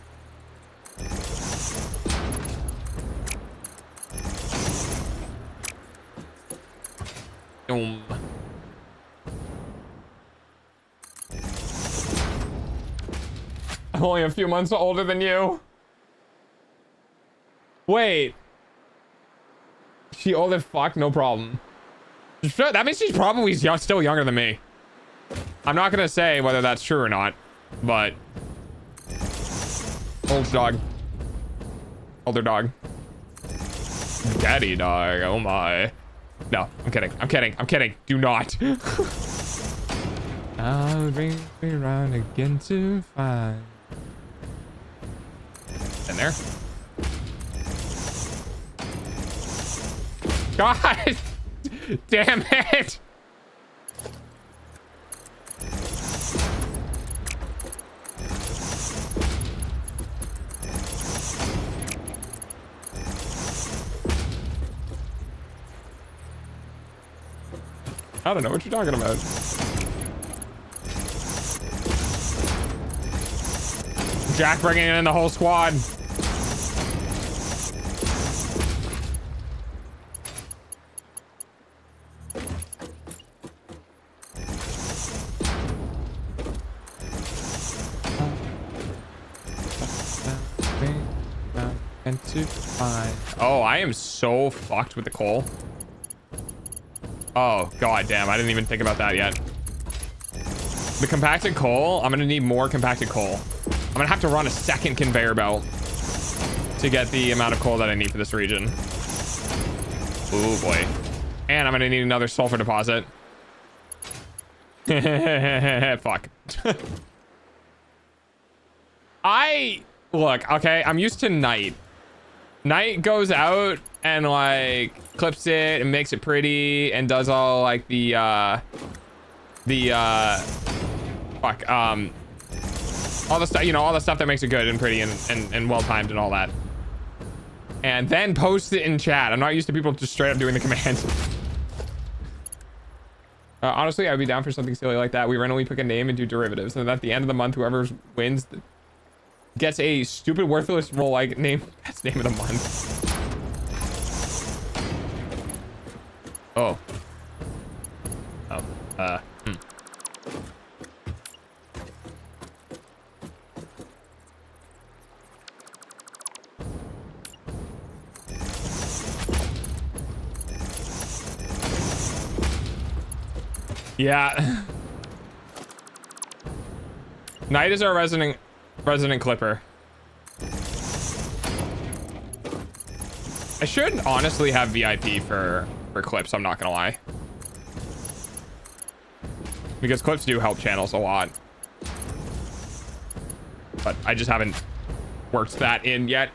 I'm only a few months older than you. Wait. She old as fuck? No problem. That means she's probably still younger than me. I'm not gonna say whether that's true or not, but old dog. Older dog. Daddy dog. Oh my. No, I'm kidding. I'm kidding. I'm kidding. Do not. I'll bring me round again to find. In there. God damn it. I don't know what you're talking about. Jack bringing in the whole squad. Oh, I am so fucked with the coal. Oh, god damn. I didn't even think about that yet. The compacted coal, I'm gonna need more compacted coal. I'm gonna have to run a second conveyor belt to get the amount of coal that I need for this region. Oh boy. And I'm gonna need another sulfur deposit. Fuck. Look, okay, I'm used to Night. Night goes out and like clips it and makes it pretty and does all like all the stuff, you know, all the stuff that makes it good and pretty and well timed and all that, and then posts it in chat. I'm not used to people just straight up doing the command. Honestly, I'd be down for something silly like that. We randomly pick a name and do derivatives, and at the end of the month, whoever wins gets a stupid, worthless roll like name. That's name of the month. Oh. Oh. Yeah. Knight is our resident clipper. I should honestly have VIP for clips, I'm not gonna lie. Because clips do help channels a lot. But I just haven't worked that in yet.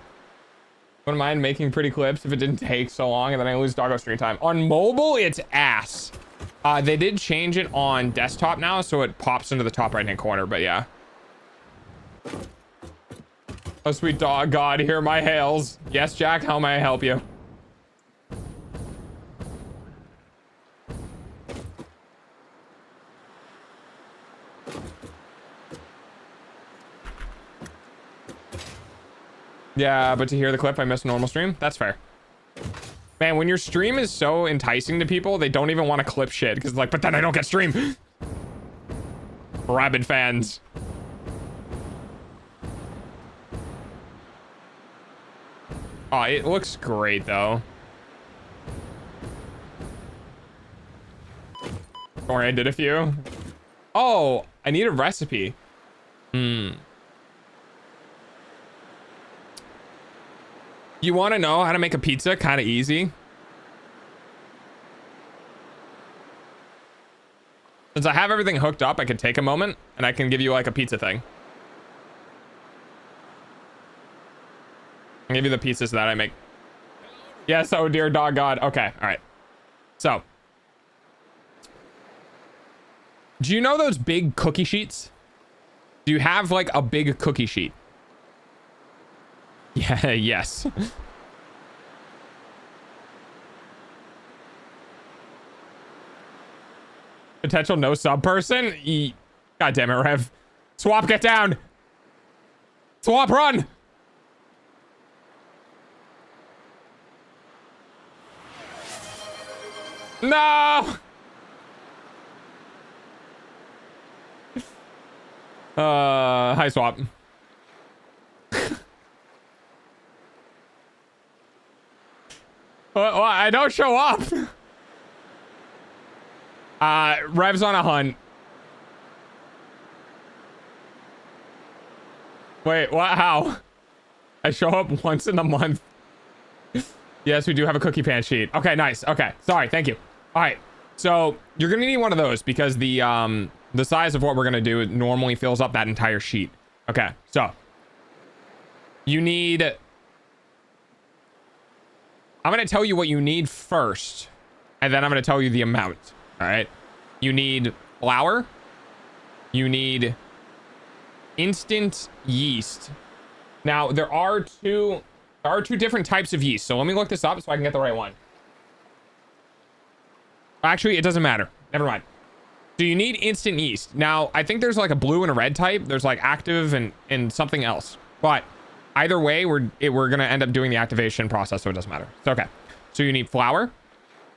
Wouldn't mind making pretty clips if it didn't take so long and then I lose doggo screen time. On mobile, it's ass. They did change it on desktop now, so it pops into the top right hand corner, but yeah. Oh, sweet dog God, hear my hails. Yes, Jack, how may I help you? Yeah, but to hear the clip, I missed a normal stream. That's fair. Man, when your stream is so enticing to people, they don't even want to clip shit because like, but then I don't get stream. Rabid fans. Oh, it looks great though. Don't worry, I did a few. Oh, I need a recipe. You want to know how to make a pizza kind of easy? Since I have everything hooked up, I can take a moment and I can give you like a pizza thing. I'll give you the pizzas that I make. Yes, oh dear dog God. Okay, all right. So, do you know those big cookie sheets? Do you have like a big cookie sheet? Yeah, yes. Potential no sub person? God damn it, Rev. Swap, get down. Swap, run. No. Hi, Swap. Well, I don't show up. Rev's on a hunt. Wait, what? How? I show up once in a month. Yes, we do have a cookie pan sheet. Okay, nice. Okay, sorry. Thank you. All right. So you're gonna need one of those because the size of what we're gonna do normally fills up that entire sheet. Okay, so you need. I'm going to tell you what you need first, and then I'm going to tell you the amount. All right. You need flour. You need instant yeast. Now, there are two different types of yeast. So let me look this up so I can get the right one. Actually, it doesn't matter. Never mind. So you need instant yeast. Now, I think there's like a blue and a red type. There's like active and something else. But either way, we're going to end up doing the activation process, so it doesn't matter. It's okay. So you need flour.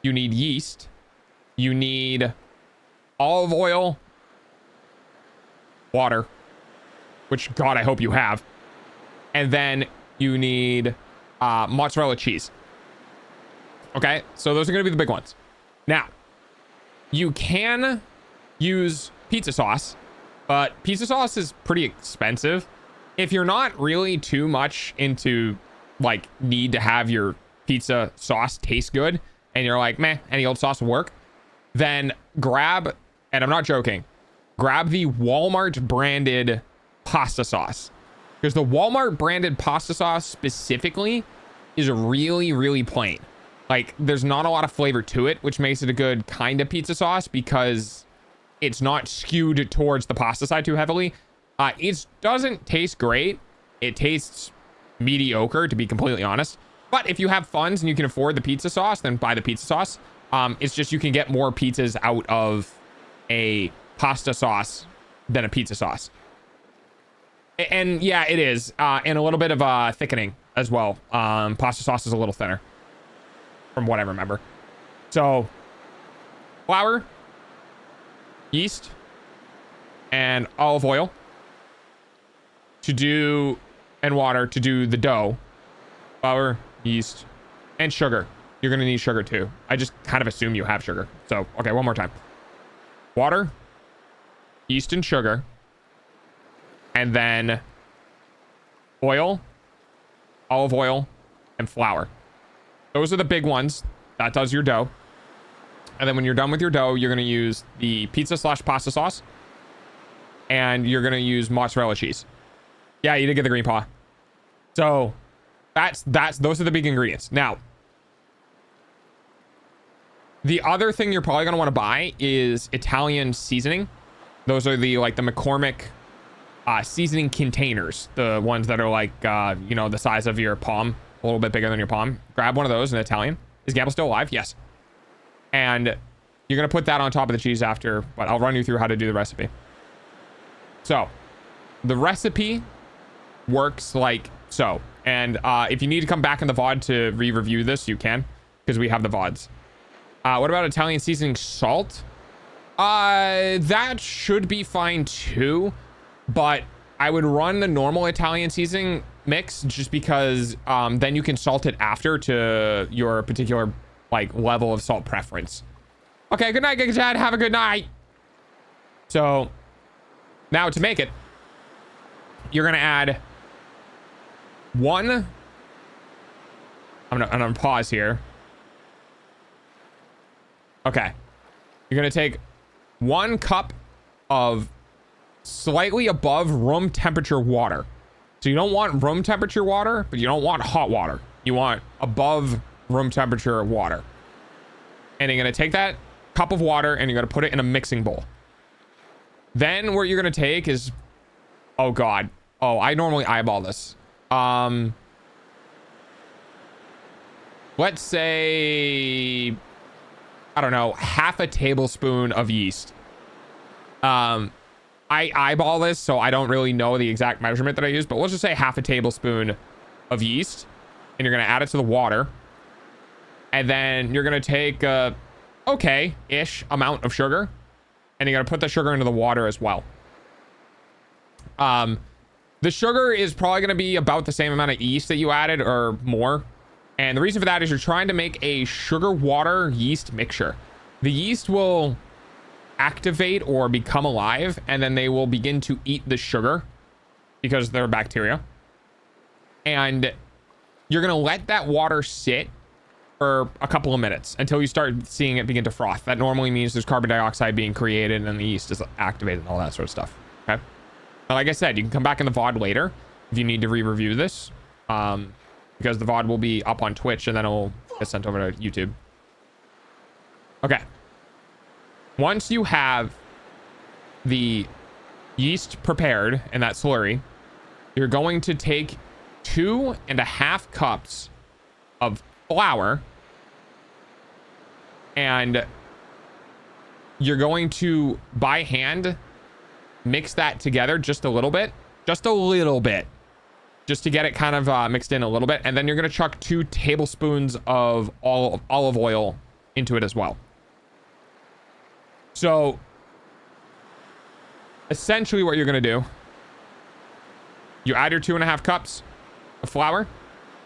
You need yeast. You need olive oil. Water. Which, God, I hope you have. And then you need mozzarella cheese. Okay? So those are going to be the big ones. Now, you can use pizza sauce, but pizza sauce is pretty expensive. If you're not really too much into like need to have your pizza sauce taste good and you're like, meh, any old sauce will work, then grab, and I'm not joking, grab the Walmart branded pasta sauce, because the Walmart branded pasta sauce specifically is really, really plain. Like there's not a lot of flavor to it, which makes it a good kind of pizza sauce because it's not skewed towards the pasta side too heavily. It doesn't taste great. It tastes mediocre, to be completely honest. But if you have funds and you can afford the pizza sauce, then buy the pizza sauce. It's just you can get more pizzas out of a pasta sauce than a pizza sauce. And yeah, it is. And a little bit of thickening as well. Pasta sauce is a little thinner, from what I remember. So, flour, yeast, and olive oil. And water to do the dough. Flour, yeast, and sugar. You're going to need sugar too. I just kind of assume you have sugar. So, okay, one more time. Water, yeast and sugar, and then oil, olive oil, and flour. Those are the big ones. That does your dough. And then when you're done with your dough, you're going to use the pizza/pasta sauce, and you're going to use mozzarella cheese. Yeah, you did get the green paw. So those are the big ingredients. Now, The other thing you're probably going to want to buy is Italian seasoning. Those are the McCormick seasoning containers, the ones that are like you know, the size of your palm, a little bit bigger than your palm. Grab one of those in Italian. Is Gamble still alive? Yes. And you're going to put that on top of the cheese after, but I'll run you through how to do the recipe. So the recipe works like so. And if you need to come back in the VOD to re-review this, you can, because we have the VODs. What about Italian seasoning salt? That should be fine too, but I would run the normal Italian seasoning mix just because then you can salt it after to your particular like level of salt preference. Okay, good night, Giga Chad. Have a good night. So now to make it, you're gonna add one. I'm gonna pause here. Okay, you're gonna take 1 cup of slightly above room temperature water. So you don't want room temperature water, but you don't want hot water. You want above room temperature water. And you're gonna take that cup of water and you're gonna put it in a mixing bowl. Then what you're gonna take is, oh God, oh, I normally eyeball this. Let's say, I don't know, half a tablespoon of yeast. I eyeball this, so I don't really know the exact measurement that I use, but let's just say half a tablespoon of yeast, and you're going to add it to the water. And then you're going to take a okay-ish amount of sugar, and you're going to put the sugar into the water as well. The sugar is probably going to be about the same amount of yeast that you added or more. And the reason for that is you're trying to make a sugar water yeast mixture. The yeast will activate or become alive, and then they will begin to eat the sugar because they're bacteria. And you're going to let that water sit for a couple of minutes until you start seeing it begin to froth. That normally means there's carbon dioxide being created and the yeast is activated and all that sort of stuff. Okay. But like I said, you can come back in the VOD later if you need to re-review this. Because the VOD will be up on Twitch and then it'll get sent over to YouTube. Okay. Once you have the yeast prepared in that slurry, you're going to take 2.5 cups of flour and you're going to, by hand, mix that together just a little bit, just to get it kind of mixed in a little bit. And then you're going to chuck 2 tablespoons of olive oil into it as well. So essentially what you're going to do, you add your 2.5 cups of flour.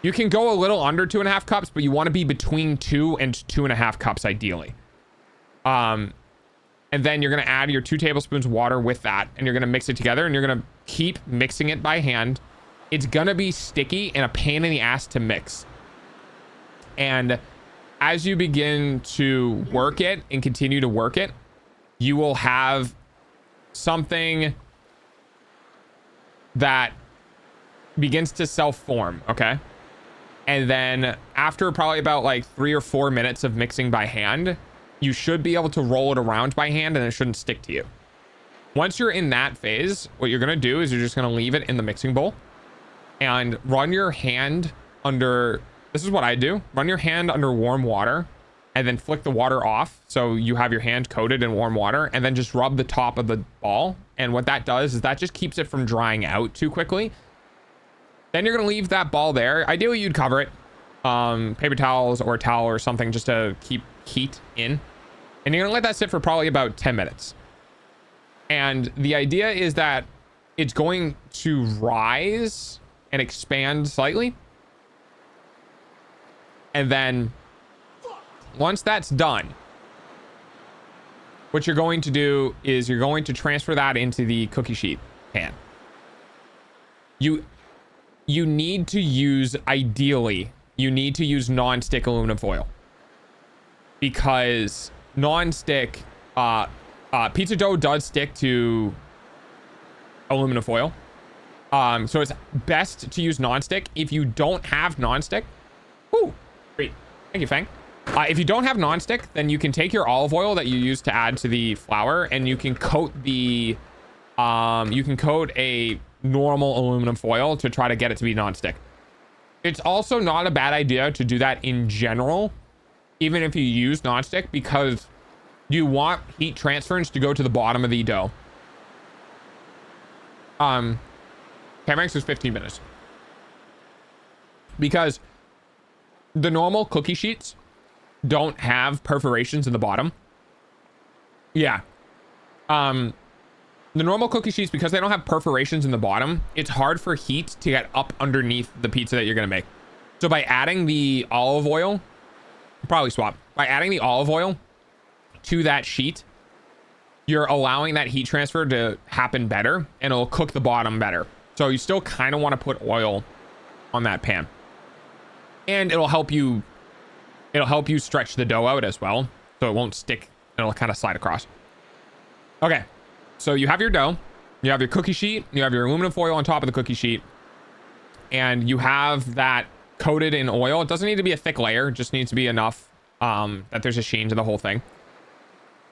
You can go a little under 2.5 cups, but you want to be between 2 and 2.5 cups ideally. And then you're going to add your 2 tablespoons of water with that, and you're going to mix it together, and you're going to keep mixing it by hand. It's going to be sticky and a pain in the ass to mix. And as you begin to work it and continue to work it, you will have something that begins to self-form, okay? And then after probably about like 3 or 4 minutes of mixing by hand, you should be able to roll it around by hand and it shouldn't stick to you. Once you're in that phase, what you're going to do is you're just going to leave it in the mixing bowl and run your hand under, this is what I do, run your hand under warm water and then flick the water off so you have your hand coated in warm water, and then just rub the top of the ball. And what that does is that just keeps it from drying out too quickly. Then you're going to leave that ball there. Ideally, you'd cover it, paper towels or a towel or something just to keep heat in. And you're going to let that sit for probably about 10 minutes. And the idea is that it's going to rise and expand slightly. And then once that's done, what you're going to do is you're going to transfer that into the cookie sheet pan. You need to use, ideally, you need to use non-stick aluminum foil, because non-stick pizza dough does stick to aluminum foil. So it's best to use non-stick. If you don't have non-stick, ooh, great. Thank you, Fang. If you don't have nonstick, then you can take your olive oil that you use to add to the flour, and you can coat the you can coat a normal aluminum foil to try to get it to be nonstick. It's also not a bad idea to do that in general, even if you use nonstick, because you want heat transference to go to the bottom of the dough. Chemex is 15 minutes. Because the normal cookie sheets don't have perforations in the bottom. Yeah. The normal cookie sheets, because they don't have perforations in the bottom, it's hard for heat to get up underneath the pizza that you're going to make. So by adding the olive oil, probably swap. By adding the olive oil to that sheet, you're allowing that heat transfer to happen better, and it'll cook the bottom better. So you still kind of want to put oil on that pan. And it'll help you stretch the dough out as well, so it won't stick. It'll kind of slide across. Okay. So you have your dough, you have your cookie sheet, you have your aluminum foil on top of the cookie sheet, and you have that coated in oil. It doesn't need to be a thick layer, it just needs to be enough that there's a sheen to the whole thing.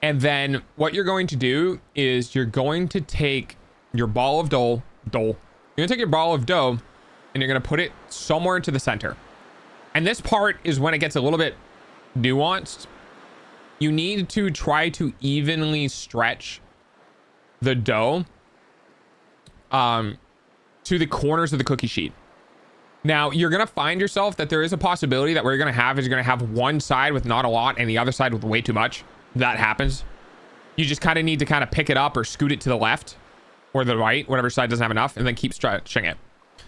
And then what you're going to do is you're going to take your ball of dough. You're gonna take your ball of dough and you're gonna put it somewhere to the center. And this part is when it gets a little bit nuanced. You need to try to evenly stretch the dough to the corners of the cookie sheet. Now you're gonna find yourself that there is a possibility that what you're gonna have is you're gonna have one side with not a lot and the other side with way too much. That happens. You just kind of need to kind of pick it up or scoot it to the left or the right, whatever side doesn't have enough, and then keep stretching it.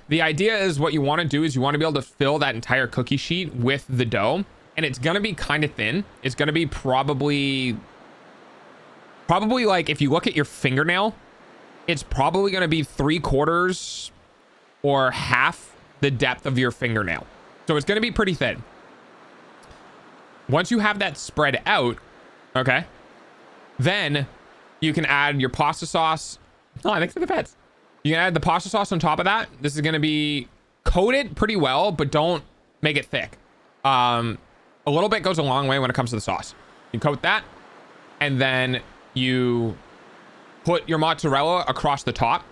The idea is what you want to do is you want to be able to fill that entire cookie sheet with the dough, and it's gonna be kind of thin. It's gonna be probably like, if you look at your fingernail, it's probably gonna be 3/4 or half the depth of your fingernail. So it's gonna be pretty thin. Once you have that spread out, okay, then you can add your pasta sauce. Oh, thanks for the pets. You can add the pasta sauce on top of that. This is gonna be coated pretty well, but don't make it thick. A little bit goes a long way when it comes to the sauce. You coat that, and then you put your mozzarella across the top.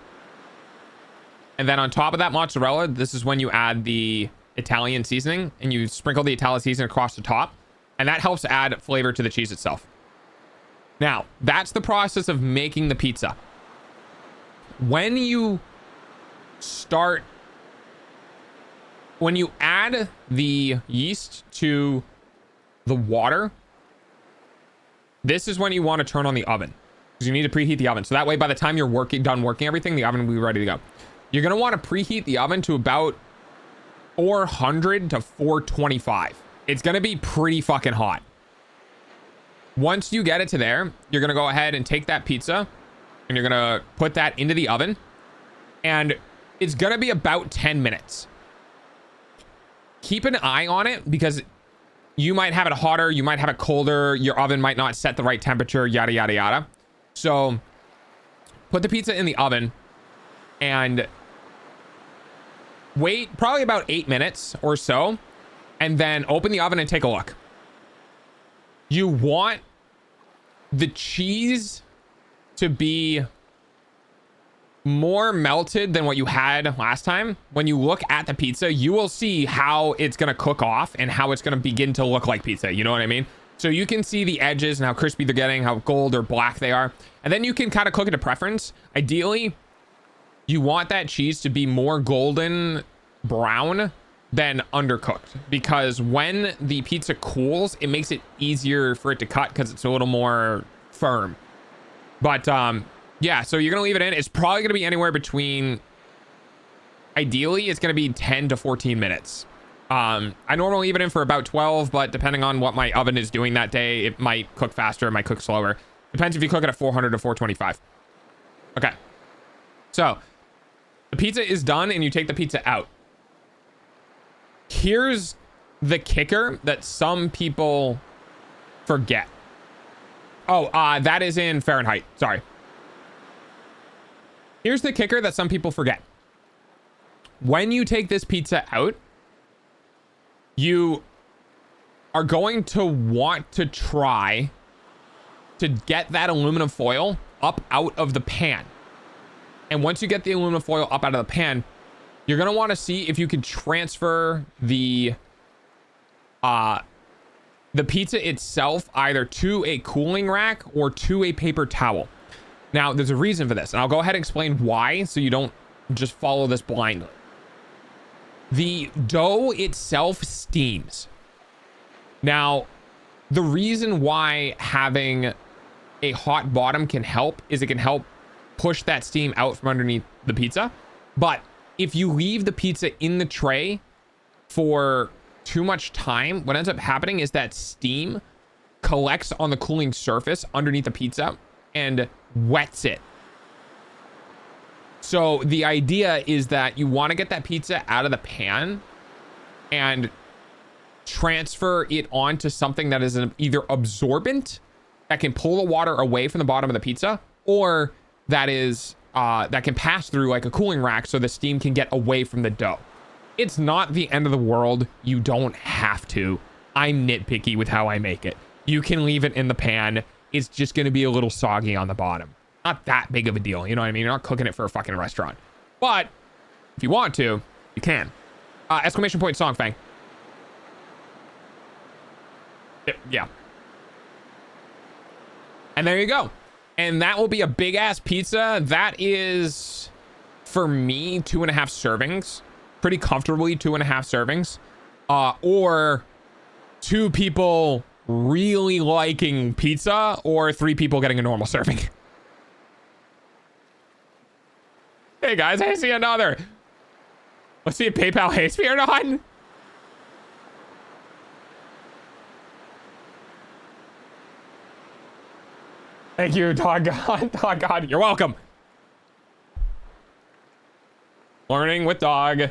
And then on top of that mozzarella, this is when you add the Italian seasoning, and you sprinkle the Italian seasoning across the top, and that helps add flavor to the cheese itself. Now, that's the process of making the pizza. When you add the yeast to the water, this is when you want to turn on the oven, because you need to preheat the oven. So that way, by the time you're done working everything, the oven will be ready to go. You're going to want to preheat the oven to about 400 to 425. It's going to be pretty fucking hot. Once you get it to there, you're going to go ahead and take that pizza and you're going to put that into the oven, and it's going to be about 10 minutes. Keep an eye on it, because you might have it hotter, you might have it colder, your oven might not set the right temperature, yada, yada, yada. So put the pizza in the oven and wait probably about 8 minutes or so, and then open the oven and take a look. You want the cheese to be more melted than what you had last time. When you look at the pizza, you will see how it's going to cook off and how it's going to begin to look like pizza. You know what I mean? So you can see the edges and how crispy they're getting, how gold or black they are. And then you can kind of cook it to preference. Ideally, you want that cheese to be more golden brown than undercooked, because when the pizza cools, it makes it easier for it to cut because it's a little more firm. But yeah, so you're gonna leave it in. It's probably gonna be anywhere between, ideally it's gonna be 10 to 14 minutes. I normally leave it in for about 12, but depending on what my oven is doing that day, it might cook faster, it might cook slower. Depends if you cook it at 400 or 425. Okay, so the pizza is done and you take the pizza out. Here's the kicker that some people forget. Oh, that is in Fahrenheit. Sorry. Here's the kicker that some people forget. When you take this pizza out, you are going to want to try to get that aluminum foil up out of the pan. And once you get the aluminum foil up out of the pan, you're going to want to see if you can transfer the pizza itself either to a cooling rack or to a paper towel. Now, there's a reason for this, and I'll go ahead and explain why so you don't just follow this blindly. The dough itself steams. Now, the reason why having a hot bottom can help is it can help push that steam out from underneath the pizza. But if you leave the pizza in the tray for too much time, what ends up happening is that steam collects on the cooling surface underneath the pizza and wets it. So the idea is that you want to get that pizza out of the pan and transfer it onto something that is either absorbent that can pull the water away from the bottom of the pizza, or that is that can pass through like a cooling rack so the steam can get away from the dough. It's not the end of the world. You don't have to. I'm nitpicky with how I make it. You can leave it in the pan. It's just going to be a little soggy on the bottom. Not that big of a deal. You know what I mean? You're not cooking it for a fucking restaurant. But if you want to, you can. Exclamation point song, Fang. Yeah. And there you go. And that will be a big ass pizza. That is, for me, 2.5 servings. Pretty comfortably 2.5 servings. Or 2 people really liking pizza, or 3 people getting a normal serving. Hey guys, I see another. Let's see if PayPal hates me or not. Thank you, Dog God. Dog God, you're welcome. Learning with Dog.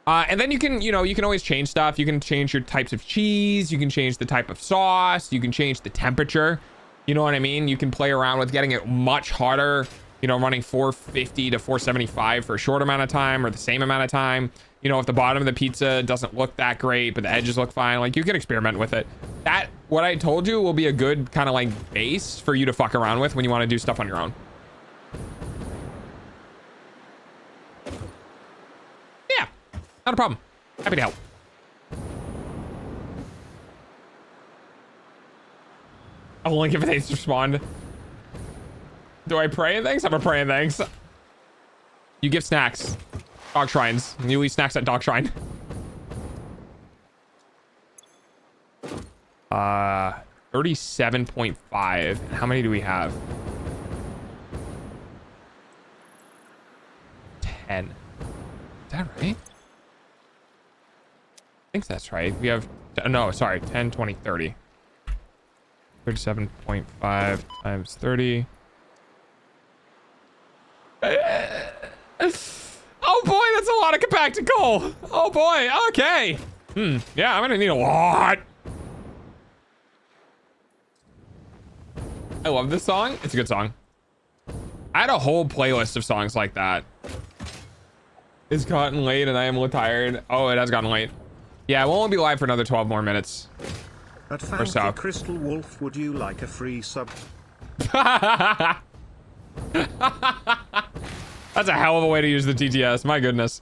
And then you can, you can always change stuff. You can change your types of cheese. You can change the type of sauce. You can change the temperature. You know what I mean? You can play around with getting it much hotter. Running 450 to 475 for a short amount of time or the same amount of time. If the bottom of the pizza doesn't look that great, but the edges look fine, like you can experiment with it. That, what I told you, will be a good kind of like base for you to fuck around with when you want to do stuff on your own. Yeah, not a problem. Happy to help. I'll link if they respond. Do I pray and thanks? I'm a pray and thanks. You give snacks. Dog shrines. You eat snacks at dog shrine. 37.5. How many do we have? 10. Is that right? I think that's right. We have, no, sorry, 10, 20, 30. 37.5 times 30. Oh boy, that's a lot of compacted coal. Oh boy, okay. Yeah, I'm gonna need a lot. I love this song. It's a good song. I had a whole playlist of songs like that. It's gotten late and I am a little tired. Oh, it has gotten late. Yeah, we'll only be live for another 12 more minutes. But thank you, Crystal Wolf, would you like a free sub? That's a hell of a way to use the TTS. My goodness.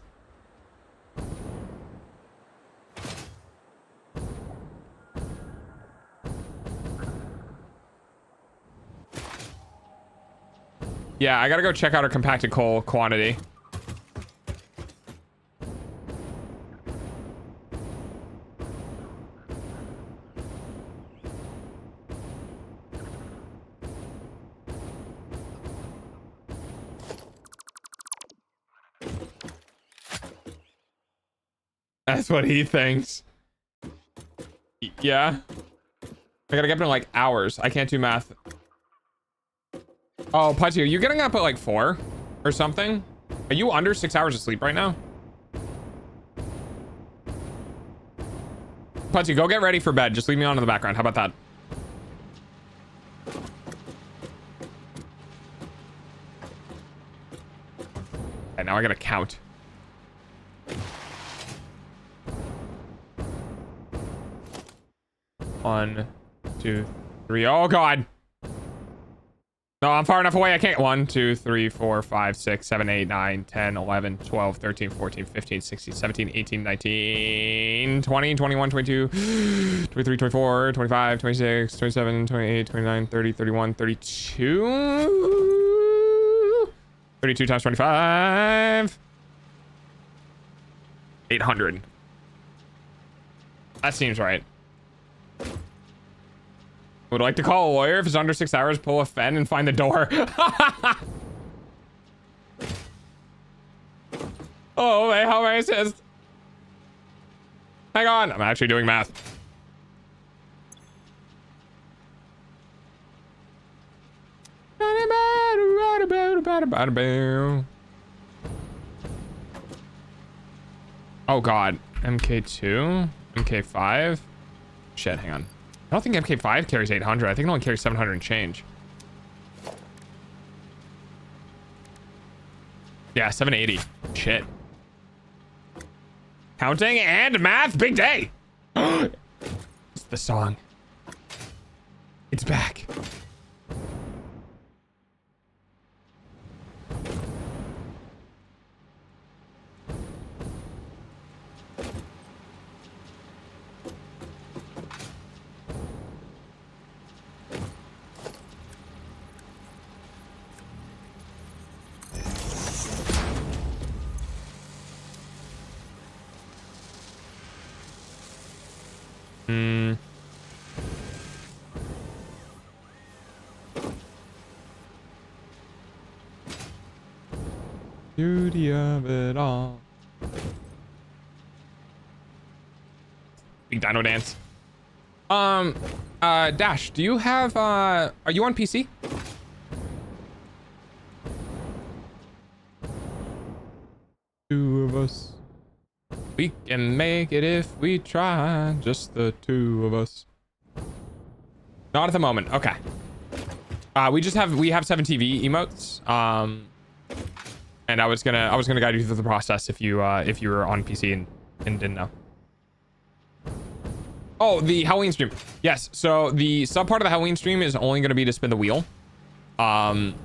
Yeah, I gotta go check out our compacted coal quantity. That's what he thinks. Yeah. I gotta get up in like hours. I can't do math. Oh, Putty, are you getting up at like 4 or something? Are you under 6 hours of sleep right now? Putty, go get ready for bed. Just leave me on in the background. How about that? Okay, now I gotta count. 1, 2, 3. Oh god. No, I'm far enough away. I can't. 1, 2, 3, 4, 5, 6, 7, 8, 9, 10, 11, 12, 13, 14, 15, 16, 17, 18, 19, 20, 21, 22, 23, 24, 25, 26, 27, 28, 29, 30, 31, 32. 32 times 25. 800. That seems right. Would like to call a lawyer. If it's under 6 hours, pull a fen and find the door. Oh, wait, how racist. Hang on. I'm actually doing math. Oh, God. MK2? MK5? Shit, hang on. I don't think MK5 carries 800. I think it only carries 700 and change. Yeah, 780. Shit. Counting and math. Big day. It's the song. It's back. Beauty of it all. Big Dino Dance. Dash, do you have, are you on PC? Two of us. We can make it if we try. Just the two of us. Not at the moment. Okay. We have 7 TV emotes. And I was gonna guide you through the process if you were on PC and didn't know. Oh, the Halloween stream. Yes. So the sub part of the Halloween stream is only gonna be to spin the wheel. And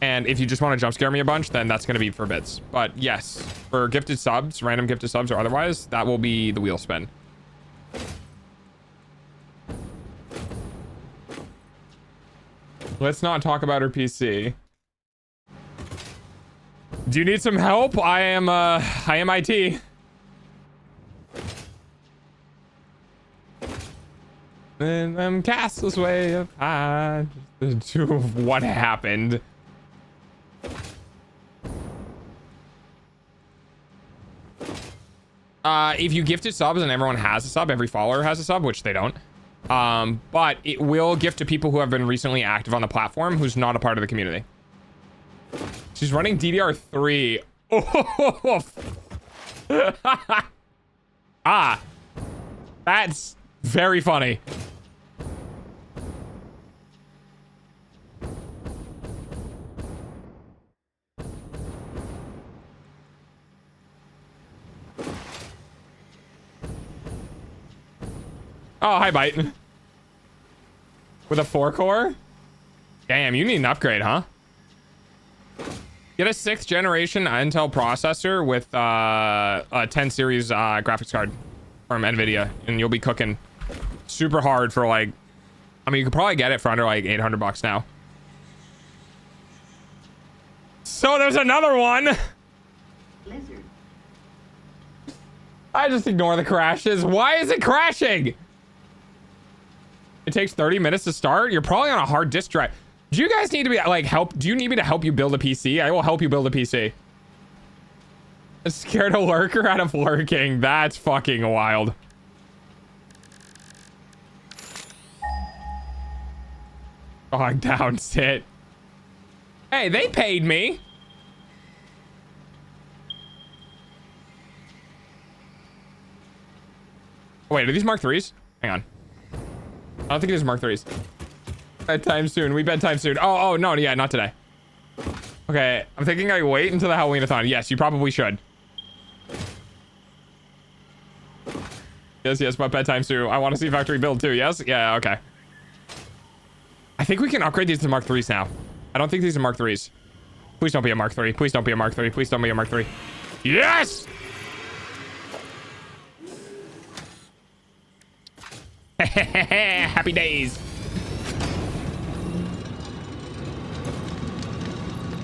if you just want to jump scare me a bunch, then that's gonna be for bits. But yes, for gifted subs, random gifted subs or otherwise, that will be the wheel spin. Let's not talk about her PC. Do you need some help? I am IT. And them castles way up high. The two of what happened. If you gifted subs and everyone has a sub, every follower has a sub, which they don't. But it will gift to people who have been recently active on the platform who's not a part of the community. She's running DDR3. Oh. Ah, that's very funny. Oh, hi, Bite. With a 4-core? Damn, you need an upgrade, huh? Get a 6th generation Intel processor with a 10 series graphics card from NVIDIA, and you'll be cooking super hard for like, I mean, you could probably get it for under like $800 now. So there's another one. Blizzard. I just ignore the crashes. Why is it crashing? It takes 30 minutes to start. You're probably on a hard disk drive. Do you guys need to be like help? Do you need me to help you build a PC? I will help you build a PC. Scared a lurker out of lurking. That's fucking wild. Dog down, sit. Hey, they paid me. Oh, wait, are these Mark 3s? Hang on. I don't think it is Mark 3s. Bedtime soon. We bedtime soon. Oh, no, yeah, not today. Okay, I'm thinking I wait until the Halloween-a-thon. Yes, you probably should. Yes, but bedtime soon. I want to see factory build too. Yes? Yeah, okay. I think we can upgrade these to Mark 3s now. I don't think these are Mark 3s. Please don't be a Mark 3. Please don't be a Mark 3. Please don't be a Mark 3. Yes! Happy days.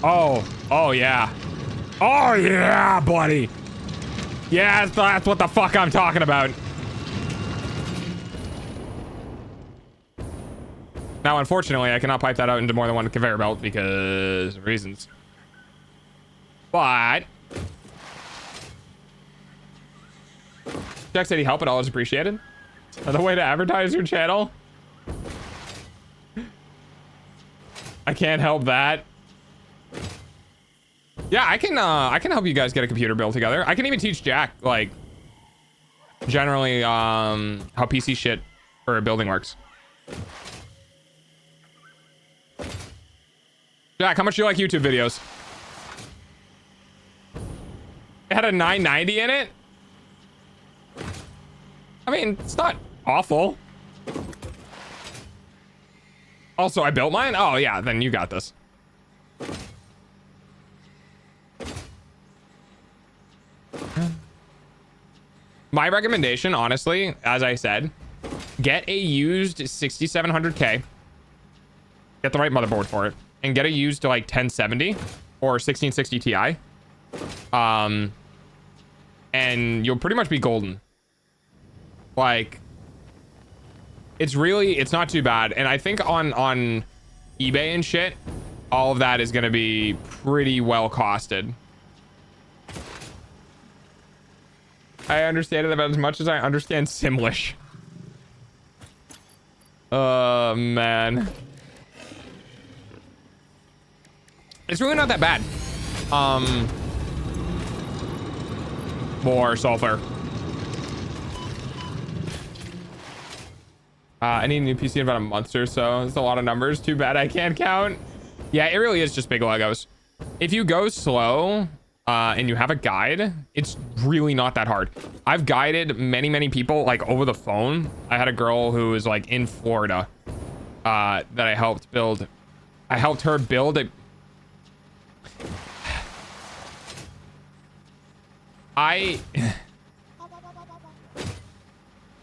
Oh yeah. Oh yeah, buddy. Yes, that's what the fuck I'm talking about. Now, unfortunately, I cannot pipe that out into more than one conveyor belt because of reasons. But Jack said he help at all is appreciated. Another way to advertise your channel. I can't help that. Yeah, I can help you guys get a computer built together. I can even teach Jack, like, generally how PC shit for building works. Jack, how much do you like YouTube videos? It had a 990 in it. I mean, it's not awful. Also, I built mine? Oh, yeah, then you got this. My recommendation, honestly, as I said, get a used 6700K. Get the right motherboard for it. And get a used to like 1070 or 1660 Ti. And you'll pretty much be golden. Like, it's not too bad. And I think on eBay and shit, all of that is going to be pretty well costed. I understand it about as much as I understand Simlish. Man. It's really not that bad. More sulfur. I need a new PC in about a month or so. It's a lot of numbers. Too bad I can't count. Yeah, it really is just big Legos. If you go slow and you have a guide, it's really not that hard. I've guided many people like over the phone. I had a girl who was like in Florida that I helped build. I helped her build a...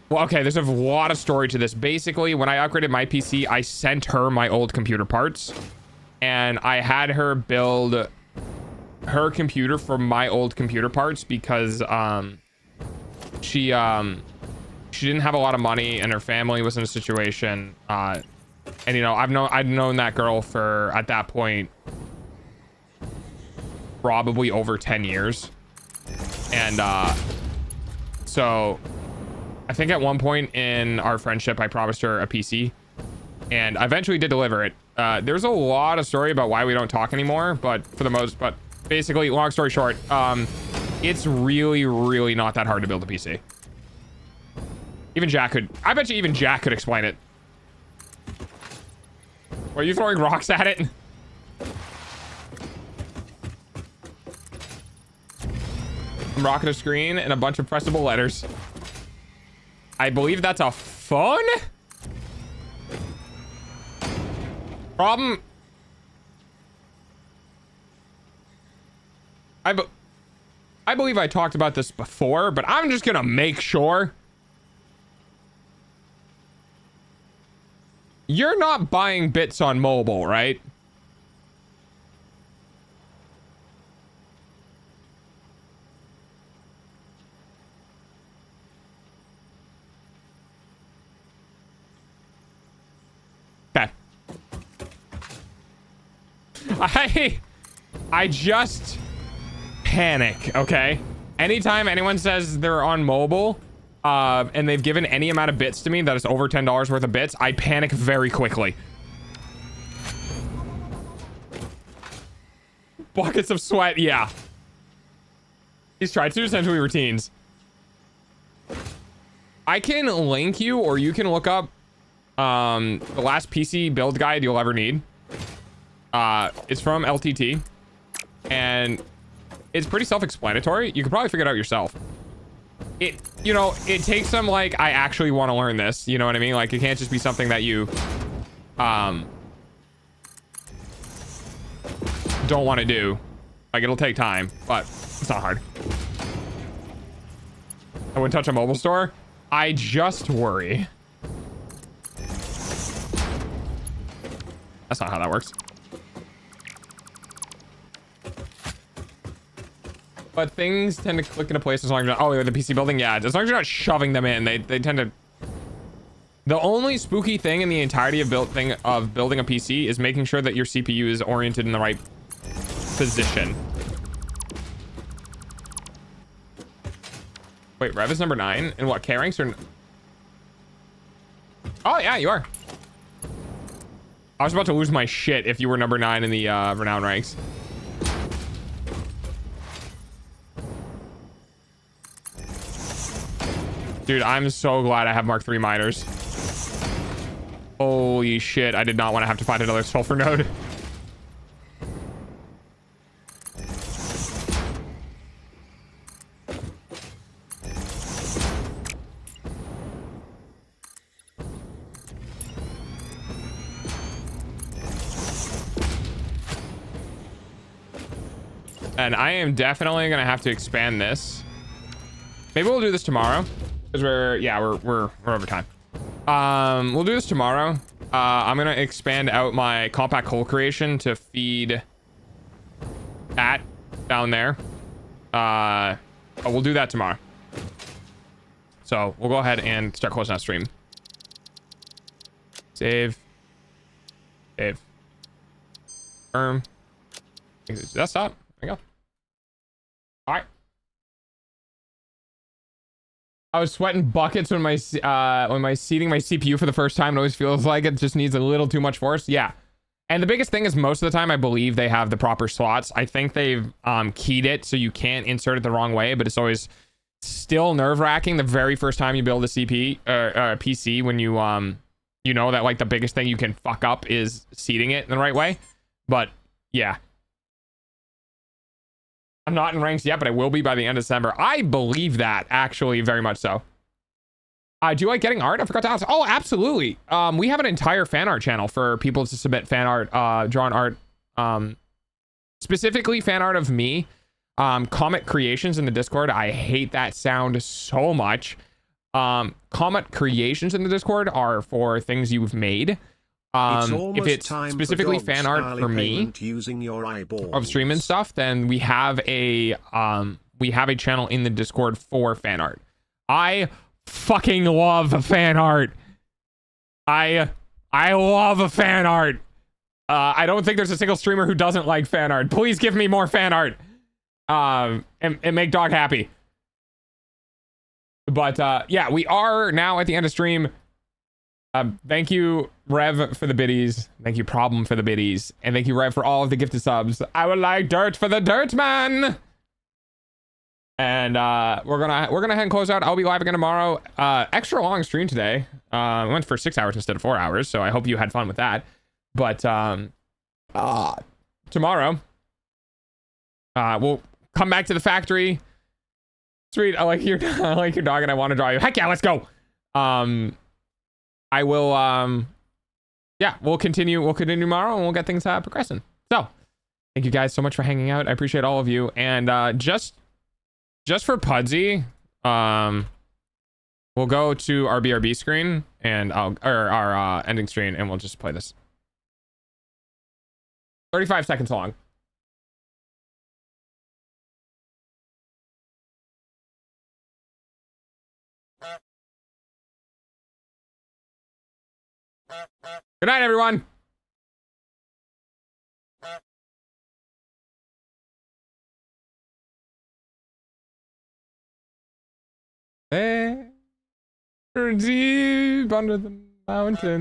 Well, okay, there's a lot of story to this. Basically, when I upgraded my PC, I sent her my old computer parts. And I had her build her computer from my old computer parts because she didn't have a lot of money and her family was in a situation. And, you know, I'd known that girl for, at that point, probably over 10 years. And so I think at one point in our friendship, I promised her a PC and I eventually did deliver it. There's a lot of story about why we don't talk anymore, but basically, long story short, it's really not that hard to build a PC. Even Jack could, I bet you even Jack could explain it. Are you throwing rocks at it? I'm rocking a screen and a bunch of pressable letters. I believe that's a phone? Problem. I believe I talked about this before, but I'm just gonna make sure. You're not buying bits on mobile, right? Okay. I just panic, okay? Anytime anyone says they're on mobile and they've given any amount of bits to me that is over $10 worth of bits, I panic very quickly. Buckets of sweat, yeah. He's tried to essentially routines. I can link you, or you can look up the last PC build guide you'll ever need. It's from LTT, and it's pretty self-explanatory. You can probably figure it out yourself. it, you know, it takes some like, I actually want to learn this. You know what I mean? Like, it can't just be something that you don't want to do. Like, it'll take time, but it's not hard. I wouldn't touch a mobile store. I just worry. That's not how that works. But things tend to click into place as long as you're not, oh, the PC building, yeah, as long as you're not shoving them in, they tend to. The only spooky thing in the entirety of building a PC is making sure that your CPU is oriented in the right position. Wait, Rev is number 9 in what, K ranks or? Oh yeah, you are. I was about to lose my shit if you were number 9 in the renown ranks. Dude, I'm so glad I have Mark 3 miners. Holy shit, I did not want to have to find another sulfur node. And I am definitely gonna have to expand this. Maybe we'll do this tomorrow. Because we're over time. We'll do this tomorrow. I'm gonna expand out my compact coal creation to feed that down there. But we'll do that tomorrow. So we'll go ahead and start closing out stream. Save. Save. Confirm. Desktop. There you go. All right. I was sweating buckets when my seating my CPU for the first time. It always feels like it just needs a little too much force. Yeah. And the biggest thing is most of the time I believe they have the proper slots. I think they've keyed it so you can't insert it the wrong way, but it's always still nerve-wracking the very first time you build a PC when you you know that like the biggest thing you can fuck up is seating it in the right way. But yeah. I'm not in ranks yet, but I will be by the end of December. I believe that, actually, very much so. Do you like getting art? I forgot to ask. Oh, absolutely. We have an entire fan art channel for people to submit fan art, drawn art. Specifically fan art of me. Comet Creations in the Discord. I hate that sound so much. Comet Creations in the Discord are for things you've made. If it's specifically fan art for me using your of stream and stuff, then we have a channel in the Discord for fan art. I fucking love fan art. I love fan art. I don't think there's a single streamer who doesn't like fan art. Please give me more fan art. And make dog happy. But yeah, we are now at the end of stream. Thank you, Rev, for the biddies. Thank you, Problem, for the biddies. And thank you, Rev, for all of the gifted subs. I would like dirt for the dirt man. And we're gonna head and close out. I'll be live again tomorrow. Extra long stream today. We went for 6 hours instead of 4 hours, so I hope you had fun with that. But tomorrow, we'll come back to the factory. Sweet, I like your dog, and I want to draw you. Heck yeah, let's go. I will, yeah, we'll continue tomorrow, and we'll get things progressing. So, thank you guys so much for hanging out. I appreciate all of you. And just for Pudsey, we'll go to our BRB screen and our ending screen, and we'll just play this. 35 seconds long. Good night, everyone. There, deep under the mountain.